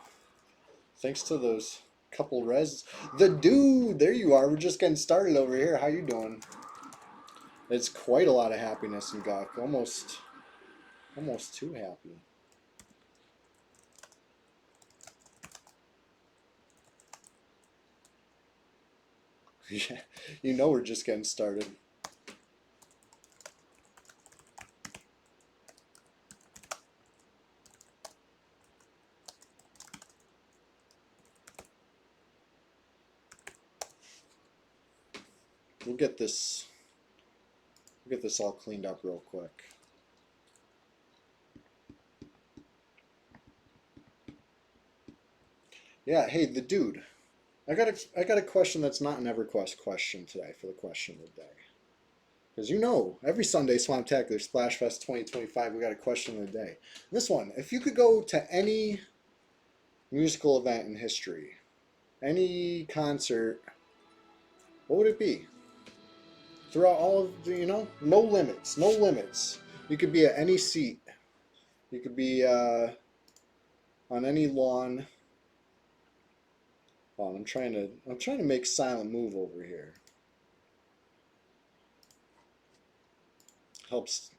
thanks to those couple res. The dude, there you are. We're just getting started over here. How you doing? It's quite a lot of happiness in Gawk. Almost too happy. Yeah, you know we're just getting started. We'll get this all cleaned up real quick. Yeah, hey, the dude. I got a question that's not an EverQuest question today for the question of the day. Because you know, every Sunday, Swamptacular SplashFest 2025, we got a question of the day. This one, if you could go to any musical event in history, any concert, what would it be? Throughout all of the, no limits, no limits. You could be at any seat. You could be on any lawn. Oh, I'm trying to make silent move over here. Helps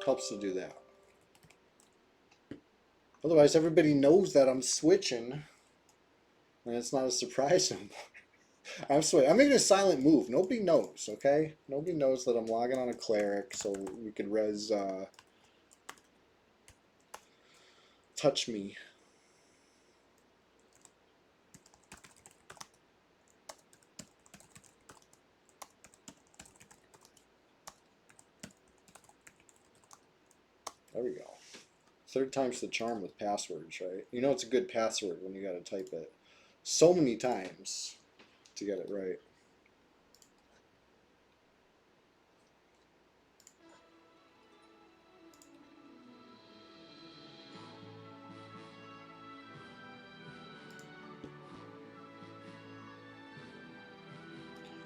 to do that. Otherwise, everybody knows that I'm switching, and it's not a surprise anymore. I'm switching. I'm making a silent move. Nobody knows, okay? Nobody knows that I'm logging on a cleric, so we could res touch me. There we go. Third time's the charm with passwords, right? You know it's a good password when you gotta type it so many times to get it right.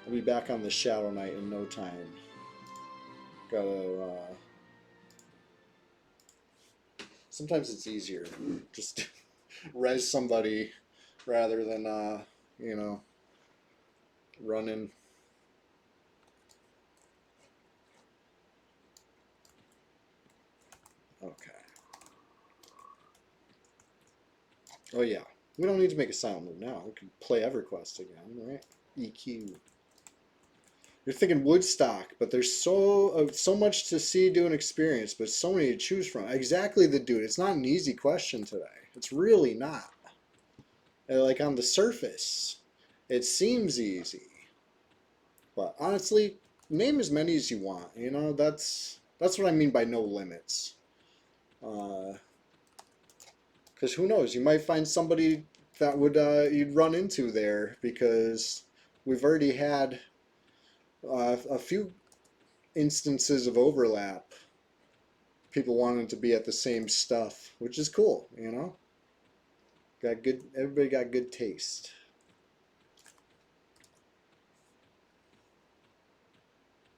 I'll be back on the Shadow Knight in no time. Gotta, sometimes it's easier just res somebody rather than, you know, running. Okay. Oh yeah. We don't need to make a silent move now. We can play EverQuest again, right? EQ. You're thinking Woodstock, but there's so much to see, do, and experience, but so many to choose from. Exactly, the dude. It's not an easy question today. It's really not. Like on the surface, it seems easy, but honestly, name as many as you want. You know, that's what I mean by no limits. Because who knows? You might find somebody that would you'd run into there because we've already had a few instances of overlap, people wanting to be at the same stuff, which is cool, you know? Got good, everybody got good taste.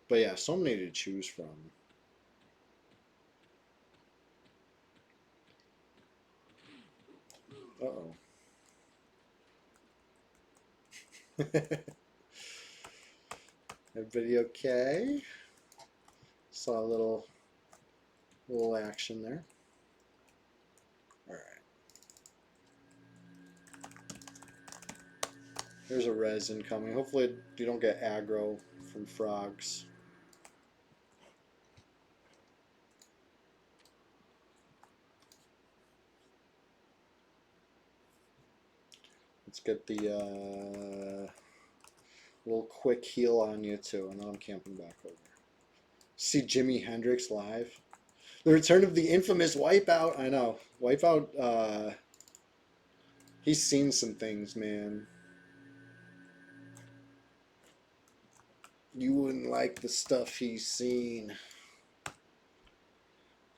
But yeah, so many to choose from. Uh-oh. Everybody okay? Saw a little action there. All right. There's a res incoming. Hopefully you don't get aggro from frogs. Let's get the little quick heal on you too. I know I'm camping back over. See Jimi Hendrix live. The return of the infamous Wipeout. I know. Wipeout, he's seen some things, man. You wouldn't like the stuff he's seen.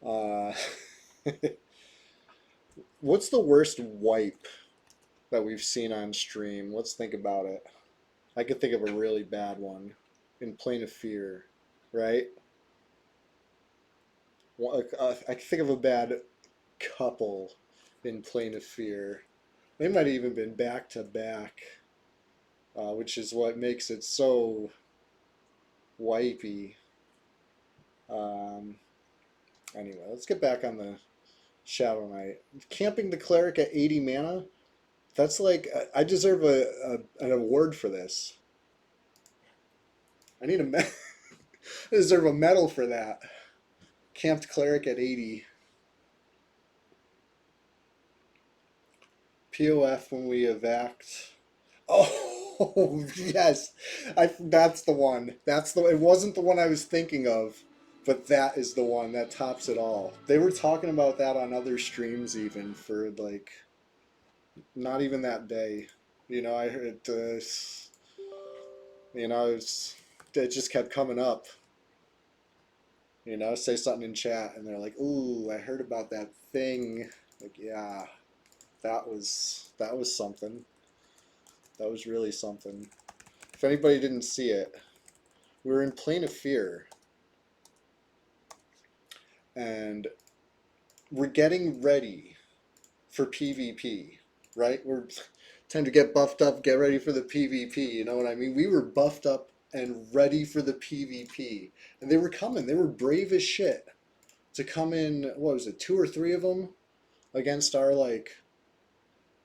Uh, what's the worst wipe that we've seen on stream? Let's think about it. I could think of a really bad one in Plane of Fear, right? I could think of a bad couple in Plane of Fear. They might have even been back to back, which is what makes it so wipey. Um, anyway, let's get back on the Shadow Knight. Camping the Cleric at 80 mana? That's like, I deserve an award for this. I need I deserve a medal for that. Camped Cleric at 80. POF when we evac. Oh, yes. That's the one. It wasn't the one I was thinking of, but that is the one that tops it all. They were talking about that on other streams even for like not even that day. You know, I heard you know, it just kept coming up. You know, say something in chat and they're like, "Ooh, I heard about that thing." Like, yeah, that was something. That was really something. If anybody didn't see it, we were in Plane of Fear, and we're getting ready for PvP, right? We're time to get buffed up, get ready for the PvP. You know what I mean? We were buffed up and ready for the PvP, and they were coming. They were brave as shit to come in. What was it? 2 or 3 of them against our like.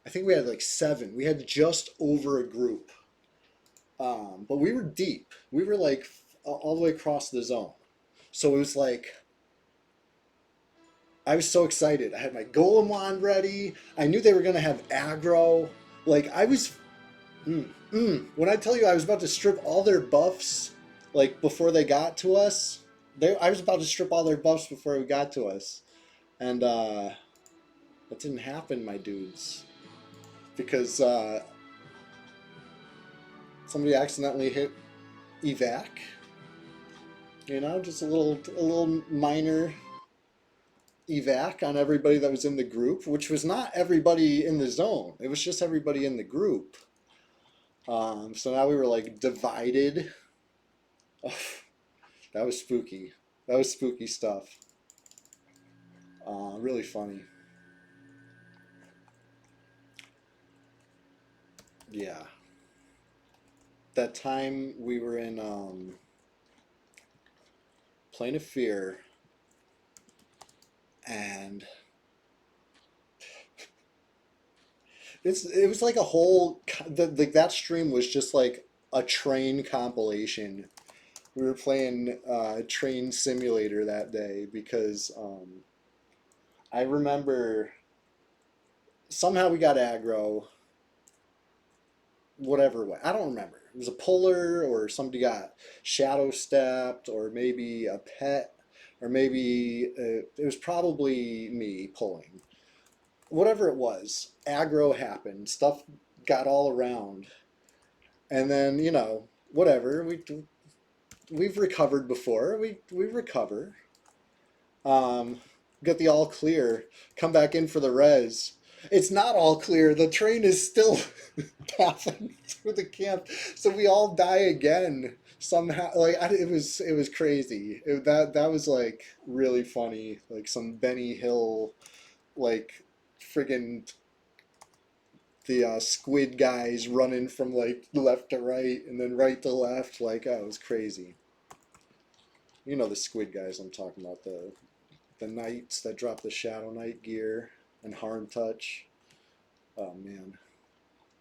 I think we had like 7. We had just over a group. But we were deep. We were like all the way across the zone. So it was like, I was so excited. I had my Golem Wand ready. I knew they were going to have aggro. Like, I was. When I tell you I was about to strip all their buffs, like, before they got to us, I was about to strip all their buffs before we got to us. And that didn't happen, my dudes, because somebody accidentally hit evac. You know, just a little minor evac on everybody that was in the group, which was not everybody in the zone. It was just everybody in the group. So now we were like divided. Oh, that was spooky. That was spooky stuff. Really funny. Yeah. That time we were in Plane of Fear, and it was like a whole that stream was just like a train compilation. We were playing Train Simulator that day because I remember somehow we got aggro, whatever way. I don't remember. It was a puller, or somebody got shadow stepped, or maybe a pet, or maybe it was probably me pulling. Whatever it was, aggro happened. Stuff got all around, and then whatever. We've recovered before. We recover. Um, get the all clear. Come back in for the res. It's not all clear. The train is still passing through the camp, so we all die again somehow. Like it was crazy. That was like really funny. Like some Benny Hill, like friggin' the squid guys running from like left to right and then right to left. Like, oh, it was crazy. You know the squid guys I'm talking about, the knights that drop the Shadow Knight gear and harm touch. Oh man,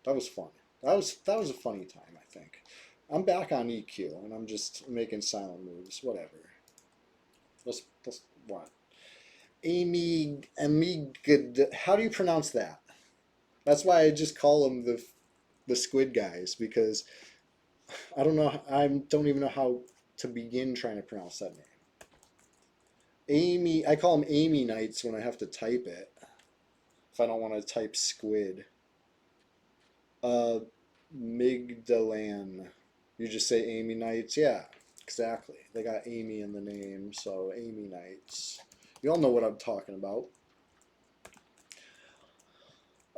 that was fun. That was a funny time, I think. I'm back on EQ and I'm just making silent moves. Whatever. Let's what? Amigad. How do you pronounce that? That's why I just call them the squid guys, because I don't know. I don't even know how to begin trying to pronounce that name. Amy. I call them Amy Knights when I have to type it. If I don't want to type squid. Migdalan. You just say Amy Knights. Yeah, exactly. They got Amy in the name, so Amy Knights. You all know what I'm talking about.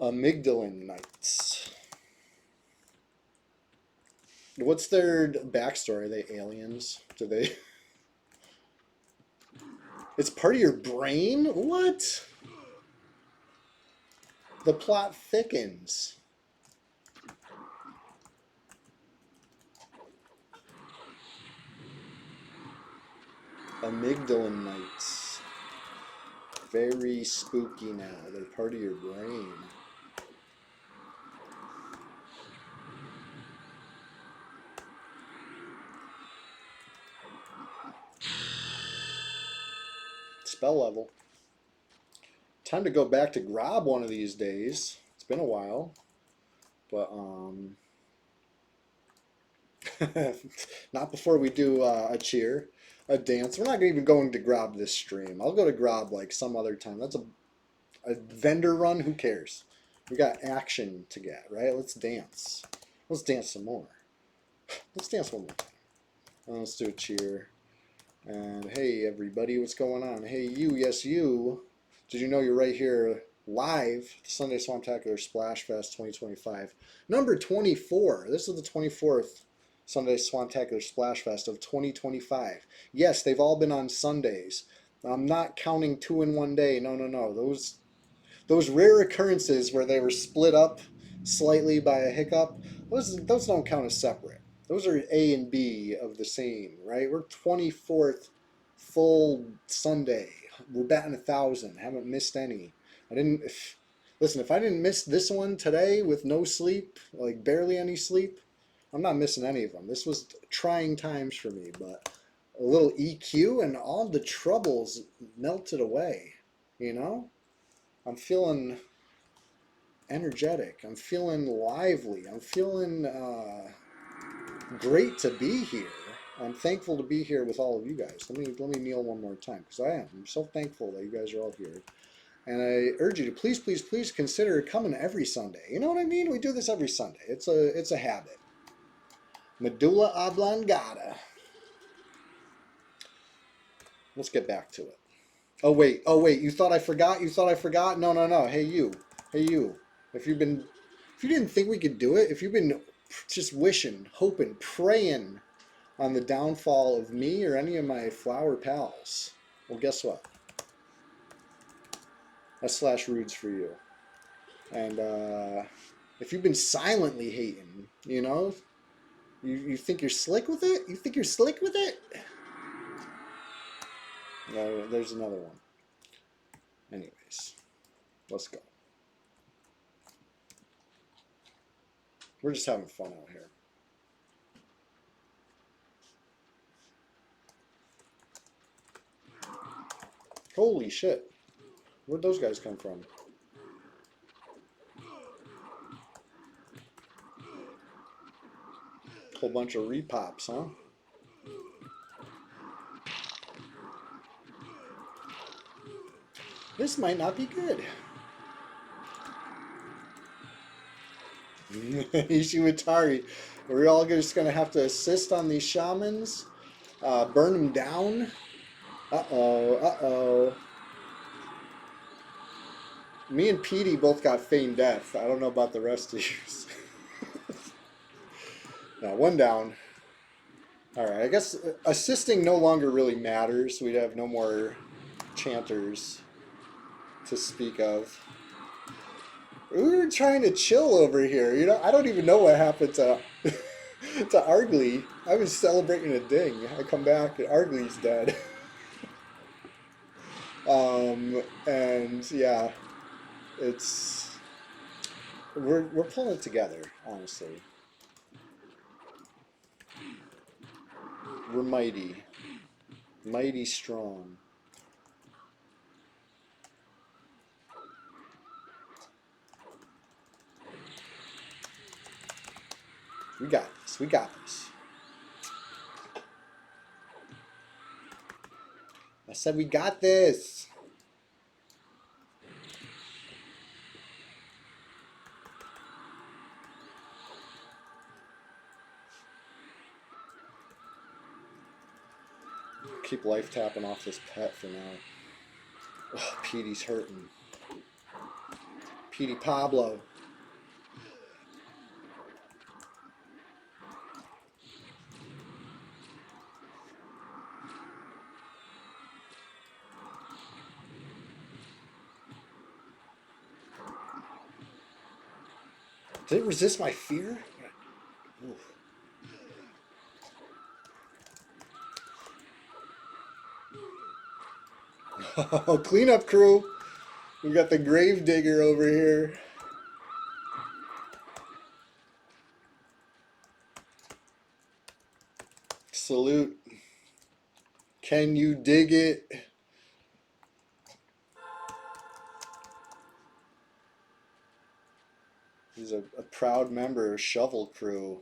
Amygdalin Knights. What's their backstory? Are they aliens? Do they? It's part of your brain? What? The plot thickens. Amygdalin Knights. Very spooky now. They're part of your brain. Spell level. Time to go back to Grob one of these days. It's been a while. But, not before we do a cheer, a dance. We're not even going to Grob this stream. I'll go to Grob like some other time. That's a vendor run. Who cares? We got action to get, right? Let's dance. Let's dance some more. Let's dance one more time. Let's do a cheer. And hey, everybody, what's going on? Hey, you, yes, you. Did you know you're right here live? Sunday SWAMPTACULAR SPLASHFEST 2025. Number 24. This is the 24th Sunday SWAMPTACULAR SPLASHFEST of 2025. Yes, they've all been on Sundays. I'm not counting 2 in one day. No, no, no. Those rare occurrences where they were split up slightly by a hiccup, those don't count as separate. Those are A and B of the same, right? We're 24th full Sunday. We're batting 1,000. Haven't missed any. Listen, if I didn't miss this one today with no sleep, like barely any sleep, I'm not missing any of them. This was trying times for me, but a little EQ and all the troubles melted away, you know? I'm feeling energetic. I'm feeling lively. I'm feeling great to be here. I'm thankful to be here with all of you guys. Let me kneel one more time because I am. I'm so thankful that you guys are all here. And I urge you to please, please, please consider coming every Sunday. You know what I mean? We do this every Sunday. It's a habit. Medulla oblongata. Let's get back to it. Oh wait, you thought I forgot? You thought I forgot? No, no, no. Hey you. If you've been, if you didn't think we could do it, if you've been just wishing, hoping, praying on the downfall of me or any of my flower pals, well, guess what? That's Slash Rudes for you. And if you've been silently hating, you think you're slick with it? You think you're slick with it? No, there's another one. Anyways, let's go. We're just having fun out here. Holy shit. Where'd those guys come from? Whole bunch of repops, huh? This might not be good. Ishiwatari. We're all just going to have to assist on these shamans. Burn them down. Uh-oh, uh-oh. Me and Petey both got feigned death. I don't know about the rest of you. Now, one down. Alright, I guess assisting no longer really matters. We'd have no more chanters to speak of. We were trying to chill over here. I don't even know what happened to to Argley. I was celebrating a ding. I come back and Argley's dead. And yeah, we're pulling it together, honestly. We're mighty. Mighty strong. We got this. We got this. I said we got this. Keep life tapping off this pet for now. Oh, Petey's hurting. Petey Pablo. Did it resist my fear? Oh, cleanup crew. We got the grave digger over here. Salute. Can you dig it? He's a proud member of Shovel Crew.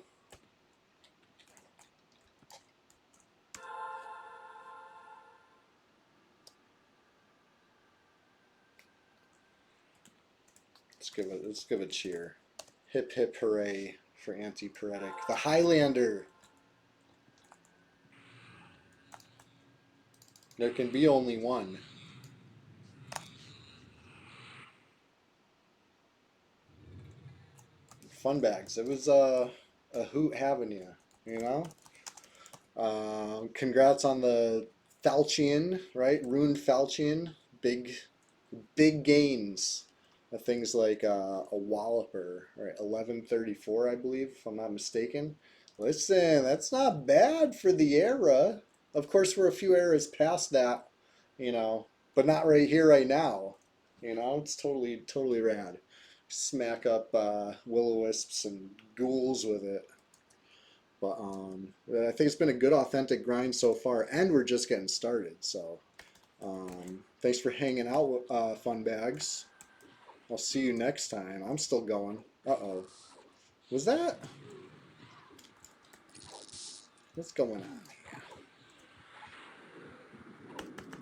Let's give a cheer. Hip hip hooray for Anti-Paretic. The Highlander. There can be only one. Fun bags. It was a hoot having you know? Congrats on the Falchion, right? Rune Falchion. Big gains. Things like a Walloper, right? 1134, I believe, if I'm not mistaken. Listen, that's not bad for the era. Of course, we're a few eras past that, but not right here, right now. It's totally rad. Smack up will-o-wisps and ghouls with it. But I think it's been a good, authentic grind so far, and we're just getting started. So thanks for hanging out, Fun Bags. I'll see you next time. I'm still going. Uh-oh. Was that? What's going on?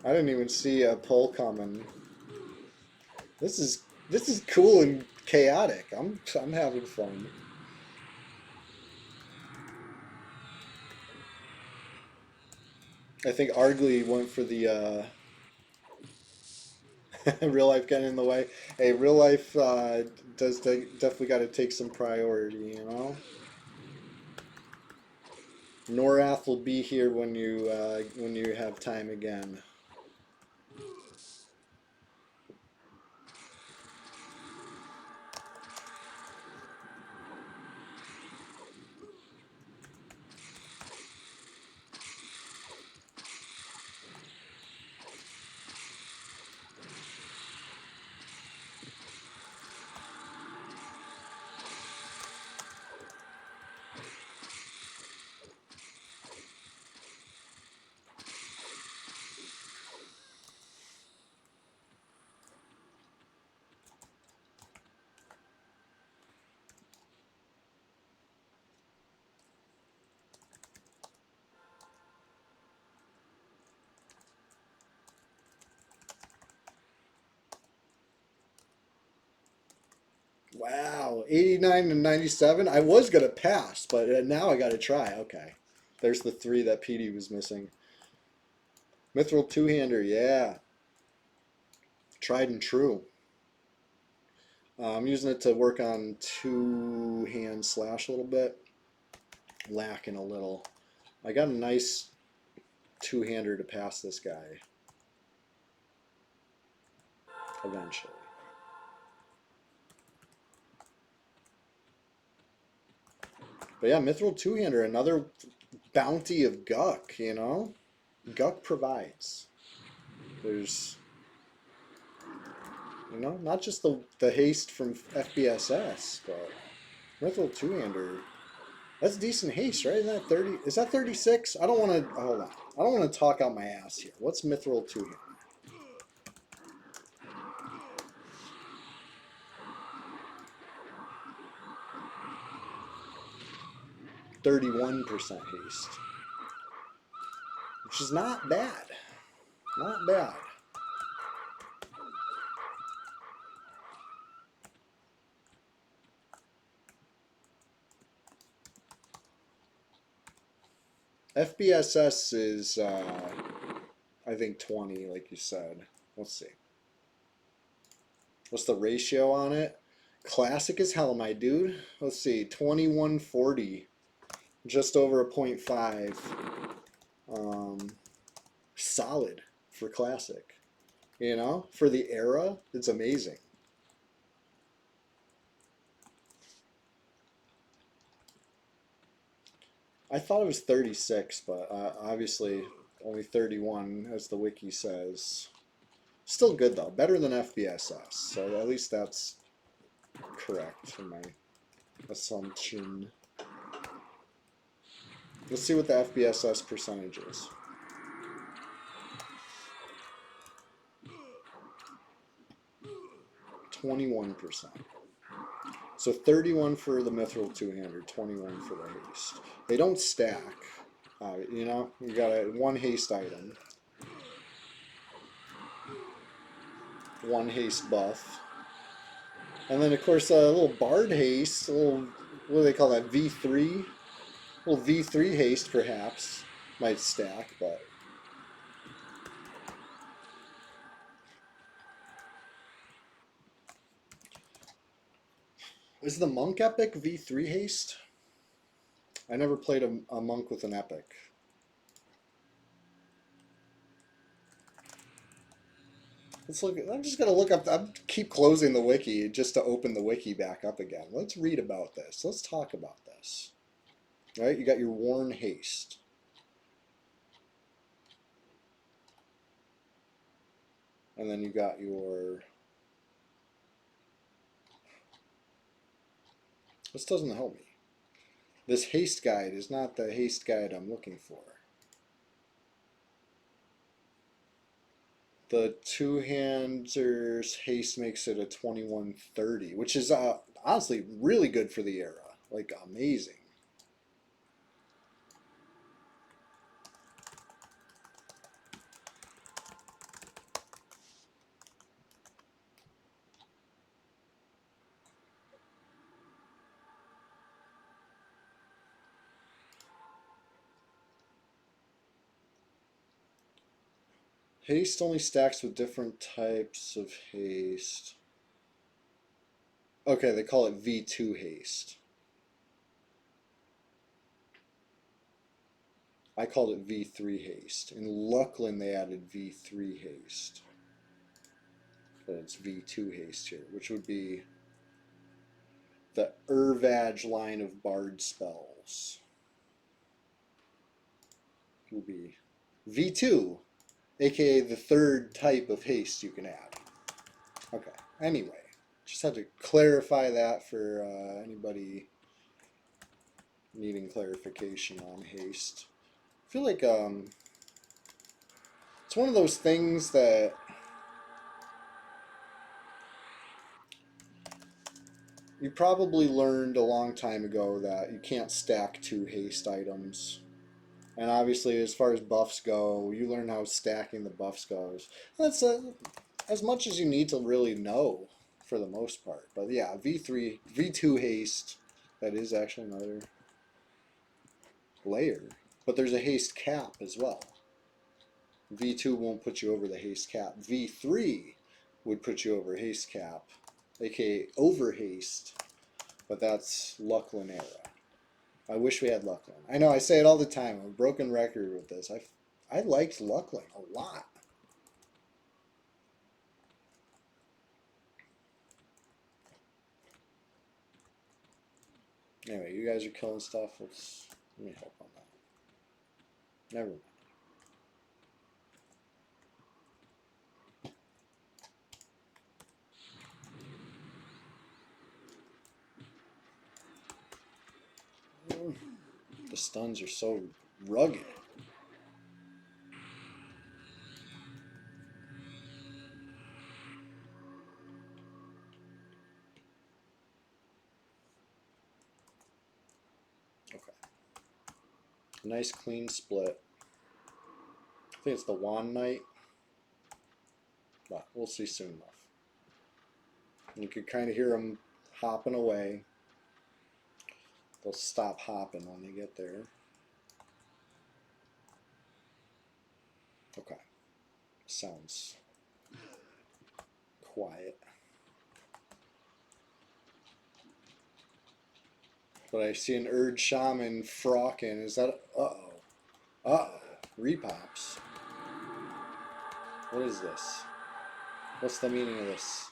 I didn't even see a pull coming. This is cool and chaotic. I'm having fun. I think Ardley went for the real life getting in the way. Hey, real life definitely got to take some priority, you know. Norath will be here when you have time again. Wow, 89 to 97. I was gonna pass, but now I gotta try. Okay, there's the three that Petey was missing. Mithril two-hander, yeah, tried and true. I'm using it to work on two-hand slash a little bit, lacking a little. I got a nice two-hander to pass this guy eventually. But yeah, Mithril two-hander, another bounty of Guck, you know? Guck provides. There's, you know, not just the haste from FBSS, but Mithril two-hander. That's decent haste, right? Isn't that 30? Is that 36? I don't want to, hold on. I don't want to talk out my ass here. What's Mithril two-hander? 31% haste, which is not bad. Not bad. FBSS is, I think, 20, like you said. Let's see. What's the ratio on it? Classic as hell, my dude. Let's see. 2140. Just over a 0.5. Solid for classic. You know, for the era, it's amazing. I thought it was 36, but obviously only 31, as the wiki says. Still good though, better than FBSS. So at least that's correct in my assumption. Let's see what the FBSS percentage is. 21%. So 31 for the Mithril two-hander, 21 for the haste. They don't stack. You know, you got one haste item, one haste buff, and then of course a little bard haste, a little, what do they call that, V3? A little V3 haste perhaps might stack, but is the monk epic V3 haste? I never played a monk with an epic. Let's look. I'm just gonna look up. I'm keep closing the wiki just to open the wiki back up again. Let's read about this. Let's talk about this. All right, you got your worn haste. And then you got your... This doesn't help me. This haste guide is not the haste guide I'm looking for. The two-handers haste makes it a 2130, which is honestly really good for the era. Like, amazing. Haste only stacks with different types of haste. Okay, they call it V2 haste. I called it V3 haste. In Luckland, they added V3 haste. But it's V2 haste here, which would be the Urvaj line of bard spells. It will be V2, aka the third type of haste you can add. Okay, anyway, just had to clarify that for anybody needing clarification on haste. I feel like it's one of those things that you probably learned a long time ago that you can't stack two haste items. And obviously, as far as buffs go, you learn how stacking the buffs goes. That's as much as you need to really know for the most part. But yeah, V3, V2 haste, that is actually another layer. But there's a haste cap as well. V2 won't put you over the haste cap. V3 would put you over haste cap, aka over haste, but that's Luckland era. I wish we had Luckland. I know I say it all the time. I'm a broken record with this. I liked Luckland a lot. Anyway, you guys are killing stuff. Let me help on that. Never mind. The stuns are so rugged. Okay. Nice clean split. I think it's the Wand Knight. But we'll see soon enough. You could kind of hear them hopping away. They'll stop hopping when they get there. Okay. Sounds quiet. But I see an Urge Shaman frocking. Is that... Uh-oh. Uh-oh. Repops. What is this? What's the meaning of this?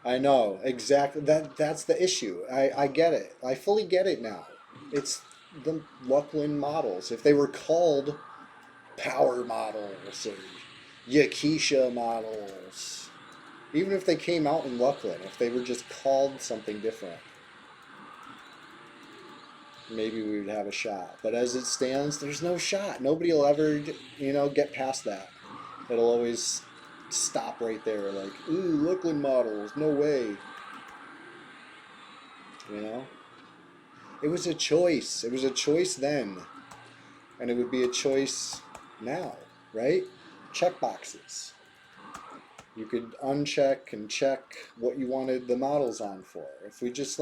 I know, exactly. That's the issue. I get it. I fully get it now. It's the Luckland models. If they were called Power models or Yakisha models, even if they came out in Luckland, if they were just called something different, maybe we would have a shot. But as it stands, there's no shot. Nobody will ever, get past that. It'll always stop right there, like, ooh, Luckland models, no way. It was a choice. It was a choice then, and it would be a choice now, right? Check boxes. You could uncheck and check what you wanted the models on for. If we just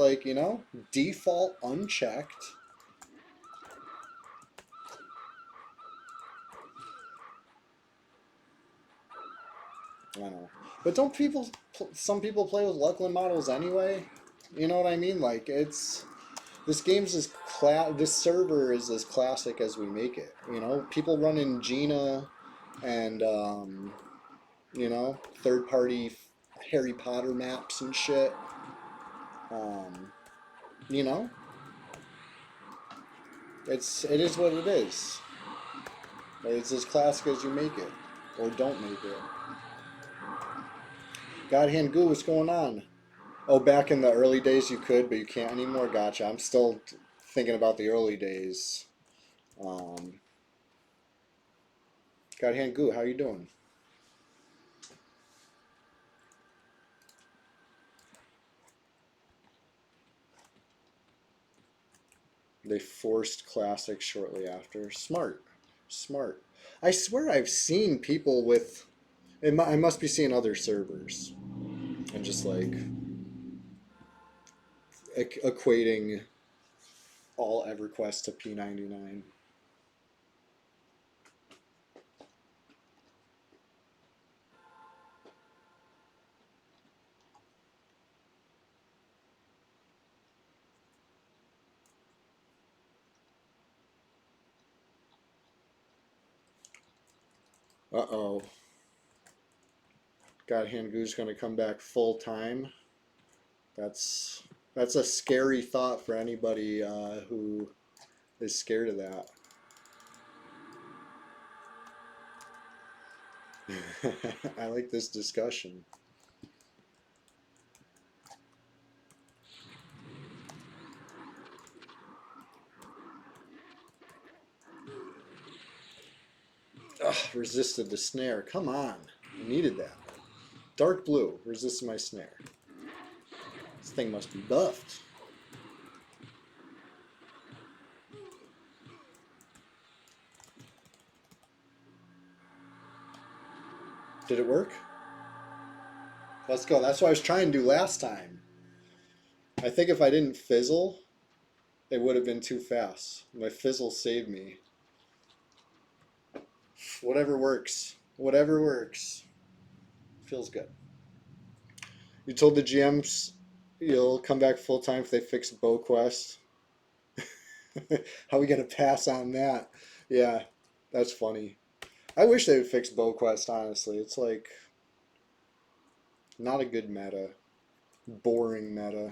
default unchecked, I don't know. But don't some people play with Luckland models anyway? You know what I mean? Like, this this server is as classic as we make it. People run in Gina and, third party Harry Potter maps and shit. You know, it is what it is. It's as classic as you make it, or don't make it. Godhand Goo, what's going on? Oh, back in the early days you could, but you can't anymore. Gotcha. I'm still thinking about the early days. Godhand Goo, how you doing? They forced classic shortly after. Smart. Smart. I swear I've seen people with... I must be seeing other servers. And just like... equating all EverQuest to P99. Uh-oh. God Hangu's going to come back full time. That's a scary thought for anybody who is scared of that. I like this discussion. Ugh, resisted the snare. Come on. I needed that. Dark blue. Resisted my snare. This thing must be buffed. Did it work? Let's go. That's what I was trying to do last time. I think if I didn't fizzle, it would have been too fast. My fizzle saved me. Whatever works. Whatever works. Feels good. You told the GMs you'll come back full time if they fix BowQuest. How are we gonna pass on that? Yeah, that's funny. I wish they would fix BowQuest, honestly. It's like not a good meta. Boring meta.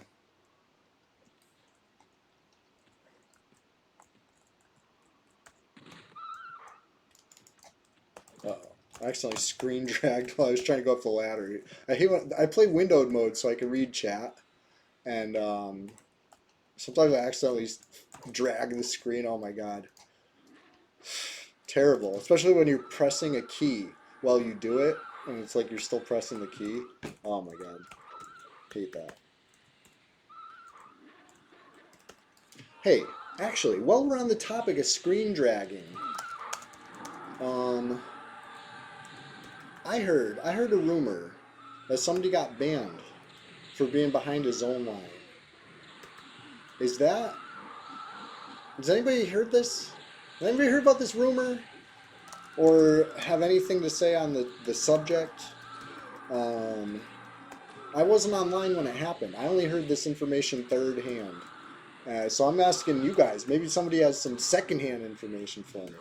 Uh-oh. I accidentally screen dragged while I was trying to go up the ladder. I hate when I play windowed mode so I can read chat, and sometimes I accidentally drag the screen. Oh my god, terrible! Especially when you're pressing a key while you do it, and it's like you're still pressing the key. Oh my god, hate that. Hey, actually, while we're on the topic of screen dragging, um, I heard a rumor that somebody got banned for being behind his own line. Is that? Has anybody heard this? Has anybody heard about this rumor? Or have anything to say on the subject? Um, I wasn't online when it happened. I only heard this information third hand. So I'm asking you guys, maybe somebody has some secondhand information for me.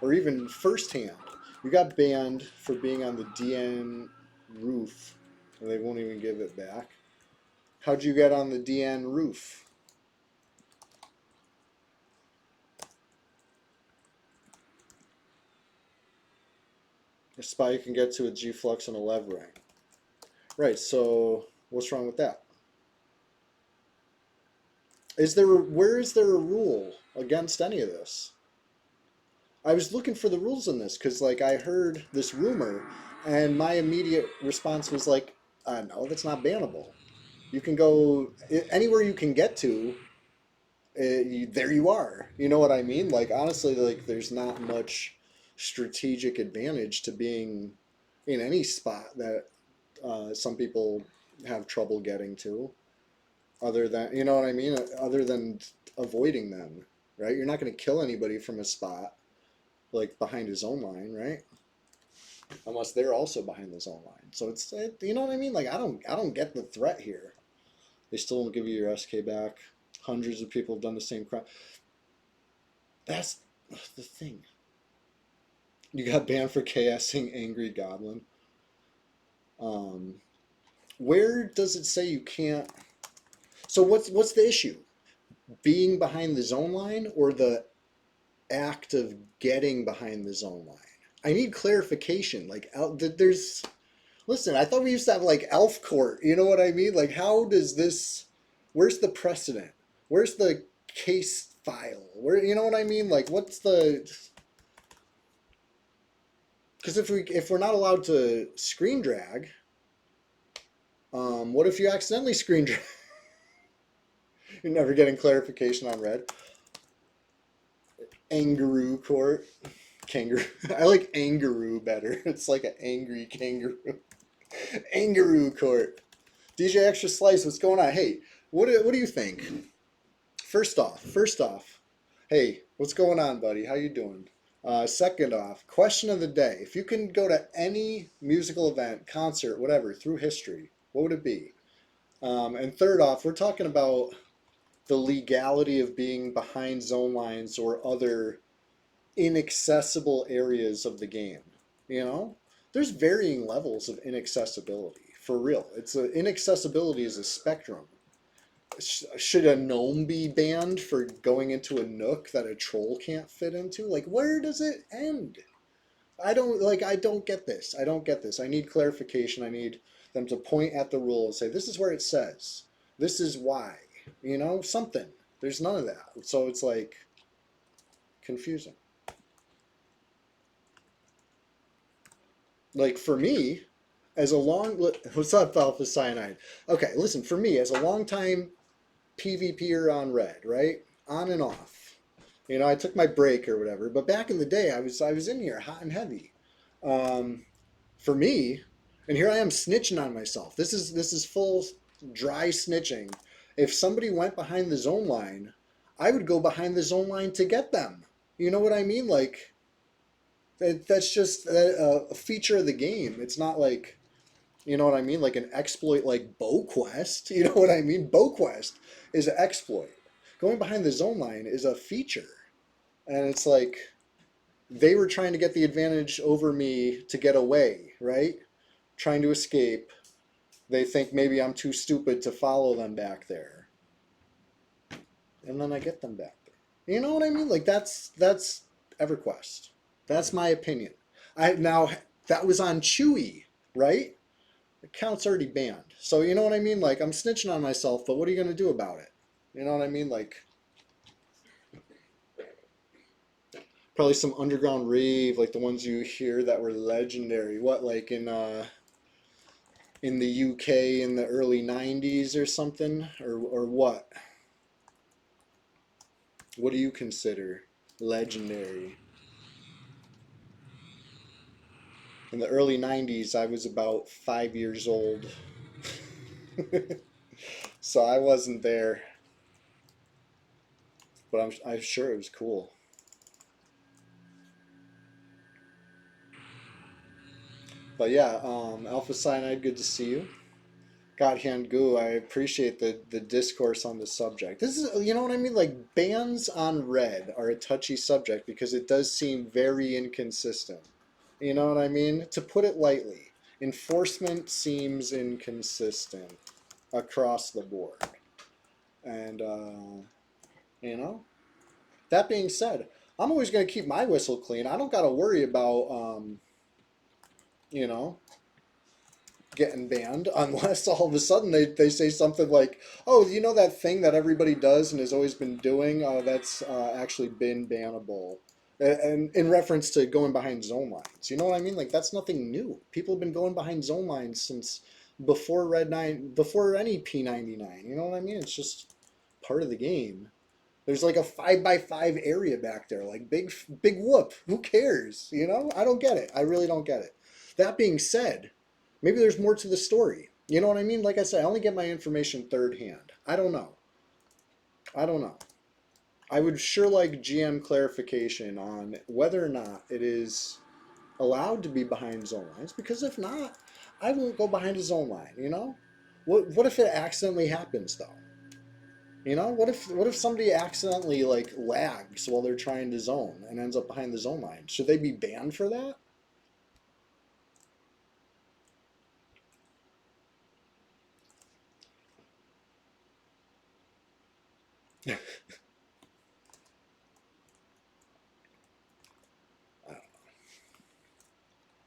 Or even firsthand. You got banned for being on the DN roof. And they won't even give it back. How'd you get on the DN roof? A spot you can get to with G-Flux and a levering. Right, so what's wrong with that? Where is there a rule against any of this? I was looking for the rules in this because like I heard this rumor and my immediate response was like, no, that's not bannable. You can go anywhere you can get to, there you are. You know what I mean? Like honestly, like there's not much strategic advantage to being in any spot that some people have trouble getting to, other than, you know what I mean? Other than avoiding them, right? You're not going to kill anybody from a spot like behind his own line, right? Unless they're also behind his own line. So you know what I mean? Like I don't get the threat here. They still won't give you your SK back. Hundreds of people have done the same crime. That's the thing. You got banned for KSing Angry Goblin. Where does it say you can't? So what's the issue? Being behind the zone line or the act of getting behind the zone line? I need clarification. Like there's, listen, I thought we used to have like elf court. You know what I mean? Like how does this? Where's the precedent? Where's the case file? Where, you know what I mean? Like what's the? Because if we're not allowed to screen drag, what if you accidentally screen drag? You're never getting clarification on red. Angaroo court. Kangaroo. I like Angaroo better. It's like an angry kangaroo. Angaroo court. DJ Extra Slice, what's going on? Hey, What do you think? First off, hey, what's going on, buddy? How you doing? Second off, question of the day. If you can go to any musical event, concert, whatever, through history, what would it be? And third off, we're talking about the legality of being behind zone lines or other inaccessible areas of the game. You know, there's varying levels of inaccessibility for real. Inaccessibility is a spectrum. Should a gnome be banned for going into a nook that a troll can't fit into? Like, where does it end? I don't get this. I don't get this. I need clarification. I need them to point at the rule and say, this is where it says. This is why. You know, something. There's none of that. So it's like confusing. Like for me, what's up, Alpha Cyanide? Okay, listen, for me, as a long time PvPer on Red, right? On and off. You know, I took my break or whatever, but back in the day, I was in here hot and heavy. Um, for me, and here I am snitching on myself. This is full dry snitching. If somebody went behind the zone line, I would go behind the zone line to get them. You know what I mean? Like that's just a feature of the game. It's not like you know what I mean, like an exploit like Bow Quest. You know what I mean? Bow Quest is an exploit. Going behind the zone line is a feature, and it's like they were trying to get the advantage over me to get away, right? Trying to escape. They think maybe I'm too stupid to follow them back there, and then I get them back there. You know what I mean? Like that's EverQuest. That's my opinion. I now that was on Chewy, right? Account's already banned. So you know what I mean? Like I'm snitching on myself, but what are you gonna do about it? You know what I mean? Like probably some underground rave, like the ones you hear that were legendary. What like in the UK in the early '90s or something, or what? What do you consider legendary? In the early '90s, I was about 5 years old, so I wasn't there, but I'm sure it was cool. But yeah, Alpha Cyanide, good to see you. God Hand Goo, I appreciate the discourse on the subject. This is, you know what I mean? Like, bans on red are a touchy subject because it does seem very inconsistent. You know what I mean? To put it lightly, enforcement seems inconsistent across the board. And, you know, that being said, I'm always going to keep my whistle clean. I don't got to worry about, you know, getting banned unless all of a sudden they say something like, oh, you know that thing that everybody does and has always been doing, that's actually been bannable. And in reference to going behind zone lines, you know what I mean? Like that's nothing new. People have been going behind zone lines since before Red 9, before any P99. You know what I mean? It's just part of the game. There's like a 5x5 area back there, like big whoop. Who cares? You know, I don't get it. I really don't get it. That being said, maybe there's more to the story. You know what I mean? Like I said, I only get my information third hand. I don't know. I don't know. I would sure like GM clarification on whether or not it is allowed to be behind zone lines, because if not, I won't go behind a zone line, you know? What if it accidentally happens though? You know, what if somebody accidentally like lags while they're trying to zone and ends up behind the zone line? Should they be banned for that?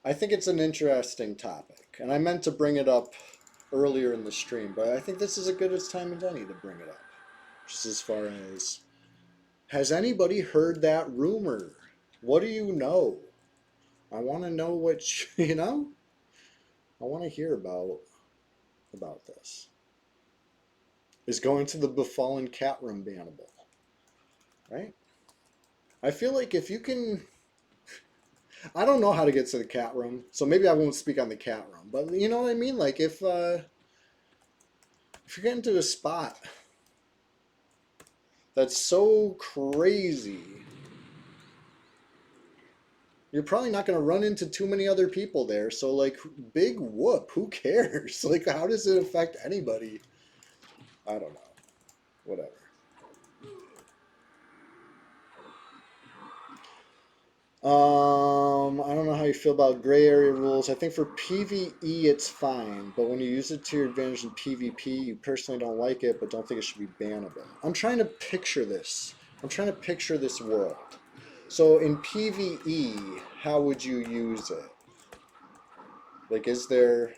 I think it's an interesting topic, and I meant to bring it up earlier in the stream, but I think this is as good as time as any to bring it up. Just as far as, has anybody heard that rumor? What do you know? I want to know what you know. I want to hear about this. Is going to the Befallen Cat Room bannable? Right? I feel like if you can, I don't know how to get to the cat room, so maybe I won't speak on the cat room. But you know what I mean? Like if If you get into a spot that's so crazy, you're probably not going to run into too many other people there. So, like, big whoop. Who cares? Like, how does it affect anybody? I don't know. Whatever. I don't know how you feel about gray area rules. I think for PvE it's fine, but when you use it to your advantage in PvP, you personally don't like it, but don't think it should be bannable. I'm trying to picture this. I'm trying to picture this world. So in PvE, how would you use it? Like, is there,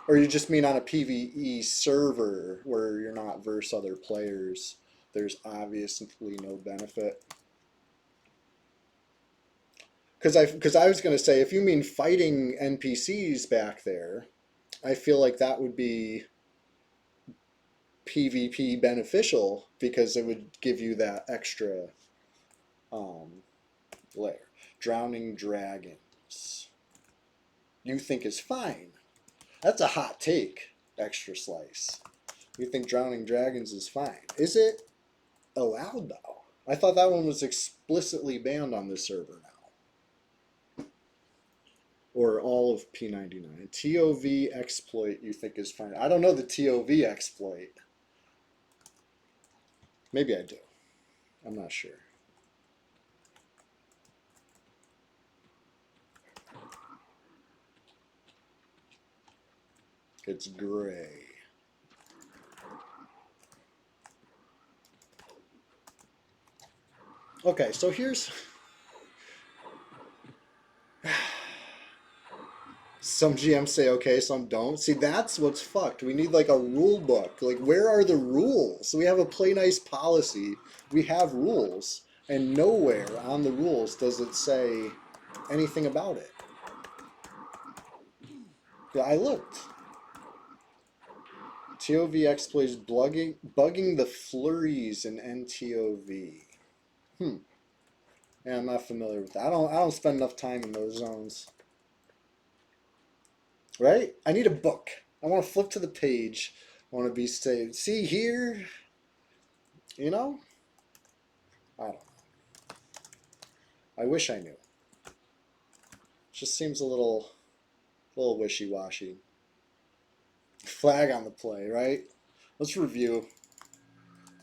or you just mean on a PvE server where you're not versus other players, there's obviously no benefit? Because I was going to say, if you mean fighting NPCs back there, I feel like that would be PvP beneficial because it would give you that extra um, layer. Drowning dragons, you think is fine. That's a hot take, extra slice. You think drowning dragons is fine. Is it allowed though? I thought that one was explicitly banned on this server now. Or all of P99. TOV exploit you think is fine. I don't know the TOV exploit. Maybe I do. I'm not sure. It's gray. Okay, so here's... Some GMs say okay, some don't. See, that's what's fucked. We need like a rule book. Like, where are the rules? We have a play nice policy. We have rules. And nowhere on the rules does it say anything about it. Yeah, I looked. TOV exploits bugging the flurries in NTOV. Yeah, I'm not familiar with that. I don't spend enough time in those zones. Right? I need a book. I want to flip to the page. I want to be saved. See here? You know? I don't know. I wish I knew. It just seems a little wishy-washy. Flag on the play, right? Let's review.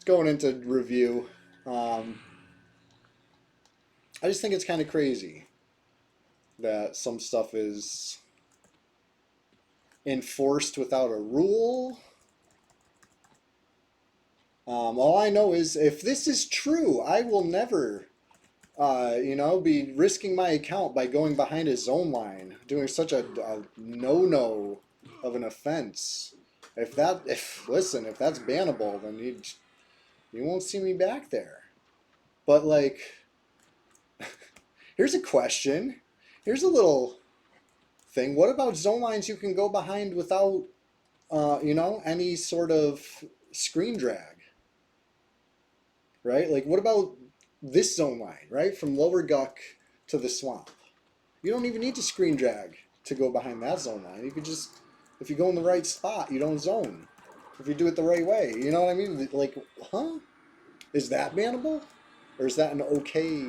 Going into review. I just think it's kind of crazy that some stuff is enforced without a rule. All I know is if this is true, I will never, be risking my account by going behind a zone line, doing such a no-no of an offense. If that's bannable, then you won't see me back there. But like, here's a question. Here's a little thing. What about zone lines you can go behind without, any sort of screen drag? Right? Like, what about this zone line, right? From Lower Guck to the swamp. You don't even need to screen drag to go behind that zone line. You could just, if you go in the right spot, you don't zone. If you do it the right way, you know what I mean? Like, huh? Is that bannable? Or is that an okay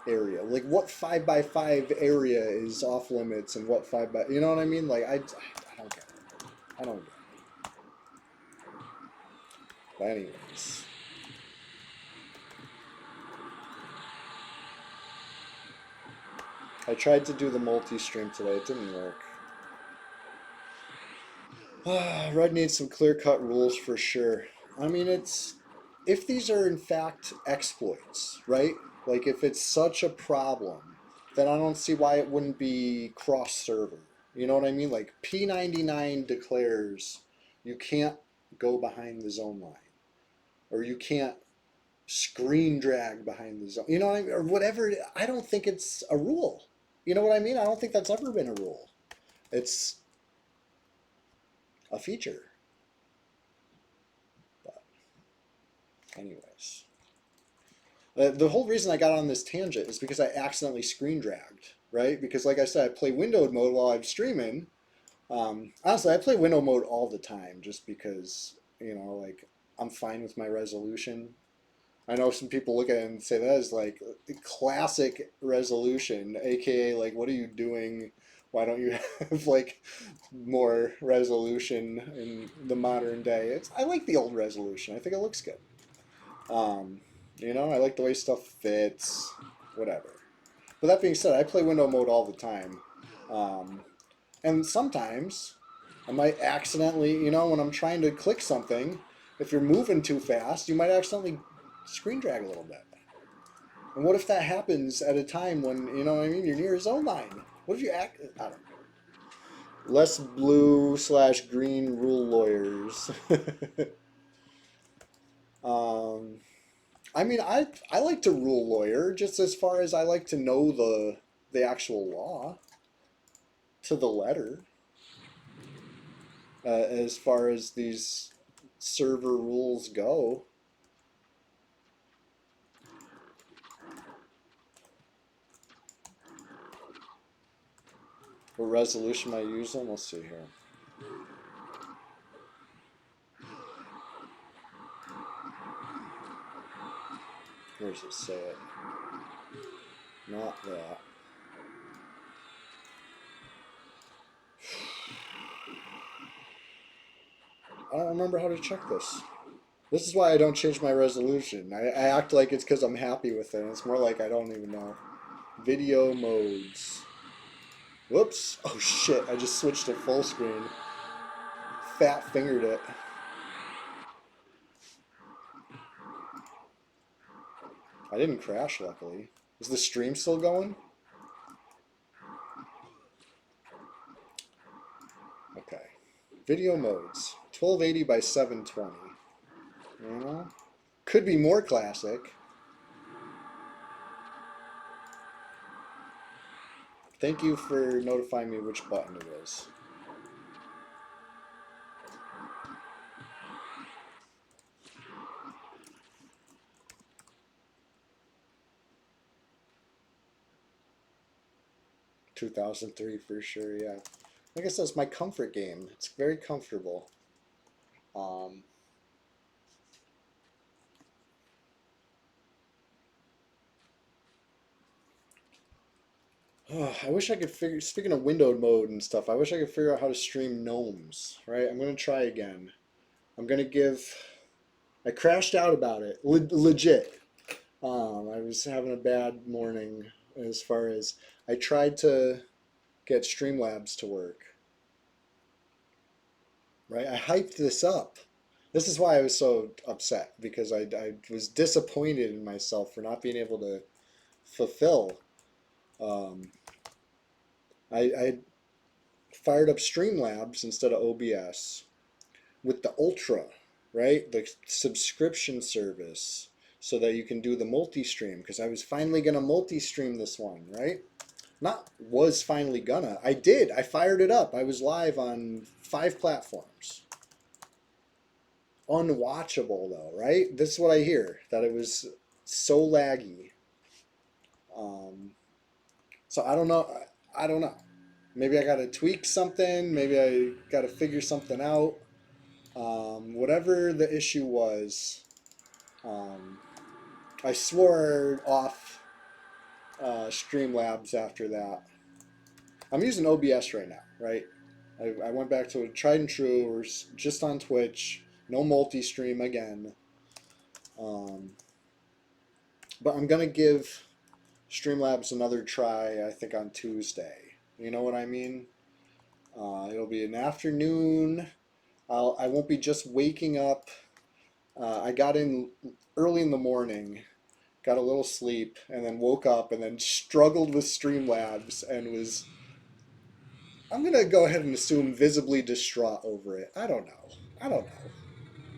area? Like, what 5x5 area is off limits and what 5x, you know what I mean? Like, I don't get it. I don't get it. But anyways. I tried to do the multi-stream today. It didn't work. Red needs some clear-cut rules for sure. I mean, if these are in fact exploits, right? Like if it's such a problem, then I don't see why it wouldn't be cross-server. You know what I mean? Like P99 declares you can't go behind the zone line, or you can't screen drag behind the zone. You know what I mean? Or whatever. I don't think it's a rule. You know what I mean? I don't think that's ever been a rule. It's a feature. But anyways. The whole reason I got on this tangent is because I accidentally screen dragged, right? Because like I said, I play windowed mode while I'm streaming. Honestly, I play window mode all the time just because like I'm fine with my resolution. I know some people look at it and say that is like classic resolution, aka like what are you doing? Why don't you have like more resolution in the modern day? I like the old resolution. I think it looks good. Um, I like the way stuff fits, whatever. But that being said, I play window mode all the time. Um, and sometimes I might accidentally, when I'm trying to click something, if you're moving too fast, you might accidentally screen drag a little bit. And what if that happens at a time when, what I mean, you're near a zone line? What if you act, I don't know. Less blue slash green rule lawyers. um, I mean, I like to rule lawyer just as far as I like to know the actual law to the letter. As far as these server rules go. What resolution am I using? Let's see here. Where does it say it? Not that. I don't remember how to check this. This is why I don't change my resolution. I act like it's because I'm happy with it. And it's more like I don't even know. Video modes. Whoops. Oh shit, I just switched to full screen. Fat fingered it. I didn't crash, luckily. Is the stream still going? Okay. Video modes. 1280 by 720. Could be more classic. Thank you for notifying me which button it is. "2003 for sure, yeah. I guess that's my comfort game. It's very comfortable. Um, I wish I could figure, speaking of windowed mode and stuff, I wish I could figure out how to stream gnomes, right? I'm going to try again. I'm going to give, I crashed out about it, legit. I was having a bad morning as far as I tried to get Streamlabs to work, right? I hyped this up. This is why I was so upset because I was disappointed in myself for not being able to fulfill. Um, I fired up Streamlabs instead of OBS with the Ultra, right? The subscription service so that you can do the multi-stream because I was finally going to multi-stream this one, right? Not was finally gonna. I did. I fired it up. I was live on 5 platforms. Unwatchable though, right? This is what I hear, that it was so laggy. Um, so I don't know. I don't know. Maybe I got to tweak something. Maybe I got to figure something out. Whatever the issue was, um, I swore off Streamlabs after that. I'm using OBS right now, right? I went back to a tried and true. We're just on Twitch. No multi-stream again. Um, but I'm going to give Streamlabs another try, I think, on Tuesday. You know what I mean? It'll be an afternoon. I won't be just waking up. I got in early in the morning, got a little sleep, and then woke up and then struggled with Streamlabs and was, I'm going to go ahead and assume, visibly distraught over it. I don't know. I don't know.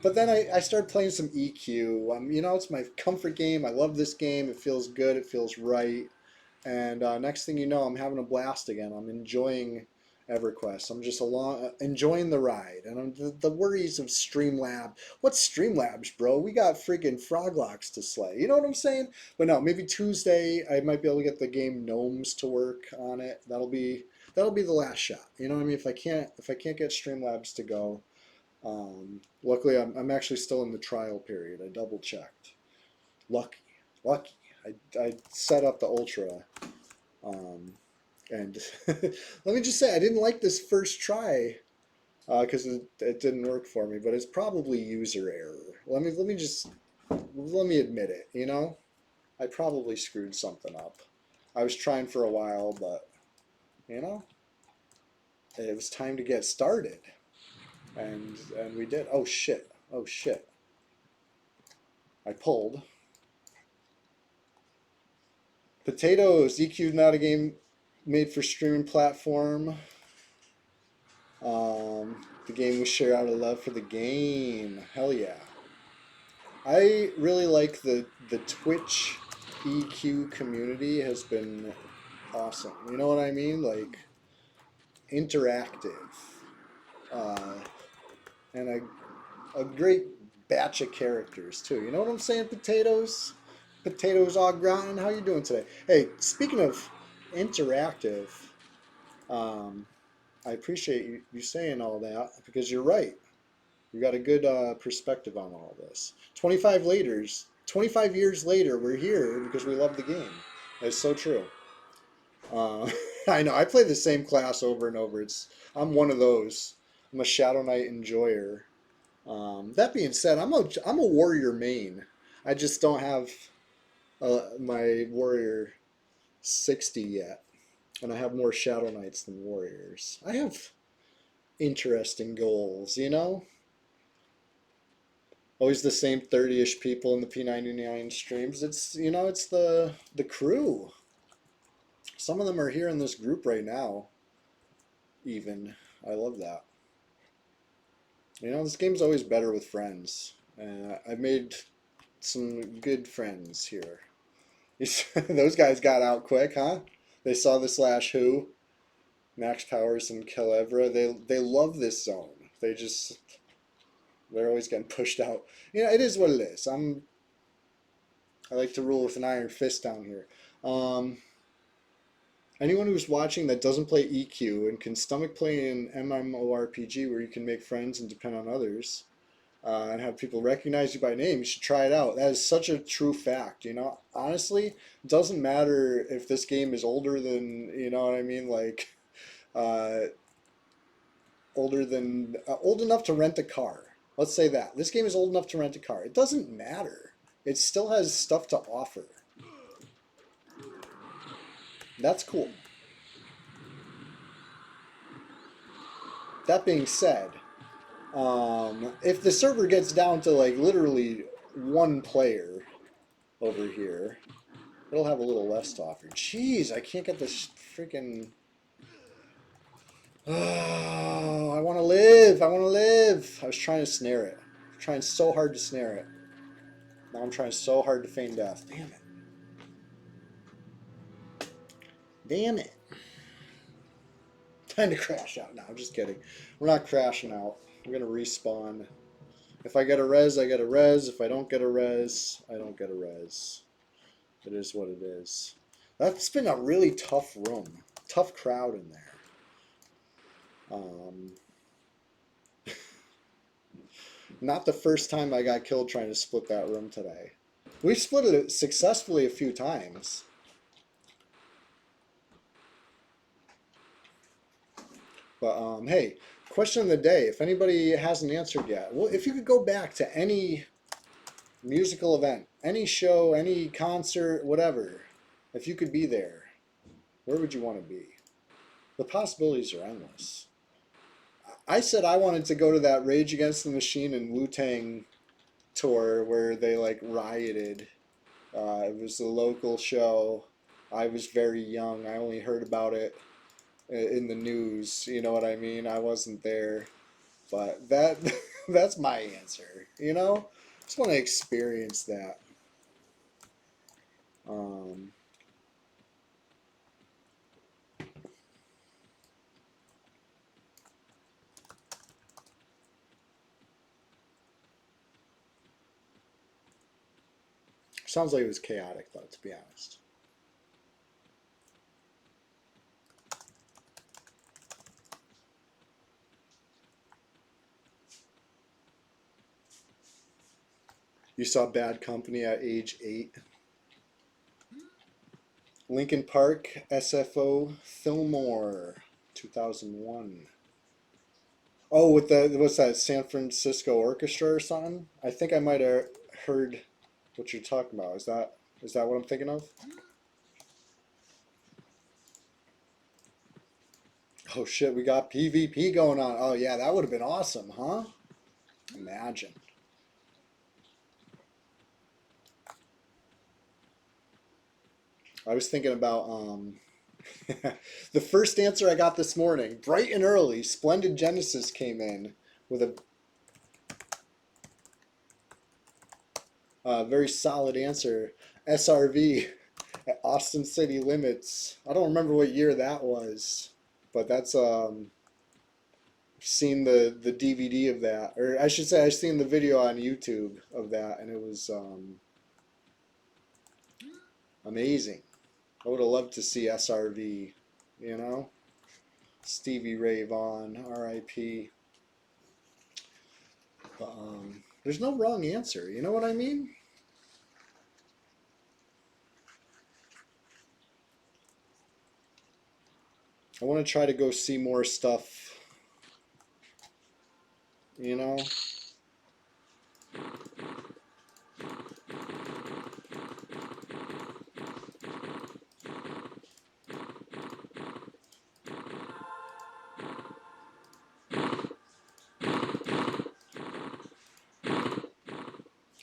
But then I started playing some EQ. It's my comfort game. I love this game. It feels good. It feels right. And next thing you know, I'm having a blast again. I'm enjoying EverQuest. I'm just enjoying the ride. And the worries of Streamlab. What's Streamlabs, bro? We got freaking Froglocks to slay. You know what I'm saying? But no, maybe Tuesday I might be able to get the game Gnomes to work on it. That'll be the last shot. You know what I mean? If I can't get Streamlabs to go, Luckily, I'm actually still in the trial period. I double checked. Lucky, lucky. I set up the ultra, and let me just say I didn't like this first try because it didn't work for me. But it's probably user error. Let me admit it. You know, I probably screwed something up. I was trying for a while, but you know, it was time to get started, and we did. Oh shit! Oh shit! I pulled. Potatoes, EQ not a game made for streaming platform. The game we share out of love for the game. Hell yeah. I really like the Twitch EQ community has been awesome. You know what I mean? Like interactive. Uh, and a great batch of characters too. You know what I'm saying? Potatoes? Potatoes au gratin. How you doing today? Hey, speaking of interactive, um, I appreciate you saying all that because you're right. You got a good perspective on all this. 25 years later, we're here because we love the game. It's so true. Uh, I know. I play the same class over and over. I'm one of those. I'm a Shadow Knight enjoyer. That being said, I'm a warrior main. I just don't have my warrior 60 yet, and I have more Shadow Knights than warriors. I have interesting goals, you know? Always the same 30-ish people in the P99 streams. It's the crew. Some of them are here in this group right now, even. I love that. This game's always better with friends. I've made some good friends here. Those guys got out quick, huh? They saw the slash who, Max Powers and Kelevra. They love this zone. They're always getting pushed out. It is what it is. I like to rule with an iron fist down here. Um, Anyone who's watching that doesn't play EQ and can stomach playing an MMORPG where you can make friends and depend on others, and have people recognize you by name, you should try it out. That is such a true fact. Honestly, it doesn't matter if this game is older than, you know what I mean, like uh, old enough to rent a car. Let's say that this game is old enough to rent a car. It doesn't matter. It still has stuff to offer. That's cool. That being said, if the server gets down to like literally one player over here, it'll have a little less to offer. Jeez, I can't get this freaking. Oh, I want to live. I want to live. I was trying to snare it. Trying so hard to snare it. Now I'm trying so hard to feign death. Damn it. Damn it. Time to crash out. No, I'm just kidding. We're not crashing out. We're going to respawn. If I get a res, I get a res. If I don't get a res, I don't get a res. It is what it is. That's been a really tough room. Tough crowd in there. Not the first time I got killed trying to split that room today. We've split it successfully a few times. But hey, question of the day. If anybody hasn't answered yet, well, if you could go back to any musical event, any show, any concert, whatever, if you could be there, where would you want to be? The possibilities are endless. I said I wanted to go to that Rage Against the Machine and Wu-Tang tour where they like rioted. It was a local show. I was very young. I only heard about it in the news. You know what I mean? I wasn't there, but that's my answer. Just want to experience that. Um, Sounds like it was chaotic though, to be honest. You saw Bad Company at age 8. Lincoln Park, SFO, Fillmore, 2001. Oh, with the what's that? San Francisco Orchestra or something? I think I might have heard what you're talking about. Is that what I'm thinking of? Oh shit, we got PvP going on. Oh yeah, that would have been awesome, huh? Imagine. I was thinking about the first answer I got this morning, bright and early. Splendid Genesis came in with a very solid answer. SRV at Austin City Limits. I don't remember what year that was, but that's seen the DVD of that, or I should say I've seen the video on YouTube of that, and it was amazing. I would have loved to see SRV, you know? Stevie Ray Vaughan, RIP. There's no wrong answer, you know what I mean? I want to try to go see more stuff, you know?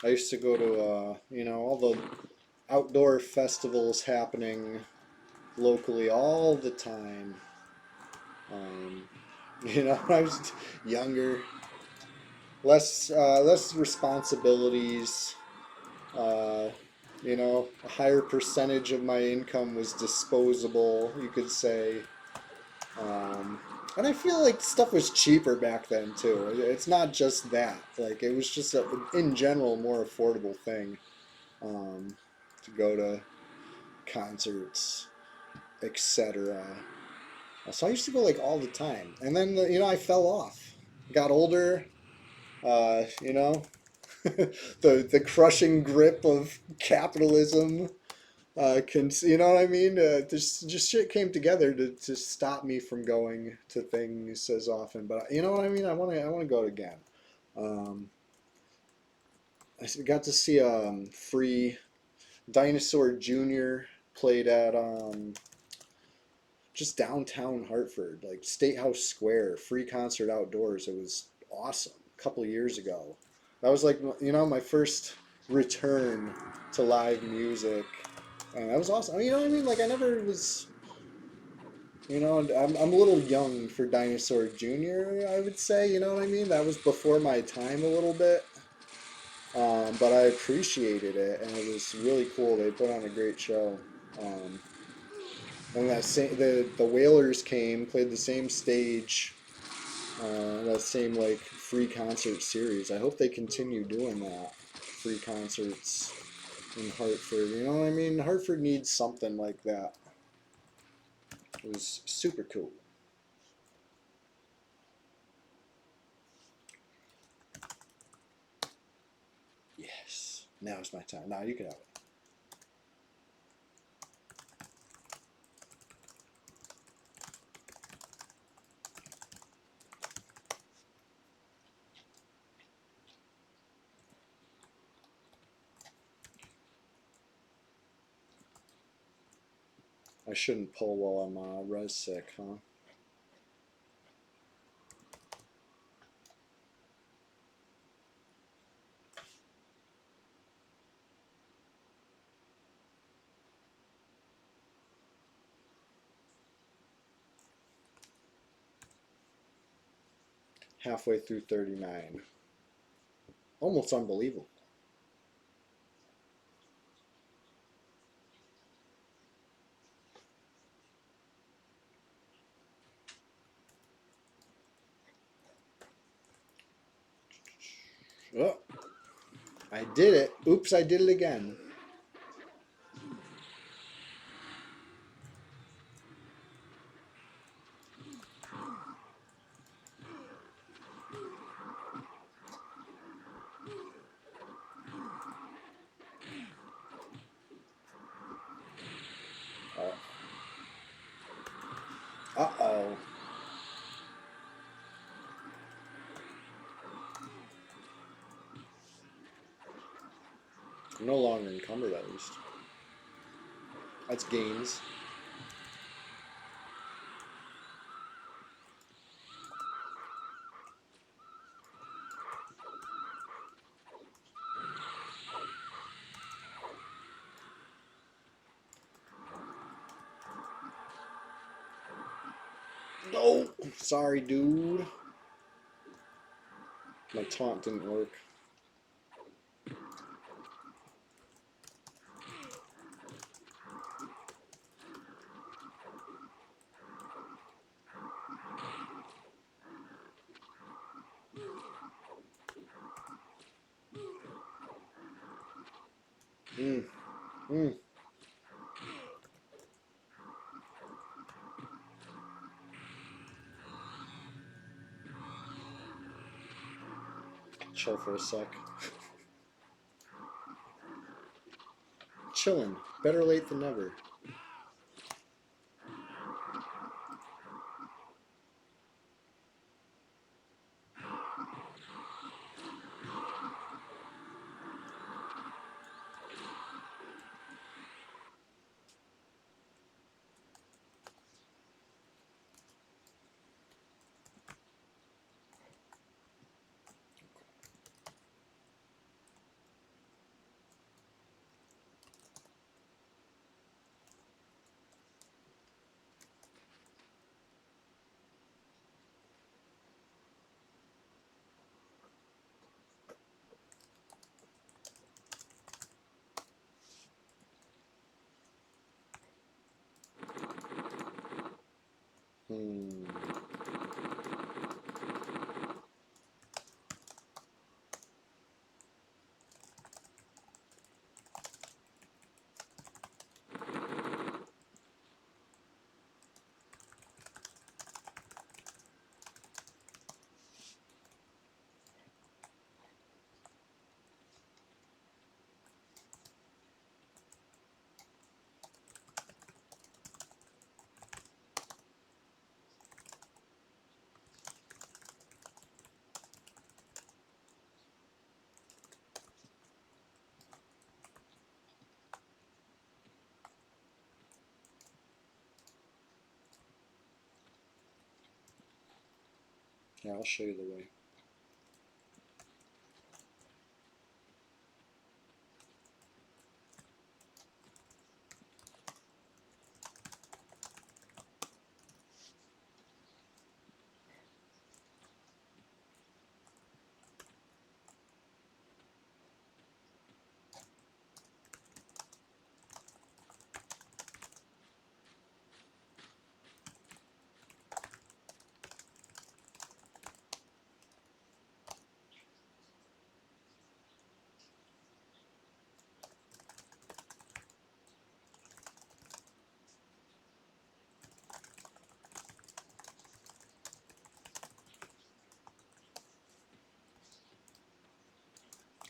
I used to go to, all the outdoor festivals happening locally all the time. Um, when I was younger, less responsibilities. Uh, a higher percentage of my income was disposable, you could say. And I feel like stuff was cheaper back then too. It's not just that. Like it was just in general, more affordable thing um, to go to concerts, etc. So I used to go like all the time, and then I fell off. Got older, uh, you know, the crushing grip of capitalism can you know what I mean? Just shit came together to stop me from going to things as often. But you know what I mean? I want to go again. Um, got to see free Dinosaur Jr. played at just downtown Hartford, like State House Square, free concert outdoors. It was awesome. A couple of years ago, that was like my first return to live music, and that was awesome. You know what I mean? Like I never was. I'm a little young for Dinosaur Jr., I would say, you know what I mean? That was before my time a little bit. But I appreciated it, and it was really cool. They put on a great show. Um, and the Whalers came, played the same stage, that same like free concert series. I hope they continue doing that, free concerts in Hartford. You know what I mean? Hartford needs something like that. It was super cool. Yes. Now's my time. Now you can have it. I shouldn't pull while I'm res sick, huh? Halfway through 39. Almost unbelievable. Oh, I did it. Oops, I did it again. No longer encumbered, at least. That's gains. No! Sorry, dude. My taunt didn't work. Mm. Mm. Chill for a sec. Chillin'. Better late than never. Hmm. Yeah, I'll show you the way.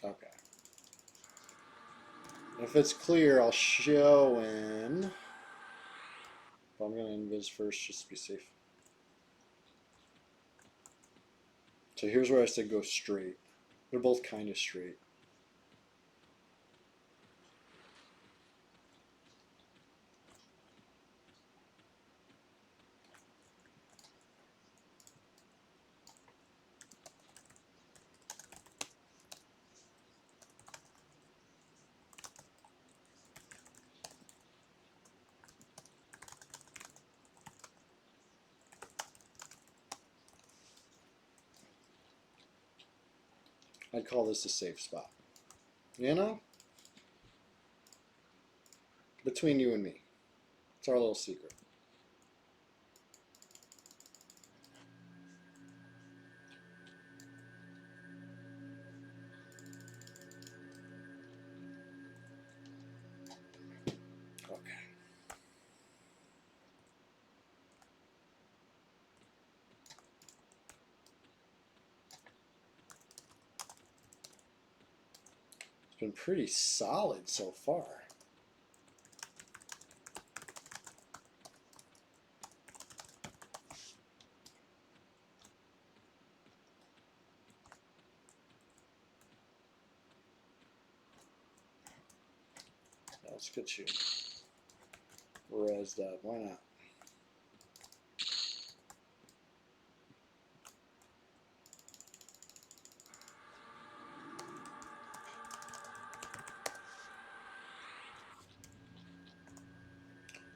Okay. If it's clear, I'll show in. But I'm going to invis first just to be safe. So here's where I said go straight. They're both kind of straight. I'd call this a safe spot. You know? Between you and me. It's our little secret. Okay. It's been pretty solid so far. let's get you rezzed up. Why not?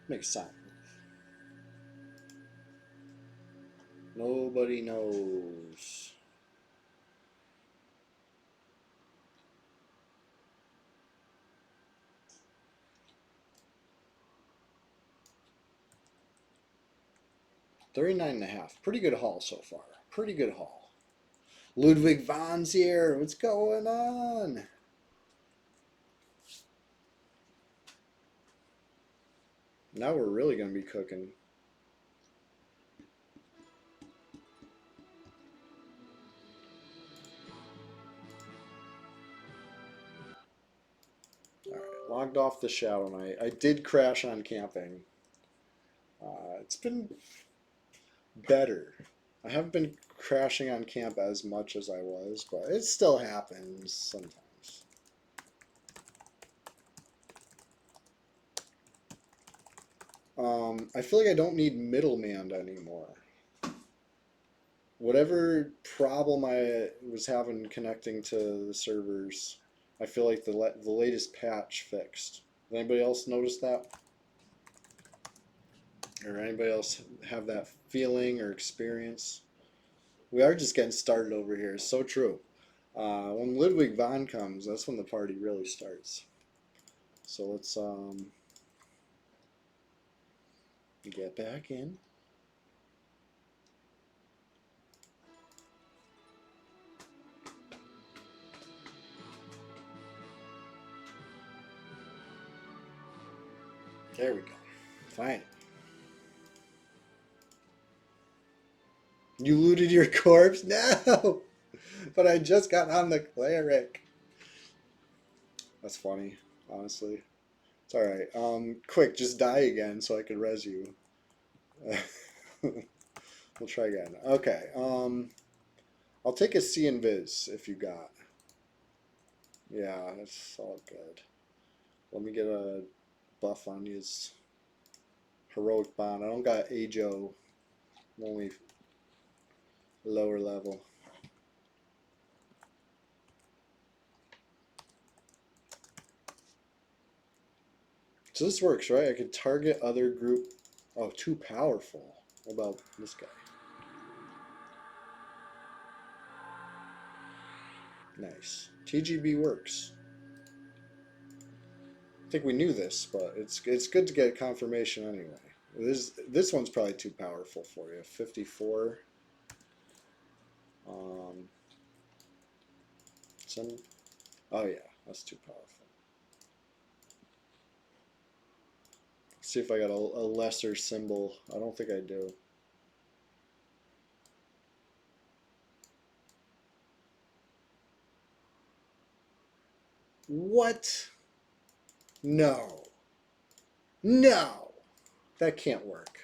Make a sound. Nobody knows. $39.5. Pretty good haul so far. Pretty good haul. Ludwig Vahn's here. What's going on? Now we're really going to be cooking. Alright, logged off the Shadow Knight. I did crash on camping. It's been better. I haven't been crashing on camp as much as I was, but it still happens sometimes. I feel like I don't need middleman anymore. Whatever problem I was having connecting to the servers, I feel like the latest patch fixed. Anybody else notice that? Or anybody else have that feeling or experience? We are just getting started over here. So true. When Ludwig Vahn comes, that's when the party really starts. So let's get back in. There we go. Fine. You looted your corpse? No! But I just got on the cleric. That's funny, honestly. It's alright. Quick, just die again so I can res you. We'll try again. Okay, I'll take a C and Viz if you got. Yeah, that's all good. Let me get a buff on his heroic bond. I don't got Ajo. I'm only lower level. So this works, right? I could target other group. Oh, too powerful. What about this guy? Nice. TGB works. I think we knew this, but it's good to get confirmation anyway. This one's probably too powerful for you. 54. Some. Oh yeah, that's too powerful. See if I got a lesser symbol. I don't think I do. What? No. No. That can't work.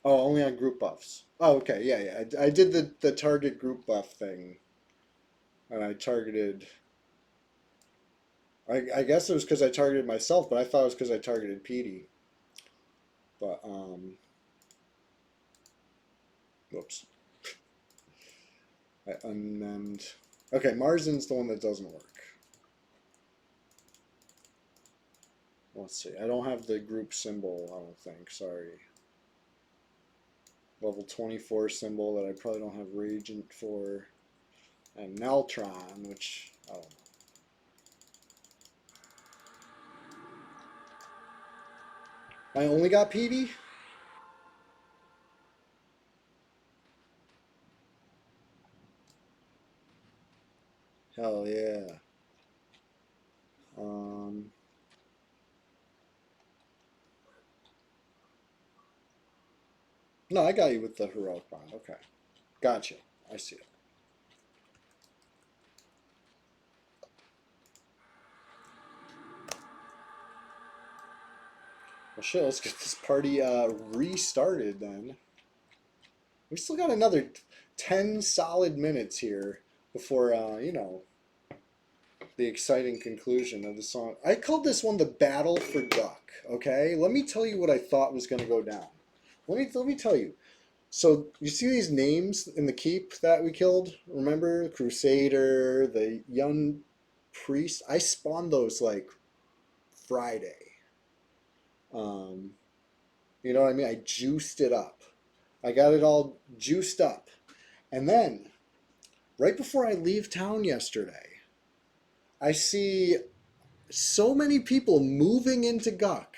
Oh, only on group buffs. Oh, okay. Yeah, yeah. I did the target group buff thing. And I targeted... I guess it was because I targeted myself, but I thought it was because I targeted Petey. But, whoops. I unmend. Okay, Marzin's the one that doesn't work. Let's see. I don't have the group symbol, I don't think. Sorry. Level 24 symbol that I probably don't have reagent for. And Neltron, which I don't know. I only got Petey? Hell yeah. No, I got you with the heroic bond. Okay. Gotcha. I see it. Well, shit, let's get this party restarted then. We still got another 10 solid minutes here before, you know, the exciting conclusion of the song. I called this one the Battle for Duck. Okay, let me tell you what I thought was going to go down. Let me tell you. So you see these names in the keep that we killed? Remember, the Crusader, the young priest. I spawned those like Friday. Um, you know what I mean? I juiced it up. I got it all juiced up, and then right before I leave town yesterday, I see so many people moving into Guck,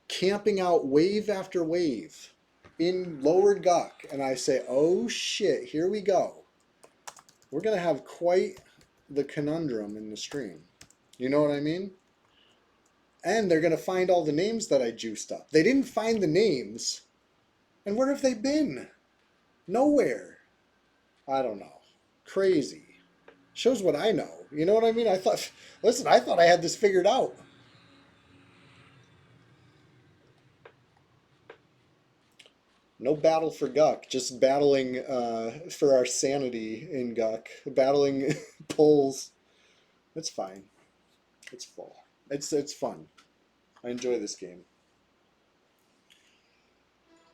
camping out wave after wave in lower Guck, and I say, oh shit, here we go. We're gonna have quite the conundrum in the stream. You know what I mean? And they're gonna find all the names that I juiced up. They didn't find the names, and where have they been? Nowhere. I don't know. Crazy. Shows what I know. You know what I mean? I thought, listen, I thought I had this figured out. No battle for Guck, just battling for our sanity in Guck, battling polls. It's fine. It's full. It's fun. I enjoy this game.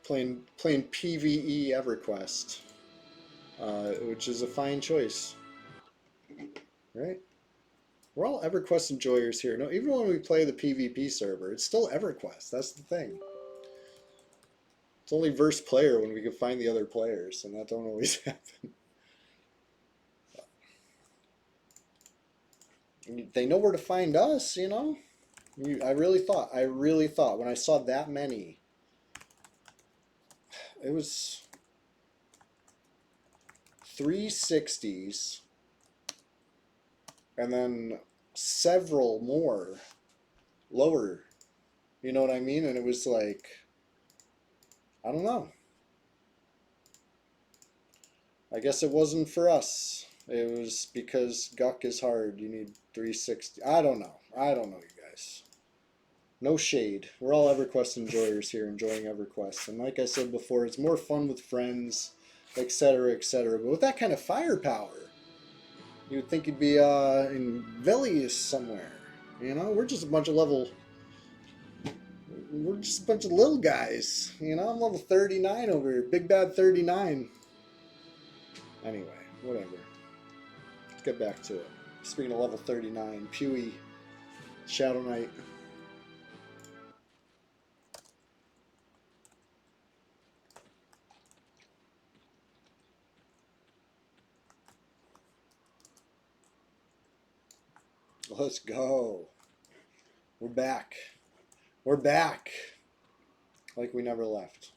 Playing PVE EverQuest, which is a fine choice, right? We're all EverQuest enjoyers here. No, even when we play the PvP server, it's still EverQuest. That's the thing. It's only verse player when we can find the other players, and that don't always happen. They know where to find us, you know? I really thought when I saw that many, it was 360s and then several more lower, you know what I mean? And it was like, I don't know. I guess it wasn't for us. It was because Guck is hard. You need 360. I don't know. I don't know, you guys. No shade. We're all EverQuest enjoyers here, enjoying EverQuest. And like I said before, it's more fun with friends, etc., etc. But with that kind of firepower, you would think you'd be in Velius somewhere. You know, we're just a bunch of we're just a bunch of little guys. You know, I'm level 39 over here. Big Bad 39. Anyway, whatever. Let's get back to it. Speaking of level 39, Pewee, Shadow Knight. Let's go. We're back. We're back. Like we never left.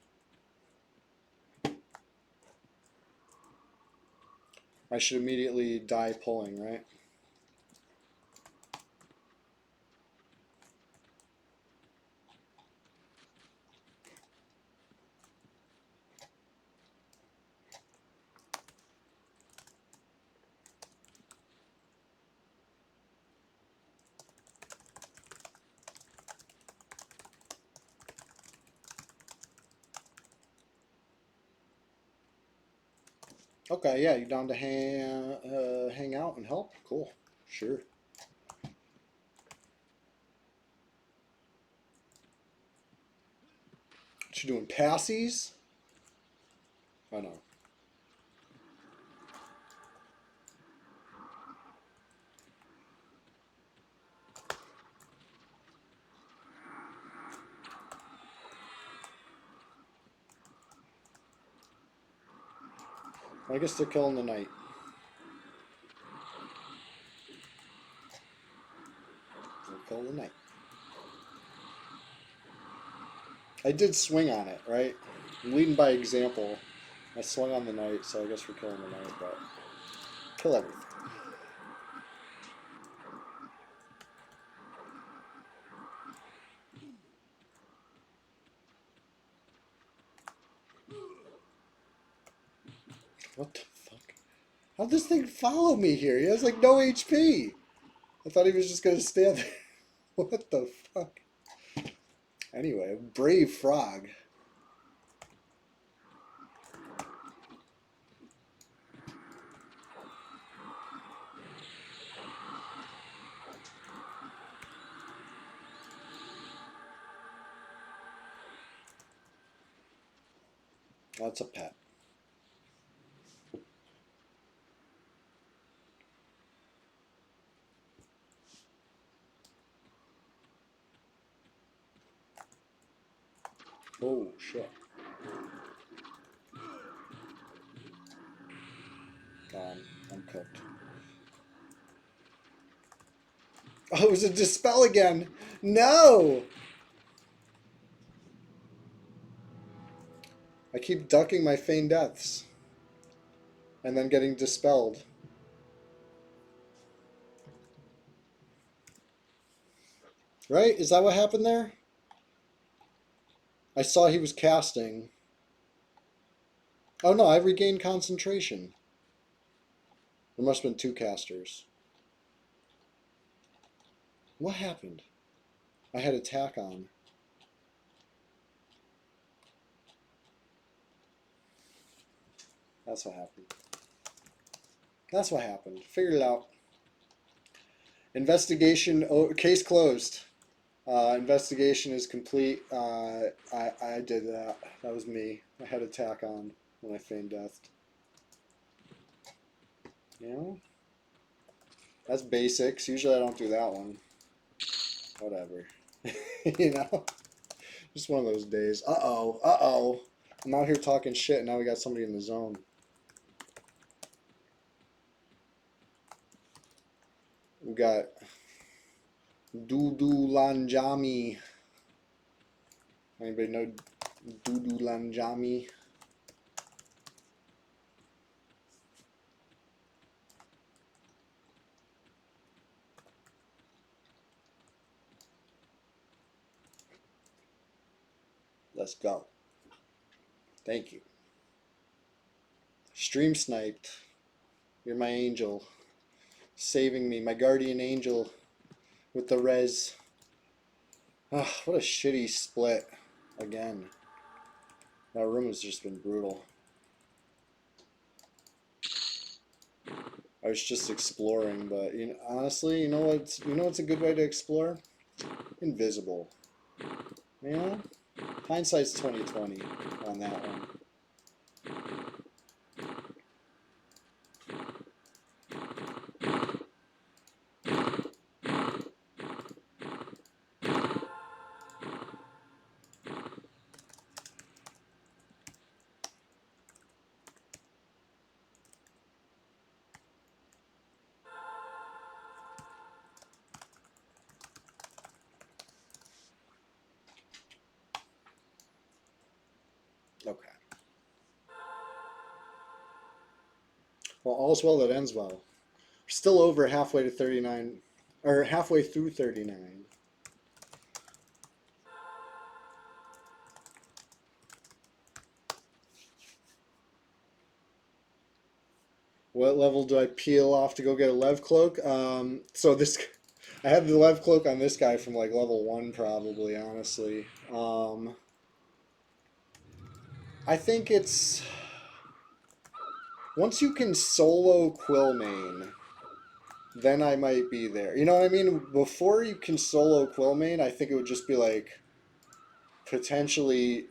I should immediately die pulling, right? Okay, yeah, you down to hang out and help? Cool. Sure. What you doing, passies? I know. I guess they're killing the knight. They'll kill the knight. I did swing on it, right? I'm leading by example. I swung on the knight, so I guess we're killing the knight, but kill everything. What the fuck? How'd this thing follow me here? He has like no HP. I thought he was just gonna stand there. What the fuck? Anyway, brave frog. That's a pet. Oh, shit. Gone. I'm cooked. Oh, it was a dispel again. No! I keep ducking my feigned deaths. And then getting dispelled. Right? Is that what happened there? I saw he was casting. Oh no, I regained concentration. There must have been two casters. What happened? I had attack on. That's what happened. That's what happened. Figured it out. Investigation, oh, case closed. Investigation is complete. I did that. That was me. I had attack on when I feigned death. You know? That's basics. Usually I don't do that one. Whatever. You know? Just one of those days. Uh-oh. Uh-oh. I'm out here talking shit and now we got somebody in the zone. We got Dudu Lanjami. Anybody know Dudu Lanjami? Let's go. Thank you. Stream sniped. You're my angel. Saving me. My guardian angel with the res. Ah, what a shitty split. Again. That room has just been brutal. I was just exploring, but you know, honestly, you know what's a good way to explore? Invisible. You know? Hindsight's 2020 on that one. Okay. Well, all's well that ends well. We're still over halfway to 39, or halfway through 39. What level do I peel off to go get a Lev Cloak? So this, I have the Lev Cloak on this guy from like level 1 probably, honestly. I think it's, once you can solo Quillmane, then I might be there. You know what I mean? Before you can solo Quillmane, I think it would just be like potentially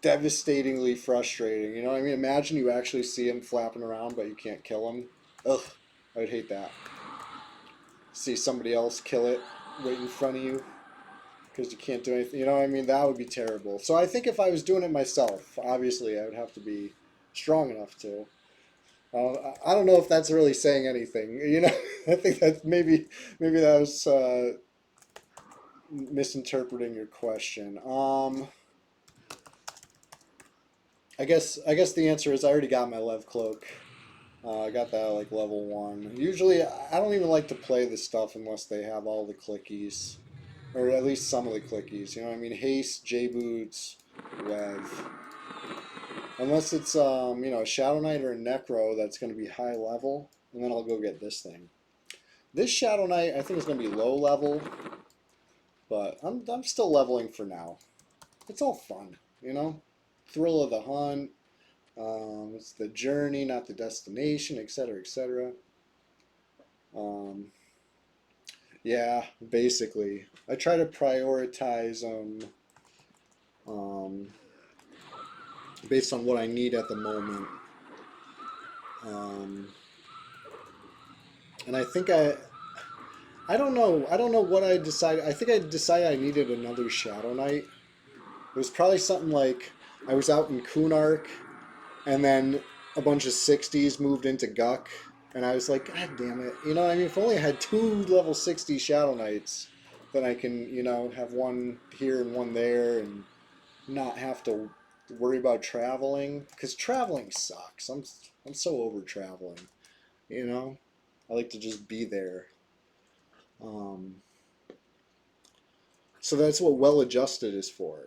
devastatingly frustrating. You know what I mean? Imagine you actually see him flapping around, but you can't kill him. Ugh, I would hate that. See somebody else kill it right in front of you because you can't do anything. You know what I mean? That would be terrible. So I think if I was doing it myself, obviously I would have to be strong enough to. I don't know if that's really saying anything. You know, I think that maybe that was misinterpreting your question. I guess the answer is I already got my Lev Cloak. I got that at like level 1. Usually, I don't even like to play this stuff unless they have all the clickies. Or at least some of the clickies. You know what I mean? Haste, J-Boots, Lev. Unless it's, a Shadow Knight or a Necro that's going to be high level. And then I'll go get this thing. This Shadow Knight, I think, is going to be low level. But I'm still leveling for now. It's all fun, you know? Thrill of the hunt. It's the journey, not the destination, etc., etc. Yeah, basically. I try to prioritize um, based on what I need at the moment. Um, and I don't know. I don't know what I decided. I think I decided I needed another Shadow Knight. It was probably something like I was out in Kunark, and then a bunch of 60s moved into Guck, and I was like, God damn it. You know what I mean? If only I had two level 60 Shadow Knights, then I can, you know, have one here and one there and not have to worry about traveling. Because traveling sucks. I'm so over traveling, you know? I like to just be there. Um, so that's what well adjusted is for.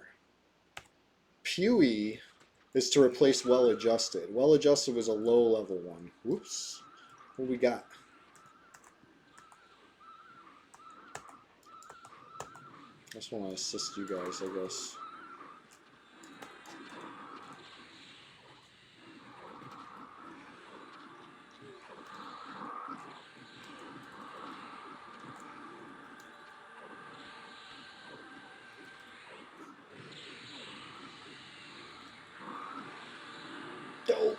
Pewee is to replace well adjusted. Well adjusted was a low level one. Whoops. What we got? I just want to assist you guys, I guess. Dope.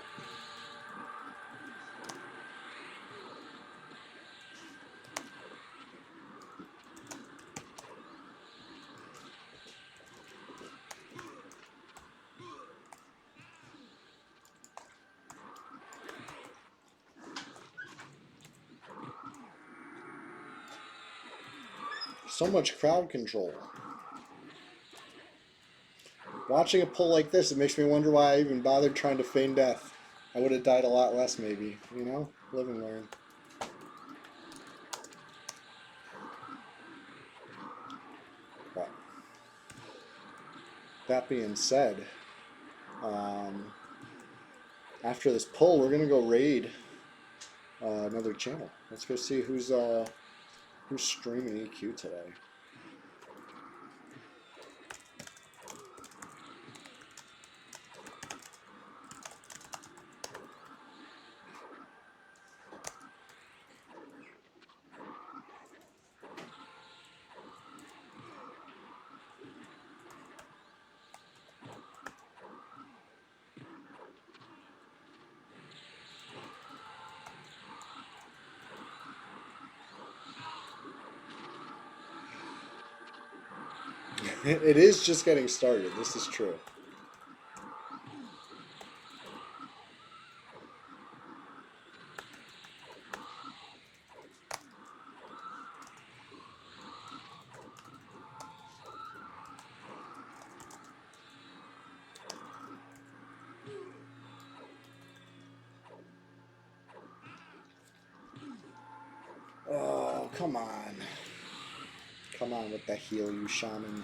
So much crowd control. Watching a pull like this, it makes me wonder why I even bothered trying to feign death. I would have died a lot less, maybe. You know? Live and learn. But that being said, um, after this pull, we're gonna go raid another channel. Let's go see who's streaming EQ today. It is just getting started. This is true. Oh, come on. Come on with the heal, you shaman.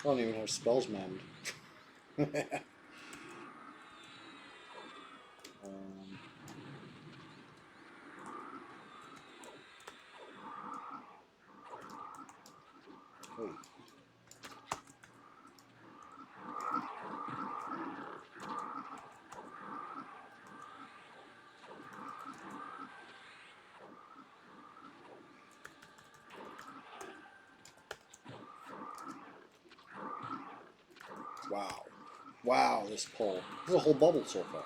I don't even have spells mend. um, hey. Wow. Wow, this pull. There's a whole bubble so far.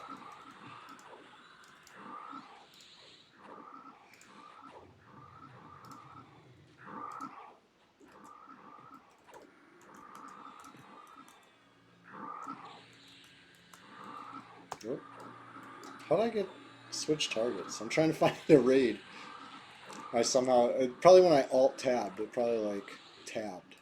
Nope. How did I get switch targets? I'm trying to find a raid. I somehow, probably when I alt tabbed, it probably like tabbed.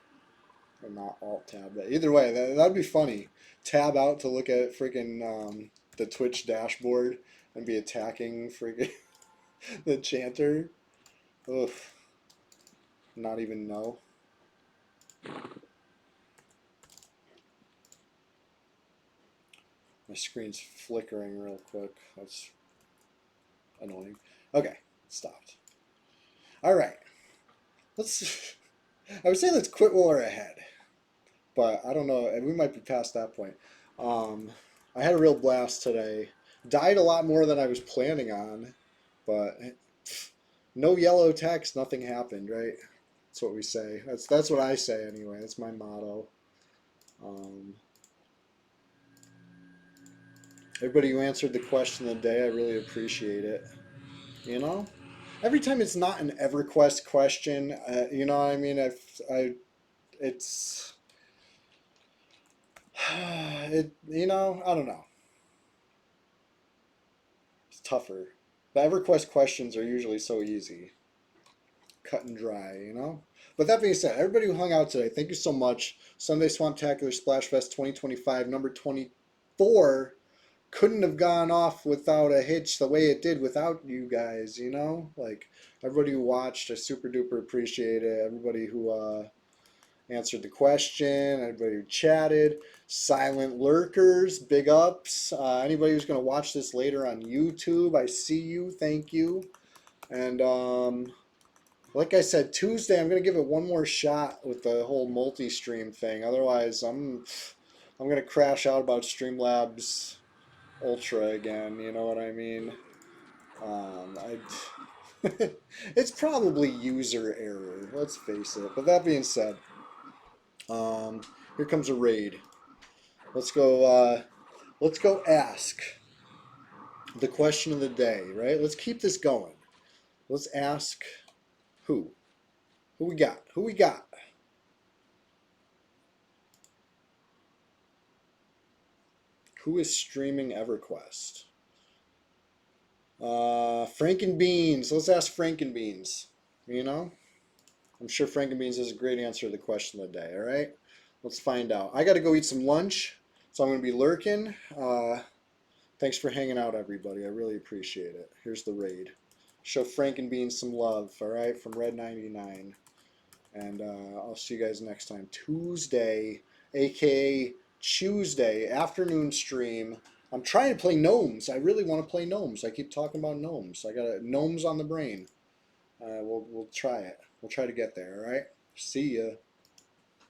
Or not alt tabbed. Either way, that'd be funny. Tab out to look at freaking the Twitch dashboard and be attacking freaking the chanter. Oof. Not even know. My screen's flickering real quick. That's annoying. Okay, stopped. All right. Let's. I would say let's quit while we're ahead. But I don't know, and we might be past that point. Um, I had a real blast today. Died a lot more than I was planning on, but no yellow text, nothing happened, right? That's what we say. That's what I say anyway. That's my motto. Um, Everybody who answered the question of the day, I really appreciate it. You know, every time it's not an EverQuest question, you know what I mean? It's, I don't know. It's tougher. The EverQuest questions are usually so easy, cut and dry, you know? But that being said, everybody who hung out today, thank you so much. Sunday Swamptacular Splash Fest 2025, number 24, couldn't have gone off without a hitch the way it did without you guys, you know? Like, everybody who watched, I super duper appreciate it. Everybody who answered the question, everybody who chatted, silent lurkers, big ups. Anybody who's going to watch this later on YouTube, I see you, thank you. And like I said, Tuesday I'm going to give it one more shot with the whole multi-stream thing. Otherwise, I'm going to crash out about Streamlabs Ultra again, you know what I mean? It's probably user error, let's face it. But that being said, um, here comes a raid. Let's go. Let's go ask the question of the day. Right. Let's keep this going. Let's ask who. Who we got? Who we got? Who is streaming EverQuest? Frankenbeans. Let's ask Frankenbeans. You know, I'm sure Frankenbeans has a great answer to the question of the day. All right. Let's find out. I got to go eat some lunch, so I'm going to be lurking. Thanks for hanging out, everybody. I really appreciate it. Here's the raid. Show Frankenbeans some love, all right, from Red 99. And I'll see you guys next time. Tuesday, aka Tuesday, afternoon stream. I'm trying to play gnomes. I really want to play gnomes. I keep talking about gnomes. I got gnomes on the brain. We'll try it. We'll try to get there, all right? See ya.